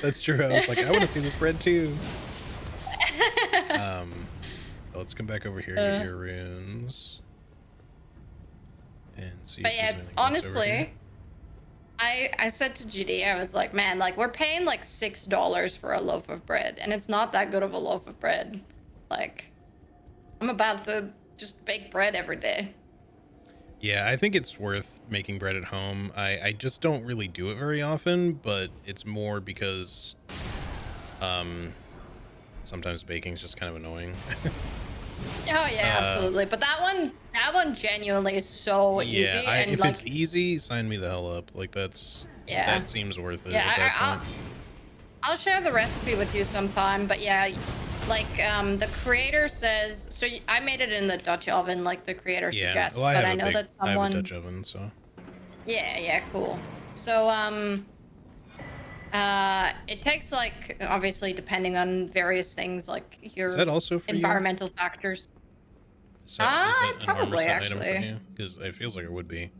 That's true. I was like, I want to see this bread too. Let's come back over here and get your runes. And see. But yeah, it's honestly, I said to GD, I was like, man, like we're paying like $6 for a loaf of bread, and it's not that good of a loaf of bread. Like, I'm about to just bake bread every day. Yeah, I think it's worth making bread at home. I just don't really do it very often, but it's more because sometimes baking's just kind of annoying. Oh yeah, absolutely. But that one genuinely is so easy. Yeah, if like, it's easy, sign me the hell up. Like that seems worth it. Yeah, I'll share the recipe with you sometime. But yeah, like the creator says. So I made it in the Dutch oven, like the creator suggests. Well, but I know that someone. I have a Dutch oven, so. Yeah, cool. So it takes like obviously depending on various things like your Is that also for environmental factors. Is that Probably actually. Because it feels like it would be.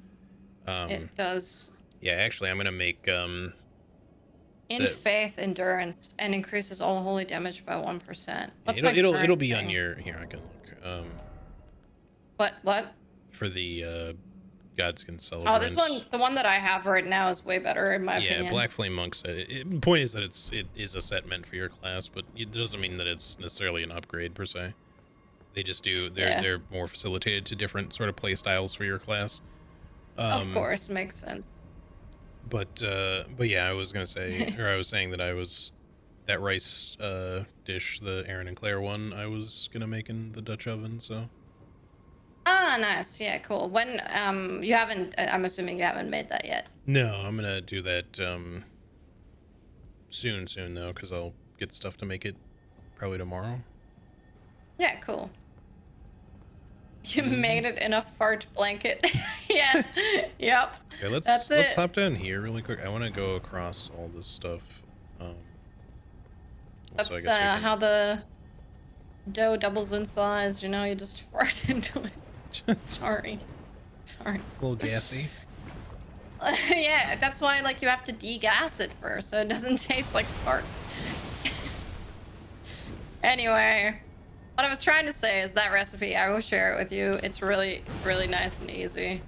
It does. Yeah, actually, I'm gonna make In faith endurance and increases all holy damage by 1%. It'll be on your here. I can look. What? For the Godskin Celebrants. Oh, this one, the one that I have right now is way better in my opinion. Yeah, Black Flame Monks. The point is that it is a set meant for your class, but it doesn't mean that it's necessarily an upgrade per se. They just do. They're more facilitated to different sort of play styles for your class. Of course, makes sense. But yeah, I was gonna say, or I was saying that that rice dish, the Aaron and Claire one, I was gonna make in the Dutch oven. So. Ah, nice. Yeah, cool. When you haven't, I'm assuming you haven't made that yet. No, I'm gonna do that soon though, because I'll get stuff to make it probably tomorrow. Yeah, cool. You made it in a fart blanket. Yeah. Yep. Okay, let's hop down here really quick. I want to go across all this stuff. That's how the dough doubles in size. You know, you just fart into it. Sorry. A little gassy. Yeah, that's why like you have to degas it first so it doesn't taste like fart. Anyway, what I was trying to say is that recipe, I will share it with you. It's really, really nice and easy.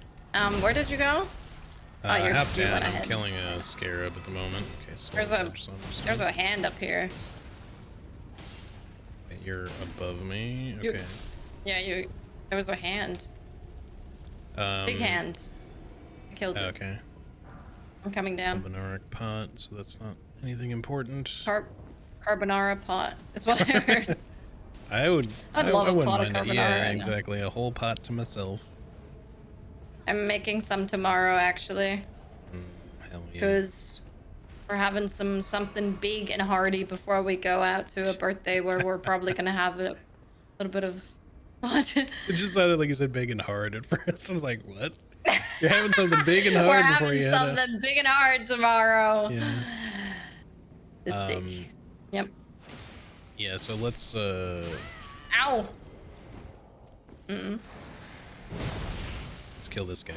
Where did you go? I hopped down. I'm killing a scarab at the moment. Okay, so there's a hand up here. You're above me. Okay. There was a hand. Big hand. I killed it. Okay. I'm coming down. Carbonara pot, so that's not anything important. Carbonara pot is what I heard. I'd love a wouldn't pot of mind it. carbonara Yeah, right now. exactly. A whole pot to myself. I'm making some tomorrow, actually. Hell yeah. Because we're having something big and hearty before we go out to a birthday where we're probably gonna have a little bit of what? It just sounded like you said big and hard at first. I was like, what? You're having something big and hard we're before you having something big and hard tomorrow. Yeah. The steak. Yep. Yeah, so let's Ow. let's kill this guy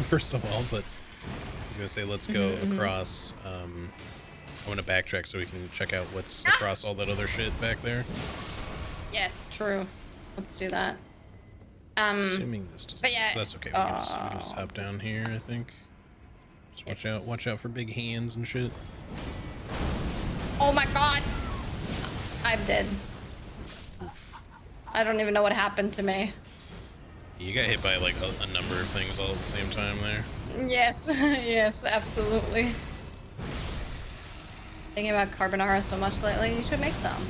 first of all, but I was gonna say let's go across. I want to backtrack so we can check out what's across all that other shit back there. Yes, true. Let's do that. Assuming this doesn't. But yeah, that's okay. We can just hop down here. I think. Just watch out for big hands and shit. Oh my god! I'm dead. I don't even know what happened to me. You got hit by like a number of things all at the same time there. Yes, yes, absolutely. Thinking about carbonara so much lately, you should make some.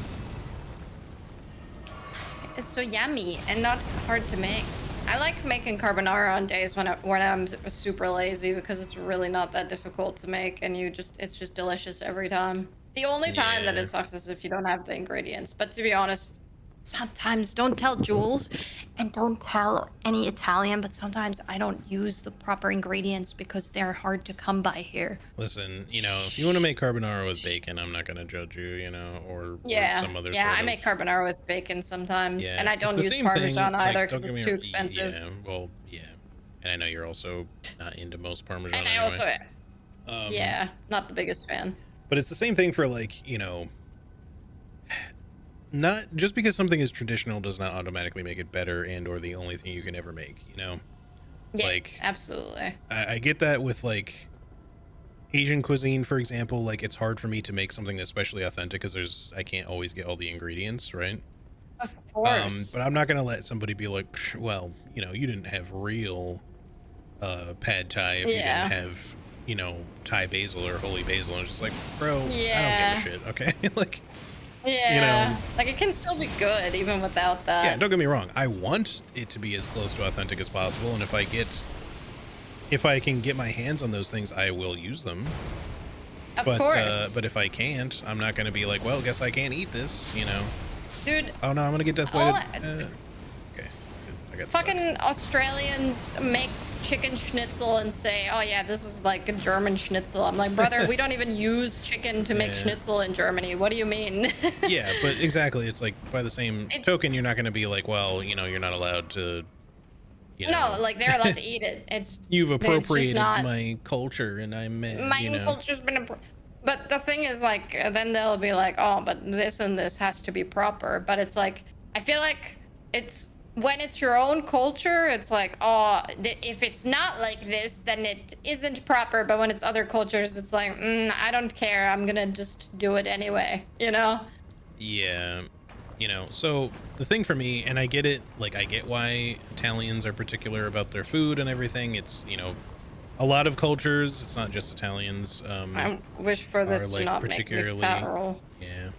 It's so yummy and not hard to make. I like making carbonara on days when I'm super lazy because it's really not that difficult to make and it's just delicious every time. The only time that it sucks is if you don't have the ingredients. But to be honest, sometimes, don't tell Jules and don't tell any Italian, but sometimes I don't use the proper ingredients because they're hard to come by here. Listen, if you want to make carbonara with bacon, I'm not going to judge you, or some other sort I make carbonara with bacon sometimes, and I don't use same Parmesan thing, either because it's too expensive. Yeah, well, yeah. And I know you're also not into most Parmesan And I anyway. also, not the biggest fan. But it's the same thing for not just because something is traditional does not automatically make it better and or the only thing you can ever make, Yes, absolutely. I get that with like Asian cuisine, for example. Like it's hard for me to make something especially authentic because I can't always get all the ingredients right. Of course. But I'm not gonna let somebody be like, well, you didn't have real pad thai if you didn't have Thai basil or holy basil. And it's just like, bro, I don't give a shit. Okay. Like, like it can still be good even without that. Yeah, don't get me wrong. I want it to be as close to authentic as possible, and if I can get my hands on those things, I will use them. Of course. But if I can't, I'm not gonna be like, well, guess I can't eat this, Dude. Oh no, I'm gonna get death by okay. Good. I got fucking stuck. Australians make chicken schnitzel and say, oh yeah, this is like a German schnitzel. I'm like, brother, we don't even use chicken to make schnitzel in Germany. What do you mean? Yeah, but exactly. It's like by the same token, you're not going to be like, well, you're not allowed to, No, like they're allowed to eat it. You've appropriated my culture and my culture's been but the thing is like, then they'll be like, oh, but this and this has to be proper. But it's like, I feel like when it's your own culture, it's like, oh, if it's not like this, then it isn't proper. But when it's other cultures, it's like, I don't care. I'm going to just do it anyway, Yeah. So the thing for me, and I get it, like I get why Italians are particular about their food and everything. It's, a lot of cultures, it's not just Italians. I wish for this to not make me fat roll. Yeah.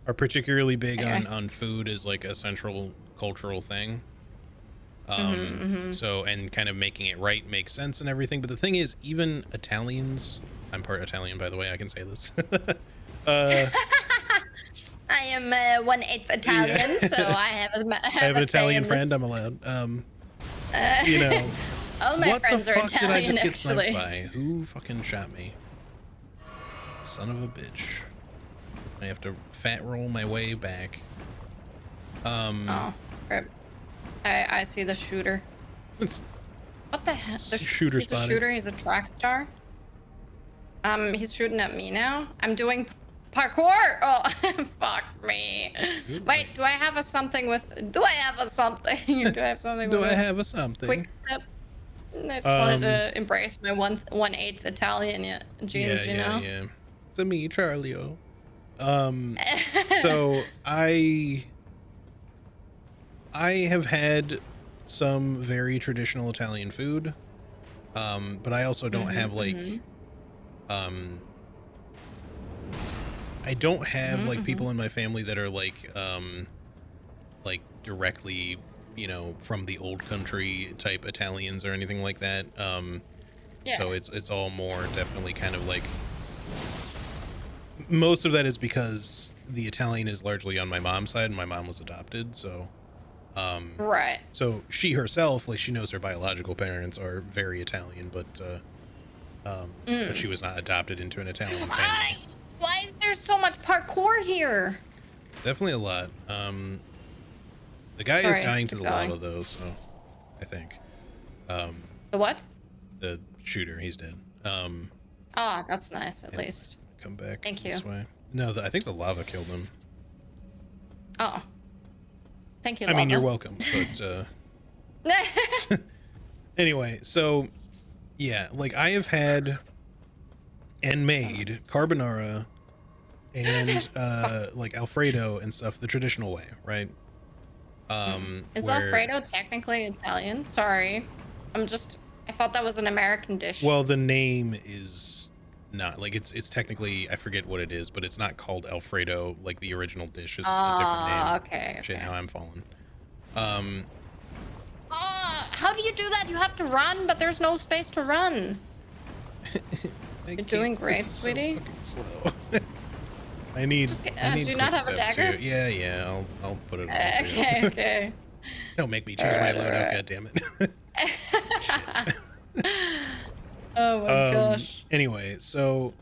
Are particularly big on food as like a central cultural thing. So, and kind of making it right makes sense and everything. But the thing is, even Italians, I'm part Italian, by the way, I can say this. I am 1/8 Italian, so I have an Italian friend. I'm allowed. All my friends are Italian. What the fuck did I just get actually. sniped by? Who fucking shot me? Son of a bitch. I have to fat roll my way back. Oh, rip. I see the shooter. What the heck? He's a shooter. He's a track star. He's shooting at me now. I'm doing parkour. Oh, fuck me. Wait, do I have a something with? Do I have a something? Do I have something? Do I have a something? Quick step. I just wanted to embrace my 1/8 Italian genes. Yeah. It's a me, Charlie-o. So I I have had some very traditional Italian food, but I also don't have like, I don't have like people in my family that are like directly, you know, from the old country type Italians or anything like that. So it's all more definitely kind of like, most of that is because the Italian is largely on my mom's side and my mom was adopted. So, right. So she herself, like, she knows her biological parents are very Italian, but she was not adopted into an Italian family. Why is there so much parkour here? Definitely a lot. The guy is dying to the lava though, so I think. The what? The shooter, he's dead. Oh, that's nice, at least. Come back. Thank you. This way. No, I think the lava killed him. Oh. Thank you, I mean, you're welcome, but anyway, so yeah, like I have had and made carbonara and like Alfredo and stuff the traditional way, right? Is Alfredo technically Italian? Sorry. I thought that was an American dish. Well, the name is not, like, it's technically, I forget what it is, but it's not called Alfredo. Like the original dish is a different name. Okay. Shit, now I'm falling. How do you do that? You have to run, but there's no space to run. You're doing great, sweetie. So slow. I need. Do you not have a dagger? Too. Yeah. I'll put it on. Okay. Don't make me change my loadout. God damn it. Shit. Oh my gosh. Anyway, so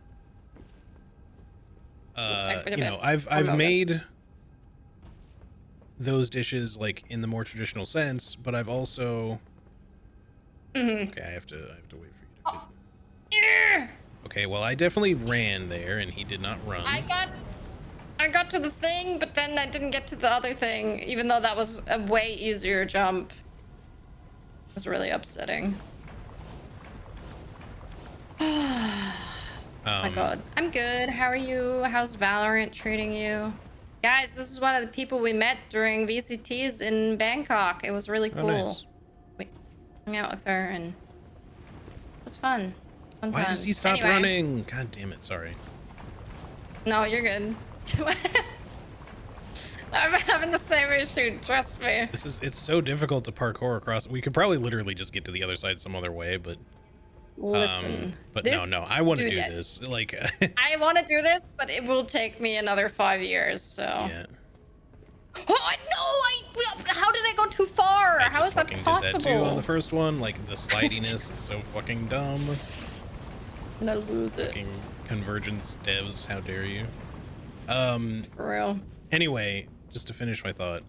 you know, I've made those dishes like in the more traditional sense, but I've also okay, I have to wait for you to get... Okay, well, I definitely ran there and he did not run. I got to the thing, but then I didn't get to the other thing, even though that was a way easier jump. It was really upsetting. Oh my god. I'm good. How are you? How's Valorant treating you? Guys, this is one of the people we met during VCTs in Bangkok. It was really cool. Oh, nice. We hung out with her and it was fun. Why does he stop running? God damn it, sorry. No, you're good. I'm having the same issue, trust me. It's so difficult to parkour across. We could probably literally just get to the other side some other way, but listen. But no, I want to do this. Like I want to do this, but it will take me another 5 years, so. Yeah. Oh no, how did I go too far? How is that possible? Did that too on the first one. Like the slidiness is so fucking dumb. I'm gonna lose it. Fucking Convergence devs, how dare you? For real. Anyway, just to finish my thought,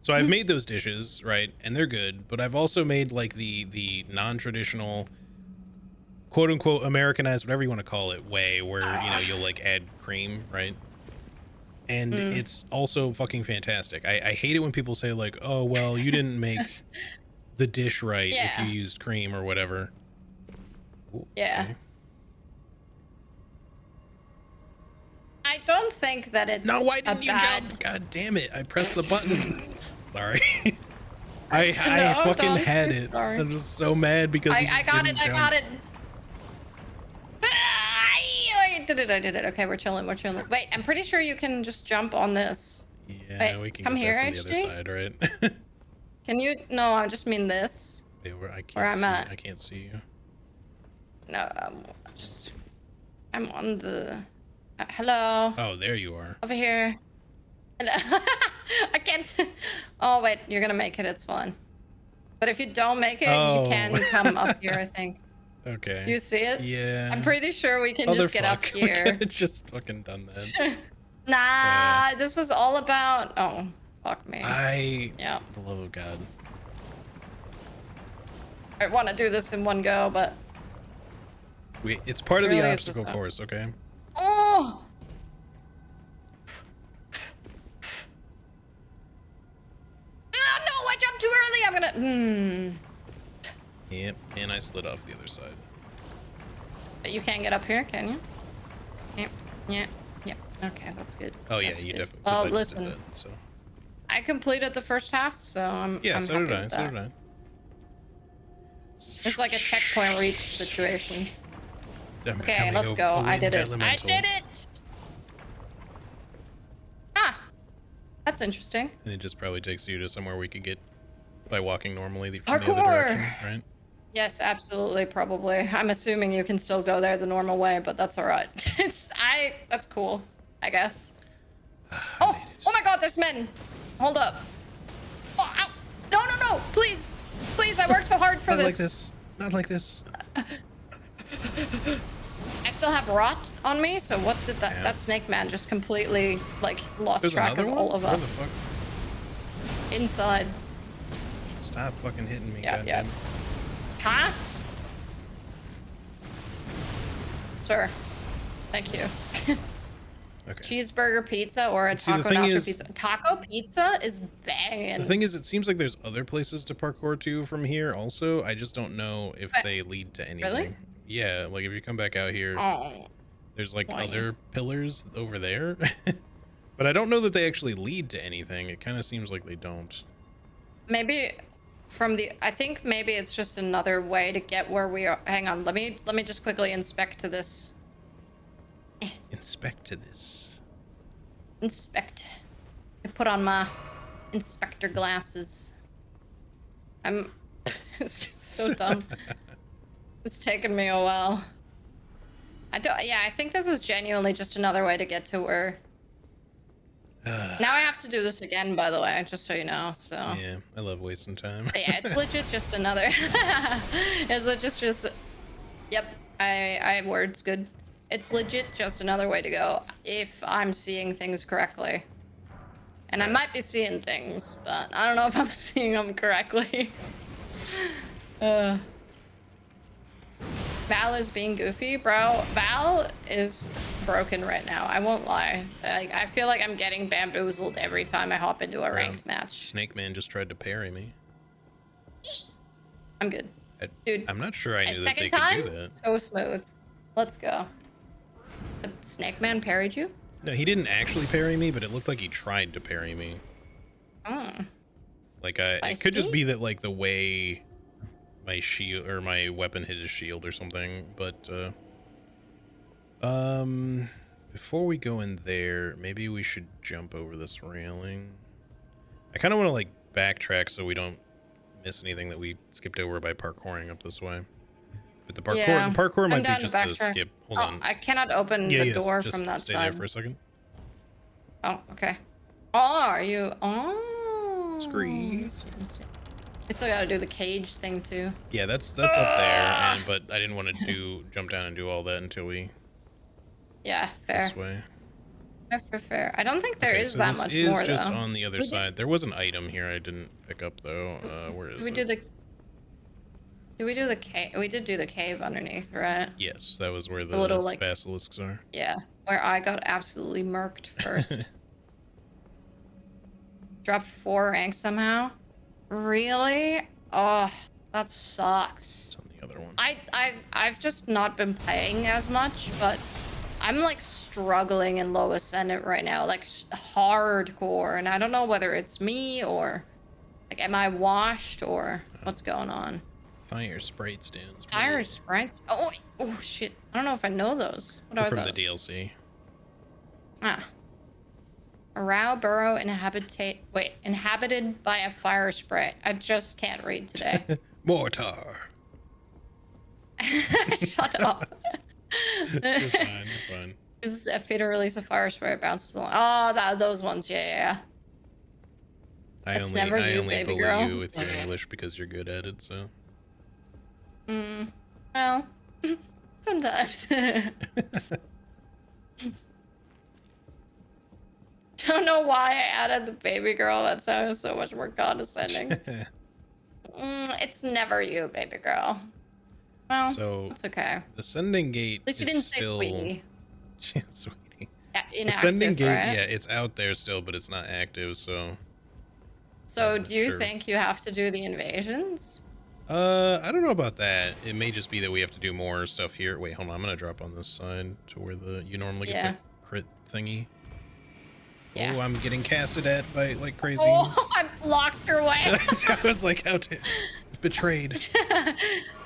so I've made those dishes, right, and they're good, but I've also made like the non-traditional, quote unquote Americanized, whatever you want to call it, way where you know you'll like add cream, right? And it's also fucking fantastic. I hate it when people say like, oh well, you didn't make the dish right if you used cream or whatever. Ooh, yeah. Okay. I don't think that it's No, why didn't you jump? God damn it! I pressed the button. Sorry. I fucking had it. Sorry. I'm just so mad because I got it. jump. I got it. I did it. Okay, we're chilling. Wait, I'm pretty sure you can just jump on this. Yeah, wait, we can come get here, there from the HD? other side, right? Can you? No, I just mean this. Yeah, I Where I'm at. I can't see you. No, I'm on the. Hello. Oh, there you are. Over here. Hello. I can't. Oh wait, you're gonna make it. It's fun. But if you don't make it, you can come up here. I think. Okay. Do you see it? Yeah. I'm pretty sure we can just get up We here. could've just fucking done that. Nah, this is all about. Oh, fuck me. Yeah. For the love of God. I want to do this in one go, but. It's part of the Really, obstacle course, okay? Oh! Ah, no, I jumped too early. I'm gonna. Yep, and I slid off the other side. But you can't get up here, can you? Yep. Yeah. Yep. Okay, that's good. Oh yeah, That's you good. definitely. Well, I just did listen. that, so. I completed the first half, so I'm Yeah, I'm so happy did I. with So that. did I. It's like a checkpoint reached situation. I'm Okay, becoming let's a go. I wind did it. elemental. I did it. Ah, that's interesting. And it just probably takes you to somewhere we could get by walking normally from the other Parkour. direction, right? Yes, absolutely, probably. I'm assuming you can still go there the normal way, but that's all right. That's cool, I guess. Oh my God, there's men. Hold up. Oh, ow. No, no, no, please. Please, I worked so hard for Not this. like this. Not like this. I still have rot on me, so what did that... Yeah. That snake man just completely, like, lost There's track of another all one? of Where the us. fuck? Inside. Stop fucking hitting me, Yeah, goddamn. yeah. Huh? Sir. Thank you. Okay. Cheeseburger pizza or a See, the taco thing nacho is- pizza. Taco pizza is banging. The thing is, it seems like there's other places to parkour to from here also. I just don't know if But- they lead to anything. Really? Yeah, like if you come back out here, Oh. there's like why? other pillars over there. But I don't know that they actually lead to anything. It kind of seems like they don't. Maybe from the... I think maybe it's just another way to get where we are. Hang on. Let me just quickly inspect this. Inspect to this. Inspect. I put on my inspector glasses. I'm... It's just so dumb. It's taken me a while. Yeah, I think this is genuinely just another way to get to where... Now I have to do this again, by the way, just so you know, so... Yeah, I love wasting time. But yeah, it's legit just another... It's legit just... Yep, I words good. It's legit just another way to go, if I'm seeing things correctly. And I might be seeing things, but I don't know if I'm seeing them correctly. Val is being goofy, bro. Val is broken right now. I won't lie. Like, I feel like I'm getting bamboozled every time I hop into a ranked match. Snake Man just tried to parry me. I'm good. Dude, I'm not sure I knew that second they time, could do that. so smooth. Let's go. The snake man parried you? No, he didn't actually parry me, but it looked like he tried to parry me. Hmm. Like it could just be that like the way my shield or my weapon hit his shield or something. But before we go in there, maybe we should jump over this railing. I kind of want to like backtrack so we don't miss anything that we skipped over by parkouring up this way. But the parkour might be just to skip. Hold on. I cannot open the door just from that stay side. there for a second. Oh, okay. Oh, are you? Oh. Scree. We still gotta do the cage thing too. Yeah, that's up there, but I didn't want to jump down and do all that until we. Yeah, fair. This way. Fair. I don't think there is so that this much is more just though. on the other side. There was an item here I didn't pick up though. Where is Did we it? do the? Did we do the cave? We did do the cave underneath, right? Yes, that was where the little, like- basilisks are. Yeah, where I got absolutely murked first. Dropped 4 ranks somehow. Really? Oh, that sucks. It's on the other one. I've just not been playing as much, but I'm like struggling in low ascendant right now, like hardcore, and I don't know whether it's me or like am I washed or what's going on. Fire sprite stands. Tire sprites. Oh shit! I don't know if I know those. What are from those? the DLC. Ah. A Rao burrow inhabited by a fire sprite. I just can't read today. Mortar. Shut up. You're fine. You're fine. This is FP to release a fire sprite bounces along. Oh, those ones. Yeah. I That's only never you, bully baby girl. you with your English because you're good at it. So. Well, sometimes. Don't know why I added the baby girl. That sounds so much more condescending. It's never you, baby girl. Well, so it's okay. the sending gate At least you is didn't still... say sweetie. Sweetie. Yeah, The inactive, sending gate, right? yeah, it's out there still, but it's not active. So. So do you Sure. think you have to do the invasions? I don't know about that. It may just be that we have to do more stuff here. Wait, hold on. I'm gonna drop on this side to where you normally get the crit thingy. Yeah. Oh, I'm getting casted at by like crazy. Oh, I blocked her way. I was like, how betrayed.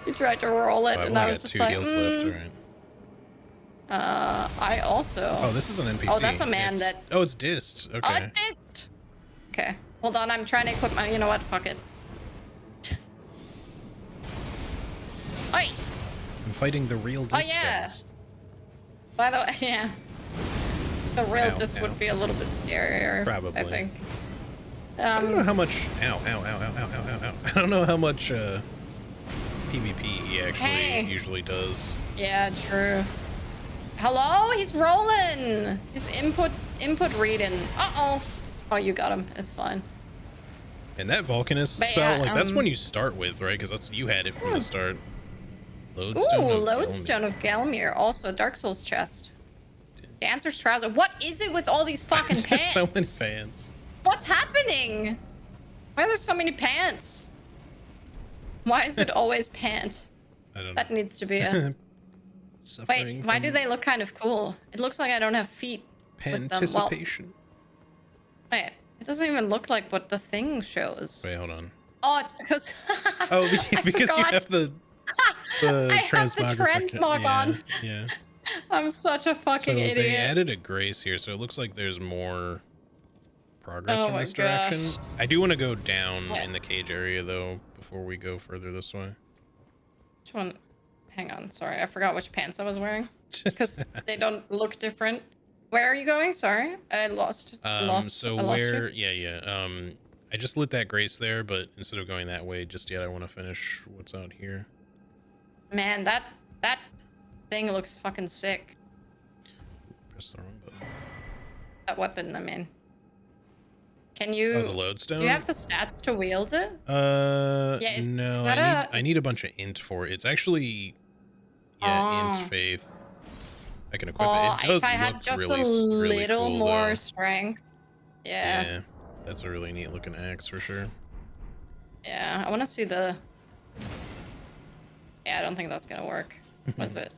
You tried to roll it, Oh, and I was got just 2 like, heals left. All right. I also. Oh, this is an NPC. Oh, that's a man that. Oh, it's dissed. Okay. Oh, dissed. Okay, hold on. I'm trying to equip my. You know what? Fuck it. Oi. I'm fighting the real disc guys. By the way, yeah. The real Ow, disc ow. would be a little bit scarier. Probably. I think. I don't know how much. Ow, ow, ow, ow, ow, ow, ow. I don't know how much PvP he actually usually does. Yeah, true. Hello? He's rolling. His input reading. Uh-oh. Oh, you got him. It's fine. And that Volcanist But spell, yeah, like, that's one you start with, right? Because that's you had it from the start. Ooh, Lodestone Lodestone of Gelmir. Also, Dark Souls chest. Dancer's trouser. What is it with all these fucking pants? So many pants. What's happening? Why are there so many pants? Why is it always pant? I don't know. That needs to be a... Wait, why do they look kind of cool? It looks like I don't have feet with them. Well, Panticipation. wait, it doesn't even look like what the thing shows. Wait, hold on. Oh, it's because... Oh, because you have the I have the transmographic. transmog on. Yeah. I'm such a fucking So idiot. they added a grace here, so it looks like there's more progress Oh in my this direction. I do want to go down Yeah. in the cage area, though, before we go further this way. Which one? Hang on, sorry, I forgot which pants I was wearing. Because they don't look different. Where are you going? Sorry, I lost. So I lost where? you. Yeah. I just lit that grace there, but instead of going that way just yet, I want to finish what's out here. Man, that thing looks fucking sick. Press the wrong button. That weapon, I mean. Can you? Oh, the lodestone. Do you have the stats to wield it? Yeah, No, I need a bunch of int for it. It's actually, int faith. I can equip it. It does if I had look just really, a really little cool, more though. strength. Yeah. That's a really neat looking axe for sure. Yeah, I want to see the. Yeah, I don't think that's gonna work. What is it?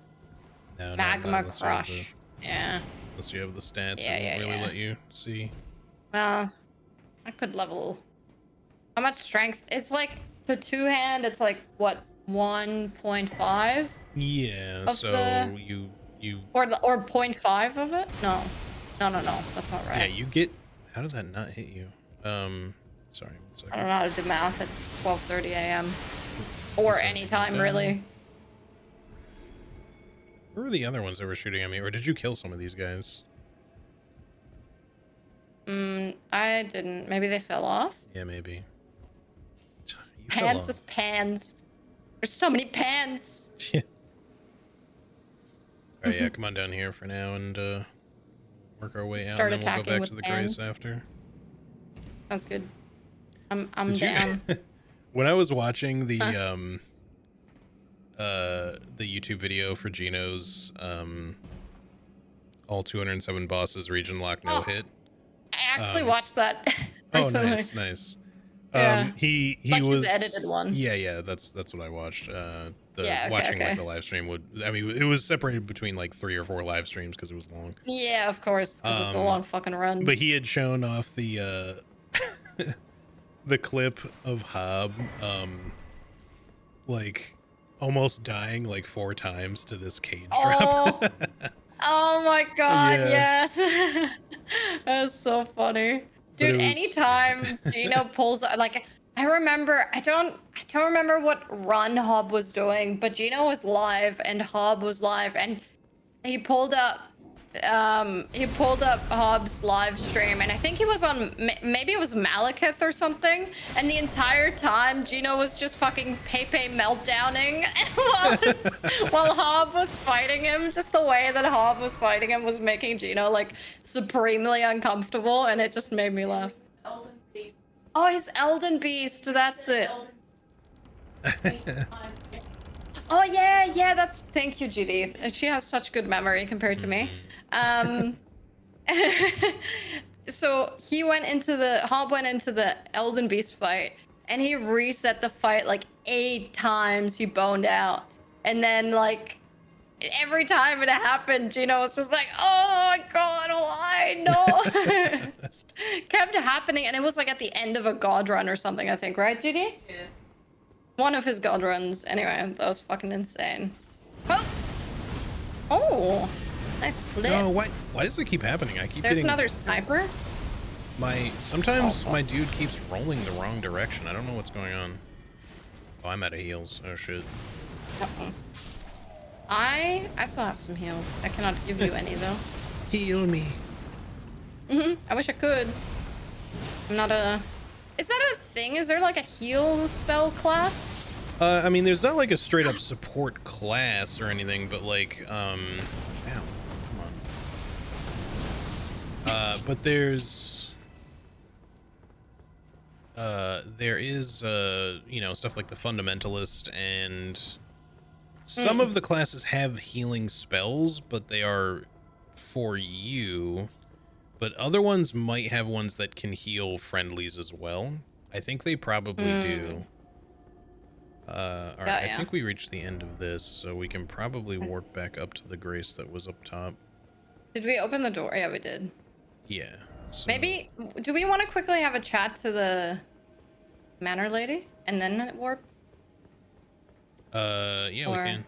No, Magma Crush. Yeah. Unless you have the stats, Yeah, it won't really let you see. Well, I could level. How much strength? It's like the two-hand. It's like what 1.5. Yeah. So you. Or 0.5 of it? No. That's not right. Yeah, you get. How does that not hit you? Sorry, 1 second. I don't know how to do math at 12:30 a.m. or any time really. Where were the other ones that were shooting at me, or did you kill some of these guys? I didn't. Maybe they fell off. Yeah, maybe. Pants is pans. There's so many pans. Yeah. All right, yeah, come on down here for now and work our way Start out, and then we'll go back with to the pans. grace after. Sounds good. I'm Did you- down. When I was watching the YouTube video for Gino's all 207 bosses region lock no hit. I actually watched that. Oh, recently. nice. Yeah. He Like his was edited one. Yeah, that's what I watched. Okay. Like the live stream it was separated between like 3 or 4 live streams because it was long. Yeah, of course, because it's a long fucking run. But he had shown off the the clip of Hob like almost dying like 4 times to this cage drop. Oh my god, Yeah. yes. That's so funny. Dude, was- anytime Gino pulls like I don't remember what run Hob was doing, but Gino was live and Hob was live and he pulled up Hobbs live stream and I think he was on maybe it was Malekith or something, and the entire time Gino was just fucking Pepe meltdowning while Hob was fighting him. Just the way that Hob was fighting him was making Gino like supremely uncomfortable, and it just made me laugh. Oh, his Elden Beast, that's it. Oh yeah, that's thank you, Judith. She has such good memory compared to me. So Hob went into the Elden Beast fight and he reset the fight like 8 times. He boned out, and then like every time it happened, Gino was just like, "Oh my god, why no?" happening, and it was like at the end of a god run or something, I think, right, GD? Yes. One of his god runs. Anyway, that was fucking insane. Oh! Oh! Nice flip. No, why does it keep happening? I keep There's getting... another sniper? Sometimes my dude keeps rolling the wrong direction. I don't know what's going on. Oh, I'm out of heals. Oh, shit. Uh-oh. I still have some heals. I cannot give you any, though. Heal me. I wish I could. I'm not a... Is that a thing? Is there like a heal spell class? I mean, there's not like a straight up support class or anything, but like, ow, come on. But there is, you know, stuff like the Fundamentalist, and some of the classes have healing spells, but they are for you. But other ones might have ones that can heal friendlies as well. I think they probably do. All right, I think we reached the end of this, so we can probably warp back up to the Grace that was up top. Did we open the door? Yeah, we did. Yeah. So... Maybe, do we want to quickly have a chat to the manor lady and then warp? Yeah, we can.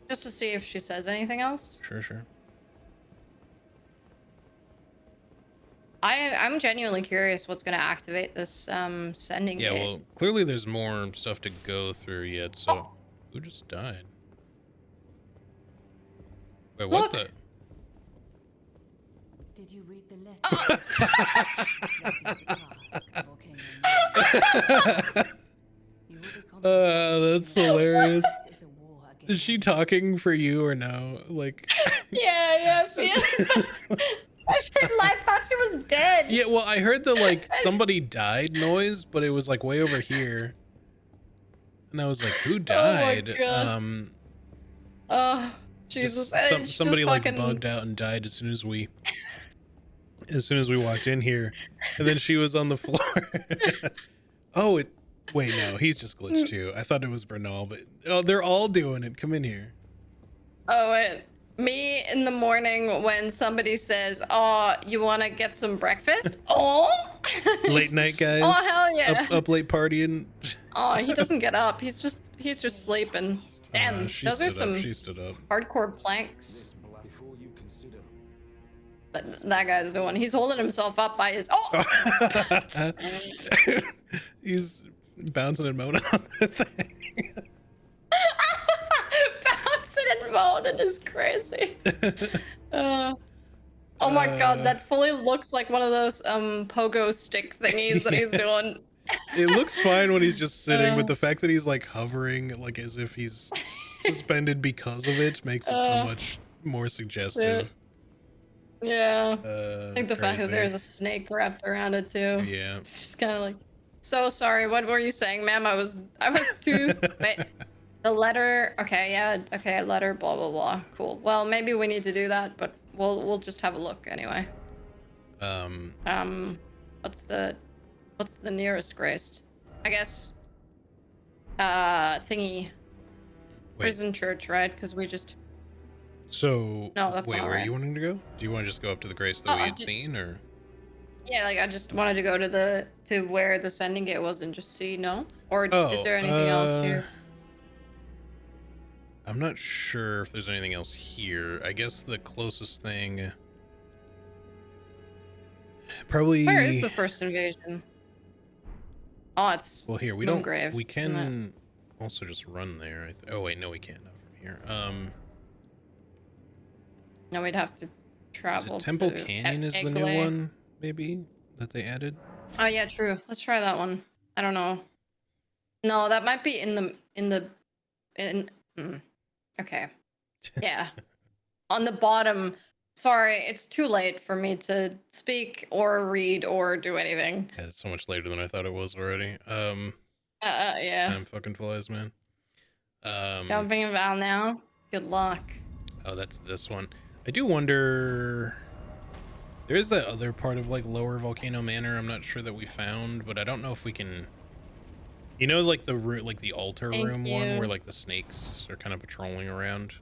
Just to see if she says anything else? Sure. I'm genuinely curious what's going to activate this sending Yeah, gate. well, clearly there's more stuff to go through yet, so... Who just died? Wait, what the... Did you read the letter? That's hilarious. Is she talking for you or no? Like... Yeah, she is. I thought she was dead. Yeah, well, I heard the, like, somebody died noise, but it was, like, way over here. And I was like, who died? Oh, my God. Jesus. Somebody, like, bugged out and died as soon as we walked in here. And then she was on the floor. Wait, no, he's just glitched, too. I thought it was Bernal, but... Oh, they're all doing it. Come in here. Oh, wait. Me in the morning when somebody says, "Oh, you want to get some breakfast?" Oh, late night guys. Oh, hell yeah. Up late partying. Oh, he doesn't get up. He's just sleeping. Damn, those are some she stood up. hardcore planks. That guy's doing. He's holding himself up by his. Oh. He's bouncing and moaning on the thing. Bouncing and moaning is crazy. Oh my God, that fully looks like one of those pogo stick thingies that he's doing. It looks fine when he's just sitting, but the fact that he's like hovering, like as if he's suspended because of it, makes it so much more suggestive. Yeah. I think the fact that crazy. there's a snake wrapped around it too. Yeah. It's just kind of like, so sorry. What were you saying, ma'am? I was too. Wait, the letter. Okay, yeah. Okay, letter. Blah blah blah. Cool. Well, maybe we need to do that, but we'll just have a look anyway. What's the nearest Grace? I guess. Thingy. Wait. Prison church, right? Because we just. So. No, that's wait, not where right. are you wanting to go? Do you want to just go up to the Grace that we had seen, or? Yeah, like I just wanted to go to where the sending gate was and just see. No, or is there anything else here? I'm not sure if there's anything else here. I guess the closest thing. Probably. Where is the first invasion? Oh, it's. Well, here we Moongrave, don't. We can also just run there. Oh wait, no, we can't. Not from here. No, we'd have to travel. Temple to Canyon is the new one, maybe that they added. Oh yeah, true. Let's try that one. I don't know. No, that might be Okay. Yeah. On the bottom. Sorry, it's too late for me to speak or read or do anything. Yeah, it's so much later than I thought it was already. Yeah. Time fucking flies, man. Jumping in Val now. Good luck. Oh, that's this one. I do wonder. There is that other part of like Lower Volcano Manor. I'm not sure that we found, but I don't know if we can. You know, like the room, like the altar room one, where like the snakes are kind of patrolling around.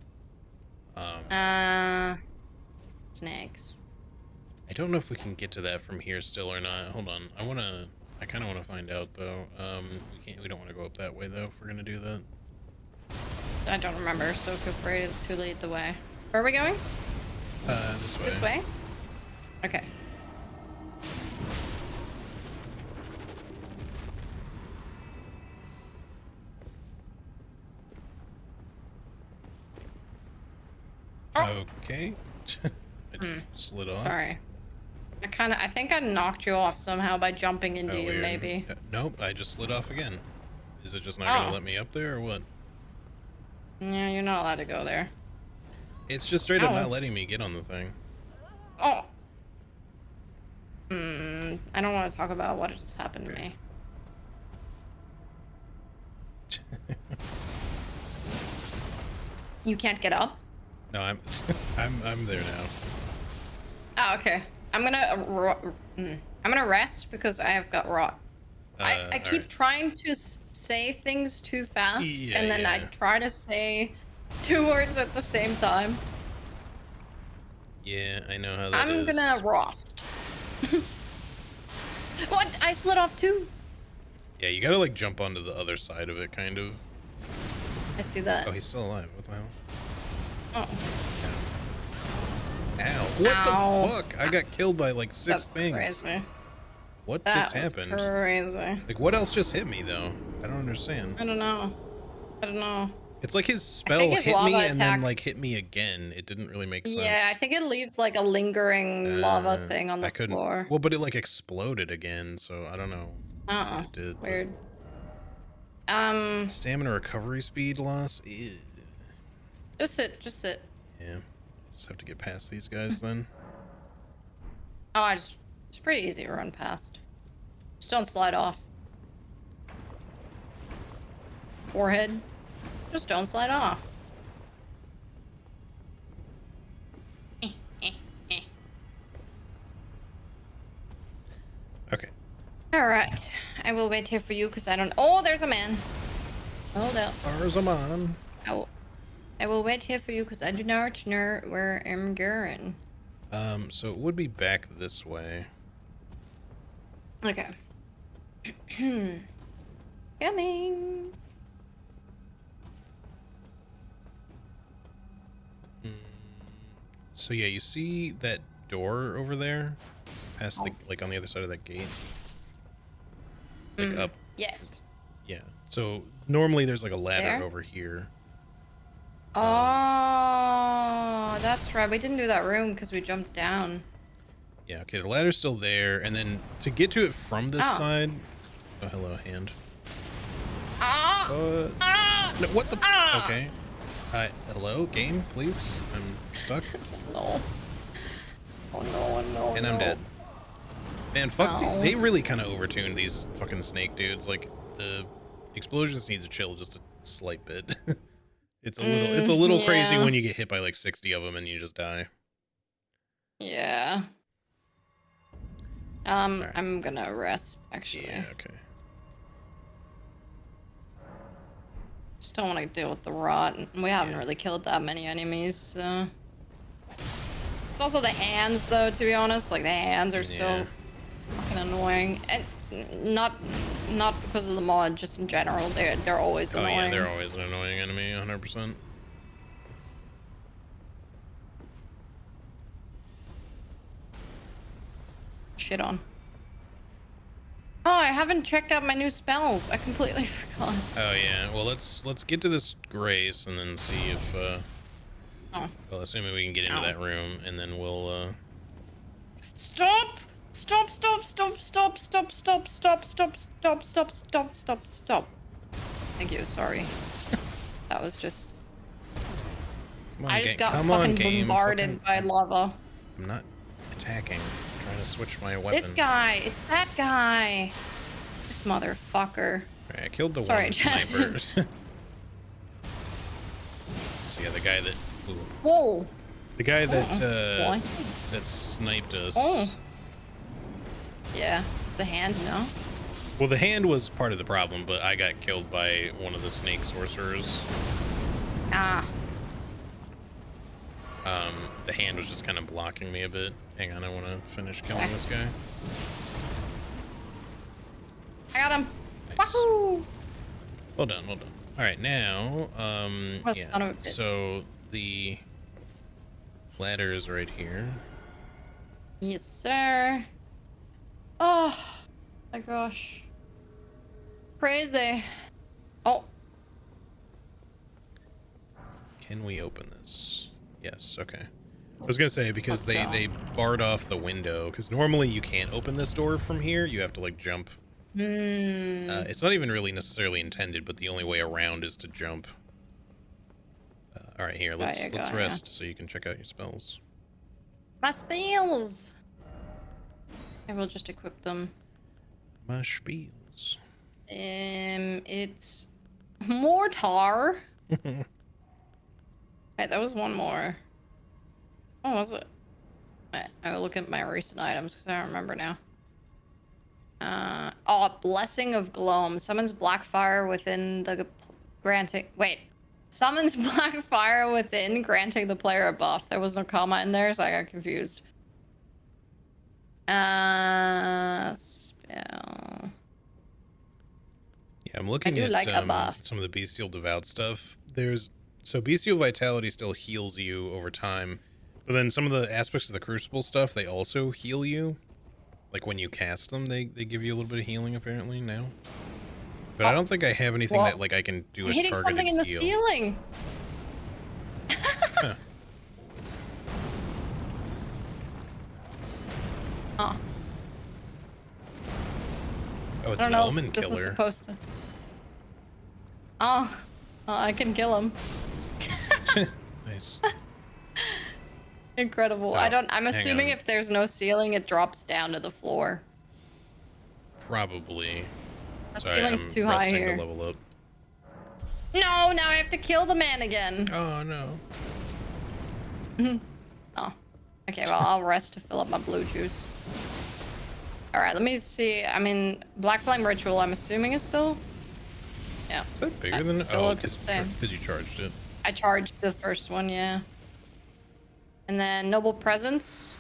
Snakes. I don't know if we can get to that from here still or not. Hold on. I kind of want to find out though. We don't want to go up that way though if we're going to do that. I don't remember, so feel free to lead the way. Where are we going? This way. This way? Okay. Okay. I just slid off. Sorry. I think I knocked you off somehow by jumping into you, Weird. maybe. Nope, I just slid off again. Is it just not going to let me up there or what? Yeah, you're not allowed to go there. It's just straight up not letting me get on the thing. Oh. I don't want to talk about what just happened to me. You can't get up? No, I'm there now. Oh, okay. I'm gonna rest because I have got rot. I keep right. trying to say things too fast, Yeah, and then I try to say 2 words at the same time. Yeah, I know how that I'm gonna rost. What? I slid off too? Yeah, you gotta like jump onto the other side of it, kind of. I see that. Oh, he's still alive. What the hell? Oh. Ow. What Ow. the fuck? I got killed by like 6 That's things. crazy. What That just was happened? crazy. Like, what else just hit me, though? I don't understand. I don't know. It's like his spell his hit me lava and then, attack- like, hit me again. It didn't really make sense. Yeah, I think it leaves like a lingering lava thing on the floor. Well, but it, like, exploded again, so I don't know. Oh, It did, but- weird. Stamina recovery speed loss? Ew. Just sit. Yeah. Just have to get past these guys then. Oh, it's pretty easy to run past. Just don't slide off. Forehead. Just don't slide off. Okay. Alright. I will wait here for you because I don't... Oh, there's a man. Hold up. There's a man. I will wait here for you because I do not know where I'm going. So it would be back this way. Okay. Coming. So yeah, you see that door over there? Past the, like on the other side of that gate? Like up. Yes. Yeah. So normally there's like a ladder There? over here. Oh, that's right. We didn't do that room because we jumped down. Yeah, okay, the ladder's still there, and then to get to it from this side... Oh, hello, hand. Ah! No, what the... Okay. Hello, game, please? I'm stuck. No. Oh, no. And I'm dead. Man, fuck, they really kind of overtuned these fucking snake dudes. Like, the explosions need to chill just a slight bit. It's a little crazy when you get hit by like 60 of them and you just die. Yeah. Right. I'm gonna rest, actually. Yeah, okay. Just don't want to deal with the rot. We haven't really killed that many enemies, so... It's also the hands, though, to be honest. Like, the hands are so fucking annoying. And not because of the mod, just in general. They're always annoying. Oh yeah, they're always an annoying enemy, 100%. Shit on. Oh, I haven't checked out my new spells. I completely forgot. Oh yeah, well let's get to this grace and then see if well, assuming we can get into that room, and then we'll Stop! Stop! Thank you, sorry. That was just... I just got fucking bombarded by lava. I'm not attacking. I'm trying to switch my weapon. This guy! It's that guy! This motherfucker. Alright, I killed the one sniper. So yeah, the guy that... Ooh. Whoa! The guy that sniped us. Oh. Yeah, it's the hand, no? Well, the hand was part of the problem, but I got killed by one of the snake sorcerers. Ah. The hand was just kind of blocking me a bit, Hang on, I want to finish killing this guy. I got him. Nice. Wahoo! Well done, well done. All right, now, What a son of a bitch. so the ladder is right here. Yes, sir. Oh my gosh. Crazy. Oh. Can we open this? Yes, okay. I was gonna say, because they barred off the window, because normally you can't open this door from here. You have to like jump. It's not even really necessarily intended, but the only way around is to jump. All right, here, let's rest so you can check out your spells. My spells. I will just equip them. My spiels. It's mortar. Wait, that was one more. What was it? I will look at my recent items because I don't remember now. Blessing of Gloam. Summons black fire within the granting. Wait. Summons black fire within, granting the player a buff. There was no comma in there, so I got confused. Spell. Yeah, I'm looking at like a buff. some of the Bestial Devout stuff. So Bestial Vitality still heals you over time, but then some of the aspects of the Crucible stuff, they also heal you. Like when you cast them, they give you a little bit of healing apparently now. But I don't think I have anything that like I can do a targeted heal. Hitting something in the ceiling. Huh. Oh. Oh, it's I don't an know Element if this Killer. is supposed to. Oh, I can kill him. Nice. Incredible. Oh, I'm assuming if there's no ceiling, it drops down to the floor. Probably. The Sorry, ceiling's I'm too high resting here. to level up. No, now I have to kill the man again. Oh no. Oh. Okay, well, I'll rest to fill up my blue juice. Alright, let me see. I mean, Black Flame Ritual, I'm assuming is still... Yeah. Is that bigger than... Still Oh, looks the same. because you charged it. I charged the first one, yeah. And then Noble Presence.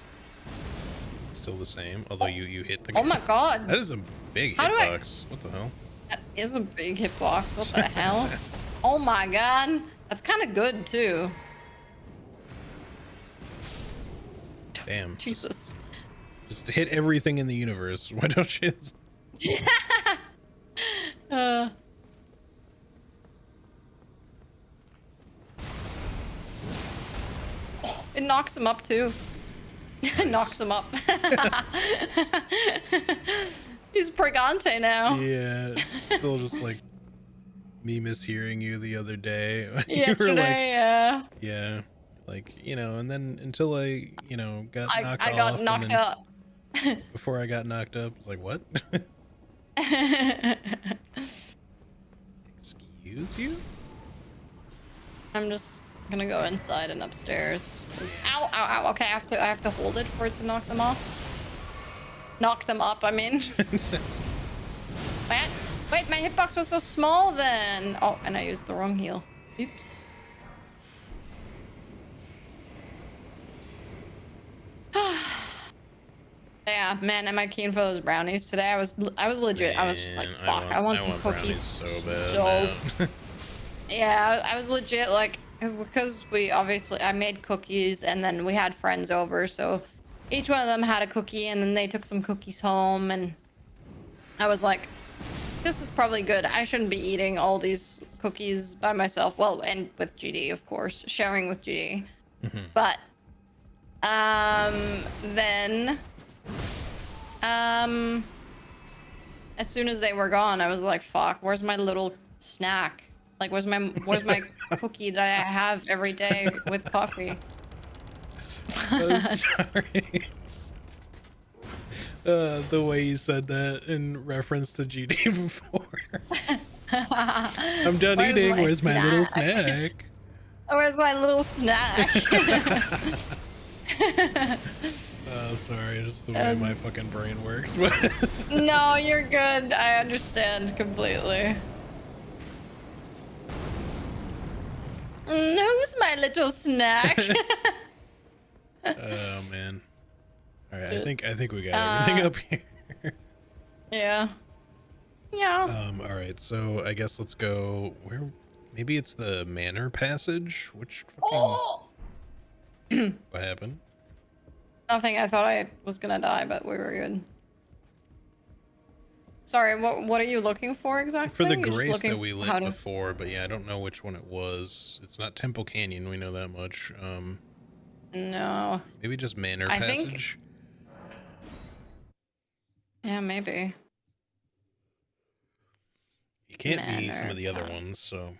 Still the same, although you hit the... Oh my god! That is a big hitbox. What the hell? That is a big hitbox. What the hell? Oh my god. That's kind of good, too. Damn. Jesus. Just hit everything in the universe. Why don't you... It knocks him up, too. It knocks him up. He's Pregante now. Yeah, it's still just like me mishearing you the other day. Yesterday, you were like, yeah. Yeah, like, and then until I, got knocked off. I got knocked up. Before I got knocked up, I was like, what? Excuse you? I'm just gonna go inside and upstairs. Ow, ow, ow. Okay, I have to hold it for it to knock them off. Knock them up, I mean. Wait, my hitbox was so small then. Oh, and I used the wrong heal. Oops. Yeah, man, am I keen for those brownies today? I was legit. Man, I was just like, fuck, I want some cookies so bad. So yeah, I was legit like, because I made cookies and then we had friends over, so each one of them had a cookie and then they took some cookies home and I was like, this is probably good. I shouldn't be eating all these cookies by myself. Well, and with GD, of course, sharing with GD. Mm-hmm. But then as soon as they were gone, I was like, fuck, where's my little snack? Like, where's my cookie that I have every day with coffee? I'm sorry. The way you said that in reference to GD before. I'm done eating. Where's my little snack? Where's my little snack? Oh, sorry. Just the way my fucking brain works. No, you're good. I understand completely. Who's my little snack? Oh, man. All right, I think we got everything up here. Yeah. Yeah. All right, so I guess let's go where. Maybe it's the manor passage. Which fucking, Oh! what happened? Nothing. I thought I was gonna die, but we were good. Sorry, what are you looking for exactly? For the You're just grace looking that we for lit before, but yeah, I don't know which one it was. It's not Temple Canyon, we know that much. No. Maybe just manor I think- passage. Yeah, maybe. It can't be some Manor of the other Pass. ones, so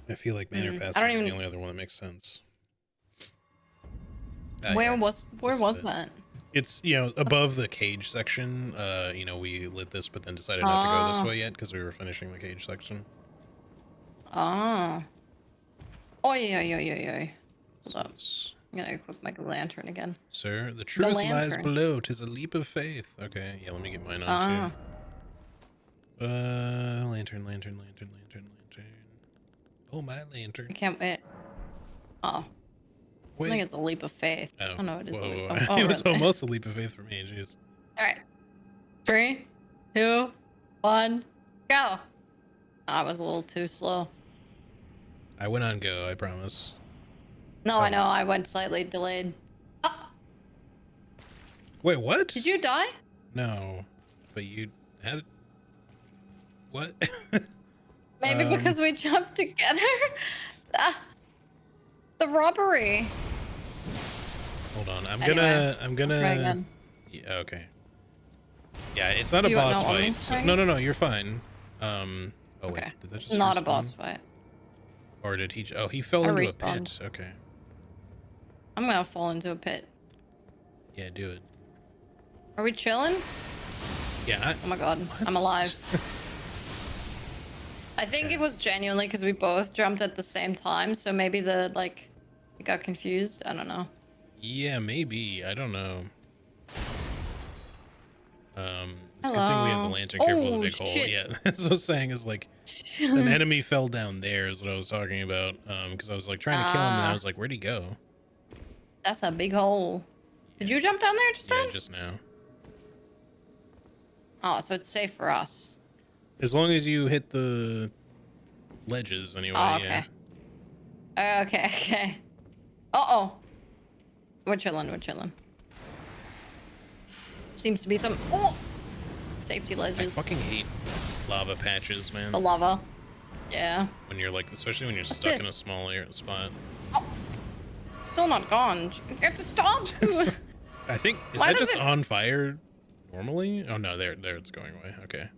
I feel like manor I passage don't is the even- only other one that makes sense. Ah, Where yeah. was This is it. that? It's, you know, above the cage section. You know, we lit this, but then decided not to go this Ah. way yet because we were finishing the cage section. Oh. Oh yeah. Hold up. Yes. I'm gonna equip my lantern again. Sir, the truth lies lantern. below. 'Tis a leap of faith. Okay, yeah, let me get mine on Ah. too. Lantern. Oh, my I lantern. can't wait. Oh. I think Wait. it's a leap of faith. Oh, Oh no, it is a leap. whoa. Oh, It was really? almost a leap of faith for me. Jeez. All right. 3, 2, 1, go. I was a little too slow. I went on go. I promise. No, Oh. I know. I went slightly delayed. Oh, Wait, what? did you die? No, but you had. What? Maybe because we jumped together? Ah, the robbery. Hold on. I'm Anyway, gonna. Try again. Yeah, okay. Yeah, it's not Do a you boss not want me fight. to So, try no, you're fine. Oh wait, Okay. did that It's just not a respawn? boss fight. Or did he? Oh, he fell I into a respawned. pit. Okay. I'm gonna fall into a pit. Yeah, do it. Are we chilling? Yeah. Oh my god, I'm alive. I think it was genuinely because we both jumped at the same time, so maybe we got confused. I don't know. Yeah, maybe. I don't know. It's a good thing we have the Hello. lantern here for the Oh, big hole. shit. Yeah, that's what I was saying is like an enemy fell down there is what I was talking about. Because I was like trying to kill him and I was like, where'd he go? That's a big hole. Did you jump down there just Yeah, then? just now. Oh, so it's safe for us. As long as you hit the ledges anyway. Oh, Yeah. okay. Okay. Uh-oh. We're chilling. Seems to be some... Oh! Safety I ledges. fucking hate lava patches, man. The lava. Yeah. When you're like, especially when you're What's stuck this? in a small spot. Oh. Still not gone. You have to stop. I think, is Why that does just it- on fire normally? Oh no, there it's going away. Okay.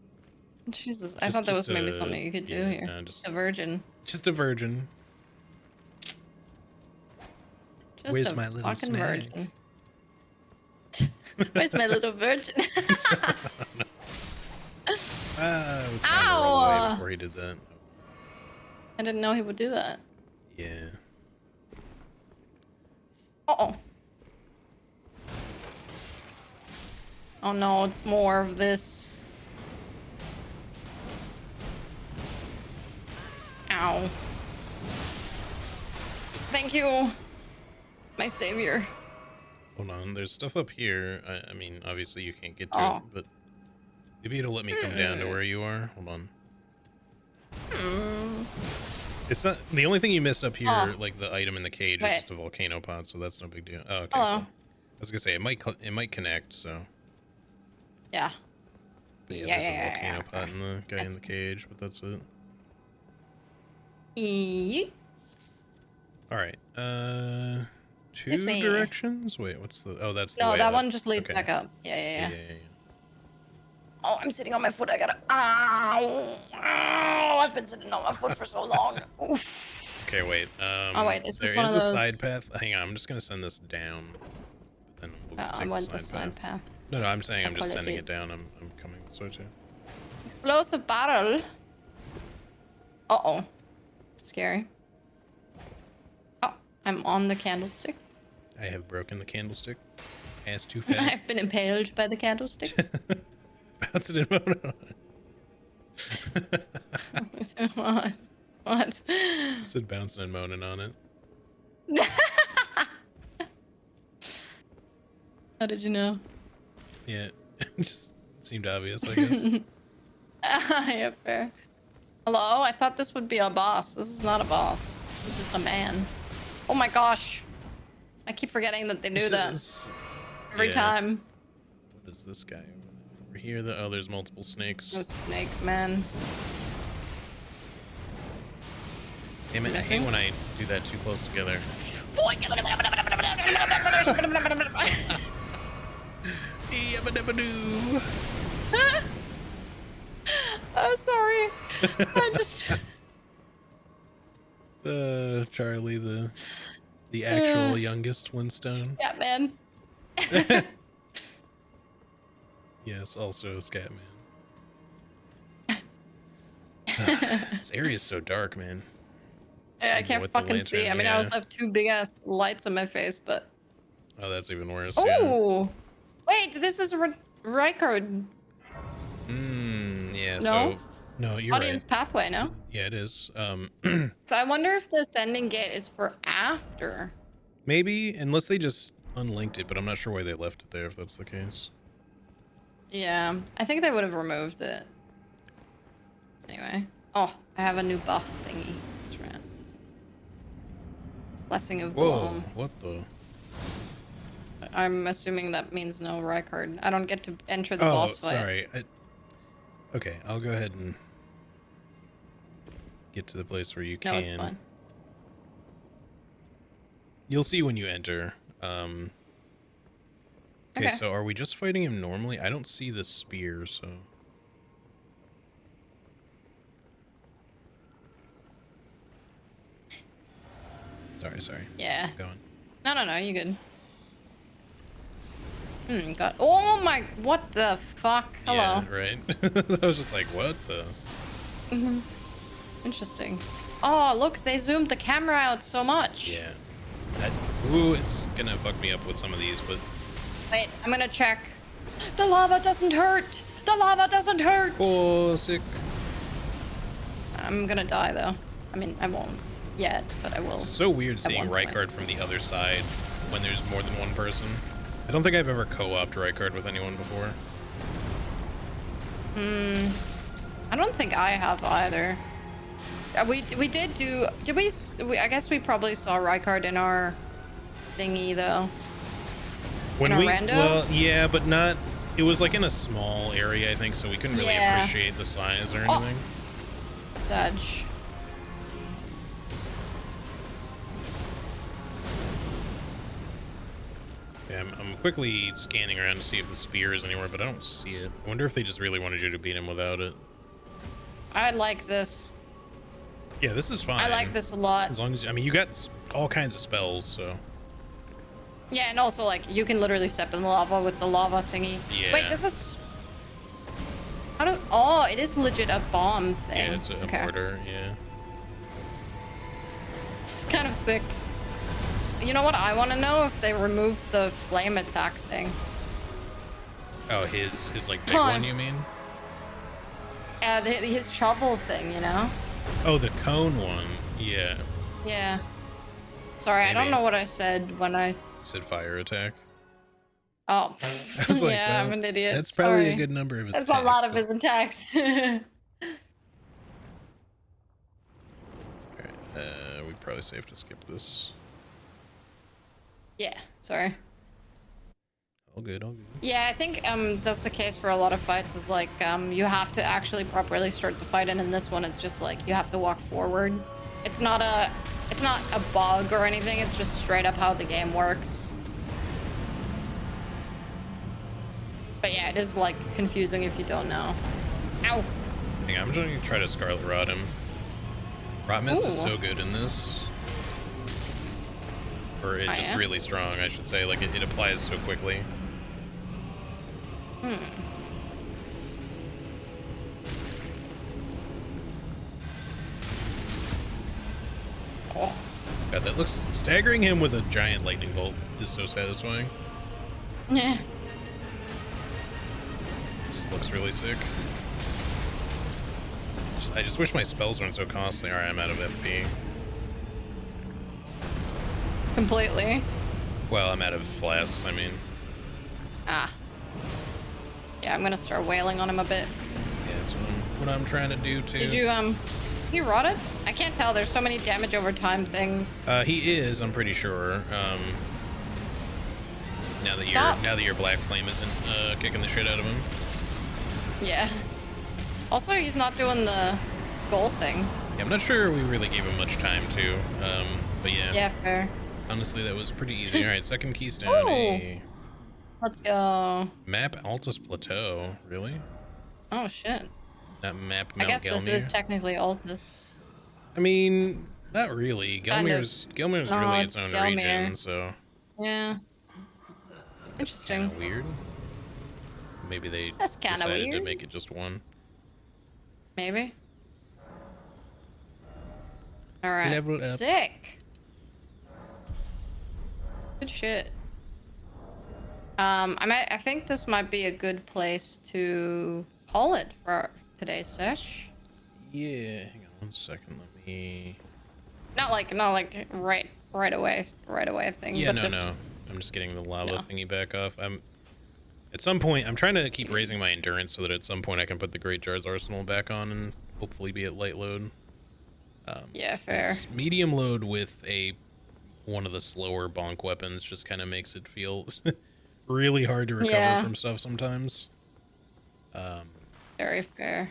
Jesus, I Just- thought that was just maybe a- something you could do yeah, here. no, just- A virgin. Just a virgin. Just Where's a my little fucking snack? virgin. Where's my little virgin? I was trying to roll Ow! away before he did that. I didn't know he would do that. Yeah. Uh-oh. Oh no, it's more of this. Ow. Thank you, my savior. Hold on, there's stuff up here. I mean, obviously you can't get to Oh. it, but maybe it'll let me come down to where you are. Hold on. It's not the only thing you missed up here, Oh. like the item in the cage Wait. is just a volcano pod, so that's no big deal. Oh, okay. Hello. Cool. I was gonna say it might connect, so Yeah. yeah, Yeah, there's yeah, a volcano yeah. pod and the guy in Yes. the cage, but that's it. Yeet. All right. Two It's me. directions. Wait, what's the? Oh, that's the No, way that up. one just leads Okay. back up. Yeah. Yeah. Oh, I'm sitting on my foot. I gotta. Ow! Ow! I've been sitting on my foot for so long. Oof. Okay, wait. Oh, wait, is this there one is of a those- side path. Hang on, I'm just gonna send this down. But then we'll I take went the the side path. No, I'm saying I'm just sending it Apologies. down. I'm coming this way too. Explosive barrel. Uh-oh. Scary. Oh, I'm on the candlestick. I have broken the candlestick. Ass too fat. I've been impaled by the candlestick. Bounce it in. What? What? It said bouncing and moaning on it. How did you know? Yeah, it just seemed obvious, I guess. Yeah, fair. Hello? I thought this would be a boss. This is not a boss. This is just a man. Oh my gosh. I keep forgetting that they do that every time. What is this guy over here? Oh, there's multiple snakes. The snake man. Damn it, I hate when I do that too close together. Oh, sorry. I just... Charlie, the actual youngest Flintstone. Yeah, man. Yes, also a Scatman. This area is so dark, man. Yeah, I can't fucking see. I mean, I also have two big ass lights on my face, but... Oh, that's even worse. Oh! Wait, this is Rykard. Yeah, No? so... No, you're Audience pathway, no? Yeah, it is. So I wonder if the sending gate is for after. Maybe, unless they just unlinked it, but I'm not sure why they left it there if that's the case. Yeah, I think they would have removed it. Anyway. Oh, I have a new buff thingy. That's right. Blessing of Whoa, Bloom. what the? I'm assuming that means no Rykard. I don't get to enter the boss fight. Sorry. Okay, I'll go ahead and get to the place where you can. No, it's fine. You'll see when you enter. Okay, so are we just fighting him normally? I don't see the spear, so... Sorry. Yeah. Keep going. No, you good. God. Oh my, what the fuck? Hello. Yeah, right? I was just like, what the? Interesting. Oh, look, they zoomed the camera out so much. Yeah. Ooh, it's gonna fuck me up with some of these, but... Wait, I'm gonna check. The lava doesn't hurt! The lava doesn't hurt! Oh, sick. I'm gonna die, though. I mean, I won't yet, but I will. It's so weird seeing Rykard from the other side when there's more than one person. I don't think I've ever co-opted Rykard with anyone before. I don't think I have either. We did do... Did we... I guess we probably saw Rykard in our thingy, though. When in our rando? Well, yeah, but not... It was like in a small area, I think, so we couldn't really appreciate the size or anything. Dodge. Yeah, I'm quickly scanning around to see if the spear is anywhere, but I don't see it. I wonder if they just really wanted you to beat him without it. I like this. Yeah, this is fine. I like this a lot. As long as... I mean, you got all kinds of spells, so... Yeah, and also, like, you can literally step in the lava with the lava thingy. Yeah. Wait, this is... How do... Oh, it is legit a bomb thing. Yeah, it's a mortar, yeah. It's kind of sick. You know what I want to know? If they removed the flame attack thing. Oh, his like, big one, you mean? Yeah, his shovel thing, you know? Oh, the cone one. Yeah. Yeah. Sorry, Maybe. I don't know what I said when I... Said fire attack. Oh, I was like, yeah, well, I'm an idiot. That's probably Sorry. a good number of his That's attacks. a lot of his attacks. Alright, we probably safe to skip this. Yeah, sorry. All good, all good. Yeah, I think that's the case for a lot of fights, is like you have to actually properly start the fight, and in this one it's just like you have to walk forward. It's not a bug or anything, it's just straight up how the game works. But yeah, it is like confusing if you don't know. Ow! Hang on, I'm going to try to Scarlet Rot him. Rot Mist is Ooh. so good in this. Or it's just really strong, I should say. Like, it applies so quickly. Oh. God, that looks... Staggering him with a giant lightning bolt is so satisfying. Yeah. Just looks really sick. I just wish my spells weren't so costly. Alright, I'm out of FP. Completely. Well, I'm out of flasks, I mean. Ah. Yeah, I'm gonna start wailing on him a bit. Yeah, that's what I'm trying to do too. Did you, is he rotted? I can't tell. There's so many damage over time things. He is, I'm pretty sure. Now that your black flame isn't kicking the shit out of him. Yeah. Also, he's not doing the skull thing. Yeah, I'm not sure we really gave him much time to. But yeah. Yeah, fair. Honestly, that was pretty easy. All right, second keystone. Ooh. Hey. Let's go. Map Altus Plateau. Really? Oh shit. Not map I Mount guess Gelmir. this is technically Altus. I mean, not really. Gelmir's really its own Gelmir. region, so. Yeah. That's Interesting. kind of weird. Maybe they That's kinda decided to weird. make it just one. Maybe. All right. Level up. Sick. Good shit. I think this might be a good place to call it for today's sesh. Yeah, hang on 1 second. Let me. Not like right away thing. Yeah, but no. I'm just getting the lava No. thingy back off. At some point, I'm trying to keep raising my endurance so that at some point I can put the Great Jar's Arsenal back on and hopefully be at light load. Yeah, fair. Medium load with one of the slower bonk weapons just kind of makes it feel really hard to recover from stuff sometimes. Very fair.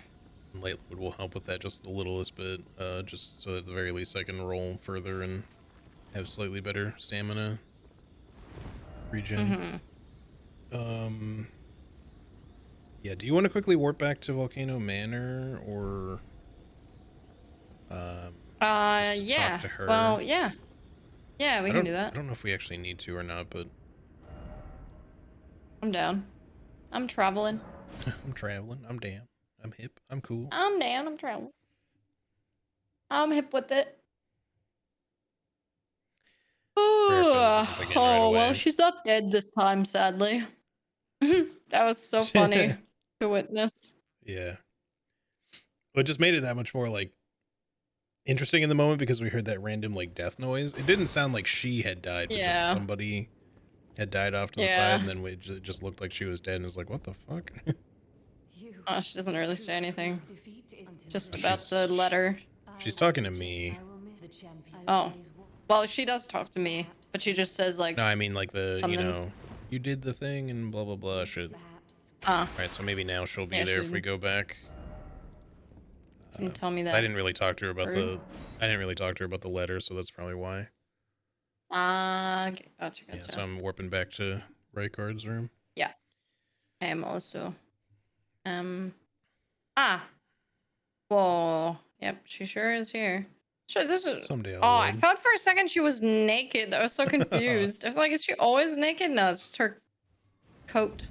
Light load will help with that just the littlest bit, just so at the very least I can roll further and have slightly better stamina regen. Yeah, do you want to quickly warp back to Volcano Manor, or just Yeah. talk to her? Well, yeah. Yeah, we can do I that. don't know if we actually need to or not, but I'm down. I'm traveling. I'm traveling. I'm down. I'm hip. I'm cool. I'm down. I'm traveling. I'm hip with it. Oh, well, she's not dead this time, sadly. That was so funny to witness. Yeah. Well, it just made it that much more like interesting in the moment because we heard that random like death noise. It didn't sound like she had died, but just somebody had died off to the side, and then it just looked like she was dead, and it's like, what the fuck? Oh, she doesn't really say anything. Just Oh, about the letter. She's talking to me. Oh. Well, she does talk to me, but she just says like, No, I mean like the, something. you know, you did the thing and blah, blah, blah shit. Alright, so maybe now she'll be there if we go back. Can you tell me that? I didn't really talk to her about the letter, so that's probably why. Gotcha. Yeah, so I'm warping back to Rykard's room. Yeah. I am also. Whoa. Yep, she sure is here. Sure, this is. Someday Oh, I thought for a second she was naked. I was so confused. I was like, is she always naked? No, it's just her coat.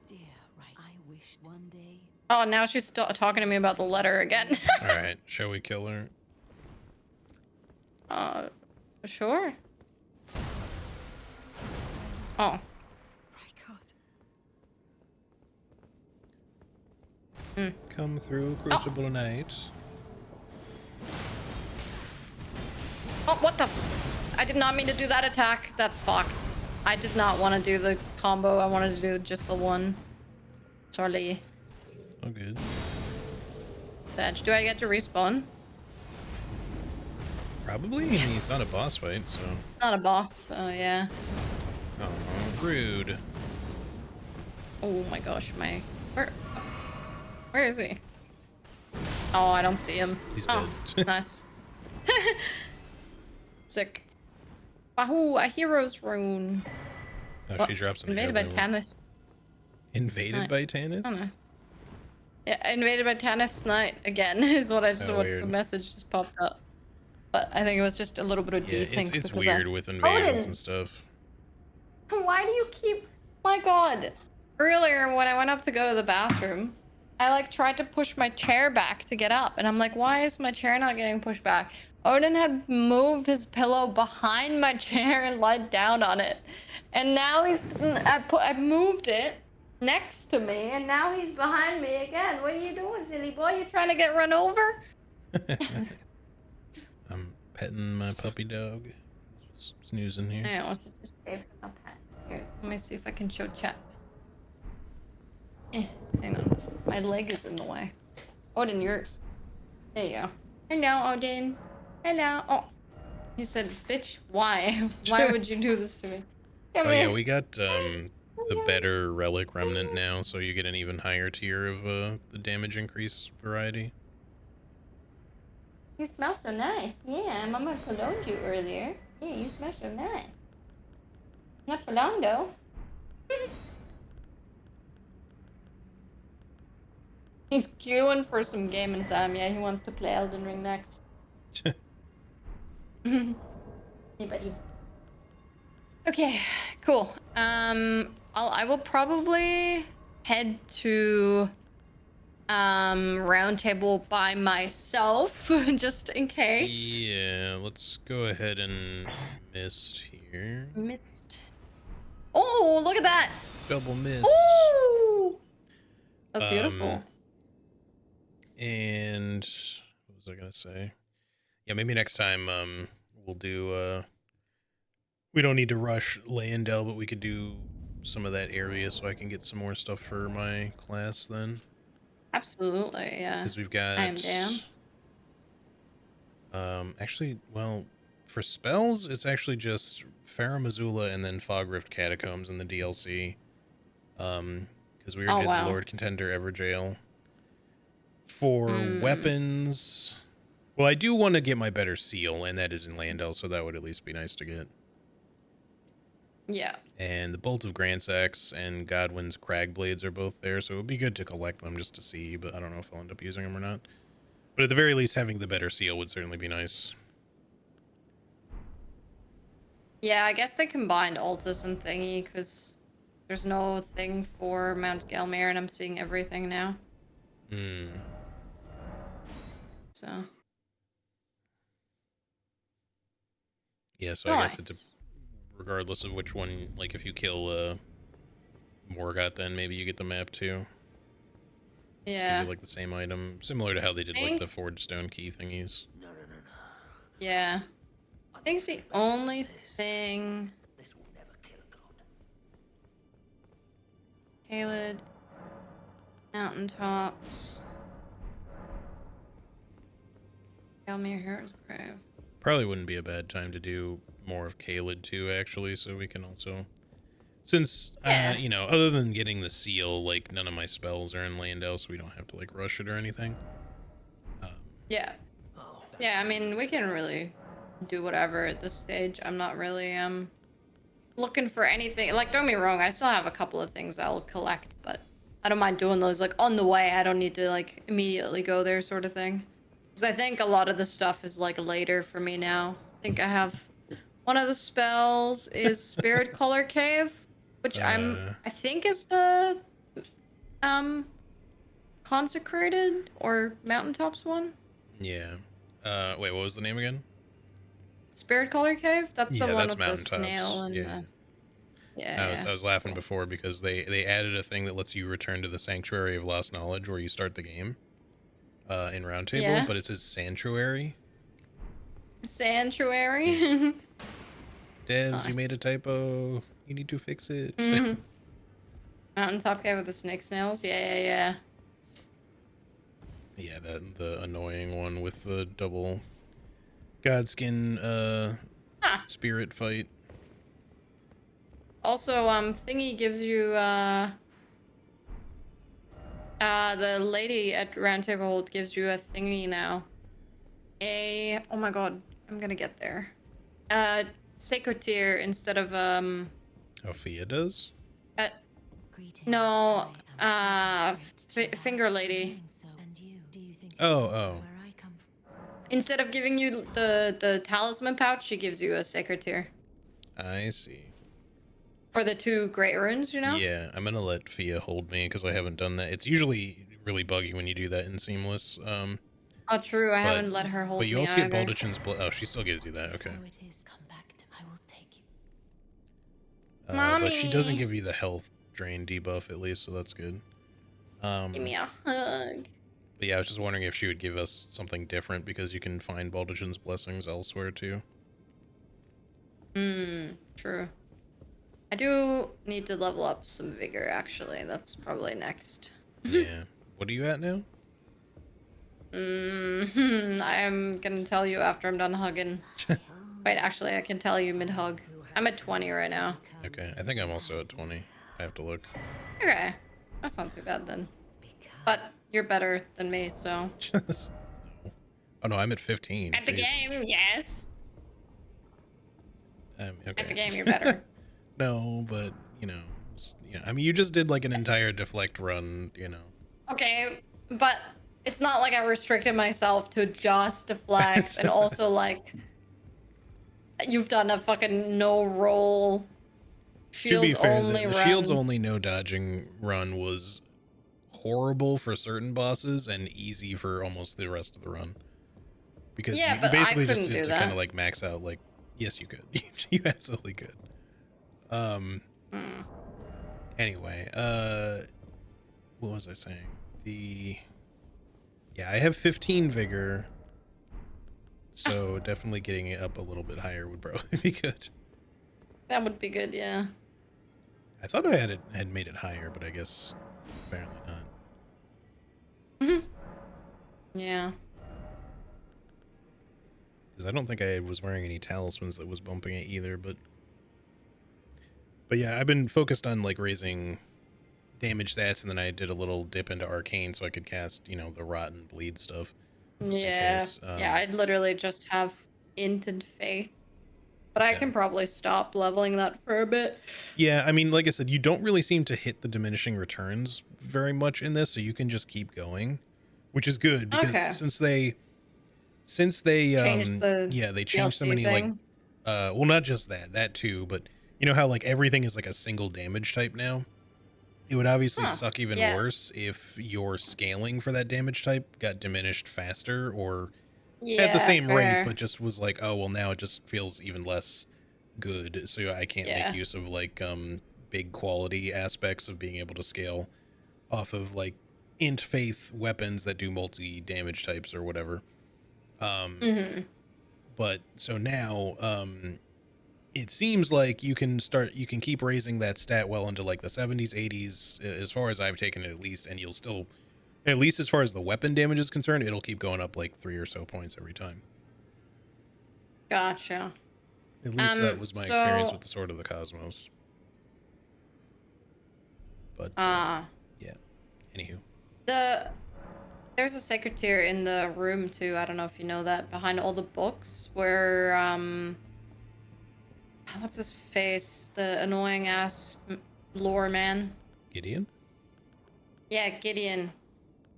Dear, right. I wished one day. Oh, now she's still talking to me about the letter again. Alright, shall we kill her? Sure. Oh. Come through, Crucible Knight. Oh, what the I did not mean to do that attack. That's fucked. I did not want to do the combo. I wanted to do just the one. Sorry. Oh, good. Sag, do I get to respawn? Probably? I mean, it's not a boss fight, so... Not a boss, so yeah. Oh, rude. Oh my gosh, Where is he? Oh, I don't see him. He's dead. Nice. Sick. Wahoo, a hero's rune. Oh, she drops an Invaded by heirloom. Tanith. Invaded by Tanith? Oh, nice. Yeah, invaded by Tanith's Knight again is what I just weird. the message just popped up. But I think it was just a little bit of Yeah, desync. it's weird with invasions and stuff. Why do you keep... My god. Earlier when I went up to go to the bathroom, I like tried to push my chair back to get up. And I'm like, why is my chair not getting pushed back? Odin had moved his pillow behind my chair and lied down on it. And now I moved it next to me, and now he's behind me again. What are you doing, silly boy? You trying to get run over? I'm petting my puppy dog. snoozing here. I also just gave him a pat. Here, let me see if I can show chat. Hang on. My leg is in the way. Odin, you're... There you go. Hello, Odin. Hello. Oh. He said, bitch, why? Why would you do this to me? Come Oh here. yeah, we got the better relic remnant now, so you get an even higher tier of the damage increase variety. You smell so nice. Yeah, Mama cologned you earlier. Yeah, you smell so nice. Not for long, though. He's queuing for some gaming time. Yeah, he wants to play Elden Ring next. Hey, buddy. Okay, cool. I will probably head to round table by myself just in case. Yeah, let's go ahead and mist here. Missed. Oh, look at that. Double mist. Ooh, that's beautiful. And what was I gonna say? Yeah, maybe next time we'll do we don't need to rush Leyendell, but we could do some of that area so I can get some more stuff for my class then. Absolutely, yeah. Because we've got I am down. Actually, well, for spells, it's actually just Farum Azula and then Fog Rift Catacombs in the DLC. Because we already did the Lord Contender Everjail. For weapons, well, I do want to get my better seal, and that is in Leyendell, so that would at least be nice to get. Yeah. And the Bolt of Grandsax and Godwin's Crag Blades are both there, so it would be good to collect them just to see, but I don't know if I'll end up using them or not. But at the very least, having the better seal would certainly be nice. Yeah, I guess they combined Altus and Thingy, because there's no thing for Mount Gelmir, and I'm seeing everything now. So. Yeah, so nice. I guess it's regardless of which one, like if you kill Morgoth, then maybe you get the map too. Yeah. Just give you like the same item, similar to how they did like the Forged Stone key thingies. Yeah. I think the only thing... Caelid, mountaintops, Gelmir Heroes Grave. Probably wouldn't be a bad time to do more of Caelid too, actually, so we can also... Since, you know, other than getting the seal, like, none of my spells are in Leyendell, so we don't have to, like, rush it or anything. Yeah. Yeah, I mean, we can really do whatever at this stage. I'm not really, looking for anything. Like, don't get me wrong, I still have a couple of things I'll collect, but I don't mind doing those, like, on the way. I don't need to, like, immediately go there sort of thing. Because I think a lot of the stuff is, like, later for me now. I think I have... One of the spells is Spirit Color Cave. Which I think is the consecrated or mountaintops one. Yeah. Wait, what was the name again? Spirit Color Cave? That's the one with the mountaintops. snail and I was laughing before because they added a thing that lets you return to the Sanctuary of Lost Knowledge where you start the game in Roundtable, but it says Sanctuary. Sanctuary? Devs, you made a typo. You need to fix it. Mountaintop cave with the snake snails? Yeah. Yeah, the annoying one with the double Godskin spirit fight. Also, Thingy gives you, the lady at Roundtable gives you a thingy now. Oh my god, I'm gonna get there. Sacred tier instead of, Fia does? No, finger lady. Oh. Instead of giving you the talisman pouch, she gives you a sacred tier. I see. For the 2 great runes, you know? Yeah, I'm gonna let Fia hold me because I haven't done that. It's usually really buggy when you do that in Seamless. Oh, true. I haven't let her hold me. But you also get Baldachin's blood. Oh, she still gives you that. Okay. Mommy. But she doesn't give you the health drain debuff at least, so that's good. Give me a hug. But yeah, I was just wondering if she would give us something different because you can find Baldachin's blessings elsewhere too. True. I do need to level up some vigor, actually. That's probably next. Yeah. What are you at now? I'm gonna tell you after I'm done hugging. Wait, actually, I can tell you mid-hug. I'm at 20 right now. Okay, I think I'm also at 20. I have to look. Okay. That's not too bad then. But you're better than me, so. Oh no, I'm at 15. At the Jeez. game, yes. Okay. At the game, you're better. No, but I mean, you just did like an entire deflect run, Okay, but it's not like I restricted myself to just deflect and also like you've done a fucking no roll To be shield fair, only the run. shields only no dodging run was horrible for certain bosses and easy for almost the rest of the run. Because Yeah, you but basically I just couldn't had do to kind that. of like max out, like, yes, you could. You absolutely could. Anyway, what was I saying? Yeah, I have 15 vigor, so definitely getting it up a little bit higher would probably be good. That would be good, yeah. I thought I had made it higher, but I guess apparently not. Yeah. Because I don't think I was wearing any talismans that was bumping it either, but yeah, I've been focused on like raising damage stats, and then I did a little dip into arcane so I could cast, the rot and bleed stuff. Just in case. Yeah, I'd literally just have int and faith. But I can probably stop leveling that for a bit. Yeah, I mean, like I said, you don't really seem to hit the diminishing returns very much in this, so you can just keep going, which is good because since they changed they changed so many thing. well, not just that too, but you know how like everything is like a single damage type now? It would obviously suck even worse if your scaling for that damage type got diminished faster or at the same rate, but just was like, oh, well, now it just feels even less good. So I can't make use of like big quality aspects of being able to scale off of like int faith weapons that do multi damage types or whatever. But so now it seems like you can keep raising that stat well into like the 70s, 80s, as far as I've taken it at least, and you'll still, at least as far as the weapon damage is concerned, it'll keep going up like 3 or so points every time. Gotcha. At least that was my experience with the Sword of the Cosmos. But yeah. Anywho. There's a sacred tier in the room too. I don't know if you know that, behind all the books where what's his face? The annoying ass lore man. Gideon? Yeah, Gideon.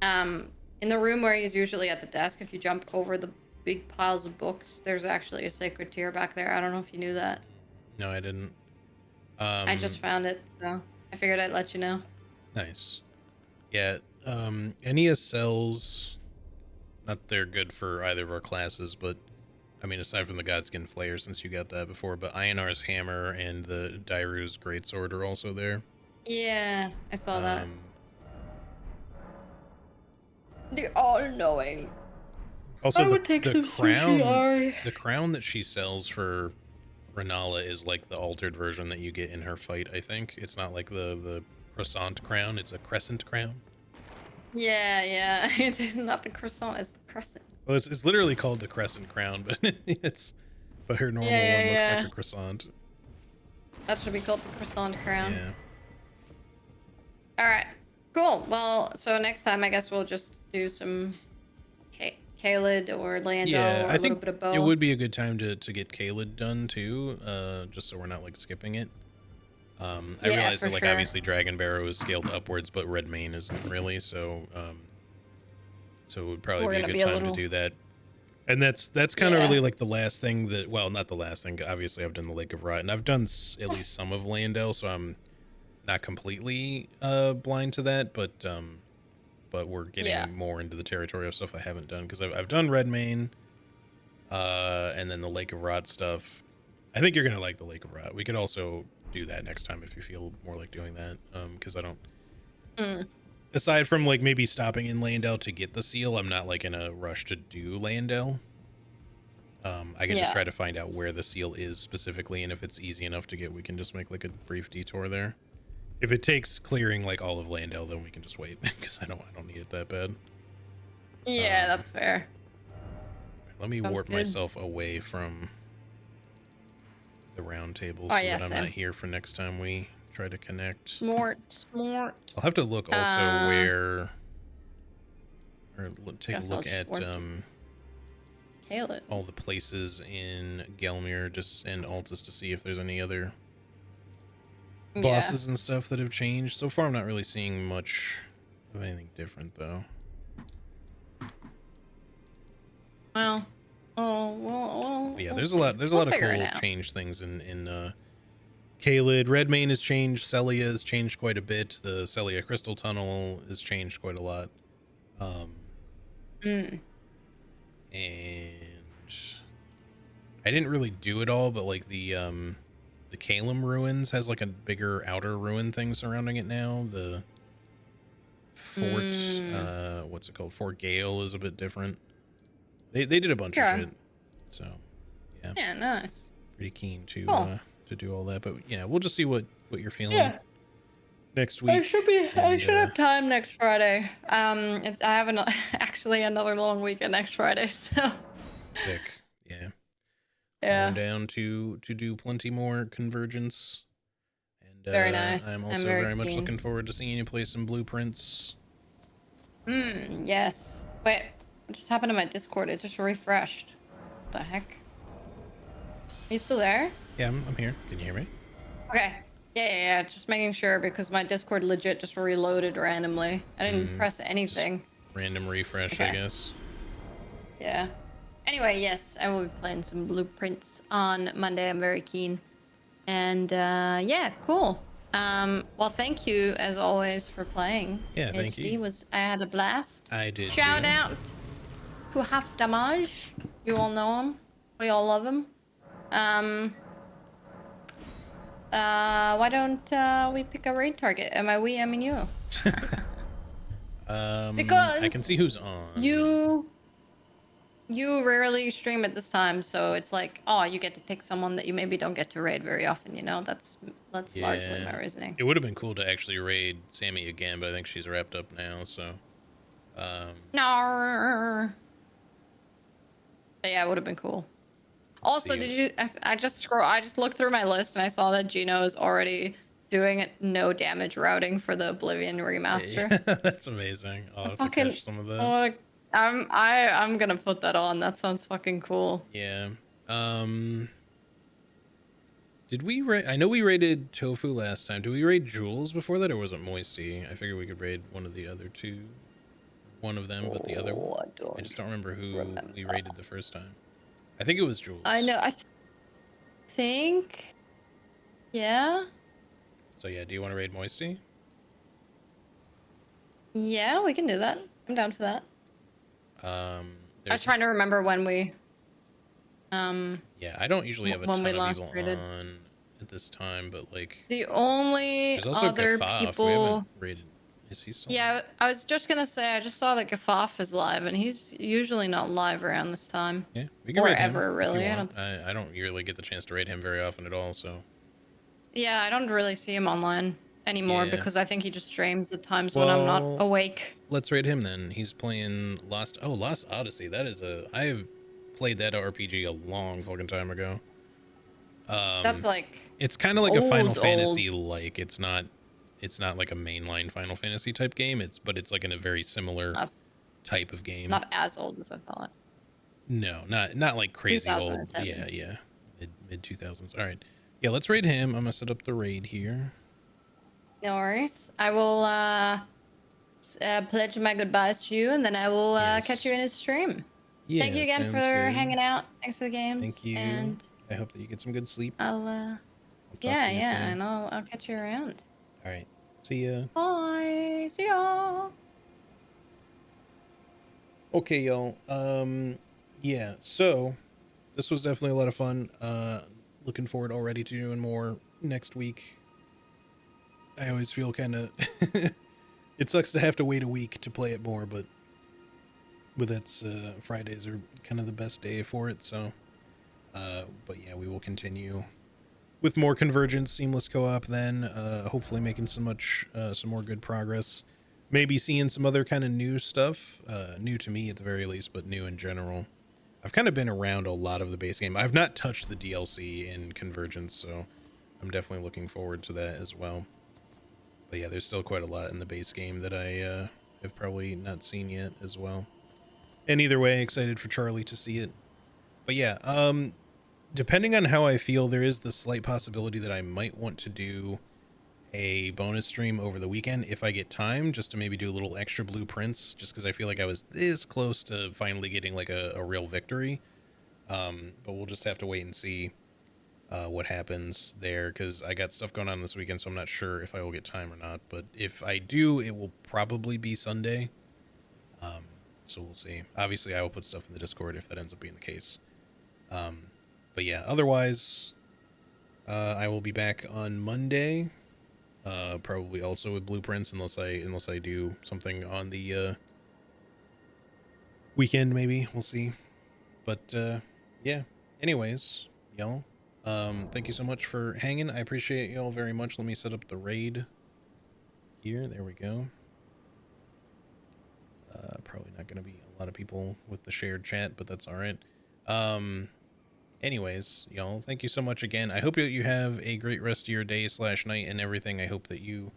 In the room where he's usually at the desk, if you jump over the big piles of books, there's actually a sacred tier back there. I don't know if you knew that. No, I didn't. I just found it, so I figured I'd let you know. Nice. Yeah, Enya sells, not they're good for either of our classes, but I mean, aside from the Godskin Flayer, since you got that before, but Ionar's Hammer and the Dairu's Greatsword are also there. Yeah, I saw that. The all-knowing. Also, the crown that she sells for Renala is like the altered version that you get in her fight, I think. It's not like the croissant crown, it's a crescent crown. Yeah. It's not the croissant, it's the crescent. Well, it's literally called the crescent crown, but but her normal one looks like a croissant. That should be called the croissant crown. Yeah. All right. Cool. Well, so next time I guess we'll just do some Caelid or Landel or a little bit of both. It would be a good time to get Caelid done too, just so we're not like skipping it. I realize that like obviously Dragon Barrow is scaled upwards, but Red Mane isn't really, so it would probably be a good time to do that. And that's kind of really like the last thing that, well, not the last thing. Obviously, I've done the Lake of Rot, and I've done at least some of Landel, so I'm not completely blind to that, but we're getting more into the territory of stuff I haven't done, because I've done Red Mane, and then the Lake of Rot stuff. I think you're gonna like the Lake of Rot. We could also do that next time if you feel more like doing that, because I don't. Aside from like maybe stopping in Landel to get the seal, I'm not like in a rush to do Landel. I can just try to find out where the seal is specifically, and if it's easy enough to get, we can just make like a brief detour there. If it takes clearing like all of Landell, then we can just wait because I don't need it that bad. Yeah, that's fair. Let me warp myself away from the round table so that I'm not here for next time we try to connect. Smart. I'll have to look also where, or take a look at all the places in Gelmir and Altus to see if there's any other bosses and stuff that have changed. So far, I'm not really seeing much of anything different though. Well, yeah, there's a lot of cool change things in Caelid. Redmane has changed. Celia has changed quite a bit. The Celia Crystal Tunnel has changed quite a lot. And I didn't really do it all, but like the Calum Ruins has like a bigger outer ruin thing surrounding it now. The Fort, what's it called? Fort Gale is a bit different. They did a bunch of shit. So yeah. Yeah, nice. Pretty keen to do all that, but yeah, we'll just see what you're feeling next week. I should have time next Friday. I have actually another long weekend next Friday, so sick. Yeah. I'm Yeah. down to do plenty more Convergence. And very nice. I'm also very much looking forward to seeing you play some Blueprints. Yes. Wait, what just happened to my Discord? It just refreshed. What the heck? Are you still there? Yeah, I'm here. Can you hear me? Okay. Yeah. Just making sure because my Discord legit just reloaded randomly. I didn't press anything. Random refresh, I guess. Yeah. Anyway, yes, I will be playing some Blueprints on Monday. I'm very keen. And yeah, cool. Well, thank you as always for playing. Yeah, thank you. I had a blast. I did. Shout out to Half Damage. You all know him. We all love him. Why don't we pick a raid target? I mean you. Because I can see who's on. You rarely stream at this time, so it's like, you get to pick someone that you maybe don't get to raid very often, you know? That's largely my reasoning. It would have been cool to actually raid Sammy again, but I think she's wrapped up now, so No. But yeah, it would have been cool. Also, I just looked through my list and I saw that Gino is already doing no damage routing for the Oblivion remaster. Yeah, that's amazing. I'll have to catch some of that. I'm gonna put that on. That sounds fucking cool. Yeah. Did we raid? I know we raided Tofu last time. Did we raid Jules before that, or was it Moisty? I figured we could raid one of the other two. One of them, but the other one. I just don't remember who we raided the first time. I think it was Jules. I know. I think. Yeah. So yeah, do you want to raid Moisty? Yeah, we can do that. I'm down for that. I was trying to remember when we. Yeah, I don't usually have a ton of people on at this time, but like the only other people. We haven't raided. Is he still? Yeah, I was just gonna say I just saw that Gafaf is live, and he's usually not live around this time. Yeah, we can raid him ever really. I don't really get the chance to raid him very often at all, so. Yeah, I don't really see him online anymore because I think he just streams at times when I'm not awake. Let's raid him then. He's playing Lost Odyssey. That is I have played that RPG a long fucking time ago. That's like it's kind of like a Final Fantasy like. It's not like a mainline Final Fantasy type game. But it's like in a very similar type of game. Not as old as I thought. No, not like crazy old. Yeah. Mid 2000s. All right. Yeah, let's raid him. I'm gonna set up the raid here. No worries. I will pledge my goodbyes to you, and then I will catch you in his stream. Yeah, thank you again for hanging out. Thanks for the games. Thank you. And I hope that you get some good sleep. I'll and I'll catch you around. All right. See ya. Bye. See ya. Okay, y'all. Yeah. So this was definitely a lot of fun. Looking forward already to doing more next week. I always feel kind of it sucks to have to wait a week to play it more, but that's Fridays are kind of the best day for it, so But yeah, we will continue with more Convergence seamless co-op then, hopefully making some more good progress. Maybe seeing some other kind of new stuff, new to me at the very least, but new in general. I've kind of been around a lot of the base game. I've not touched the DLC in Convergence, so I'm definitely looking forward to that as well. But yeah, there's still quite a lot in the base game that I have probably not seen yet as well. And either way, excited for Charlie to see it. But yeah, depending on how I feel, there is the slight possibility that I might want to do a bonus stream over the weekend if I get time, just to maybe do a little extra blueprints, just because I feel like I was this close to finally getting like a real victory. But we'll just have to wait and see what happens there, because I got stuff going on this weekend, so I'm not sure if I will get time or not. But if I do, it will probably be Sunday. So we'll see. Obviously, I will put stuff in the Discord if that ends up being the case. But yeah, otherwise, I will be back on Monday. Probably also with blueprints, unless I do something on the weekend. Maybe we'll see. But yeah. Anyways, y'all. Thank you so much for hanging. I appreciate y'all very much. Let me set up the raid here. There we go. Probably not going to be a lot of people with the shared chat, but that's all right. Anyways, y'all, thank you so much again. I hope you have a great rest of your day / night and everything. I hope that you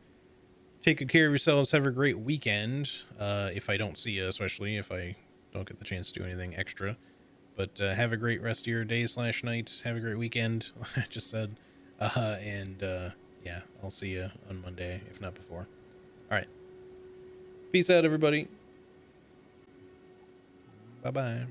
take good care of yourselves. Have a great weekend. If I don't see you, especially if I don't get the chance to do anything extra. But have a great rest of your day / night. Have a great weekend. I just said. Yeah, I'll see you on Monday, if not before. All right. Peace out, everybody. Bye-bye.